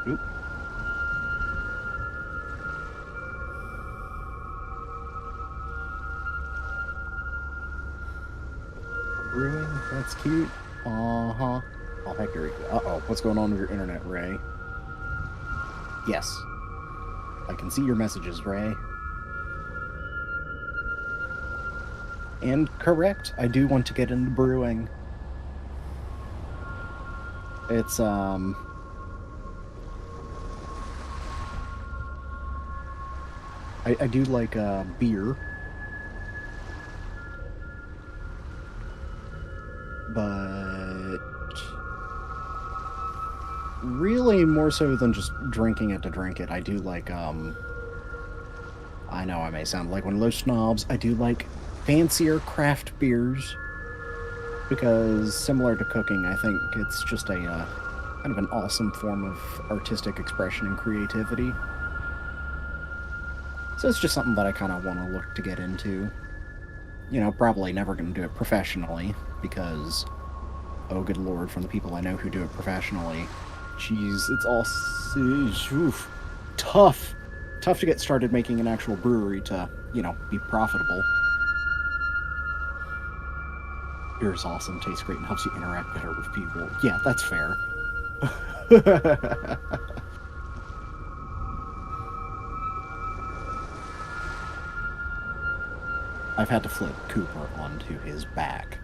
Oop. Brewing? That's cute. Uh-huh. Oh, heck, uh-oh. What's going on with your internet, Ray? Yes. I can see your messages, Ray. And correct, I do want to get into brewing. It's, I do like, beer. But really more so than just drinking it to drink it, I do like, I know I may sound like one of those snobs, I do like fancier craft beers, because similar to cooking, I think it's just a, kind of an awesome form of artistic expression and creativity. So it's just something that I kind of want to look to get into. Probably never going to do it professionally, because, oh good lord, from the people I know who do it professionally, jeez, it's all tough. Tough to get started making an actual brewery to, be profitable. Beer is awesome, tastes great, and helps you interact better with people. Yeah, that's fair. I've had to flip Cooper onto his back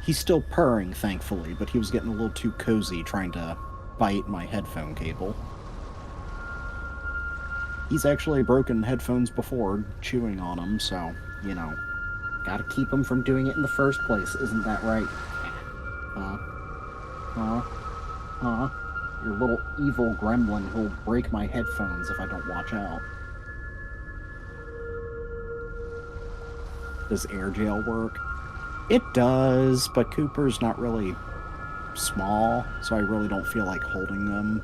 He's still purring, thankfully, but he was getting a little too cozy trying to bite my headphone cable. He's actually broken headphones before, chewing on them, so, you know, gotta keep him from doing it in the first place, isn't that right? Huh? Huh? Huh? Your little evil gremlin who'll break my headphones if I don't watch out. Does air jail work? It does, but Cooper's not really small, so I really don't feel like holding them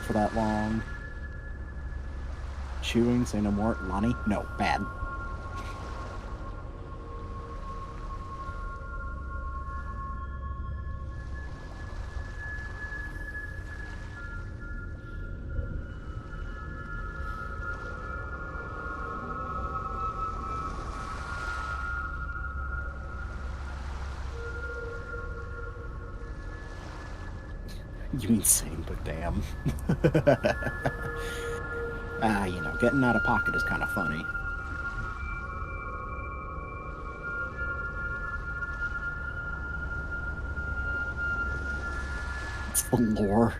for that long. Chewing, say no more. Lonnie? No, bad. You mean same, but damn. You know, getting out of pocket is kind of funny. It's the lore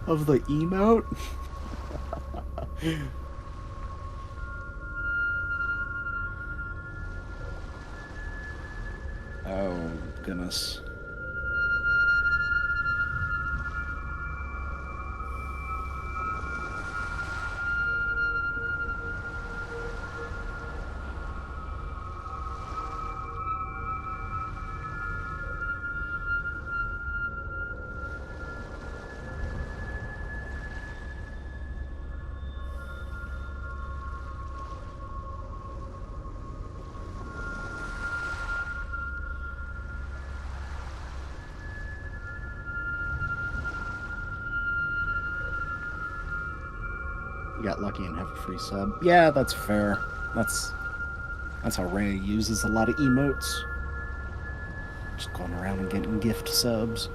of the emote. Oh, goodness. Got lucky and have a free sub. Yeah, that's fair. That's how Ray uses a lot of emotes. Just going around and getting gift subs.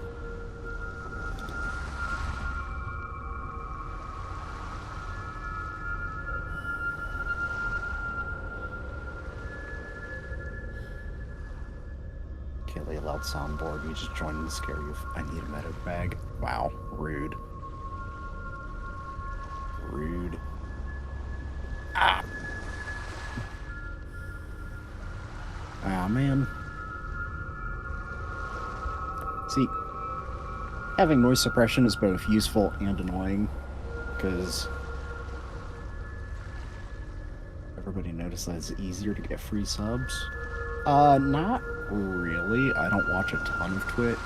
Kalie allowed soundboard. You just joined the scare you. I need a medic bag. Wow, rude. Rude. Ah! Ah, man. See, having noise suppression is both useful and annoying, because everybody noticed that it's easier to get free subs. Not really. I don't watch a ton of Twitch.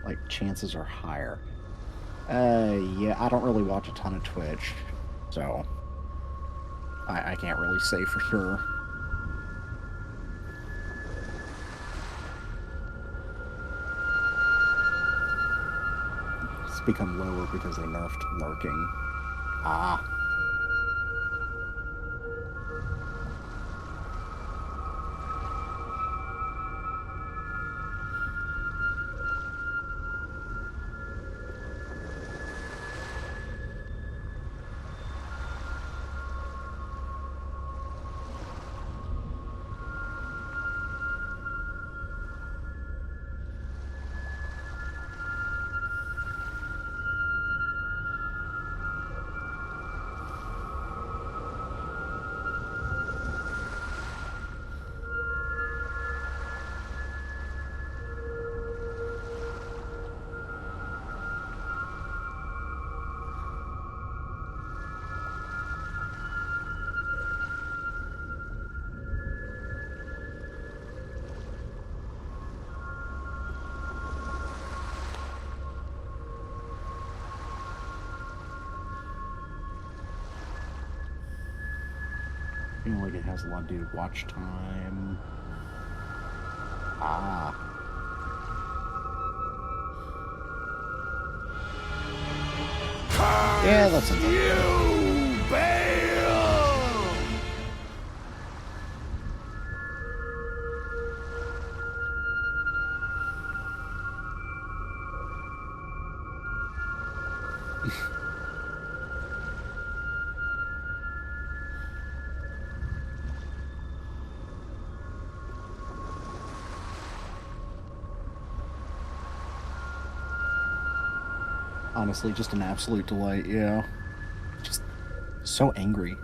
Like, chances are higher. Yeah, I don't really watch a ton of Twitch, so I can't really say for sure. It's become lower because they nerfed lurking. Ah. Feeling like it has a lot to do with watch time. Ah. Yeah, that's a you, Bale! Honestly, just an absolute delight, yeah. Just so angry.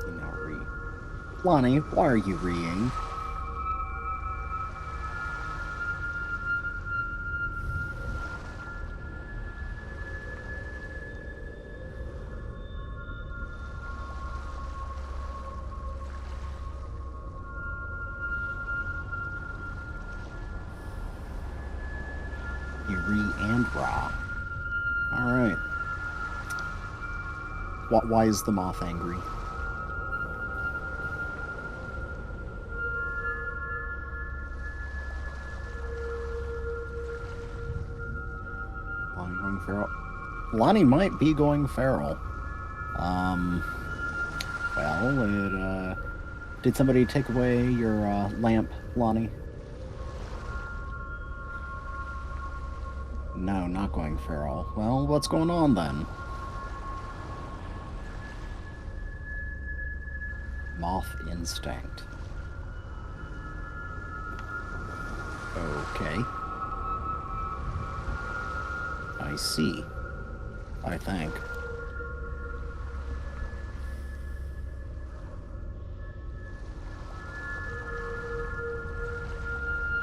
You know, Lonnie, why are you reeing? And Ra. Alright. Why is the moth angry? Lonnie going feral? Lonnie might be going feral. Well, did somebody take away your lamp, Lonnie? No, not going feral. Well, what's going on then? Moth instinct. Okay. I see. I think.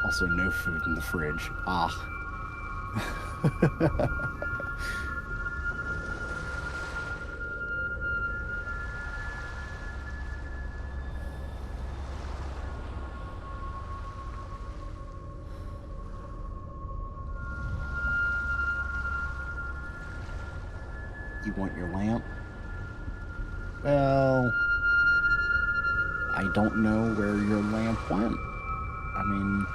Also, no food in the fridge. Ah. You want your lamp? Well, I don't know where your lamp went. I mean,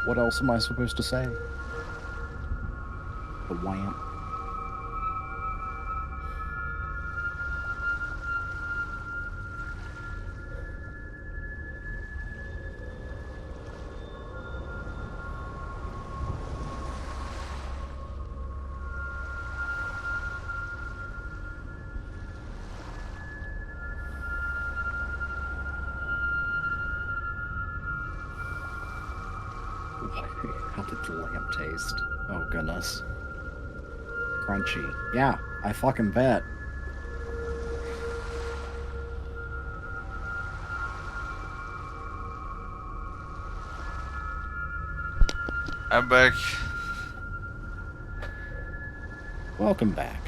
what else am I supposed to say? The lamp. How did the lamp taste? Oh, goodness. Crunchy. Yeah, I fucking bet. I'm back. Welcome back.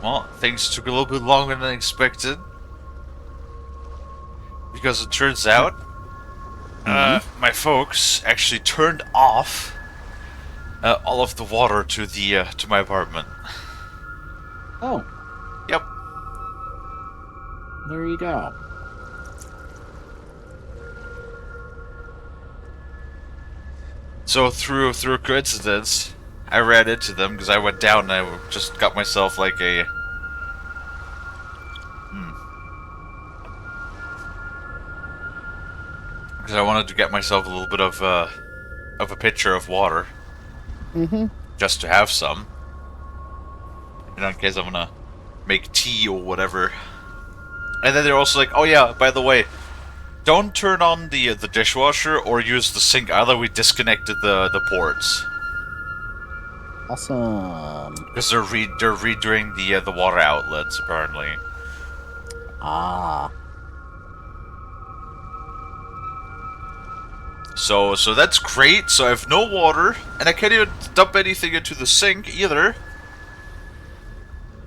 Well, things took a little bit longer than expected. Because it turns out, my folks actually turned off all of the water to the to my apartment. Oh. Yep. There you go. So through a coincidence, I ran into them because I went down and I just got myself like a because I wanted to get myself a little bit of a pitcher of water. Just to have some. You know, in case I'm gonna make tea or whatever. And then they're also like, oh yeah, by the way, don't turn on the dishwasher or use the sink either. We disconnected the ports. Awesome. Because they're redoing the water outlets apparently. Ah. So that's great. So I have no water, and I can't even dump anything into the sink either.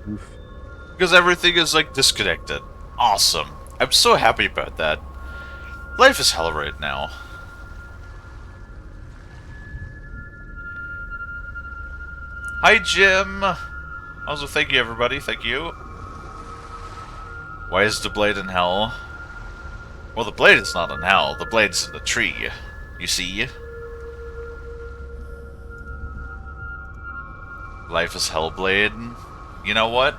Oof. Because everything is like disconnected. Awesome. I'm so happy about that. Life is hell right now. Hi, Jim. Also, thank you, everybody. Thank you. Why is the blade in hell? Well, the blade is not in hell. The blade's in the tree. You see? Life is Hellblade. You know what?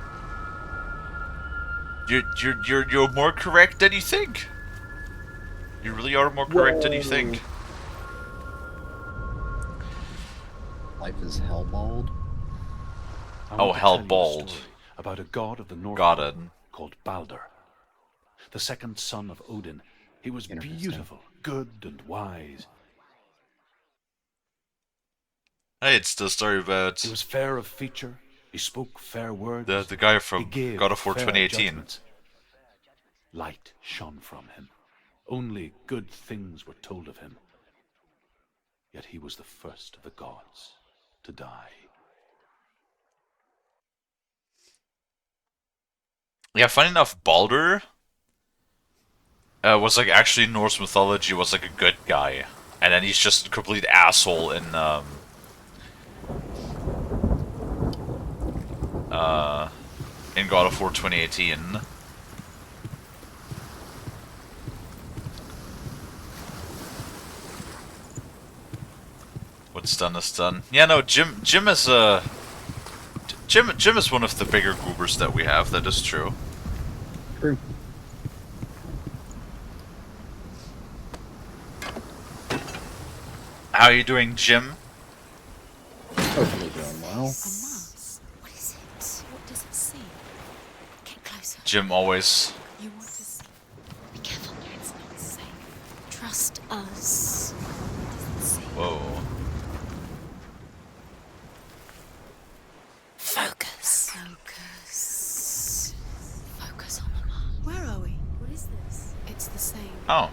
You're more correct than you think. You really are more correct than you think. Life is Hellblade. I Oh, want to tell you a Hellbald. story about a god of the North Got it. called Balder. The second son of Odin. He was beautiful, good, and wise. Hey, it's the story about He was fair of feature. He spoke fair words. the guy He from gave God of War fair 2018. judgments. Light shone from him. Only good things were told of him. Yet he was the first of the gods to die. Yeah, funny enough, Baldur was like actually in Norse mythology was like a good guy, and then he's just a complete asshole in God of War 2018. What's done is done. Yeah, no, Jim is Jim is one of the bigger goobers that we have. That is true. True. How are you doing, Jim? Hopefully doing well. A mouse? What is it? What does it see? Get closer. Jim always. You want to see? Be careful. It's not safe. Trust us. What does it see? Whoa. Focus. Focus. Focus on the mouse. Where are we? What is this? It's the same. Oh,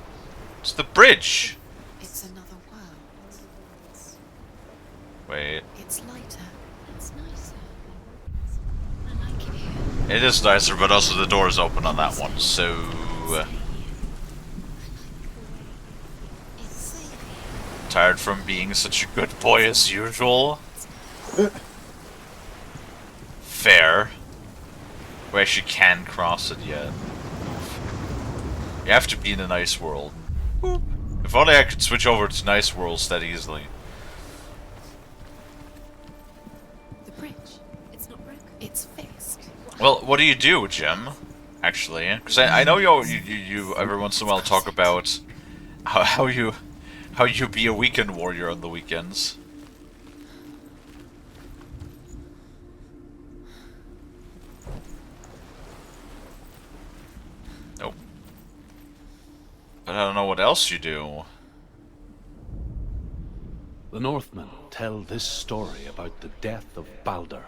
it's the bridge. It's another world. Wait. It's lighter. It's nicer. I like it here. It is nicer, but also the door is open on that one, so... It's safe. Tired from being such a good boy as usual? Fair. We actually can cross it yet. You have to be in a nice world. Boop. If only I could switch over to nice worlds that easily. The bridge. It's not broken. It's fixed. Well, what do you do, Jim? Actually, because I know you every once in a while talk about how you be a weekend warrior on the weekends. Nope. But I don't know what else you do. The Northmen tell this story about the death of Balder.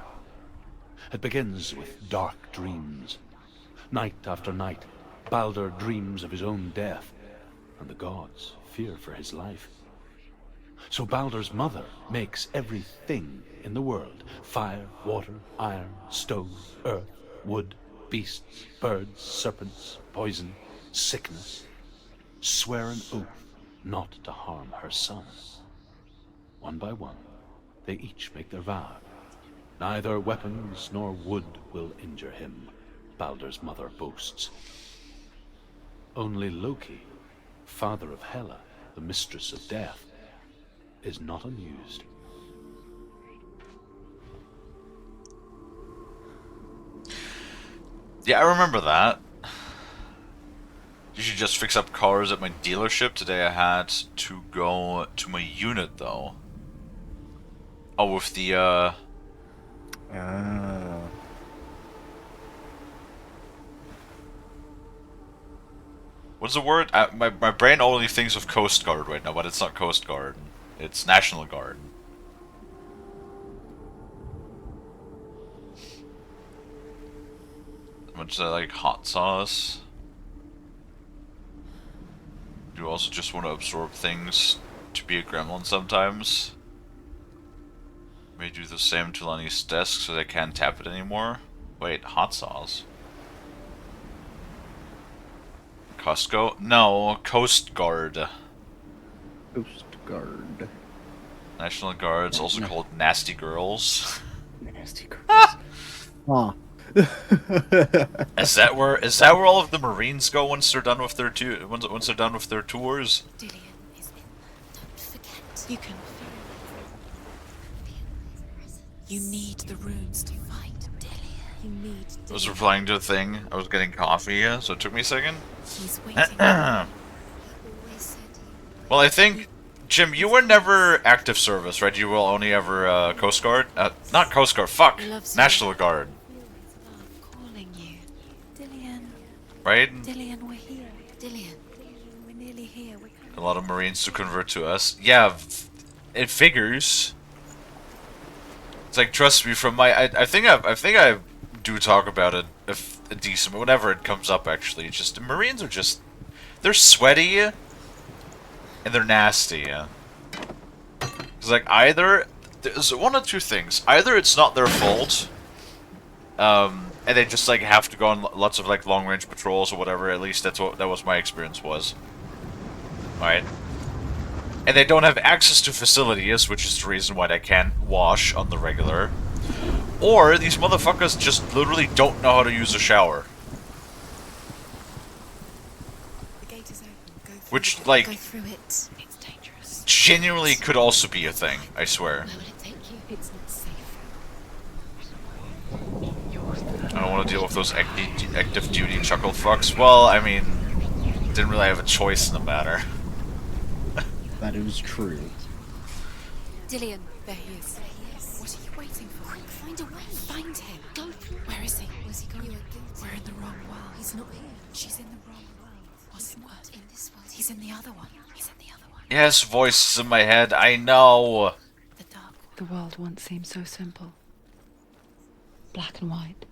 It begins with dark dreams. Night after night, Balder dreams of his own death, and the gods fear for his life. So Balder's mother makes everything in the world: fire, water, iron, stone, earth, wood, beasts, birds, serpents, poison, sickness, swear an oath not to harm her son. One by one, they each make their vow. Neither weapons nor wood will injure him, Balder's mother boasts. Only Loki, father of Hela, the mistress of death, is not amused. Yeah, I remember that. You should just fix up cars at my dealership. Today I had to go to my unit, though. Oh, with the, what's the word? My brain only thinks of Coast Guard right now, but it's not Coast Guard. It's National Guard. Much like hot sauce. Do you also just want to absorb things to be a gremlin sometimes? May do the same to Lenny's desk so they can't tap it anymore. Wait, hot sauce? Costco? No, Coast Guard. Coast Guard. National Guards, also called Nasty Girls. Nasty Girls. Huh. Is that where all of the Marines go once they're done with their once they're done with their tours? Dillion is in there. Don't forget. You can feel it. You need the runes to fight Dillion. You need I was replying to a thing. I was getting coffee, so it took me a second. He's waiting. Well, I think, Jim, you were never active service, right? You were only ever Coast Guard? Not Coast Guard, fuck! National Guard. Calling you. Dillian. Right? Dillian, we're here. Dillian. We're nearly here. We're coming. A lot of Marines to convert to us. Yeah, it figures. It's like, trust me, from my... I think I do talk about it if a decent... Whenever it comes up, actually. It's just, the Marines are just... They're sweaty. And they're nasty. It's like, either... There's one of two things. Either it's not their fault, and they just, like, have to go on lots of, like, long-range patrols or whatever. At least that was my experience was. Alright? And they don't have access to facilities, which is the reason why they can't wash on the regular. Or these motherfuckers just literally don't know how to use a shower. The gate is open. Go through Which, it. like, Go through it. It's dangerous. genuinely could also be a thing, I swear. Where will it take you? It's not safe. I don't want to deal with those active duty chuckle fucks. Well, I mean, didn't really have a choice in the matter. That is true. Dillian, there he is. What are you waiting for? Find a way. Find him. Go through. Where is he? Where's he going? We're in the wrong world. He's not here. She's in the wrong world. What's in this world? He's in the other one. He's in the other one. Yes, voices in my head, I know. The world once seemed so simple. Black and white.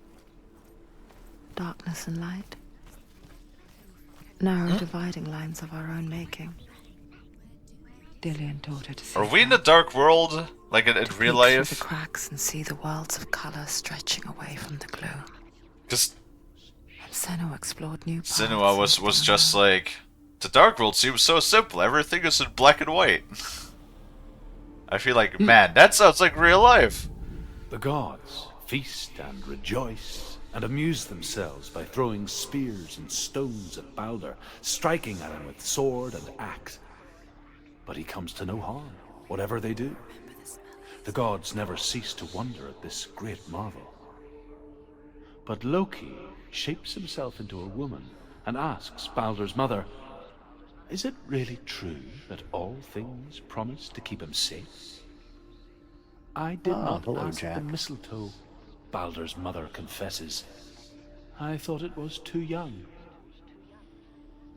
Darkness and light. Narrow dividing lines of our own making. Dillian taught her to see. Are we in the dark world? Like in real peek through life? the cracks and see the worlds of color stretching away from the gloom. Because Senua explored new paths. Senua was just like, the dark world seems so simple. Everything is in black and white. I feel like, man, that sounds like real life. The gods feast and rejoice and amuse themselves by throwing spears and stones at Baldur, striking at him with sword and axe. But he comes to no harm, whatever they do. The gods never cease to wonder at this great marvel. But Loki shapes himself into a woman and asks Baldur's mother, is it really true that all things promise to keep him safe? I did not ask Jack. the mistletoe, Baldur's mother confesses. I thought it was too young.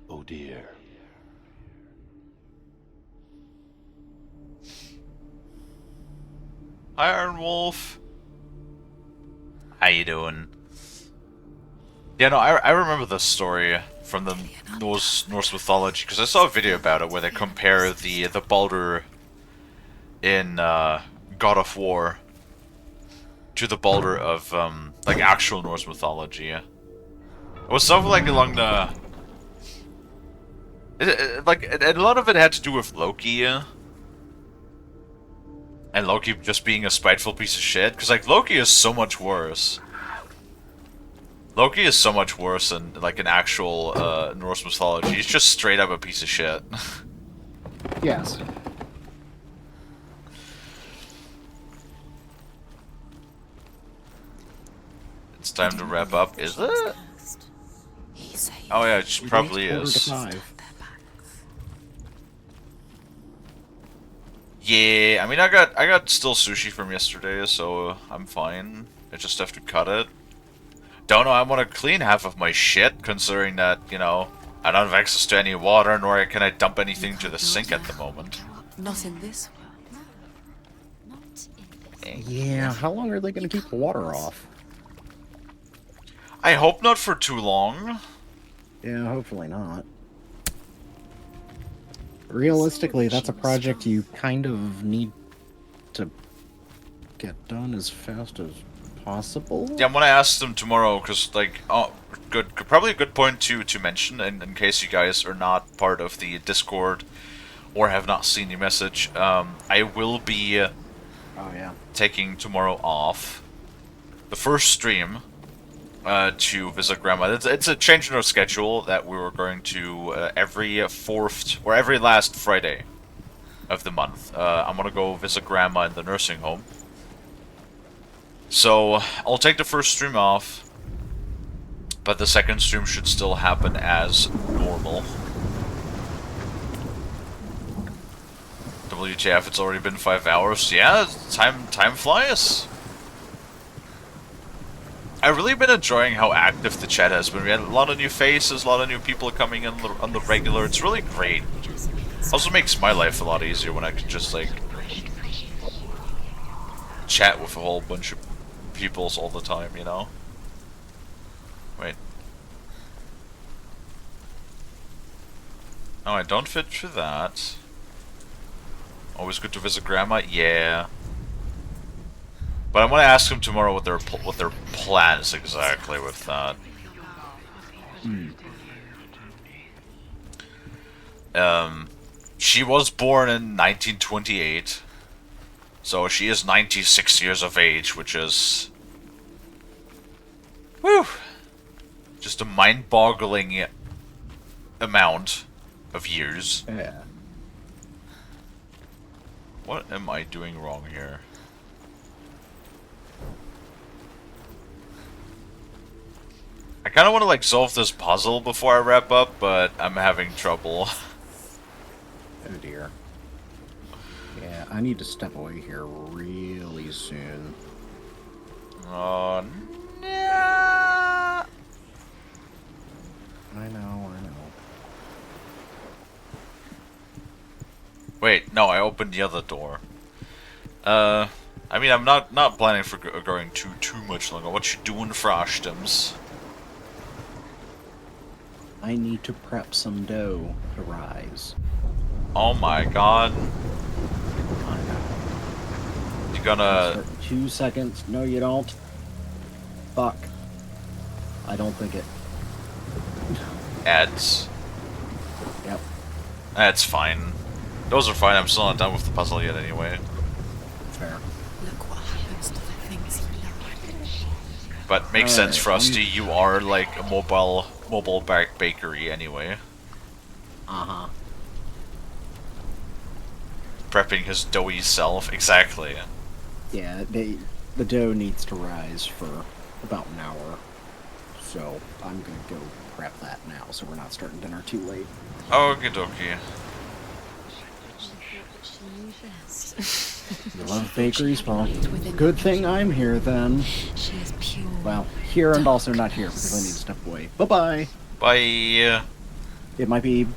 Oh dear. Hi, Iron Wolf. How you doing? Yeah, no, I remember this story from the Norse mythology, because I saw a video about it where they compare the Baldur in God of War to the Baldur of like actual Norse mythology. It was something like along the a lot of it had to do with Loki. And Loki just being a spiteful piece of shit, because like Loki is so much worse. Loki is so much worse than like an actual Norse mythology. He's just straight up a piece of shit. Yes. It's time to wrap up, is it? Oh yeah, it probably is. Yeah, I mean I got still sushi from yesterday, so I'm fine. I just have to cut it. Don't know, I want to clean half of my shit, considering that, you know, I don't have access to any water, nor can I dump anything to the sink at the moment. Not in this world. Yeah, how long are they going to keep the water off? I hope not for too long. Yeah, hopefully not. Realistically, that's a project you kind of need to get done as fast as possible. Yeah, I'm gonna ask them tomorrow, because, like, oh, probably a good point to mention, in case you guys are not part of the Discord or have not seen the message. I will be taking tomorrow off. The first stream to visit Grandma. It's a change in our schedule that we were going to every fourth or every last Friday of the month. I'm gonna go visit Grandma in the nursing home. So, I'll take the first stream off, but the second stream should still happen as normal. WTF, it's already been 5 hours. Yeah, time flies. I've really been enjoying how active the chat has been. We had a lot of new faces, a lot of new people coming in on the regular. It's really great. Also makes my life a lot easier when I can just, like, chat with a whole bunch of peoples all the time, you know? Wait. Oh, I don't fit through that. Always good to visit Grandma? Yeah. But I'm gonna ask them tomorrow what their plan is exactly with that. She was born in 1928, so she is 96 years of age, which is, whew, just a mind-boggling amount of years. Yeah. What am I doing wrong here? I kind of want to, like, solve this puzzle before I wrap up, but I'm having trouble. Oh dear. Yeah, I need to step away here really soon. Oh, no. I know. Wait, no, I opened the other door. I mean, I'm not planning for going too much longer. What you doing, Froshtums? I need to prep some dough to rise. Oh my god. I know. You gonna... 2 seconds. No, you don't. Fuck. I don't think it... Ads. Yep. That's fine. Those are fine, I'm still not done with the puzzle yet anyway. Fair. Look what happens to the things you love. But makes sense, Frosty, you are like a mobile bakery anyway. Uh-huh. Prepping his doughy self, exactly. Yeah, the dough needs to rise for about an hour. So, I'm gonna go prep that now, so we're not starting dinner too late. Okie dokie. You love bakeries? Well, good thing I'm here then. She is pure. Well, here and also not here because I need to step away. Bye-bye. Bye. It might be...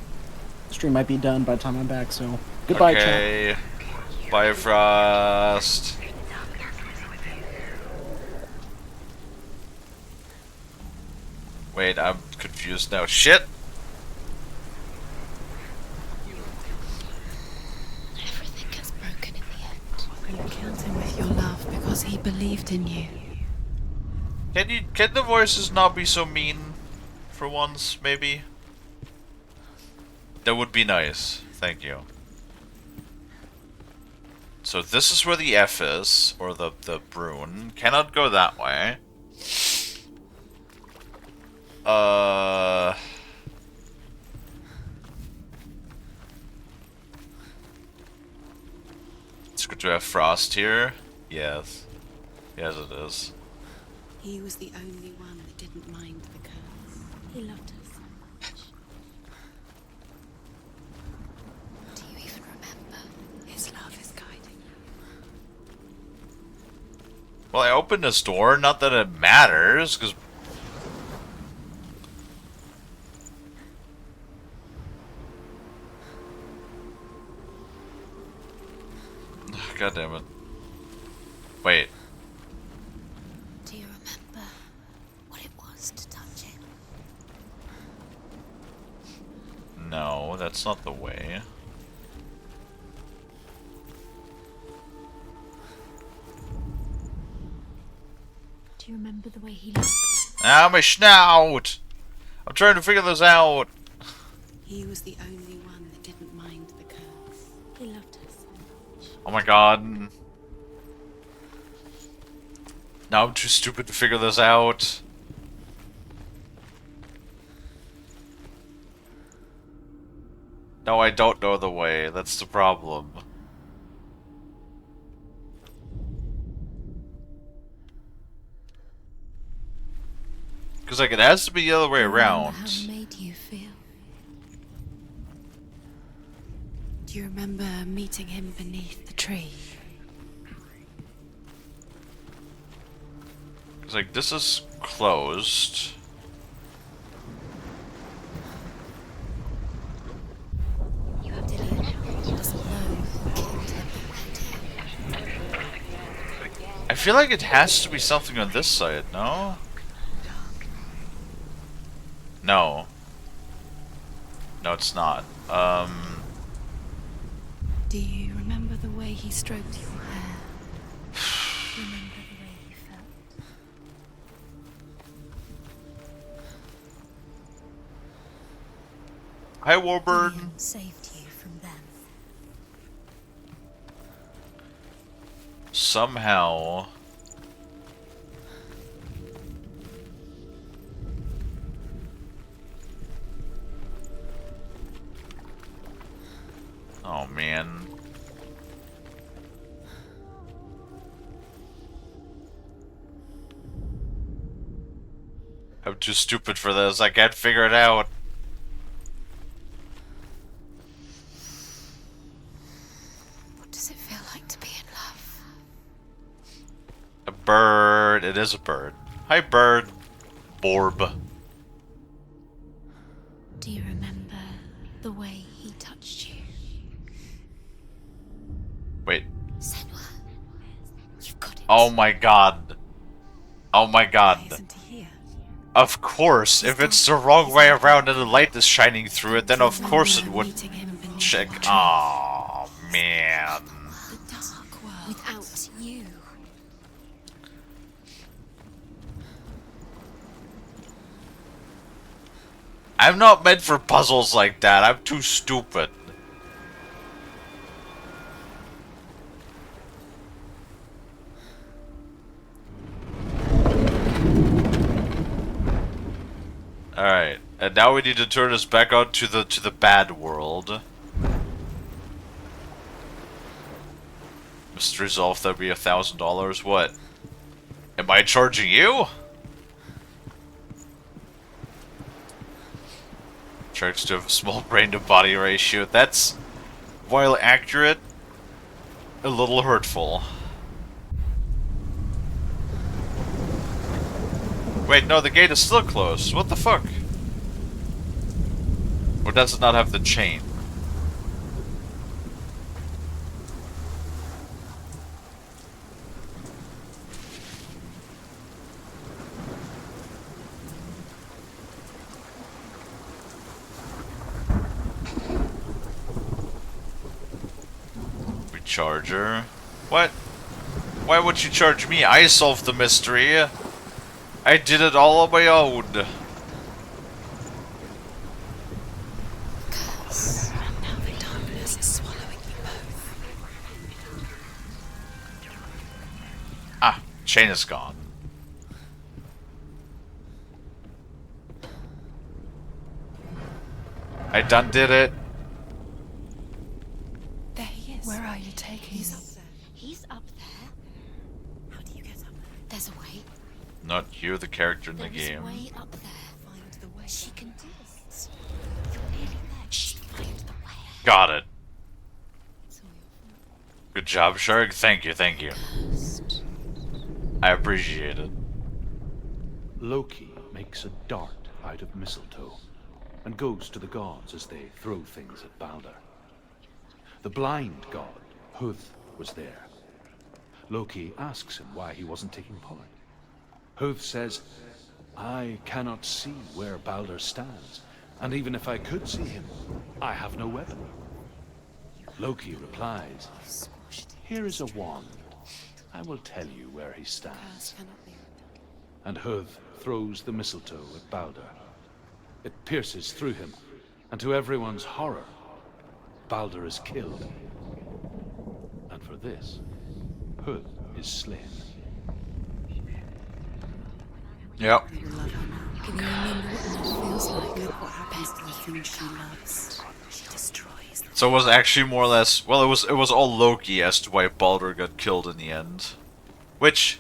Stream might be done by the time I'm back, so... Goodbye, okay. Chat. Bye, Frost. Wait, I'm confused now. Shit! Everything gets broken in the end. You killed him with your love because he believed in you. Can the voices not be so mean for once, maybe? That would be nice. Thank you. So this is where the F is, or the Brune. Cannot go that way. It's good to have Frost here. Yes. Yes, it is. He was the only one that didn't mind the curse. He loved her so much. Do you even remember? His love is guiding you. Well, I opened this door, not that it matters, because... God damn it. Wait. Do you remember what it was to touch it? No, that's not the way. Do you remember the way he looked? Ah, my snout! I'm trying to figure this out. He was the only one that didn't mind the curse. He loved her so much. Oh my god. Now I'm too stupid to figure this out. No, I don't know the way. That's the problem. Because, like, it has to be the other way Remember around. how it made you feel? Do you remember meeting him beneath the tree? It's like, this is closed. I feel like it has to be something on this side, no? No. No, it's not. Do you remember the way he stroked your hair? Remember the way he felt? Hi, Warbird. Gideon saved you from them. Somehow. Oh, man. I'm too stupid for this. I can't figure it out. What does it feel like to be in love? A bird. It is a bird. Hi, bird. Borb. Do you remember the way he touched you? Wait. Senua, you've got it. Oh my god. Oh my god. Isn't he here? Of course. If it's the wrong way around and the light is shining through it, then of course it would check. Oh man. The dark world without you. I'm not meant for puzzles like that. I'm too stupid. Alright, and now we need to turn us back on to the bad world. Must resolve that'd be $1,000. What? Am I charging you? Sharks to have a small brain to body ratio. That's, while accurate, a little hurtful. Wait, no, the gate is still closed. What the fuck? Or does it not have the chain? Recharger. What? Why would you charge me? I solved the mystery. I did it all on my own. Curse. Now the darkness is swallowing you both. Ah, chain is gone. I done did it. There he is. Where are you taking He's me? up there. He's up there. How do you get up there? There's a way. Not you, the character in the There is game. a way up there. Find the way. She can do it. You're nearly there. Shh. Find the way. Got it. It's all your fault. Good job, Shark. Thank you, thank you. Cursed. I appreciate it. Loki makes a dart out of mistletoe and goes to the gods as they throw things at Balder. The blind god, Huth, was there. Loki asks him why he wasn't taking part. Huth says, I cannot see where Balder stands, and even if I could see him, I have no weapon. Loki replies, here is a wand. I will tell you where he stands. And Huth throws the mistletoe at Balder. It pierces through him, and to everyone's horror, Balder is killed. And for this, Huth is slain. Yep. Can you remember what love feels like? Look what happens to the things she loves. She destroys them. So it was actually more or less, well, it was all Loki as to why Baldur got killed in the end. Which,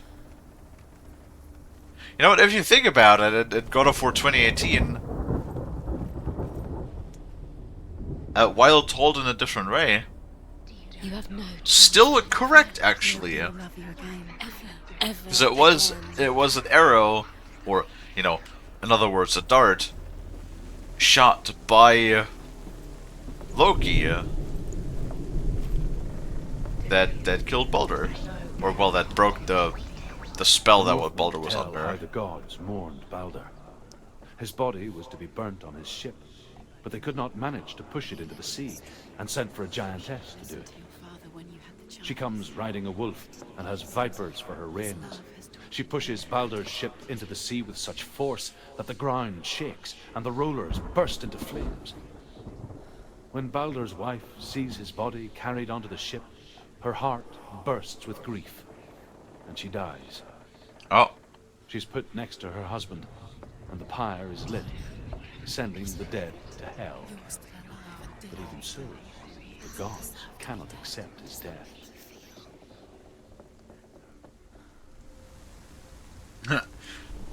You know what? If you think about it, at God of War 2018, while told in a different way, You have no still correct actually. love you again. Ever. Because it was an arrow, or you know, in other words, a dart shot by Loki that killed Baldur, or well, that broke the spell that what Baldur was Tell under. how the gods mourned Baldur. His body was to be burnt on his ship, but they could not manage to push it into the sea, and sent for a giantess to do it. She comes riding a wolf and has vipers for her reins. She pushes Baldur's ship into the sea with such force that the ground shakes and the rollers burst into flames. When Baldur's wife sees his body carried onto the ship, her heart bursts with grief, and she dies. Oh. She's put next to her husband, and the pyre is lit, sending the dead to hell. But even so, the gods cannot accept his death.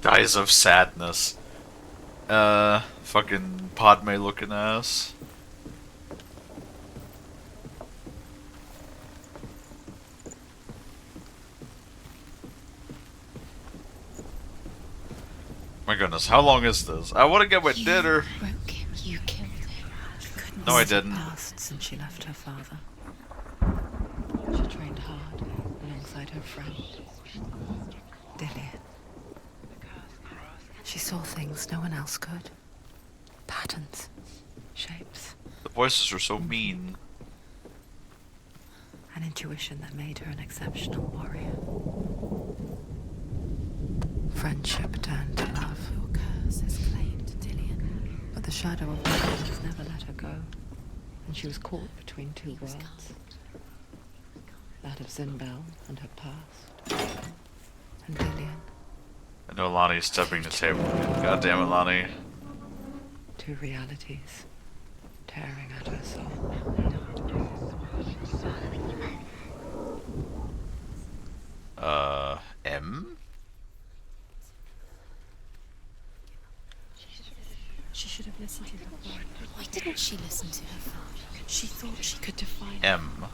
Dies of sadness. Fucking Padme looking ass. My goodness, how long is this? I want to get my dinner. Broke him. You killed him. No, I didn't. Passed since she left her father. She trained hard alongside her friend, Dillian. She saw things no one else could. Patterns, shapes, The voices are so mean. an intuition that made her an exceptional warrior. Friendship turned to love. Your curse has claimed Dillian. But the shadow of violence never let her go, and she was caught between two worlds. That of Zinbel and her past, and Dillian. I know Lonnie's stepping the table. God damn it, Lonnie. Two realities tearing at her soul. M? She should have listened to her father. Why didn't she listen to her father? She thought she could define M.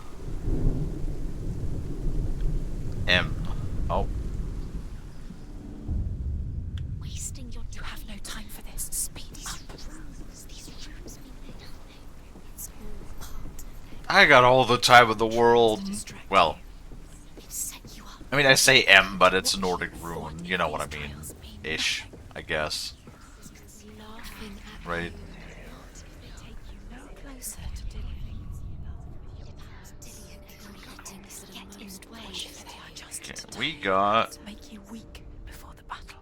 M. Oh. wasting your. You have no time for this. Speed up. I got all the time in the world. Well, I mean, I say M, but it's a Nordic rune. You know what I mean. Ish, I guess. Right? Okay, we got... Make you weak before the battle.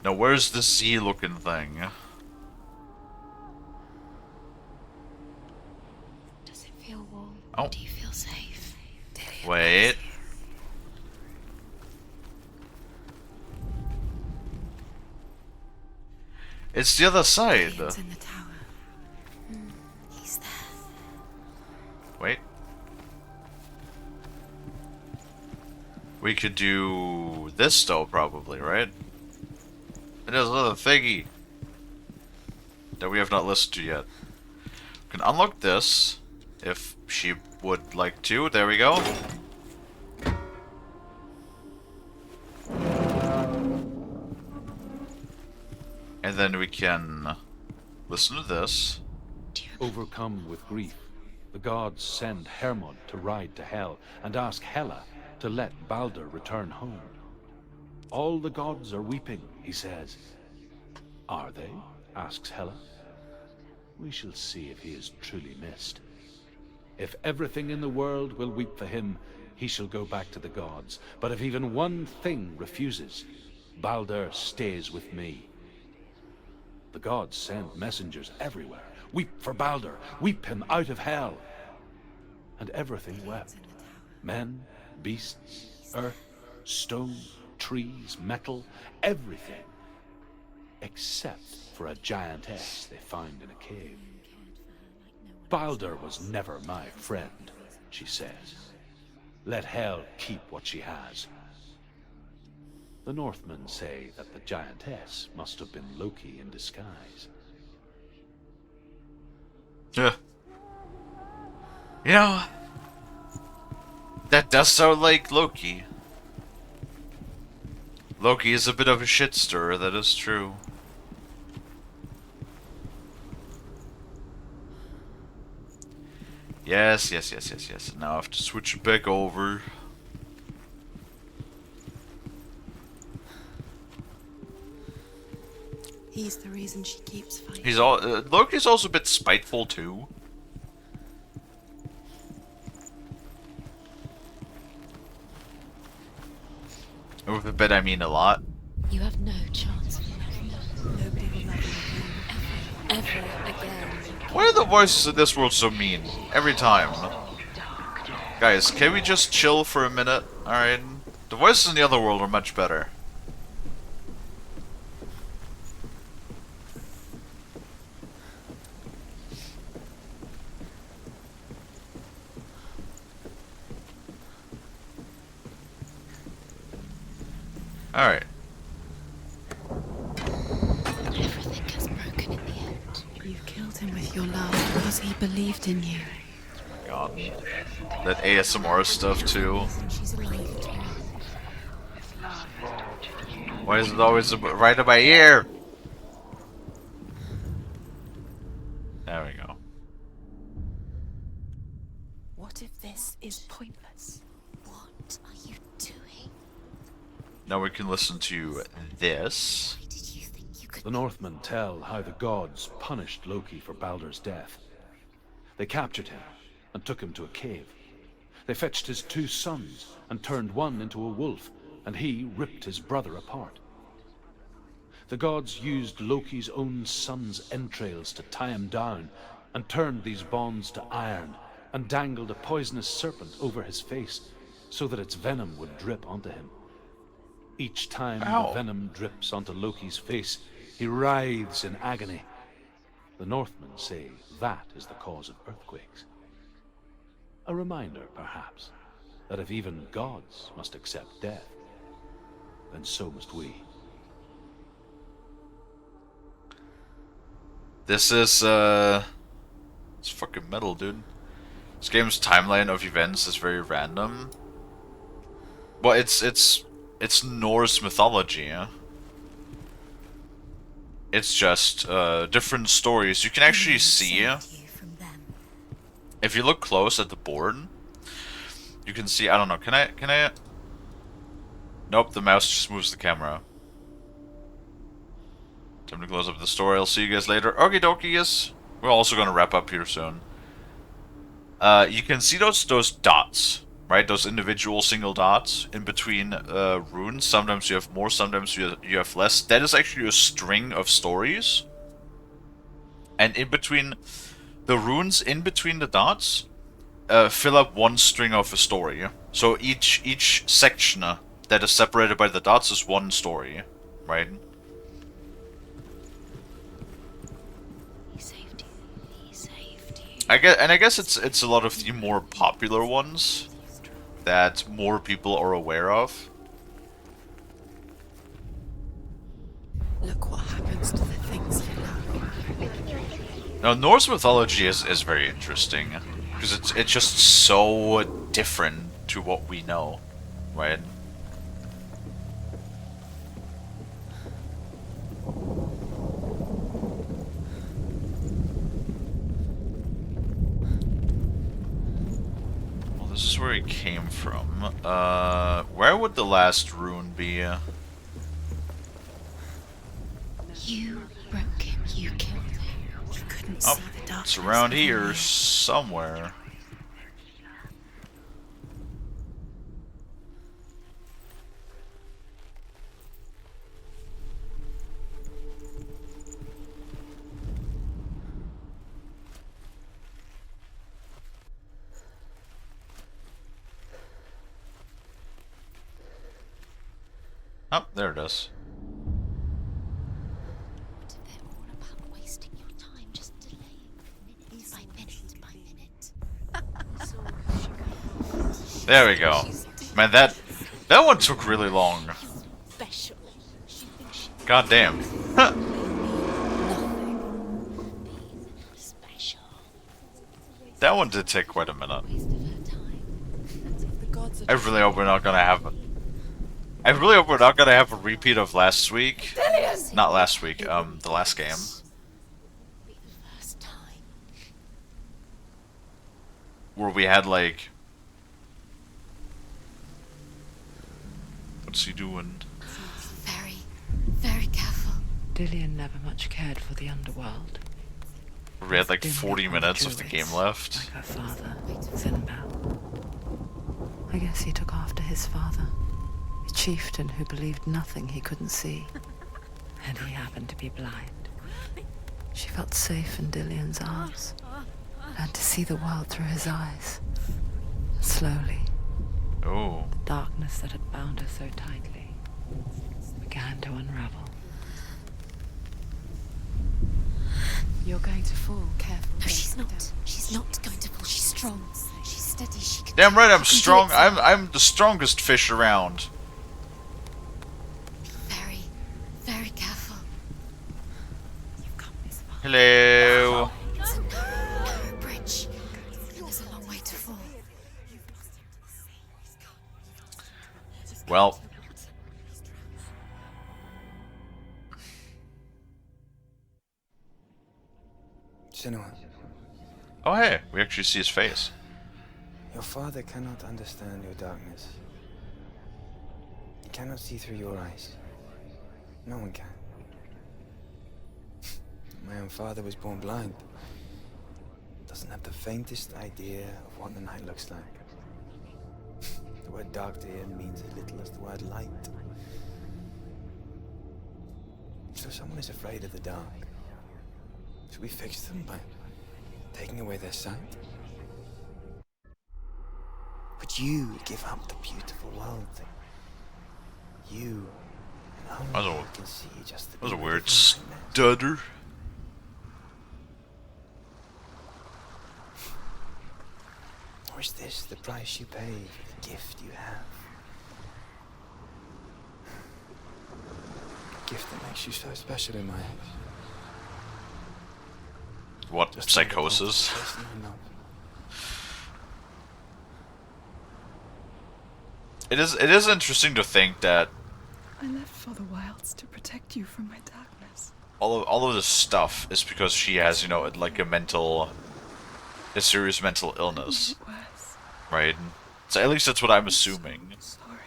Now, where's the Z-looking thing? Does it feel warm? Oh. Do you feel safe? Wait. It's the other side. Dillian's in the tower. He's there. Wait. We could do this though, probably, right? There's another thingy that we have not listened to yet. We can unlock this if she would like to. There we go. And then we can listen to this. Overcome with grief, the gods send Hermod to ride to Hell and ask Hela to let Baldur return home. All the gods are weeping, he says. Are they? Asks Hela. We shall see if he is truly missed. If everything in the world will weep for him, he shall go back to the gods. But if even one thing refuses, Baldur stays with me. The gods send messengers everywhere. Weep for Baldur. Weep him out of hell. And everything wept. Men, beasts, earth, stone, trees, metal, everything. Except for a giantess they found in a cave. Balder was never my friend, she says. Let Hel keep what she has. The Northmen say that the giantess must have been Loki in disguise. Yeah. You know, that does sound like Loki. Loki is a bit of a shit stirrer, that is true. Yes. Now I have to switch it back over. He's the reason she keeps fighting. Loki's also a bit spiteful too. And with a bit, I mean a lot. You have no chance of loving her. Nobody will love you again. Ever again. Why are the voices in this world so mean? Every time. Guys, can we just chill for a minute? Alright? The voices in the other world are much better. Alright. Everything gets broken in the end. You killed him with your love because he believed in you. God. That ASMR stuff too. She's alive too. Why is it always right in my ear? There we go. What if this is pointless? What are you doing? Now we can listen to this. The Northmen tell how the gods punished Loki for Balder's death. They captured him and took him to a cave. They fetched his 2 sons and turned one into a wolf, and he ripped his brother apart. The gods used Loki's own son's entrails to tie him down, and turned these bonds to iron, and dangled a poisonous serpent over his face, so that its venom would drip onto him. Each time the venom drips onto Loki's face, he writhes in agony. The Northmen say that is the cause of earthquakes. A reminder, perhaps, that if even gods must accept death, then so must we. This is, it's fucking metal, dude. This game's timeline of events is very random. Well, it's Norse mythology, yeah? It's just, different stories. You can actually see, if you look close at the board, you can see, I don't know, can I? Nope, the mouse just moves the camera. Time to close up the story. I'll see you guys later. Okie dokie, yes. We're also gonna wrap up here soon. You can see those dots, right? Those individual single dots in between runes. Sometimes you have more, sometimes you have less. That is actually a string of stories. And in between the runes, in between the dots, fill up one string of a story. So each section that is separated by the dots is one story, right? I guess it's a lot of the more popular ones that more people are aware of. Look what happens to the things you love. Now, Norse mythology is very interesting because it's just so different to what we know, right? This is where he came from. Where would the last rune be? You broke him, you killed him. You couldn't see the darkness. It's around here somewhere. Oh, there it is. What if they're all about wasting your time, just delaying minute by minute by minute? There we go. Man, that one took really long. Special. She thinks she God damn. special. That one did take quite a minute. The gods are I really hope we're not gonna have. I really hope we're not gonna have a repeat of last week. Not last week. The last game. be the first time. Where we had like. What's he doing? Very, very careful. Dillian never much cared for the underworld. Where we had like Dimmed 40 upon the minutes of the Druids, game left. Like her father, Senua. I guess he took after his father, a chieftain who believed nothing he couldn't see. And he happened to be blind. She felt safe in Dillian's arms, learned to see the world through his eyes. Slowly, Oh. the darkness that had bound her so tightly began to unravel. You're going to fall, careful. No, she's not. She's not going to fall. She's strong. She's steady. She can. Damn right, I'm she can do strong. it. I'm the strongest fish around. Very, very careful. You've come this far. Hello. It's a narrow bridge. There's a long way to fall. Well. Senua, Oh hey, we actually see his face. your father cannot understand your darkness. He cannot see through your eyes. No one can. My own father was born blind. Doesn't have the faintest idea of what the night looks like. The word dark to him means as little as the word light. So someone is afraid of the dark. Should we fix them by taking away their sight? Would you give up the beautiful world that you and only you can see just to That was a be weird rid of nightmares? stutter. Or is this the price you pay for the gift you have? A gift that makes you so special in my eyes. What, Just psychosis? the person I love. It is interesting to think that I left for the wilds to protect you from my darkness. all of this stuff is because she has, you know, like a serious mental illness, Worse. right? So at least that's what I'm assuming. Sorry.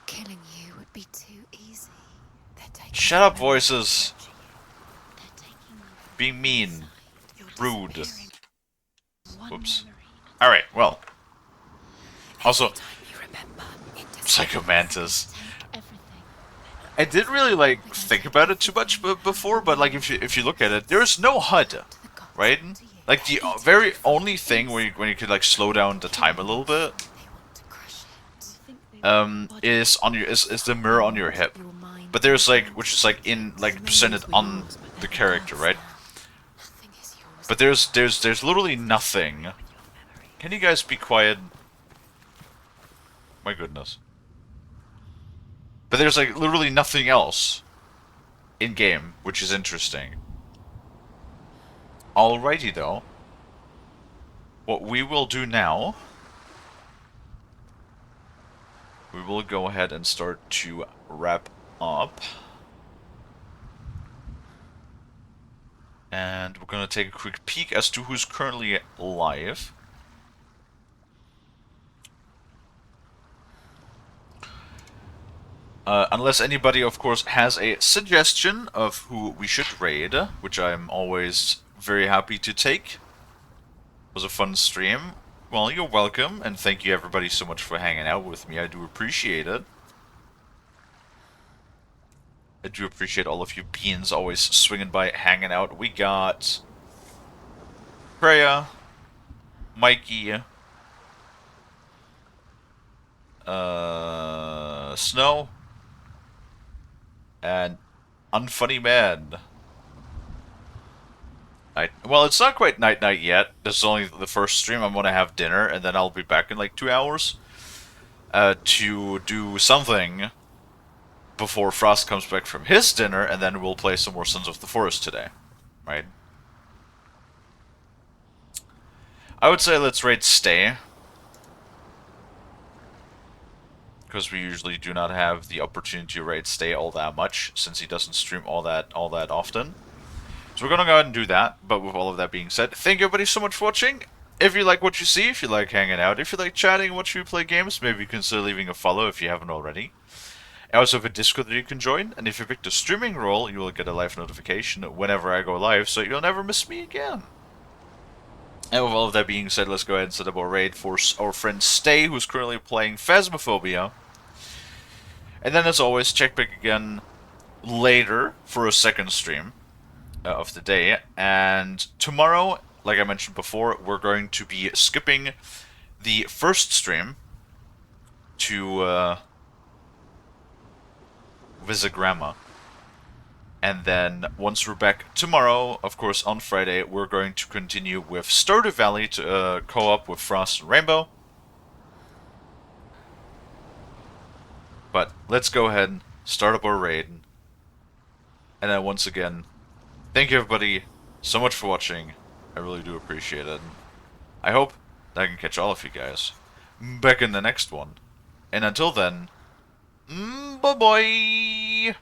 Killing you would be too easy. They're taking Shut up, voices. They're taking you from Being mean, You're rude. disappearing. One Whoops. memory. All right, well. Also, Every time you remember, it does Psycho Mantis. take everything. I didn't really like think about it too much before, but like if you look at it, there's no HUD, right? Like the very only thing when you could like slow down the time a little bit, They want to crush it. is on your is the mirror on your hip. Your mind. But there's like which is like in like presented on the character, right? Nothing is yours. But there's literally nothing. Can you guys be quiet? My goodness. But there's like literally nothing else in game, which is interesting. Alrighty though. What we will do now, we will go ahead and start to wrap up. And we're gonna take a quick peek as to who's currently live. Unless anybody, of course, has a suggestion of who we should raid, which I'm always very happy to take. It was a fun stream. Well, you're welcome, and thank you everybody so much for hanging out with me. I do appreciate it. I do appreciate all of you beans always swinging by, hanging out. We got Freya, Mikey, Snow, and Unfunny Man. Well, it's not quite night yet. This is only the first stream. I'm gonna have dinner, and then I'll be back in like 2 hours to do something before Frost comes back from his dinner, and then we'll play some more Sons of the Forest today, right? I would say let's raid Stay, because we usually do not have the opportunity to raid Stay all that much, since he doesn't stream all that often. So we're gonna go ahead and do that. But with all of that being said, thank you everybody so much for watching. If you like what you see, if you like hanging out, if you like chatting and watching me play games, maybe consider leaving a follow if you haven't already. I also have a Discord that you can join, and if you pick the streaming role, you will get a live notification whenever I go live, so you'll never miss me again. And with all of that being said, let's go ahead and set up our raid for our friend Stay, who's currently playing Phasmophobia. And then, as always, check back again later for a second stream of the day. And tomorrow, like I mentioned before, we're going to be skipping the first stream to visit Grandma. And then, once we're back tomorrow, of course on Friday, we're going to continue with Stardew Valley to co-op with Frost and Rainbow. But let's go ahead and start up our raid. And then once again, thank you everybody so much for watching. I really do appreciate it. I hope that I can catch all of you guys back in the next one. And until then, bye-bye!